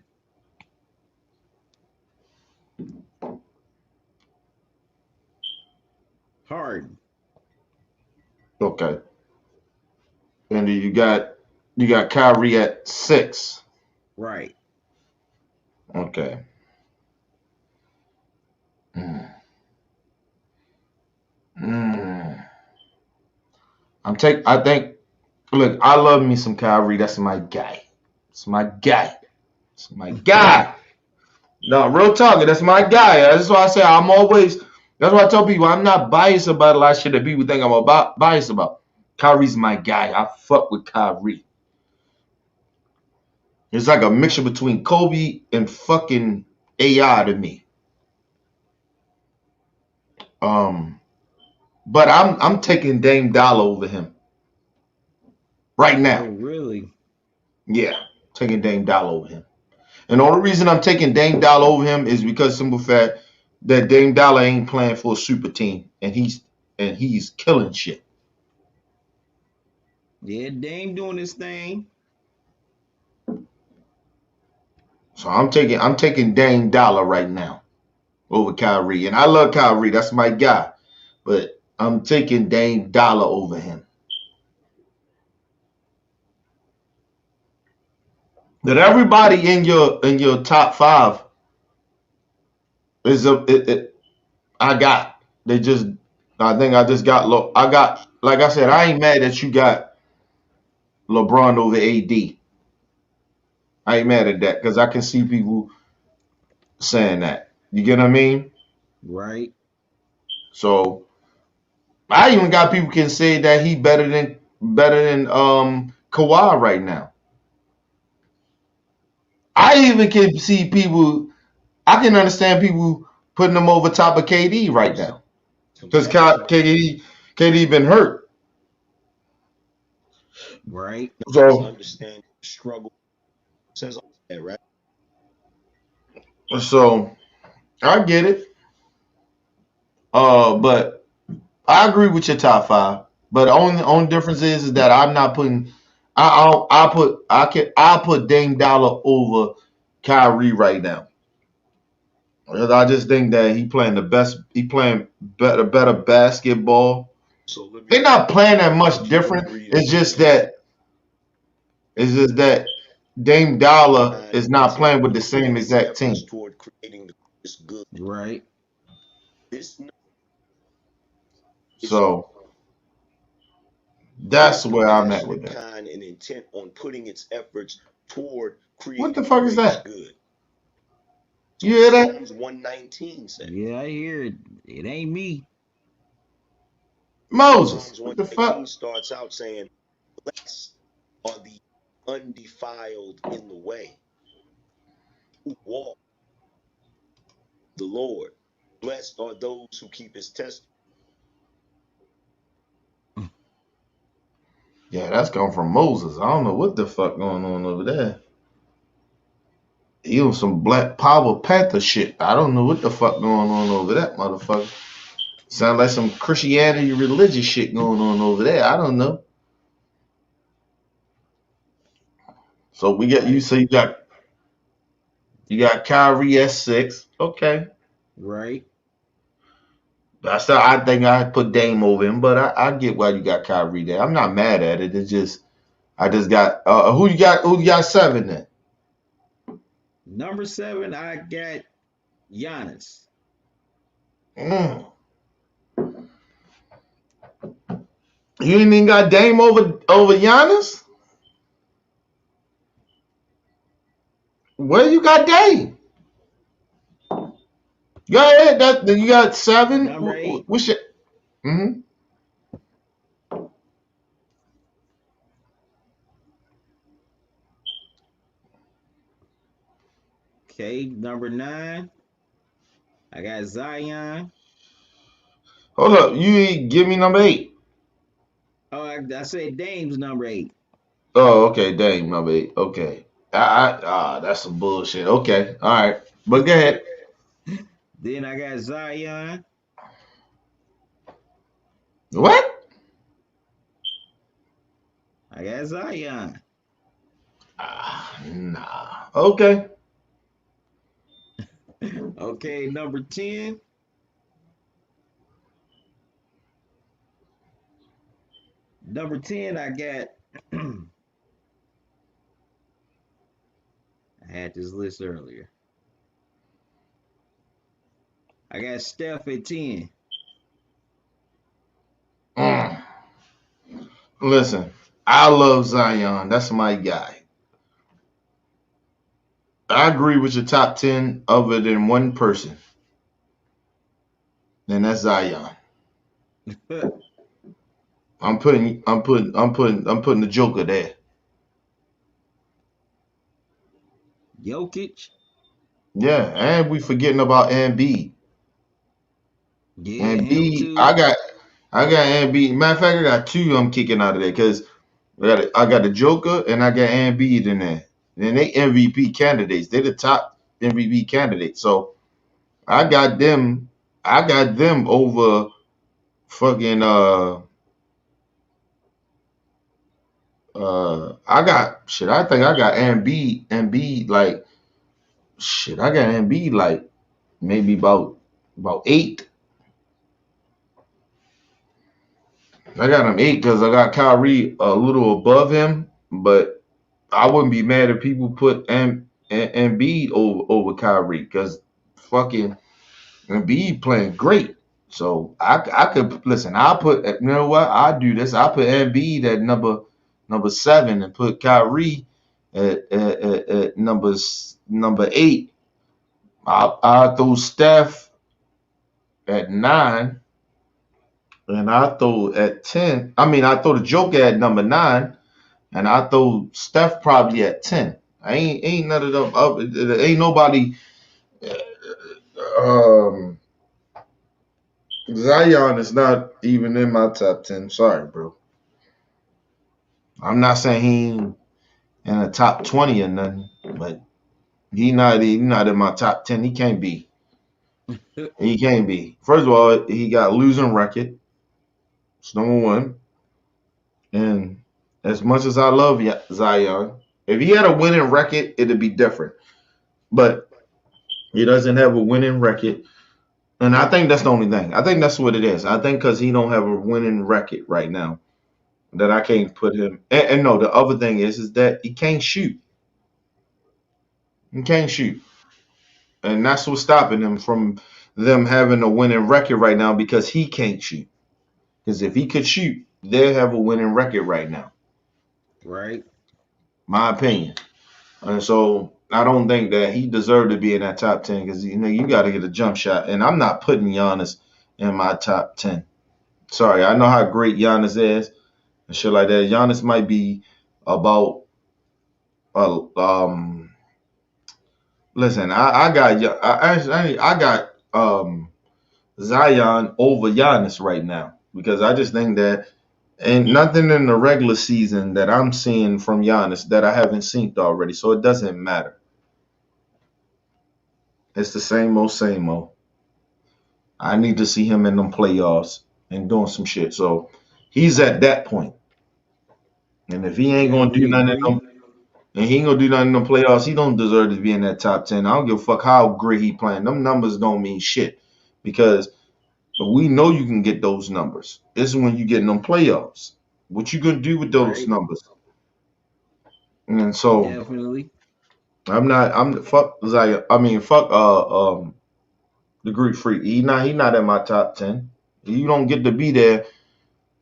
Harden. Okay. And then you got Kyrie at 6. Right. Okay. I think, look, I love me some Kyrie. That's my guy. It's my guy. It's my guy. No, real talk. That's my guy. That's why I say that's why I tell people I'm not biased about a lot of shit that people think I'm biased about. Kyrie's my guy. I fuck with Kyrie. It's like a mixture between Kobe and fucking AI to me. But I'm taking Dame Dollar over him right now. Oh, really? Yeah, taking Dame Dollar over him. And the only reason I'm taking Dame Dollar over him is because simple fact that Dame Dollar ain't playing for a super team, and he's killing shit. Yeah, Dame doing his thing. So I'm taking Dame Dollar right now over Kyrie, and I love Kyrie. That's my guy, but I'm taking Dame Dollar over him. That everybody in your top 5 is I think I just got low. I got, like I said, I ain't mad that you got LeBron over AD. I ain't mad at that because I can see people saying that. You get what I mean? Right. So I even got people can say that he better than Kawhi right now. I even can see people. I can understand people putting him over top of KD right now because KD been hurt. Right. So understand struggle says all that, right? So I get it. But I agree with your top 5. But the only difference is that I'm not putting. I put Dame Dollar over Kyrie right now. I just think that he playing the best. He playing better basketball. So They're not playing that much different. It's just that Dame Dollar is not playing with the same exact team. Toward creating the greatest good. Right. So that's where I'm at with that. Kind and intent on putting its efforts toward creating What the fuck is that? Good. You hear that? Psalms 119 said. Yeah, I hear it. It ain't me. Moses. Psalms What the 119 fuck? starts out saying, "Blessed are the undefiled in the way who walk the Lord. Blessed are those who keep his testimony." Yeah, that's coming from Moses. I don't know what the fuck going on over there. He on some Black Power Panther shit. I don't know what the fuck going on over that motherfucker. Sound like some Christianity religious shit going on over there. I don't know. So we got you. So you got Kyrie at 6. Okay. Right. I think I put Dame over him, but I get why you got Kyrie there. I'm not mad at it. It's just I just got who you got 7 then? Number 7, I got Giannis. Mm. You ain't even got Dame over Giannis? Where you got Dame? Go ahead. You got 7. Number 8. What's your? Mm-hmm. Okay, number 9, I got Zion. Hold up. You ain't give me number 8. Oh, I said Dame's number 8. Oh, okay. Dame number 8. Okay. That's some bullshit. Okay. All right. But go ahead. Then I got Zion. What? I got Zion. Nah. Okay. Okay, number 10. Number 10, I got. I had this list earlier. I got Steph at 10. Listen, I love Zion. That's my guy. I agree with your top 10 other than one person. And that's Zion. I'm putting the Joker there. Jokic. Yeah, and we forgetting about Embiid. Yeah, him Embiid, too. I got Embiid. Matter of fact, I got 2 I'm kicking out of there because I got the Joker and I got Embiid in there. And they MVP candidates. They're the top MVP candidates. So I got them over fucking I think I got Embiid like shit. I got Embiid like maybe about 8. I got him 8 because I got Kyrie a little above him, but I wouldn't be mad if people put Embiid over Kyrie because fucking Embiid playing great. So I could listen. I put you know what I do this. I put Embiid at number 7 and put Kyrie at number 8. I throw Steph at 9. And I throw at 10. I mean, I throw the Joker at number 9, and I throw Steph probably at 10. I ain't none of them up. Ain't nobody. Um, Zion is not even in my top 10. Sorry, bro. I'm not saying he ain't in the top 20 or nothing, but he not in my top 10. He can't be. He can't be. First of all, he got losing record. It's number 1. And as much as I love Zion, if he had a winning record, it'd be different. But he doesn't have a winning record. And I think that's the only thing. I think that's what it is. I think because he don't have a winning record right now, that I can't put him. And no, the other thing is that he can't shoot. He can't shoot. And that's what's stopping him from them having a winning record right now because he can't shoot. Because if he could shoot, they'll have a winning record right now. Right. My opinion. And so I don't think that he deserved to be in that top 10 because you got to get a jump shot. And I'm not putting Giannis in my top 10. Sorry, I know how great Giannis is and shit like that. Giannis might be about listen, I got Zion over Giannis right now because I just think that ain't nothing in the regular season that I'm seeing from Giannis that I haven't seen already. So it doesn't matter. It's the same old. I need to see him in them playoffs and doing some shit. So he's at that point. And if he ain't gonna do nothing in them, and he ain't gonna do nothing in them playoffs, he don't deserve to be in that top 10. I don't give a fuck how great he playing. Them numbers don't mean shit because we know you can get those numbers. This is when you get in them playoffs. What you gonna do with those numbers? And so definitely. I'm not. I'm fuck Zaya. I mean, fuck. The Greek Freak. He not in my top 10. You don't get to be there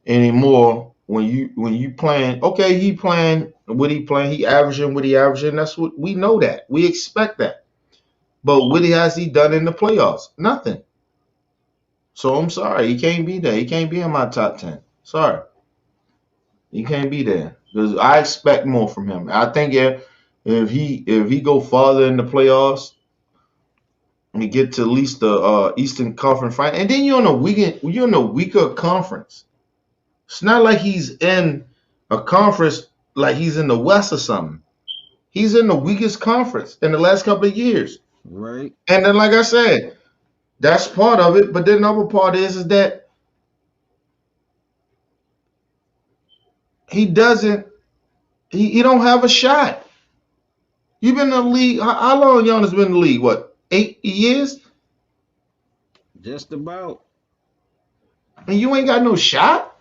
anymore when you playing. Okay, he playing what he playing. He averaging what he averaging. That's what we know that. We expect that. But what has he done in the playoffs? Nothing. So I'm sorry, he can't be there. He can't be in my top 10. Sorry, he can't be there because I expect more from him. I think if he go farther in the playoffs and he get to at least the Eastern Conference final, and then you're in a weaker conference. It's not like he's in a conference like he's in the West or something. He's in the weakest conference in the last couple of years. Right. And then, like I said, that's part of it. But then the other part is that he don't have a shot. You've been in the league. How long Giannis been in the league? What, 8 years? Just about. And you ain't got no shot?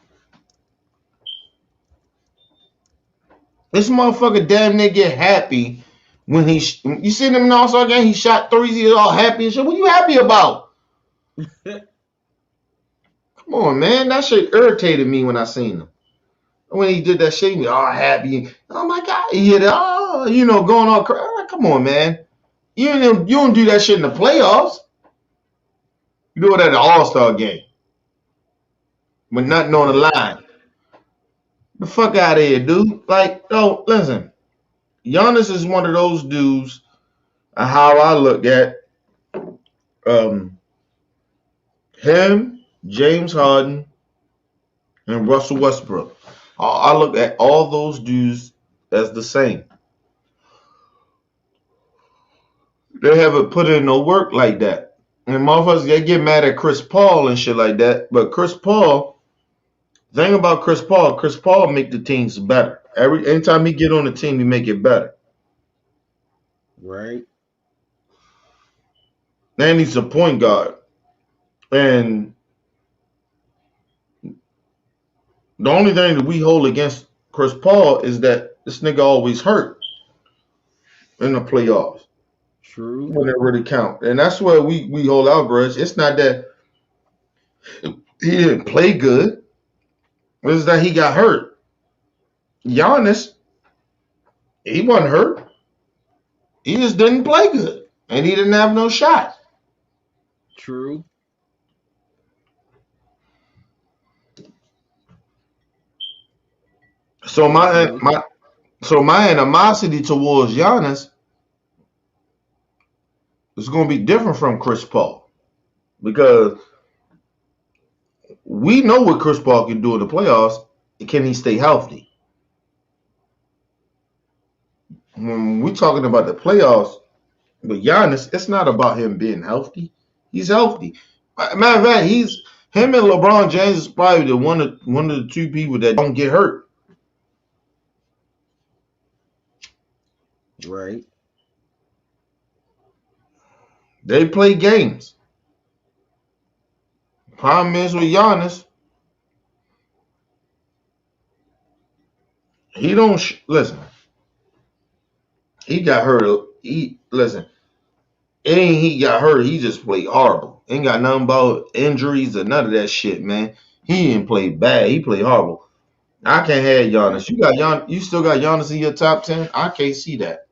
This motherfucker damn near get happy when you seen him in the All-Star game, he shot threes, he's all happy and shit. What you happy about? Come on, man. That shit irritated me when I seen him. When he did that shit, he was all happy. Oh my God. He hit it. Oh, going on crazy. Come on, man. You don't do that shit in the playoffs. You do it at the All-Star game. With nothing on the line. The fuck out of here, dude. Like, oh, listen. Giannis is one of those dudes, how I look at him, James Harden, and Russell Westbrook. I look at all those dudes as the same. They haven't put in no work like that. And motherfuckers, they get mad at Chris Paul and shit like that. But Chris Paul, thing about Chris Paul make the teams better. Anytime he get on the team, he make it better. Right. And he's a point guard. And the only thing that we hold against Chris Paul is that this nigga always hurt in the playoffs. True. When it really count. And that's where we hold our grudge. It's not that he didn't play good. It's that he got hurt. Giannis, he wasn't hurt. He just didn't play good. And he didn't have no shot. True. So my animosity towards Giannis is going to be different from Chris Paul. Because we know what Chris Paul can do in the playoffs. Can he stay healthy? When we're talking about the playoffs with Giannis, it's not about him being healthy. He's healthy. Matter of fact, him and LeBron James is probably one of the two people that don't get hurt. Right. They play games. Problem is with Giannis, he don't listen. He got hurt. He got hurt. He just played horrible. Ain't got nothing about injuries or none of that shit, man. He didn't play bad. He played horrible. I can't have Giannis. You still got Giannis in your top 10? I can't see that.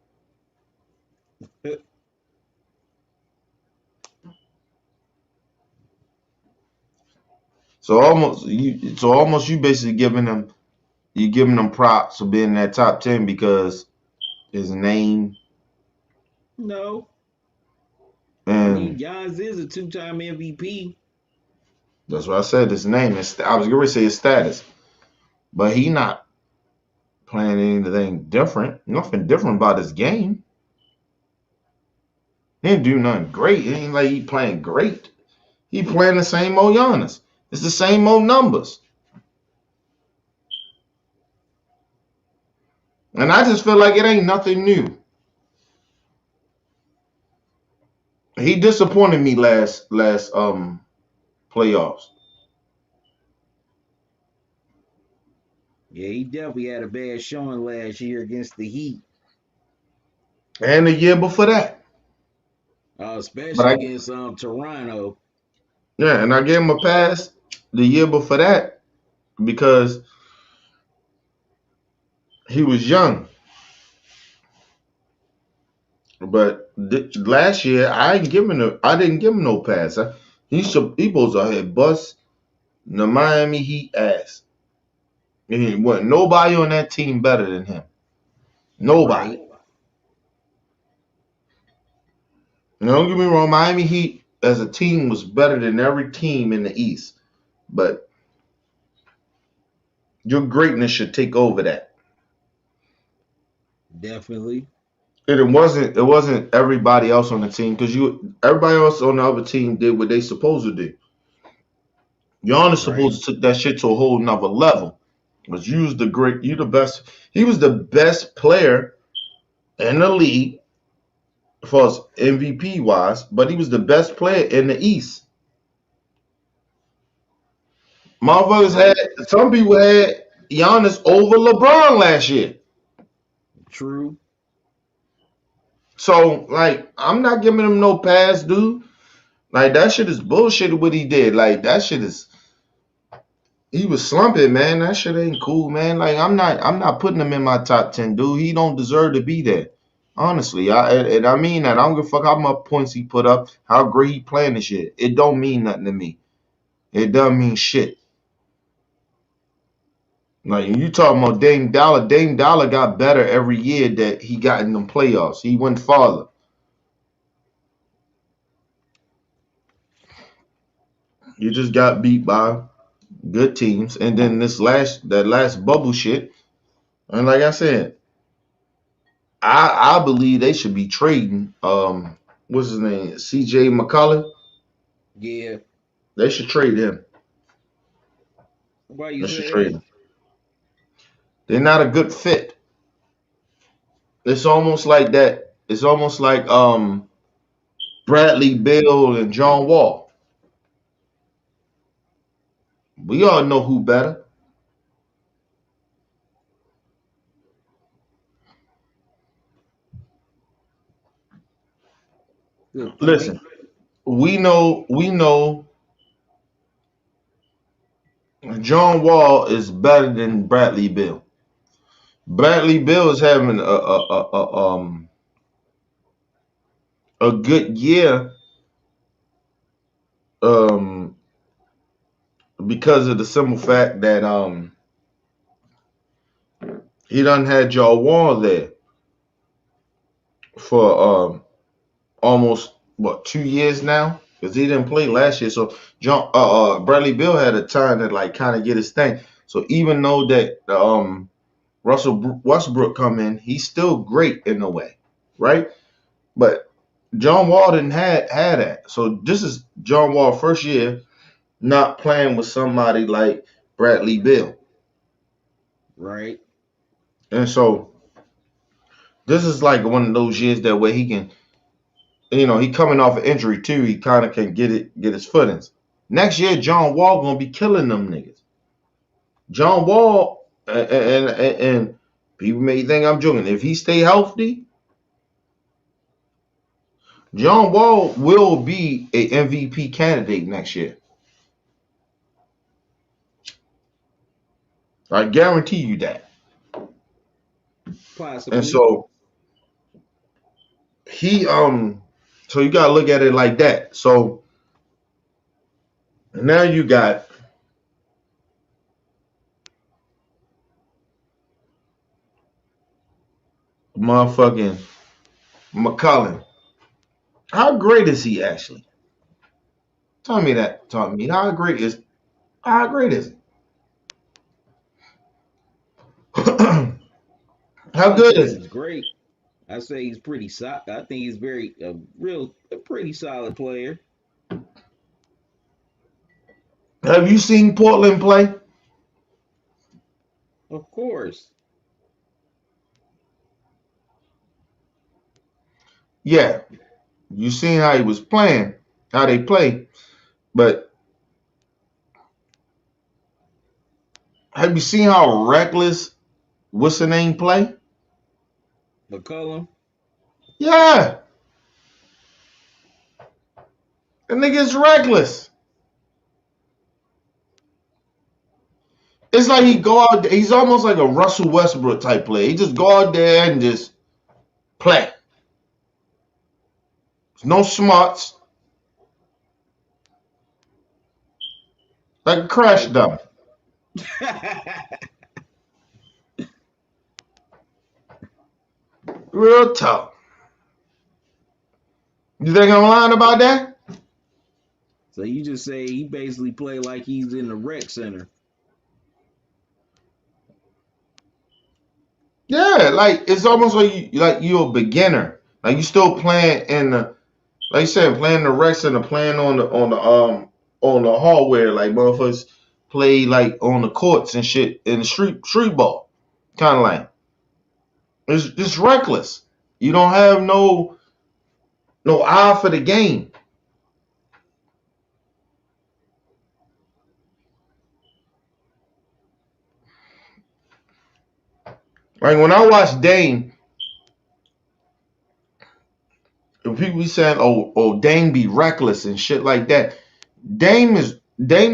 So almost you basically giving him props for being in that top 10 because his name. No. And Giannis is a 2-time MVP. That's what I said. His name is. I was going to say his status, but he not playing anything different. Nothing different about his game. He didn't do nothing great. It ain't like he playing great. He playing the same old Giannis. It's the same old numbers. And I just feel like it ain't nothing new. He disappointed me last playoffs. Yeah, he definitely had a bad showing last year against the Heat. and the year before that. But Especially against Toronto. Yeah, and I gave him a pass the year before that because he was young. But last year I didn't give him no pass. He supposed to have bust the Miami Heat ass. And wasn't nobody on that team better than him. Nobody. Right. And don't get me wrong, Miami Heat as a team was better than every team in the East. But your greatness should take over that. Definitely. And it wasn't everybody else on the team because everybody else on the other team did what they supposed to do. Giannis supposed to take that shit to a whole nother level. Because you the best. He was the best player in the league as far as MVP wise, but he was the best player in the East. Some people had Giannis over LeBron last year. True. So, like, I'm not giving him no pass, dude. Like, that shit is bullshit what he did. Like, that shit is he was slumping, man. That shit ain't cool, man. Like, I'm not putting him in my top 10, dude. He don't deserve to be there. Honestly, I mean that. I don't give a fuck how much points he put up, how great he playing this shit. It don't mean nothing to me. It doesn't mean shit. Like, you talking about Dame Dollar. Dame Dollar got better every year that he got in them playoffs. He went farther. You just got beat by good teams, and then that last bubble shit. And like I said, I believe they should be trading. What's his name? C.J. McCollum. Yeah. They should trade him. Why you They should say trade that? him. They're not a good fit. It's almost like that. It's almost like Bradley Beal and John Wall. We all know who better. Good point. Listen, we know John Wall is better than Bradley Beal. Bradley Beal is having a good year because of the simple fact that he done had John Wall there for almost 2 years now because he didn't play last year. So Bradley Beal had a time to like kind of get his thing. So even though that Russell Westbrook come in, he's still great in a way, right? But John Wall didn't had that. So this is John Wall first year not playing with somebody like Bradley Beal. Right. And so this is like one of those years that where he can, he coming off an injury too. He kind of can get his footings. Next year, John Wall gonna be killing them niggas. John Wall and people may think I'm joking. If he stay healthy, John Wall will be a MVP candidate next year. I guarantee you that. Possibly. And so so you gotta look at it like that. So now you got motherfucking McCollum. How great is he actually? Tell me that. Tell me how great is he? How good is he? He's great. I say he's pretty solid. I think he's a pretty solid player. Have you seen Portland play? Of course. Yeah. You seen how he was playing, how they play. But have you seen how reckless what's the name play? McCollum. Yeah. The nigga's reckless. It's like he go out there, he's almost like a Russell Westbrook type player. He just go out there and just play. There's no smarts. Like a crash dummy. Real tough. You think I'm lying about that? So you just say he basically play like he's in the rec center. Yeah, like it's almost like you're a beginner. Like you still playing in the, like you said, playing the rec center, playing on the hallway, like motherfuckers play like on the courts and shit in the street ball. Kind of like it's just reckless. You don't have no eye for the game. Like when I watch Dame, and people be saying, "Oh, Dame be reckless and shit like that." Dame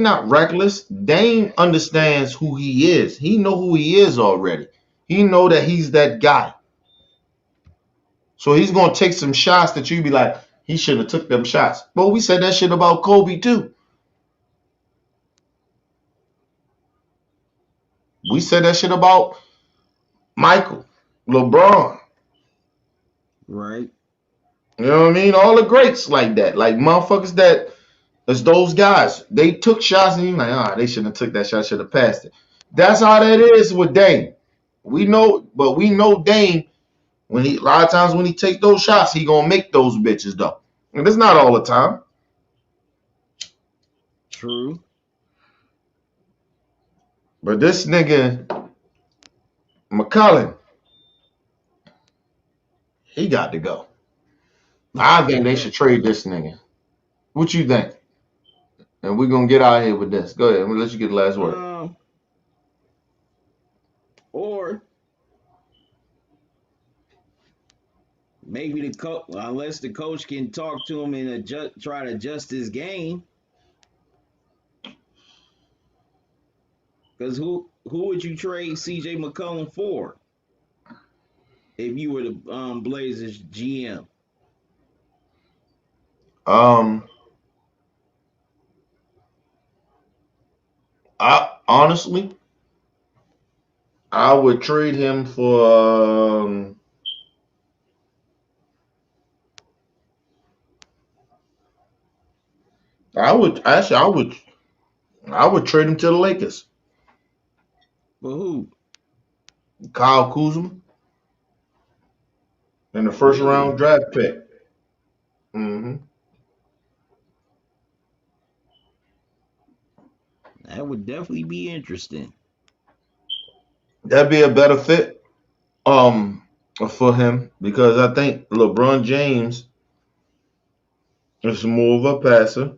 not reckless. Dame understands who he is. He know who he is already. He know that he's that guy. So he's gonna take some shots that you be like, he shouldn't have took them shots. But we said that shit about Kobe too. We said that shit about Michael, LeBron. Right. You know what I mean? All the greats like that. Like motherfuckers that's those guys. They took shots and you're like, they shouldn't have took that shot, should have passed it. That's how that is with Dame. We know Dame, when a lot of times when he take those shots, he gonna make those bitches though. And it's not all the time. True. But this nigga, McCollum, he got to go. I think they should trade this nigga. What you think? And we're gonna get out of here with this. Go ahead. I'm gonna let you get the last word. Or maybe the coach, unless the coach can talk to him and try to adjust his game. Because who would you trade CJ McCollum for if you were the Blazers GM? I honestly, I would trade him for I would trade him to the Lakers. For who? Kyle Kuzma and the first round draft pick. That would definitely be interesting. That'd be a better fit for him because I think LeBron James is more of a passer.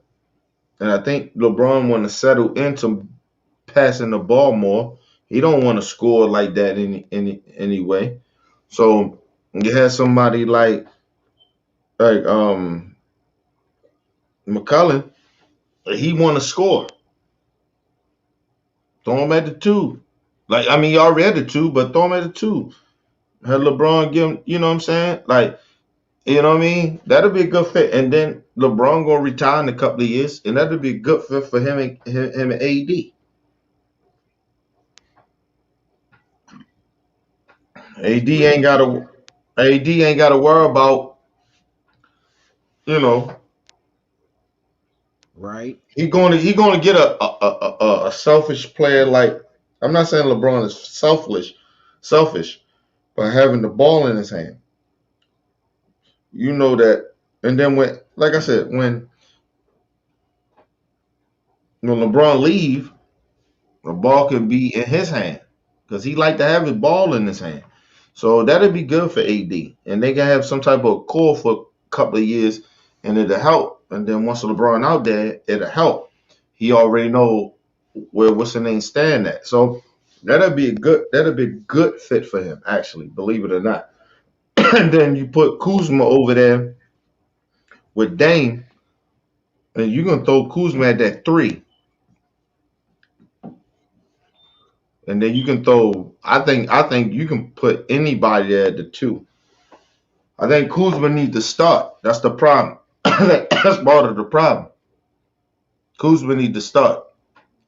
And I think LeBron want to settle into passing the ball more. He don't want to score like that anyway. So you have somebody like McCollum, he want to score. Throw him at the 2. Like, I mean, he already at the 2, but throw him at the 2. Have LeBron give him, you know what I'm saying? Like, you know what I mean? That'll be a good fit. And then LeBron gonna retire in a couple of years, and that'll be a good fit for him and AD. AD ain't gotta worry about, you know. Right. He gonna get a selfish player like, I'm not saying LeBron is selfish, but having the ball in his hand. You know that, and then when, like I said, when LeBron leave, the ball can be in his hand because he like to have his ball in his hand. So that'd be good for AD, and they can have some type of core for a couple of years, and it'll help. And then once LeBron out there, it'll help. He already know where what's the name stand at. So that'd be a good fit for him, actually, believe it or not. and then you put Kuzma over there with Dame, and you're gonna throw Kuzma at that 3, and then you can throw. I think you can put anybody there at the 2. I think Kuzma needs to start. That's the problem. That's part of the problem. Kuzma needs to start.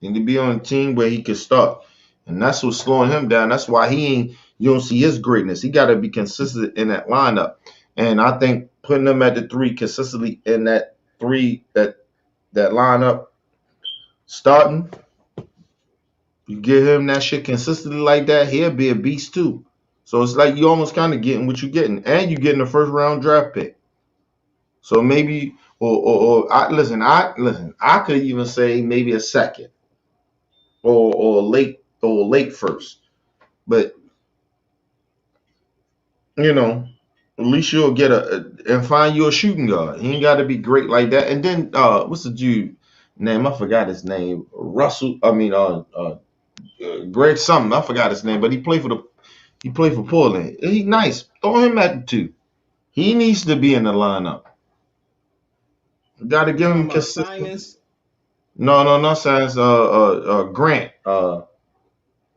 He need to be on a team where he can start, and that's what's slowing him down. That's why he ain't. You don't see his greatness. He got to be consistent in that lineup, and I think putting him at the 3 consistently in that 3 that lineup starting, you give him that shit consistently like that, he'll be a beast too. So it's like you almost kind of getting what you're getting, and you're getting a first round draft pick. So maybe, or I could even say maybe a second, or late first. But at least you'll get and find you a shooting guard. He ain't got to be great like that. And then what's the dude name? I forgot his name. Greg something. I forgot his name, but he played for Portland. He's nice. Throw him at the 2. He needs to be in the lineup. Got to give him consistent. No, not Simons. Grant. What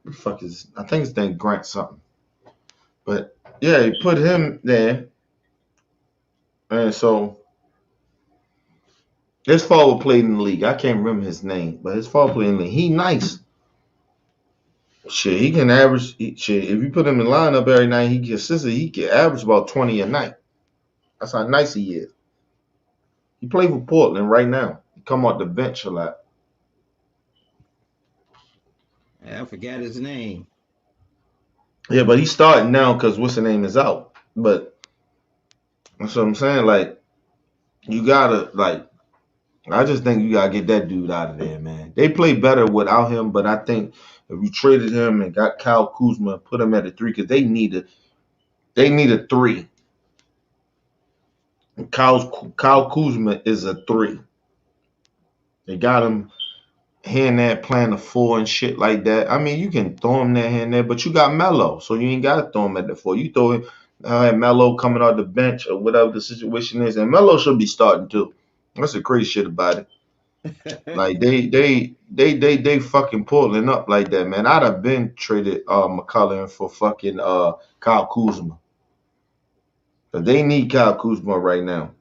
the fuck is? I think his name Grant something. But yeah, he put him there, and so his forward played in the league. I can't remember his name, but his forward played in the league. He nice. Shit, he can average. If you put him in lineup every night, he consistent. He can average about 20 a night. That's how nice he is. He played for Portland right now. He come off the bench a lot. I forgot his name. Yeah, but he's starting now because what's the name is out. But that's what I'm saying. Like, you gotta I just think you gotta get that dude out of there, man. They play better without him, but I think if you traded him and got Kyle Kuzma and put him at a 3, because they need a 3. And Kyle Kuzma is a 3. They got him here and there playing a 4 and shit like that. I mean, you can throw him there here and there, but you got Melo, so you ain't gotta throw him at the 4. You throw him Melo coming off the bench or whatever the situation is, and Melo should be starting too. That's the crazy shit about it. Like they fucking Portland up like that, man. I'd have been traded McCollum for fucking Kyle Kuzma. But they need Kyle Kuzma right now.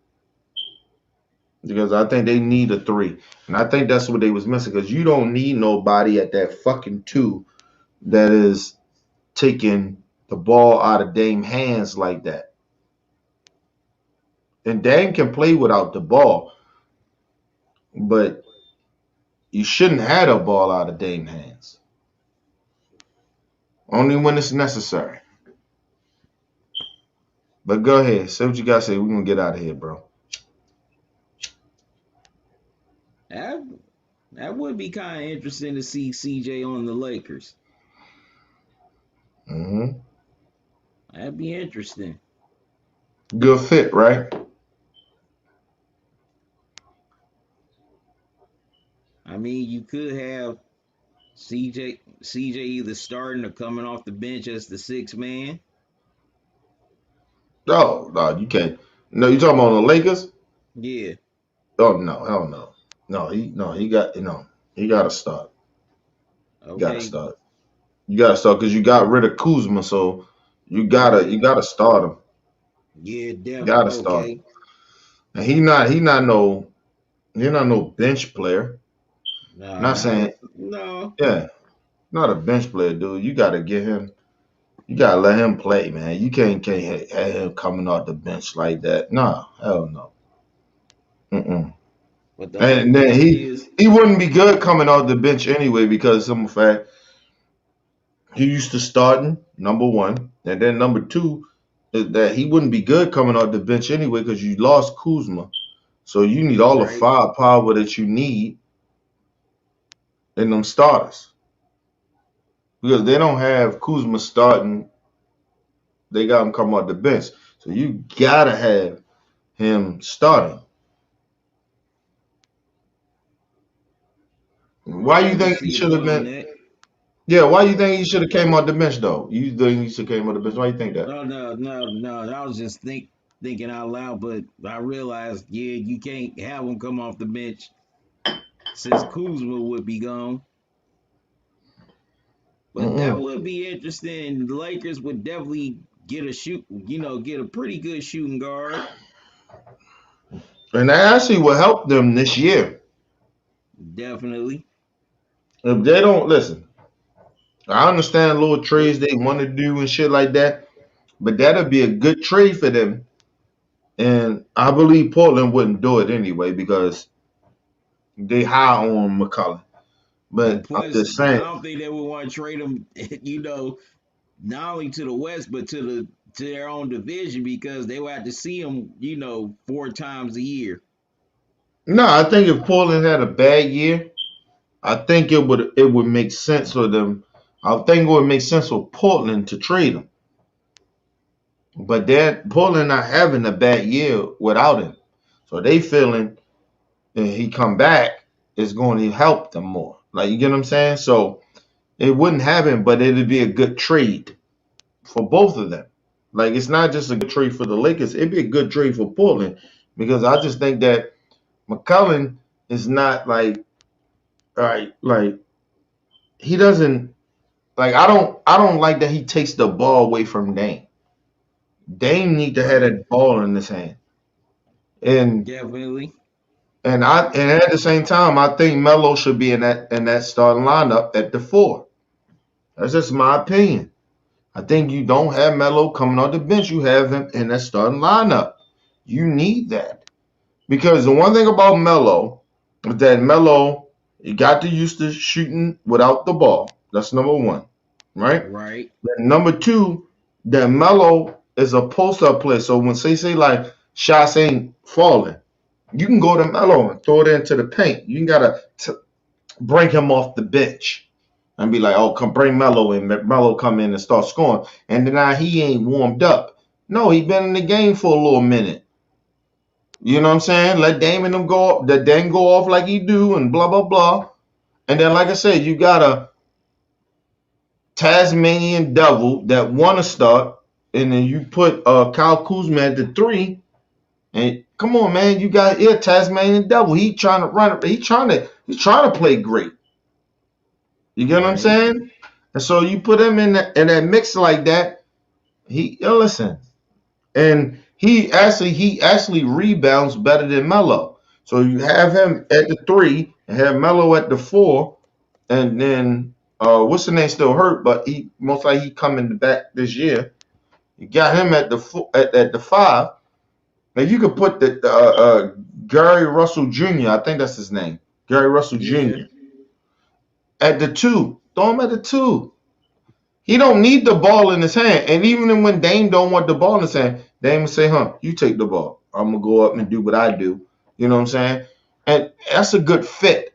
Because I think they need a 3. And I think that's what they was missing. Because you don't need nobody at that fucking 2 that is taking the ball out of Dame's hands like that. And Dame can play without the ball. But you shouldn't have a ball out of Dame's hands. Only when it's necessary. But go ahead. Say what you got to say. We're going to get out of here, bro. That would be kind of interesting to see CJ on the Lakers. Mm-hmm. That'd be interesting. Good fit, right? I mean, you could have CJ either starting or coming off the bench as the 6th man. No, you can't. No, you talking about the Lakers? Yeah. Oh no, hell no. He got to start. Okay. You gotta start because you got rid of Kuzma, so you gotta start him. Yeah, definitely. You gotta start him. And he's not no bench player. No, Not saying no. Yeah, not a bench player, dude. You gotta get him. You gotta let him play, man. You can't have him coming off the bench like that. Nah, hell no. Mm-mm. But the And then he wouldn't be good coming off the bench anyway because of the fact he used to starting, number 1, and then number 2 is that he wouldn't be good coming off the bench anyway because you lost Kuzma, so you need all the firepower that you need in them starters because they don't have Kuzma starting. They got him come off the bench, so you gotta have him starting. Why you think he should have been? Yeah, why you think he should have came off the bench though? You think he should have came off the bench? Why you think that? No. I was just thinking out loud, but I realized, yeah, you can't have him come off the bench since Kuzma would be gone. But that Mm-mm. would be interesting. The Lakers would definitely get a pretty good shooting guard. And that actually will help them this year. Definitely. If they don't listen, I understand little trades they want to do and shit like that, but that'll be a good trade for them. And I believe Portland wouldn't do it anyway because they high on McCollum. And But I'm plus, just I saying, don't think they would want to trade him, not only to the West, but to their own division because they would have to see him, 4 times a year. no, I think if Portland had a bad year, I think it would make sense for them. I think it would make sense for Portland to trade him. But that Portland not having a bad year without him. So they feeling if he come back, it's going to help them more. Like you get what I'm saying? So it wouldn't happen, but it'd be a good trade for both of them. Like it's not just a good trade for the Lakers, it'd be a good trade for Portland because I just think that McCollum is not like he doesn't like I don't like that he takes the ball away from Dame. Dame need to have Right. that ball in his hand. And Definitely. and at the same time I think Melo should be in that starting lineup at the 4. That's just my opinion. I think you don't have Melo coming off the bench. You have him in that starting lineup. You need that. Because the one thing about Melo is that Melo, you got to used to shooting without the ball. That's number one, right? Right. Then number two, that Melo is a post-up player. So when say like shots ain't falling, you can go to Melo and throw it into the paint. You got to bring him off the bench and be like, oh, come bring Melo in. Melo come in and start scoring. And then now he ain't warmed up. No, he been in the game for a little minute. You know what I'm saying? Let Dame and them go up, that Dame go off like he do and blah, blah, blah. And then, like I said, you got a Tasmanian devil that want to start. And then you put Kyle Kuzma at the 3. And come on, man, you got Tasmanian devil. He trying to run. He's trying to play great. You get what I'm Right. saying? And so you put him in that mix like that. Listen, and he actually rebounds better than Melo. So you have him at the 3 and have Melo at the 4, and then what's the name still hurt, but he most likely he coming back this year. You got him at the 5. Now you could put the Gary Russell Jr. I think that's his name, Gary Russell Yeah. Jr. at the 2. Throw him at the 2. He don't need the ball in his hand. And even when Dame don't want the ball in his hand, Dame will say, you take the ball. I'm going to go up and do what I do. You know what I'm saying? And that's a good fit.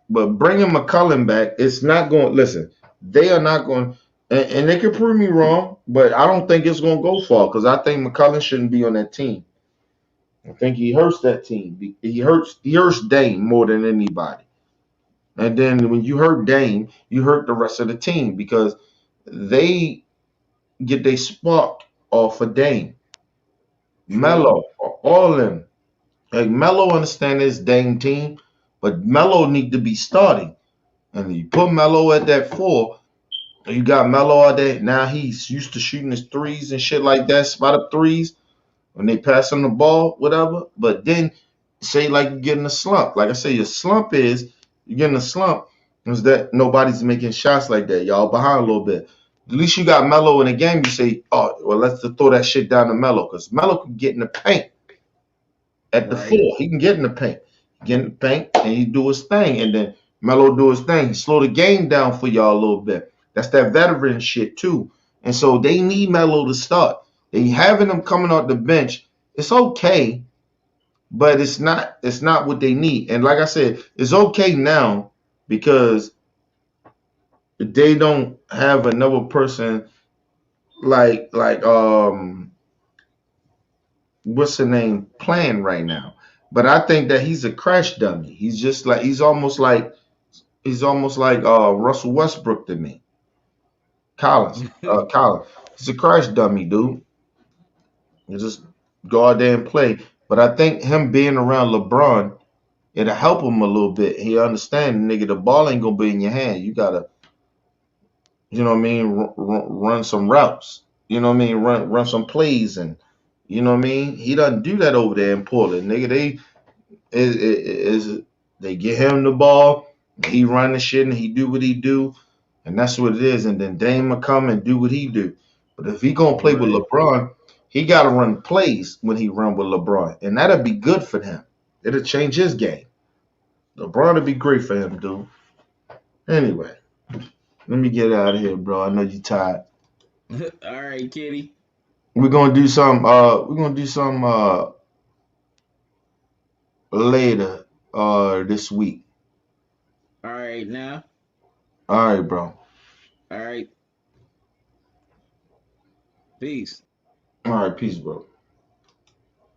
But bringing McCollum back, it's not going – listen, they are not going – and they could prove me wrong, but I don't think it's going to go far because I think McCollum shouldn't be on that team. I think he hurts that team. He hurts Dame more than anybody. And then when you hurt Dame, you hurt the rest of the team because they get their spark off of Dame. True. Melo, all of them. Like Melo understand this Dame team, but Melo need to be starting. And you put Melo at that 4, you got Melo out there. Now he's used to shooting his 3s and shit like that, spot up 3s when they pass him the ball, whatever. But then say like you're getting a slump. Like I say, your slump is you're getting a slump is that nobody's making shots like that. Y'all behind a little bit. At least you got Melo in the game. You say, oh, well, let's throw that shit down to Melo because Melo can get in the paint at the Right. 4. He can get in the paint. Get in the paint and he do his thing. And then Melo do his thing. He slow the game down for y'all a little bit. That's that veteran shit too. And so they need Melo to start. They having him coming off the bench. It's okay, but it's not what they need. And like I said, it's okay now because they don't have another person like what's the name playing right now. But I think that he's a crash dummy. He's just like he's almost like He's almost like Russell Westbrook to me. Colin. He's a crash dummy, dude. You just go out there and play. But I think him being around LeBron, it'll help him a little bit. He understand, nigga, the ball ain't gonna be in your hand. You gotta, you know what I mean, run some routes. You know what I mean, run some plays, and you know what I mean. He doesn't do that over there in Portland, nigga. They get him the ball, he run the shit, and he do what he do, and that's what it is. And then Dame will come and do what he do. But if he gonna play with Right. LeBron, he gotta run plays when he run with LeBron, and that'll be good for him. It'll change his game. LeBron will be great for him, dude. Anyway, let me get out of here, bro. I know you tired. All right, Kitty. We're gonna do some. Later. This week. All right, now. All right, bro. All right. Peace. All right, peace, bro.